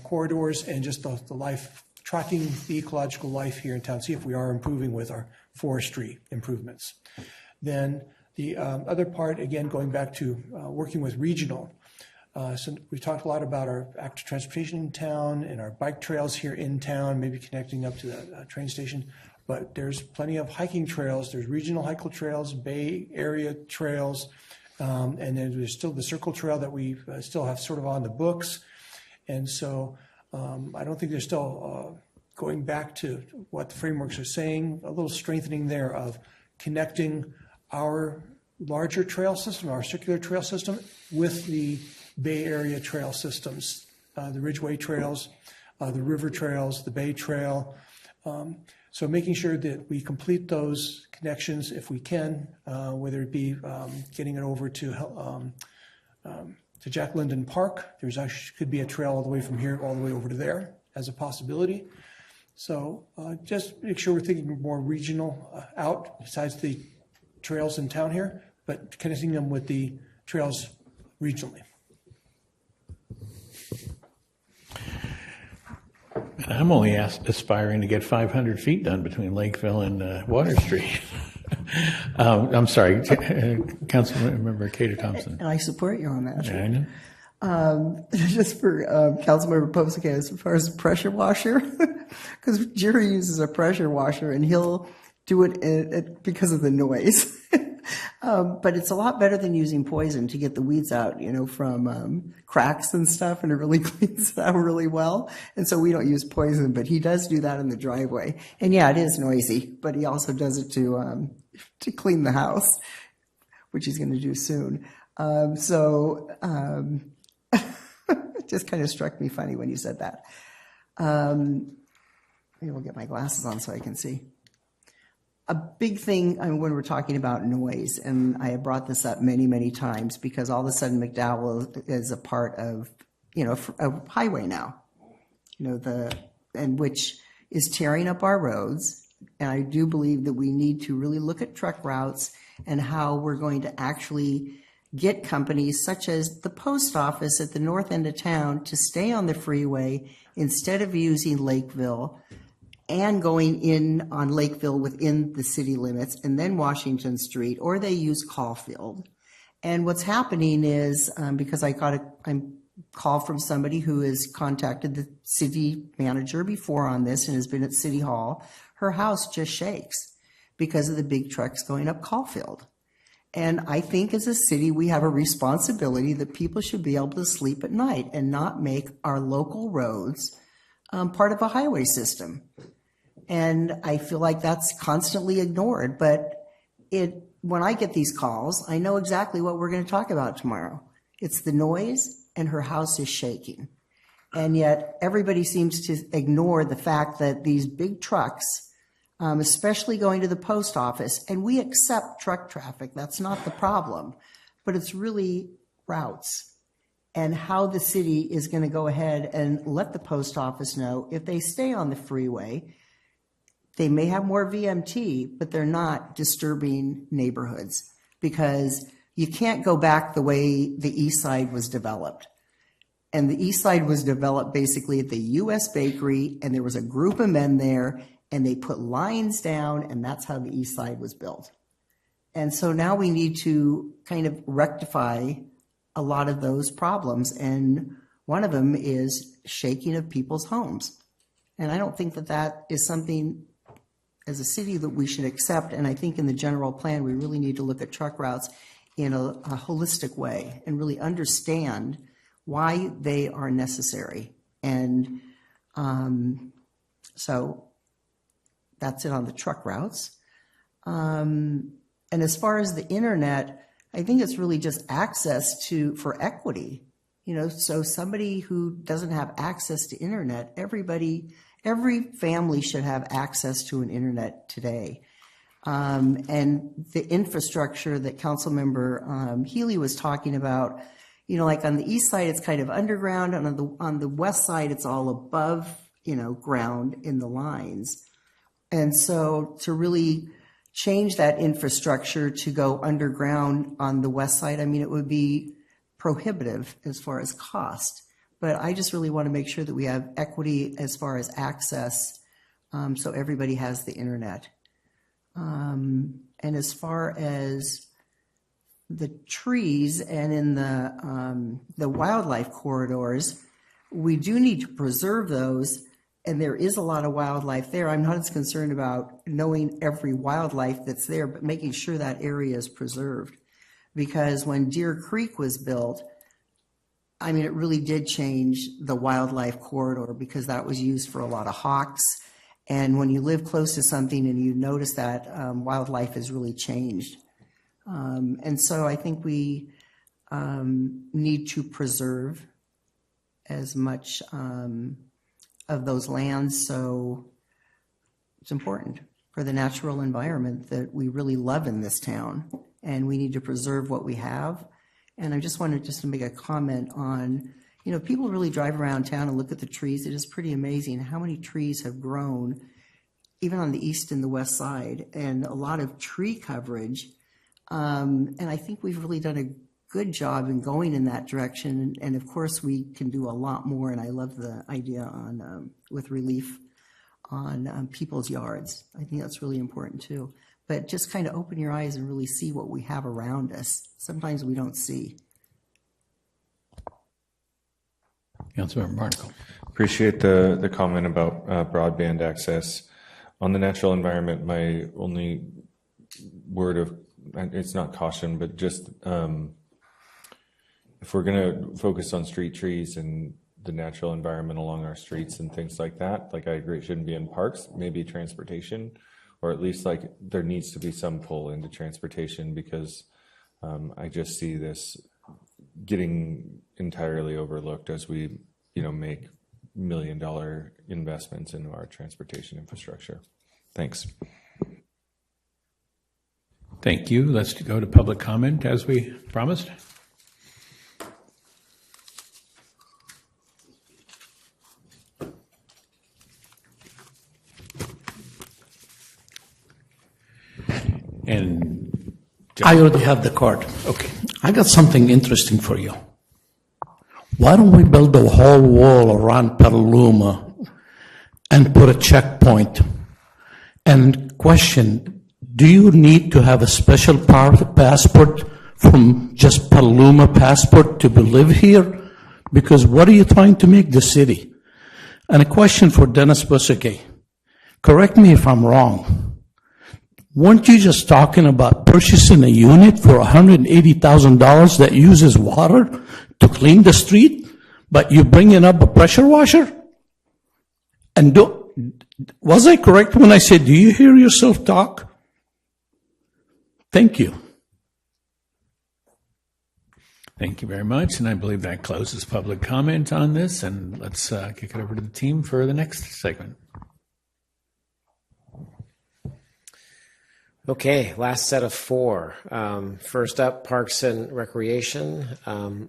Corridors and just the life, tracking the ecological life here in town, see if we are improving with our forestry improvements. Then the other part, again, going back to working with regional. So we've talked a lot about our active transportation in town and our bike trails here in town, maybe connecting up to the train station. But there's plenty of hiking trails. There's regional hiking trails, Bay Area trails, and then there's still the Circle Trail that we still have sort of on the books. And so I don't think there's still, going back to what the frameworks are saying, a little strengthening there of connecting our larger trail system, our circular trail system, with the Bay Area trail systems, the Ridgeway trails, the river trails, the Bay Trail. So making sure that we complete those connections if we can, whether it be getting it over to Jack Linden Park. There's actually could be a trail all the way from here all the way over to there as a possibility. So just make sure we're thinking more regional out besides the trails in town here, but connecting them with the trails regionally. I'm only aspiring to get 500 feet done between Lakeville and Water Street. I'm sorry, Councilmember Cater Thompson. And I support you on that. Yeah, I know. Just for Councilmember Posake, as far as pressure washer, because Jerry uses a pressure washer and he'll do it because of the noise. But it's a lot better than using poison to get the weeds out, from cracks and stuff, and it really cleans it out really well. And so we don't use poison, but he does do that in the driveway. And yeah, it is noisy, but he also does it to clean the house, which he's going to do soon. It just kind of struck me funny when you said that. Maybe we'll get my glasses on so I can see. A big thing when we're talking about noise, and I have brought this up many, many times, because all of a sudden McDowell is a part of, a highway now, and which is tearing up our roads. And I do believe that we need to really look at truck routes and how we're going to actually get companies such as the post office at the north end of town to stay on the freeway instead of using Lakeville and going in on Lakeville within the city limits and then Washington Street, or they use Caulfield. And what's happening is, because I got a call from somebody who has contacted the city manager before on this and has been at City Hall, her house just shakes because of the big trucks going up Caulfield. And I think as a city, we have a responsibility that people should be able to sleep at night and not make our local roads part of a highway system. And I feel like that's constantly ignored. But when I get these calls, I know exactly what we're going to talk about tomorrow. It's the noise, and her house is shaking. And yet everybody seems to ignore the fact that these big trucks, especially going to the post office, and we accept truck traffic, that's not the problem, but it's really routes and how the city is going to go ahead and let the post office know if they stay on the freeway, they may have more VMT, but they're not disturbing neighborhoods, because you can't go back the way the East Side was developed. And the East Side was developed basically at the U.S. Bakery, and there was a group of men there, and they put lines down, and that's how the East Side was built. And so now we need to kind of rectify a lot of those problems, and one of them is shaking of people's homes. And I don't think that that is something as a city that we should accept, and I think in the general plan we really need to look at truck routes in a holistic way and really understand why they are necessary. And so that's it on the truck routes. And as far as the internet, I think it's really just access for equity. So somebody who doesn't have access to internet, every family should have access to an internet today. And the infrastructure that Councilmember Healy was talking about, like on the east side, it's kind of underground, and on the west side, it's all above, ground in the lines. And so to really change that infrastructure to go underground on the west side, it would be prohibitive as far as cost. But I just really want to make sure that we have equity as far as access, so everybody has the internet. And as far as the trees and in the wildlife corridors, we do need to preserve those, and there is a lot of wildlife there. I'm not as concerned about knowing every wildlife that's there, but making sure that area is preserved. Because when Deer Creek was built, it really did change the wildlife corridor, because that was used for a lot of hawks. And when you live close to something and you notice that, wildlife has really changed. And so I think we need to preserve as much of those lands. So it's important for the natural environment that we really love in this town, and we need to preserve what we have. And I just wanted to make a comment on, people really drive around town and look at the trees. It is pretty amazing how many trees have grown, even on the east and the west side, and a lot of tree coverage. And I think we've really done a good job in going in that direction. And of course, we can do a lot more. And I love the idea on with relief on people's yards. I think that's really important too. But just kind of open your eyes and really see what we have around us. Sometimes we don't see. Councilmember Barnacle. Appreciate the comment about broadband access. On the natural environment, my only word of, it's not caution, but just if we're going to focus on street trees and the natural environment along our streets and things like that, I agree it shouldn't be in parks, maybe transportation, or at least there needs to be some pull into transportation, because I just see this getting entirely overlooked as we, make $1 million investments into our transportation infrastructure. Thanks. Thank you. Let's go to public comment as we promised. And I already have the card. Okay. I got something interesting for you. Why don't we build a whole wall around Petaluma and put a checkpoint? And question, do you need to have a special passport from just Petaluma passport to live here? Because what are you trying to make the city? And a question for Dennis Buseke. Correct me if I'm wrong. Weren't you just talking about purchasing a unit for $180,000 that uses water to clean the street, but you're bringing up a pressure washer? And was I correct when I said, do you hear yourself talk? Thank you. Thank you very much, and I believe that closes public comment on this, and let's kick it over to the team for the next segment. Okay, last set of four. First up, Parks and Recreation.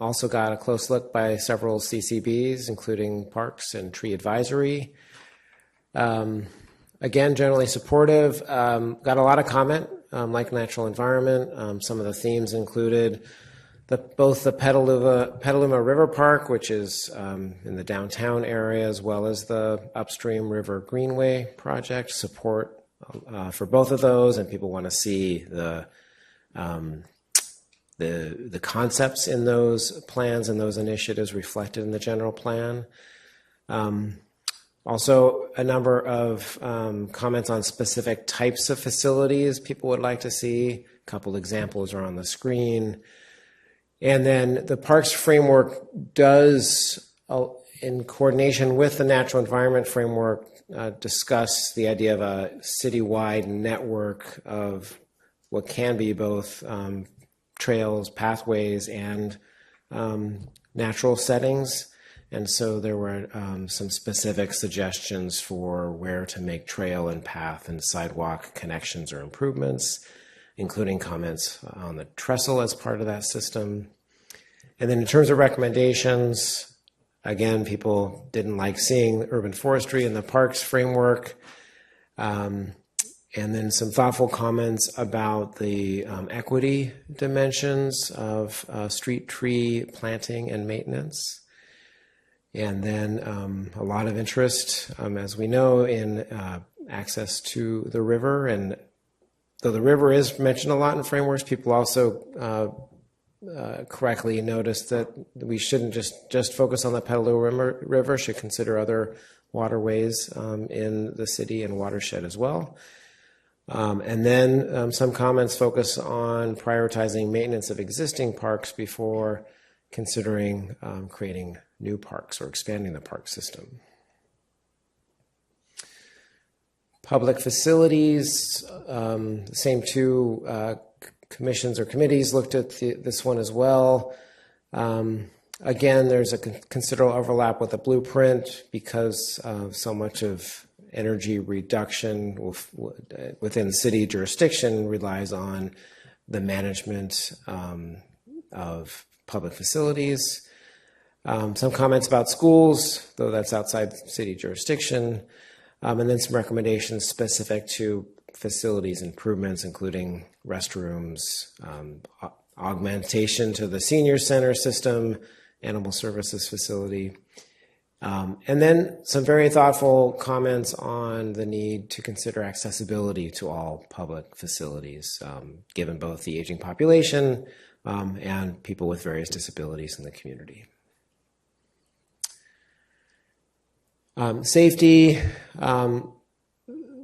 Also got a close look by several CCBs, including Parks and Tree Advisory. Again, generally supportive. Got a lot of comment, like natural environment. Some of the themes included both the Petaluma River Park, which is in the downtown area, as well as the Upstream River Greenway project. Support for both of those, and people want to see the concepts in those plans and those initiatives reflected in the general plan. Also, a number of comments on specific types of facilities people would like to see. A couple examples are on the screen. And then the Parks Framework does, in coordination with the Natural Environment Framework, discuss the idea of a citywide network of what can be both trails, pathways, and natural settings. And so there were some specific suggestions for where to make trail and path and sidewalk connections or improvements, including comments on the trestle as part of that system. And then in terms of recommendations, again, people didn't like seeing urban forestry in the parks framework. And then some thoughtful comments about the equity dimensions of street tree planting and maintenance. And then a lot of interest, as we know, in access to the river. And though the river is mentioned a lot in frameworks, people also correctly noticed that we shouldn't just focus on the Petaluma River, should consider other waterways in the city and watershed as well. And then some comments focus on prioritizing maintenance of existing parks before considering creating new parks or expanding the park system. Public facilities, the same two commissions or committees looked at this one as well. Again, there's a considerable overlap with the blueprint because so much of energy reduction within city jurisdiction relies on the management of public facilities. Some comments about schools, though that's outside city jurisdiction, and then some recommendations specific to facilities improvements, including restrooms, augmentation to the senior center system, animal services facility. And then some very thoughtful comments on the need to consider accessibility to all public facilities, given both the aging population and people with various disabilities in the community. Safety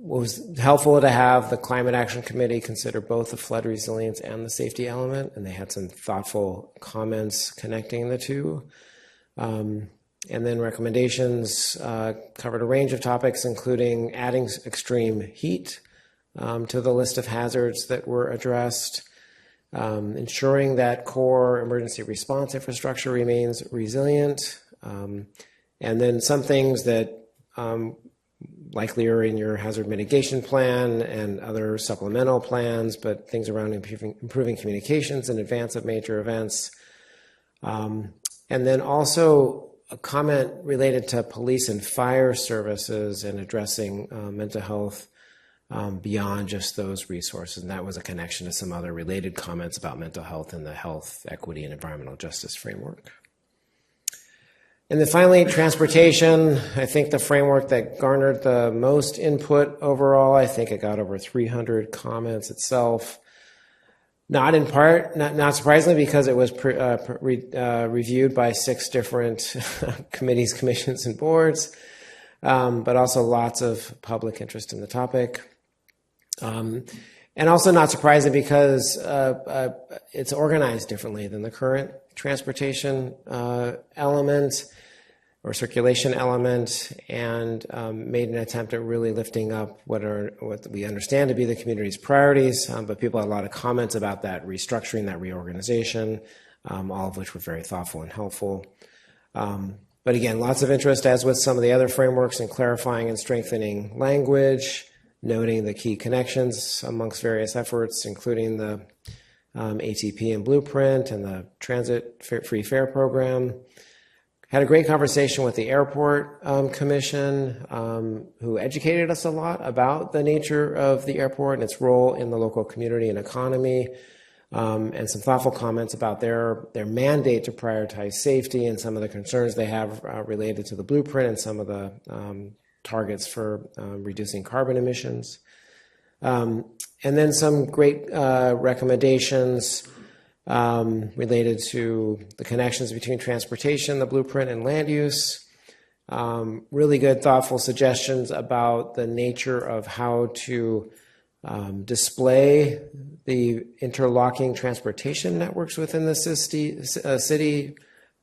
was helpful to have the Climate Action Committee consider both the flood resilience and the safety element, and they had some thoughtful comments connecting the two. And then recommendations covered a range of topics, including adding extreme heat to the list of hazards that were addressed, ensuring that core emergency response infrastructure remains resilient, and then some things that likely are in your hazard mitigation plan and other supplemental plans, but things around improving communications in advance of major events. And then also a comment related to police and fire services and addressing mental health beyond just those resources. And that was a connection to some other related comments about mental health in the health, equity, and environmental justice framework. And then finally, transportation. I think the framework that garnered the most input overall, I think it got over 300 comments itself, Not in part, not surprisingly, because it was reviewed by 6 different committees, commissions, and boards, but also lots of public interest in the topic. And also not surprising because it's organized differently than the current transportation element or circulation element, and made an attempt at really lifting up what we understand to be the community's priorities, but people had a lot of comments about that restructuring, that reorganization, all of which were very thoughtful and helpful. But again, lots of interest, as with some of the other frameworks, in clarifying and strengthening language, noting the key connections amongst various efforts, including the ATP and Blueprint and the Transit Free Fare Program. Had a great conversation with the Airport Commission, who educated us a lot about the nature of the airport and its role in the local community and economy, and some thoughtful comments about their mandate to prioritize safety and some of the concerns they have related to the Blueprint and some of the targets for reducing carbon emissions. And then some great recommendations related to the connections between transportation, the Blueprint, and land use. Really good, thoughtful suggestions about the nature of how to display the interlocking transportation networks within the city,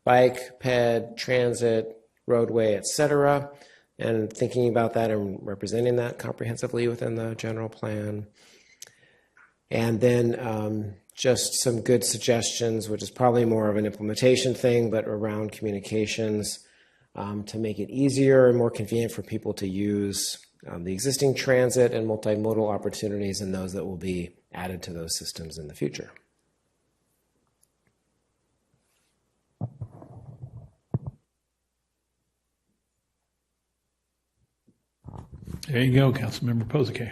bike, ped, transit, roadway, etc., and thinking about that and representing that comprehensively within the general plan. And then just some good suggestions, which is probably more of an implementation thing, but around communications to make it easier and more convenient for people to use the existing transit and multimodal opportunities and those that will be added to those systems in the future. There you go, Councilmember Posake.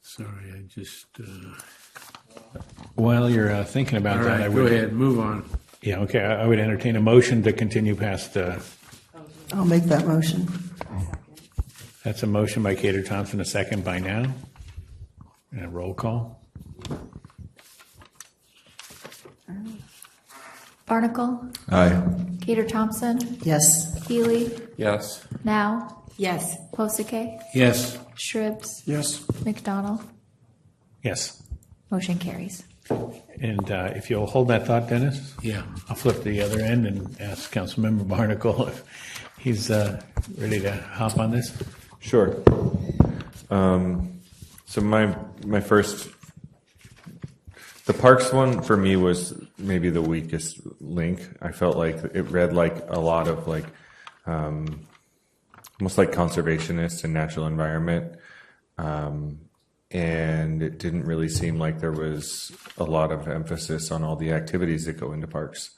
Sorry, I just. While you're thinking about All that, right, I go would. ahead, move on. Yeah, okay. I would entertain a motion to continue past. I'll make that motion. That's a motion by Cater Thompson, a second by Now. And a roll call. Barnacle. Aye. Cater Thompson. Yes. Healy. Yes. Now. Yes. Posake. Yes. Shribs. Yes. McDonald. Yes. Motion carries. And if you'll hold that thought, Dennis. Yeah. I'll flip to the other end and ask Councilmember Barnacle if he's ready to hop on this. Sure. So my first, the parks one for me was maybe the weakest link. I felt like it read like a lot of like almost like conservationist and natural environment. And it didn't really seem like there was a lot of emphasis on all the activities that go into parks.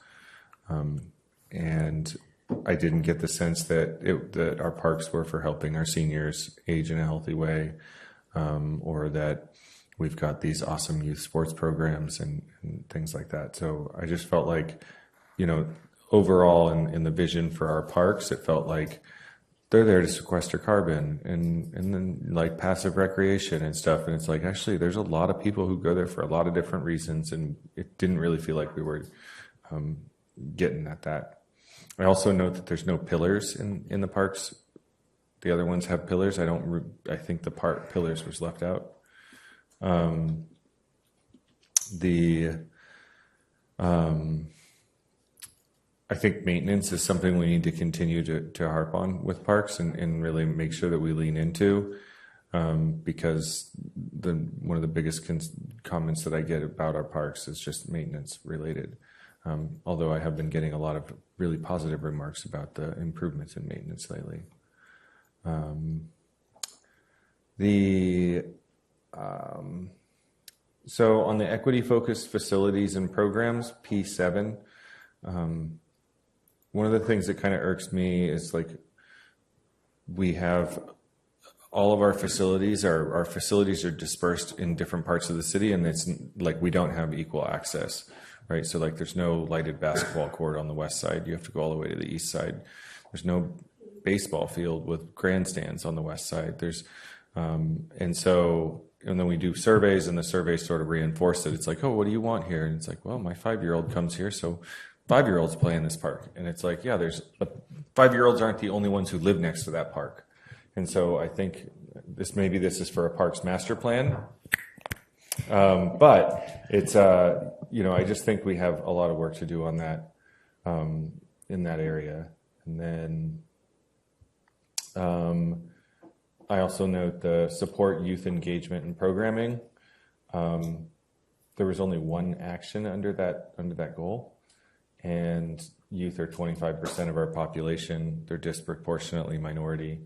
And I didn't get the sense that our parks were for helping our seniors age in a healthy way, or that we've got these awesome youth sports programs and things like that. So I just felt like, overall in the vision for our parks, it felt like they're there to sequester carbon and then like passive recreation and stuff. And it's like, actually, there's a lot of people who go there for a lot of different reasons. And it didn't really feel like we were getting at that. I also note that there's no pillars in the parks. The other ones have pillars. I think the pillars was left out. I think maintenance is something we need to continue to harp on with parks and really make sure that we lean into, because one of the biggest comments that I get about our parks is just maintenance related. Although I have been getting a lot of really positive remarks about the improvements in maintenance lately. So on the equity-focused facilities and programs, P7, one of the things that kind of irks me is like we have all of our facilities, our facilities are dispersed in different parts of the city, and it's like we don't have equal access, right? So like there's no lighted basketball court on the west side. You have to go all the way to the east side. There's no baseball field with grandstands on the west side. There's And so, and then we do surveys, and the surveys sort of reinforce it. It's like, oh, what do you want here? And it's like, well, my 5-year-old comes here, so 5-year-olds play in this park. And it's like, yeah, 5-year-olds aren't the only ones who live next to that park. And so I think this is for a parks master plan. But it's, I just think we have a lot of work to do on that, in that area. And then I also note the support youth engagement and programming. There was only one action under that goal, and youth are 25% of our population. They're disproportionately minority.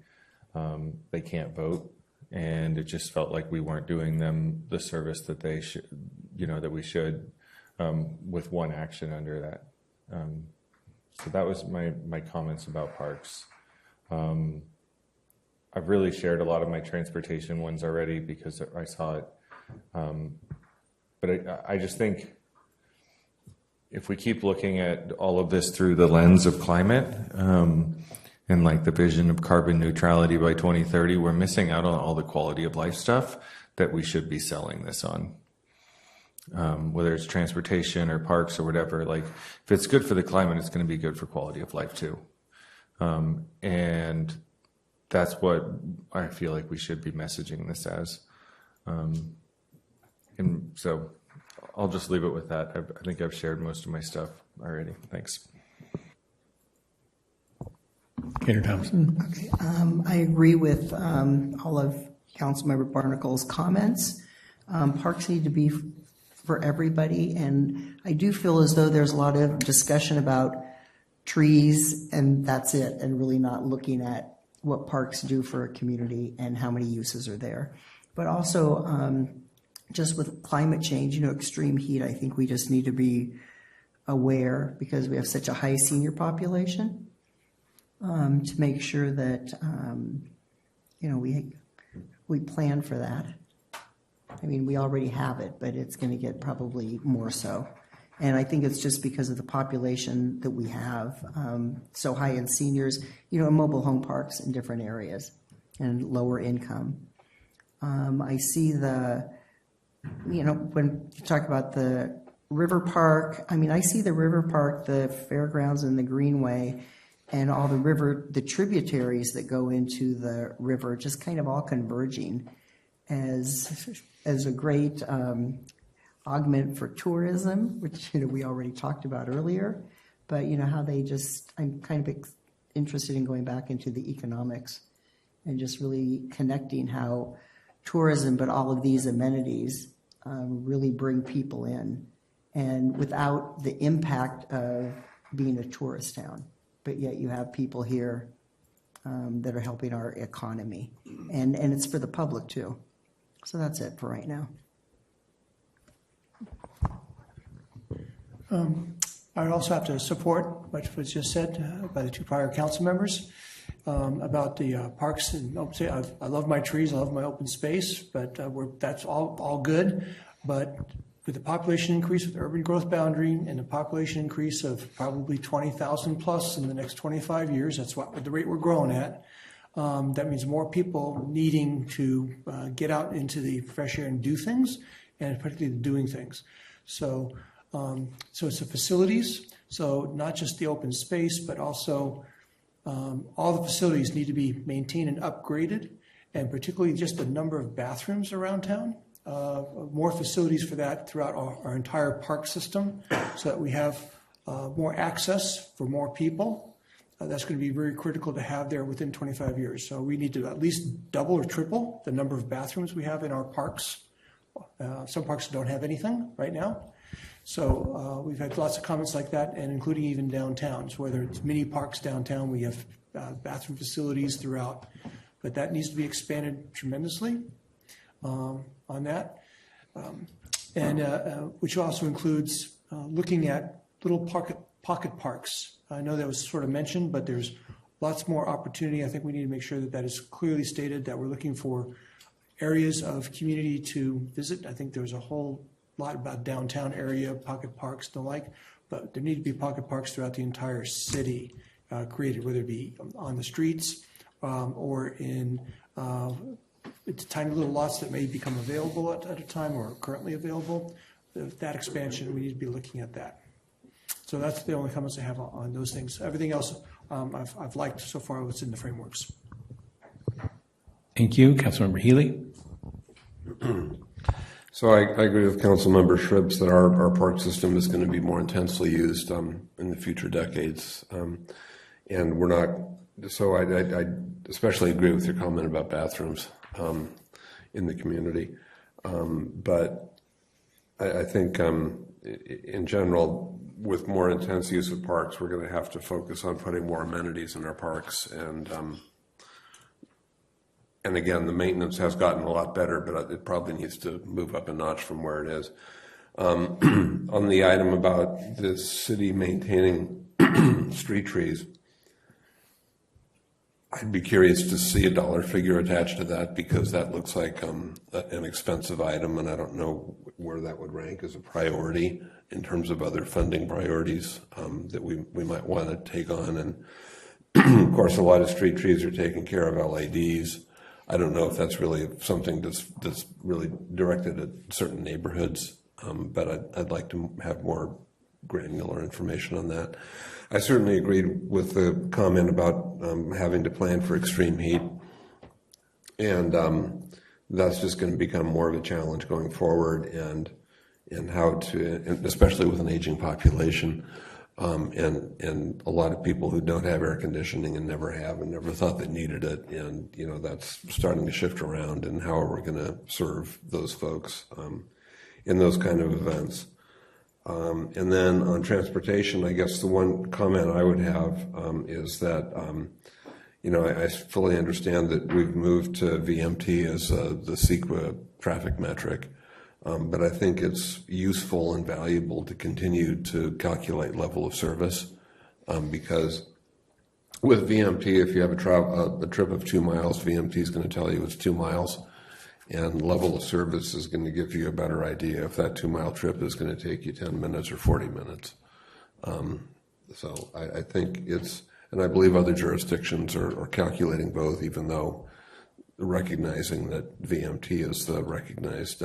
They can't vote, and it just felt like we weren't doing them the service that they should, that we should, with one action under that. So that was my comments about parks. I've really shared a lot of my transportation ones already because I saw it. But I just think if we keep looking at all of this through the lens of climate, and like the vision of carbon neutrality by 2030, we're missing out on all the quality of life stuff that we should be selling this on. Whether it's transportation or parks or whatever, like if it's good for the climate, it's going to be good for quality of life too. And that's what I feel like we should be messaging this as. And so I'll just leave it with that. I think I've shared most of my stuff already. Thanks. Kater Thompson. Okay. I agree with all of Councilmember Barnacle's comments. Parks need to be for everybody, and I do feel as though there's a lot of discussion about trees, and that's it, and really not looking at what parks do for a community and how many uses are there. But also, just with climate change, extreme heat, I think we just need to be aware, because we have such a high senior population, to make sure that, we plan for that. I mean, we already have it, but it's going to get probably more so. And I think it's just because of the population that we have, so high in seniors, mobile home parks in different areas and lower income. I see when you talk about the river park, I see the river park, the fairgrounds and the greenway and all the tributaries that go into the river just kind of all converging as a great augment for tourism, which we already talked about earlier. But how I'm kind of interested in going back into the economics and just really connecting how tourism, but all of these amenities really bring people in, and without the impact of being a tourist town. But yet you have people here that are helping our economy, and it's for the public too. So that's it for right now. I would also have to support what was just said by the two prior council members about the parks. And I love my trees, I love my open space, but that's all good. But with the population increase, with the urban growth boundary, and the population increase of probably 20,000 plus in the next 25 years, that's what the rate we're growing at. That means more people needing to get out into the fresh air and do things, and particularly doing things. So it's the facilities. So not just the open space, but also all the facilities need to be maintained and upgraded, and particularly just the number of bathrooms around town. More facilities for that throughout our entire park system, so that we have more access for more people. That's going to be very critical to have there within 25 years. So we need to at least double or triple the number of bathrooms we have in our parks. Some parks don't have anything right now. So we've had lots of comments like that, and including even downtown. So whether it's mini parks downtown, we have bathroom facilities throughout. But that needs to be expanded tremendously on that. Which also includes looking at little pocket parks. I know that was sort of mentioned, but there's lots more opportunity. I think we need to make sure that is clearly stated, that we're looking for areas of community to visit. I think there's a whole lot about downtown area, pocket parks and the like, but there need to be pocket parks throughout the entire city created, whether it be on the streets or in it's tiny little lots that may become available at a time or are currently available. That expansion, we need to be looking at that. So that's the only comments I have on those things. Everything else I've liked so far what's in the frameworks. Thank you. Councilmember Healy. So I agree with Councilmember Shribs that our park system is going to be more intensely used in the future decades. And we're not, so I especially agree with your comment about bathrooms in the community. But I think in general, with more intense use of parks, we're going to have to focus on putting more amenities in our parks. And again, the maintenance has gotten a lot better, but it probably needs to move up a notch from where it is. On the item about the city maintaining street trees, I'd be curious to see a dollar figure attached to that, because that looks like an expensive item, and I don't know where that would rank as a priority in terms of other funding priorities that we might want to take on. And of course, a lot of street trees are taking care of LADs. I don't know if that's really something that's really directed at certain neighborhoods, but I'd like to have more granular information on that. I certainly agreed with the comment about having to plan for extreme heat, and that's just going to become more of a challenge going forward, and how to, and especially with an aging population. And a lot of people who don't have air conditioning and never have and never thought they needed it. And, that's starting to shift around, and how are we going to serve those folks in those kind of events. And then on transportation, I guess the one comment I would have is that, I fully understand that we've moved to VMT as the CEQA traffic metric. But I think it's useful and valuable to continue to calculate level of service, because with VMT, if you have a trip of 2 miles, VMT is going to tell you it's 2 miles, and level of service is going to give you a better idea if that 2 mile trip is going to take you 10 minutes or 40 minutes. So I think and I believe other jurisdictions are calculating both, even though recognizing that VMT is the recognized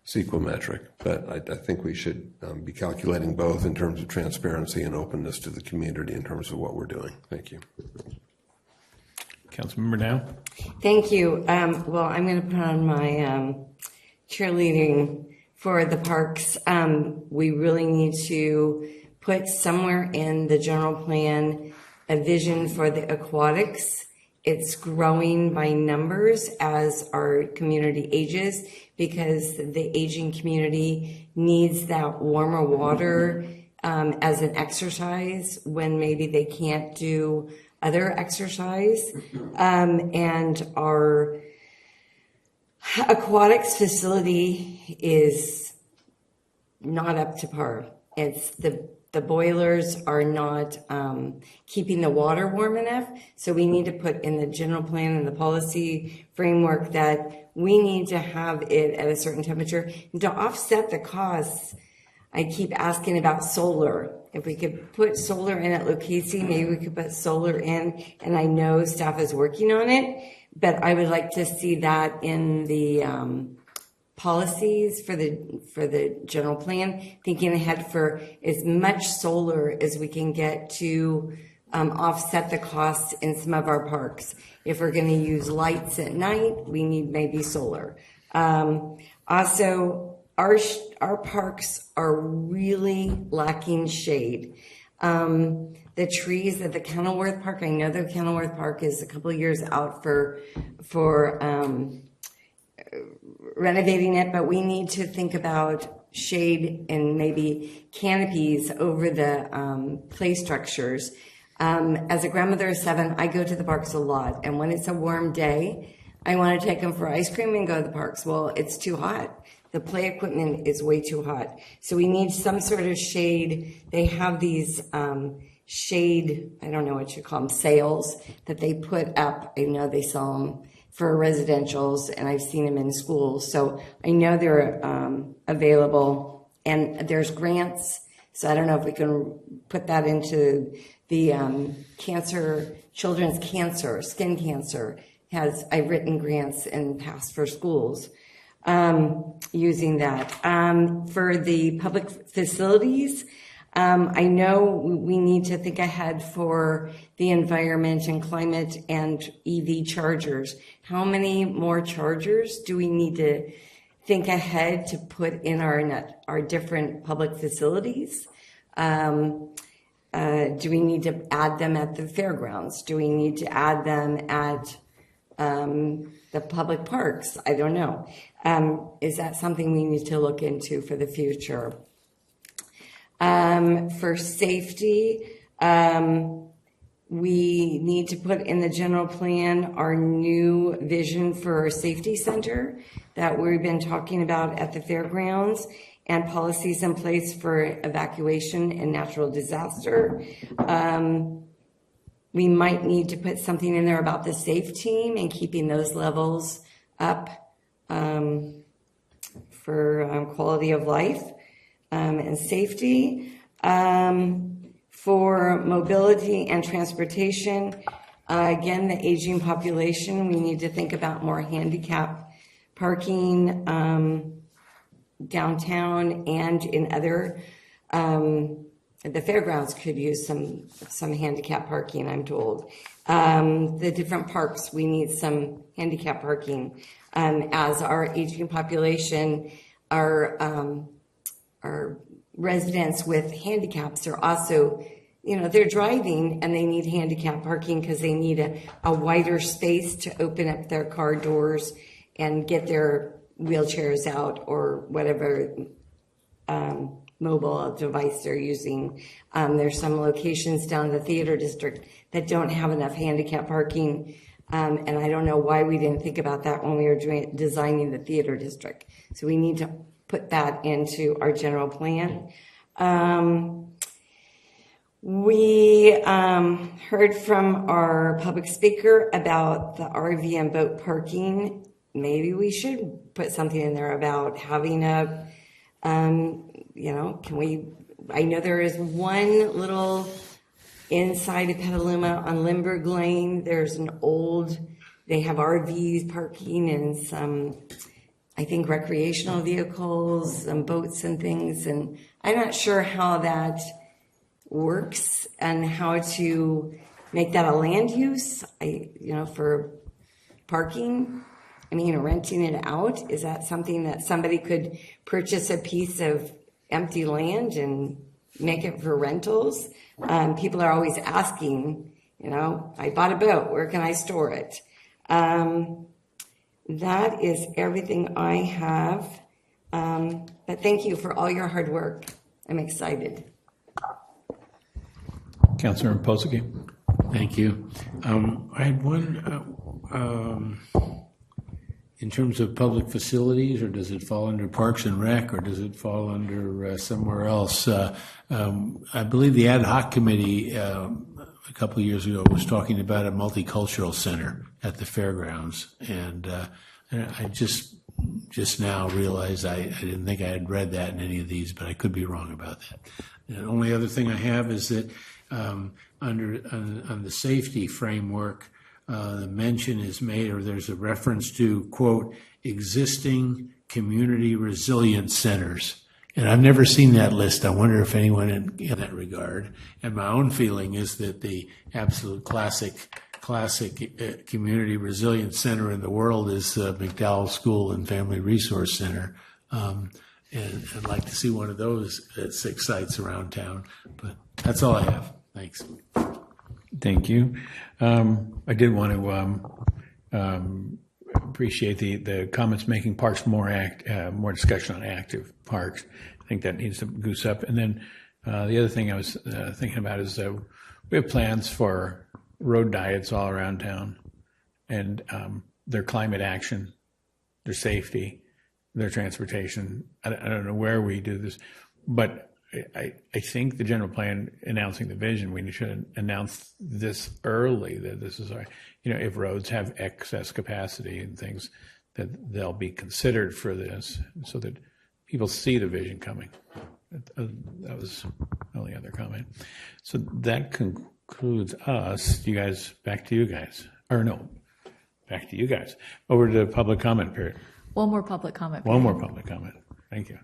CEQA metric, but I think we should be calculating both in terms of transparency and openness to the community in terms of what we're doing. Thank you. Councilmember Dow. Thank you. Well, I'm going to put on my cheerleading for the parks. We really need to put somewhere in the general plan a vision for the aquatics. It's growing by numbers as our community ages, because the aging community needs that warmer water as an exercise when maybe they can't do other exercise. And our aquatics facility is not up to par. It's the boilers are not keeping the water warm enough. So we need to put in the general plan and the policy framework that we need to have it at a certain temperature. And to offset the costs, I keep asking about solar. If we could put solar in at Lucchese, maybe we could put solar in, and I know staff is working on it, but I would like to see that in the policies for the general plan, thinking ahead for as much solar as we can get to offset the costs in some of our parks. If we're going to use lights at night, we need maybe solar. Also, our parks are really lacking shade. The trees at the Kenilworth Park, I know the Kenilworth Park is a couple of years out for renovating it, but we need to think about shade and maybe canopies over the play structures. As a grandmother of 7, I go to the parks a lot, and when it's a warm day, I want to take them for ice cream and go to the parks. Well, it's too hot. The play equipment is way too hot. So we need some sort of shade. They have these shade, I don't know what you call them, sails that they put up. I know they sell them for residentials, and I've seen them in schools. So I know they're available, and there's grants. So I don't know if we can put that into the children's cancer, skin cancer I've written grants in the past for schools using that. For the public facilities, I know we need to think ahead for the environment and climate and EV chargers. How many more chargers do we need to think ahead to put in our different public facilities? Do we need to add them at the fairgrounds? Do we need to add them at the public parks? I don't know. Is that something we need to look into for the future? For safety, we need to put in the general plan our new vision for our safety center that we've been talking about at the fairgrounds, and policies in place for evacuation and natural disaster. We might need to put something in there about the SAFE team and keeping those levels up for quality of life and safety. For mobility and transportation, again, the aging population, we need to think about more handicap parking downtown and in other, the fairgrounds could use some handicap parking, I'm told. The different parks, we need some handicap parking. As our aging population, our residents with handicaps are also, they're driving and they need handicap parking because they need a wider space to open up their car doors and get their wheelchairs out or whatever mobile device they're using. There's some locations down in the theater district that don't have enough handicap parking. And I don't know why we didn't think about that when we were designing the theater district. So we need to put that into our general plan. We heard from our public speaker about the RV and boat parking. Maybe we should put something in there about having a, I know there is one little inside of Petaluma on Lindbergh Lane. There's they have RVs parking and some, I think, recreational vehicles and boats and things. And I'm not sure how that works and how to make that a land use, for parking. Renting it out, is that something that somebody could purchase a piece of empty land and make it for rentals? People are always asking, I bought a boat, where can I store it? That is everything I have. But thank you for all your hard work. I'm excited. Councilor Posake. Thank you. I had one, in terms of public facilities, or does it fall under Parks and Rec, or does it fall under somewhere else? I believe the ad hoc committee a couple of years ago was talking about a multicultural center at the fairgrounds, and I just now realized I didn't think I had read that in any of these, but I could be wrong about that. The only other thing I have is that on the safety framework, the mention is made, or there's a reference to, quote, existing community resilience centers. And I've never seen that list. I wonder if anyone in that regard. And my own feeling is that the absolute classic community resilience center in the world is McDowell School and Family Resource Center. And I'd like to see one of those at 6 sites around town. But that's all I have. Thanks. Thank you. I did want to appreciate the comments making parks more discussion on active parks. I think that needs to goose up. And then the other thing I was thinking about is we have plans for road diets all around town, and their climate action, their safety, their transportation. I don't know where we do this, but I think the general plan announcing the vision, we should announce this early, that this is our, if roads have excess capacity and things, that they'll be considered for this so that people see the vision coming. That was the only other comment. So that concludes us. You guys, back to you guys. Or no, back to you guys. Over to the public comment period. One more public comment. One more public comment. Thank you.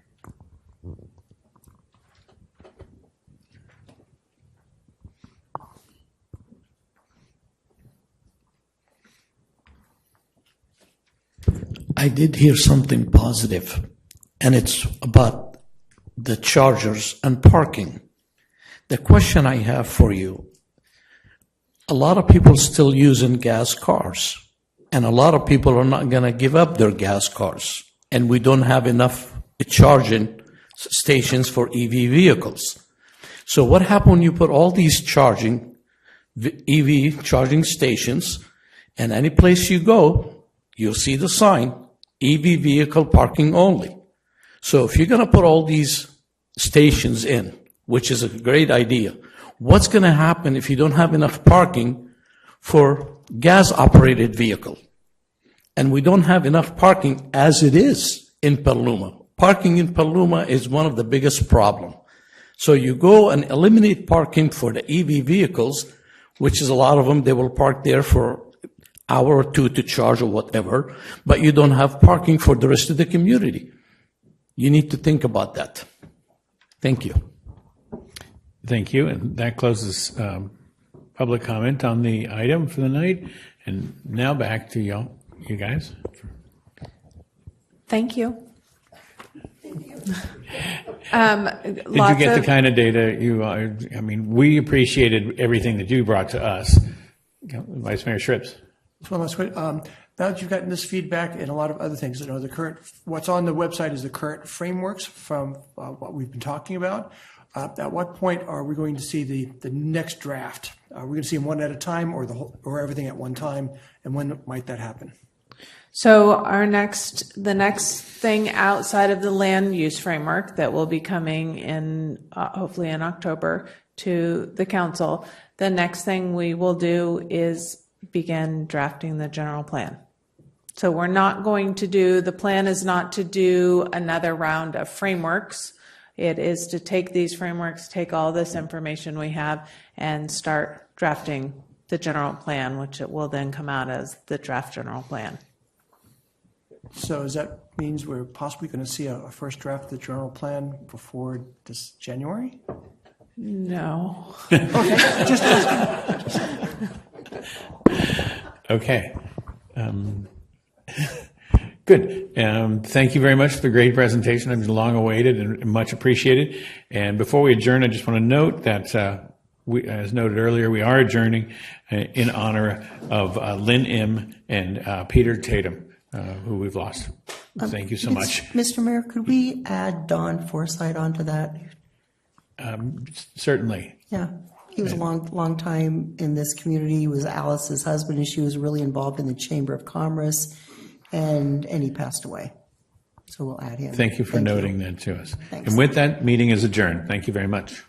I did hear something positive, and it's about the chargers and parking. The question I have for you, a lot of people still using gas cars, and a lot of people are not going to give up their gas cars, and we don't have enough charging stations for EV vehicles. So what happens when you put all these EV charging stations, and any place you go, you'll see the sign, EV vehicle parking only. So if you're going to put all these stations in, which is a great idea, what's going to happen if you don't have enough parking for gas-operated vehicle? And we don't have enough parking as it is in Petaluma. Parking in Petaluma is one of the biggest problems. So you go and eliminate parking for the EV vehicles, which is a lot of them, they will park there for hour or two to charge or whatever, but you don't have parking for the rest of the community. You need to think about that. Thank you. Thank you. And that closes public comment on the item for the night. And now back to you guys. Thank you. Did you get the kind of data we appreciated everything that you brought to us. Vice Mayor Schrips. Just one last question. Now that you've gotten this feedback and a lot of other things, what's on the website is the current frameworks from what we've been talking about. At what point are we going to see the next draft? Are we going to see them one at a time or everything at one time? And when might that happen? So the next thing outside of the land use framework that will be coming in, hopefully in October, to the council, the next thing we will do is begin drafting the general plan. So we're not going to the plan is not to do another round of frameworks. It is to take these frameworks, take all this information we have, and start drafting the general plan, which it will then come out as the draft general plan. So does that means we're possibly going to see a first draft of the general plan before this January? No. Okay, just Okay. Good. Thank you very much for the great presentation. It's long awaited and much appreciated. And before we adjourn, I just want to note that, as noted earlier, we are adjourning in honor of Lynn Im and Peter Tatum, who we've lost. Thank you so much. Mr. Mayor, could we add Don Forsythe onto that? Certainly. Yeah. He was a long time in this community. He was Alice's husband, and she was really involved in the Chamber of Commerce, and he passed away. So we'll add him. Thank you for noting that to us. Thanks. And with that, meeting is adjourned. Thank you very much.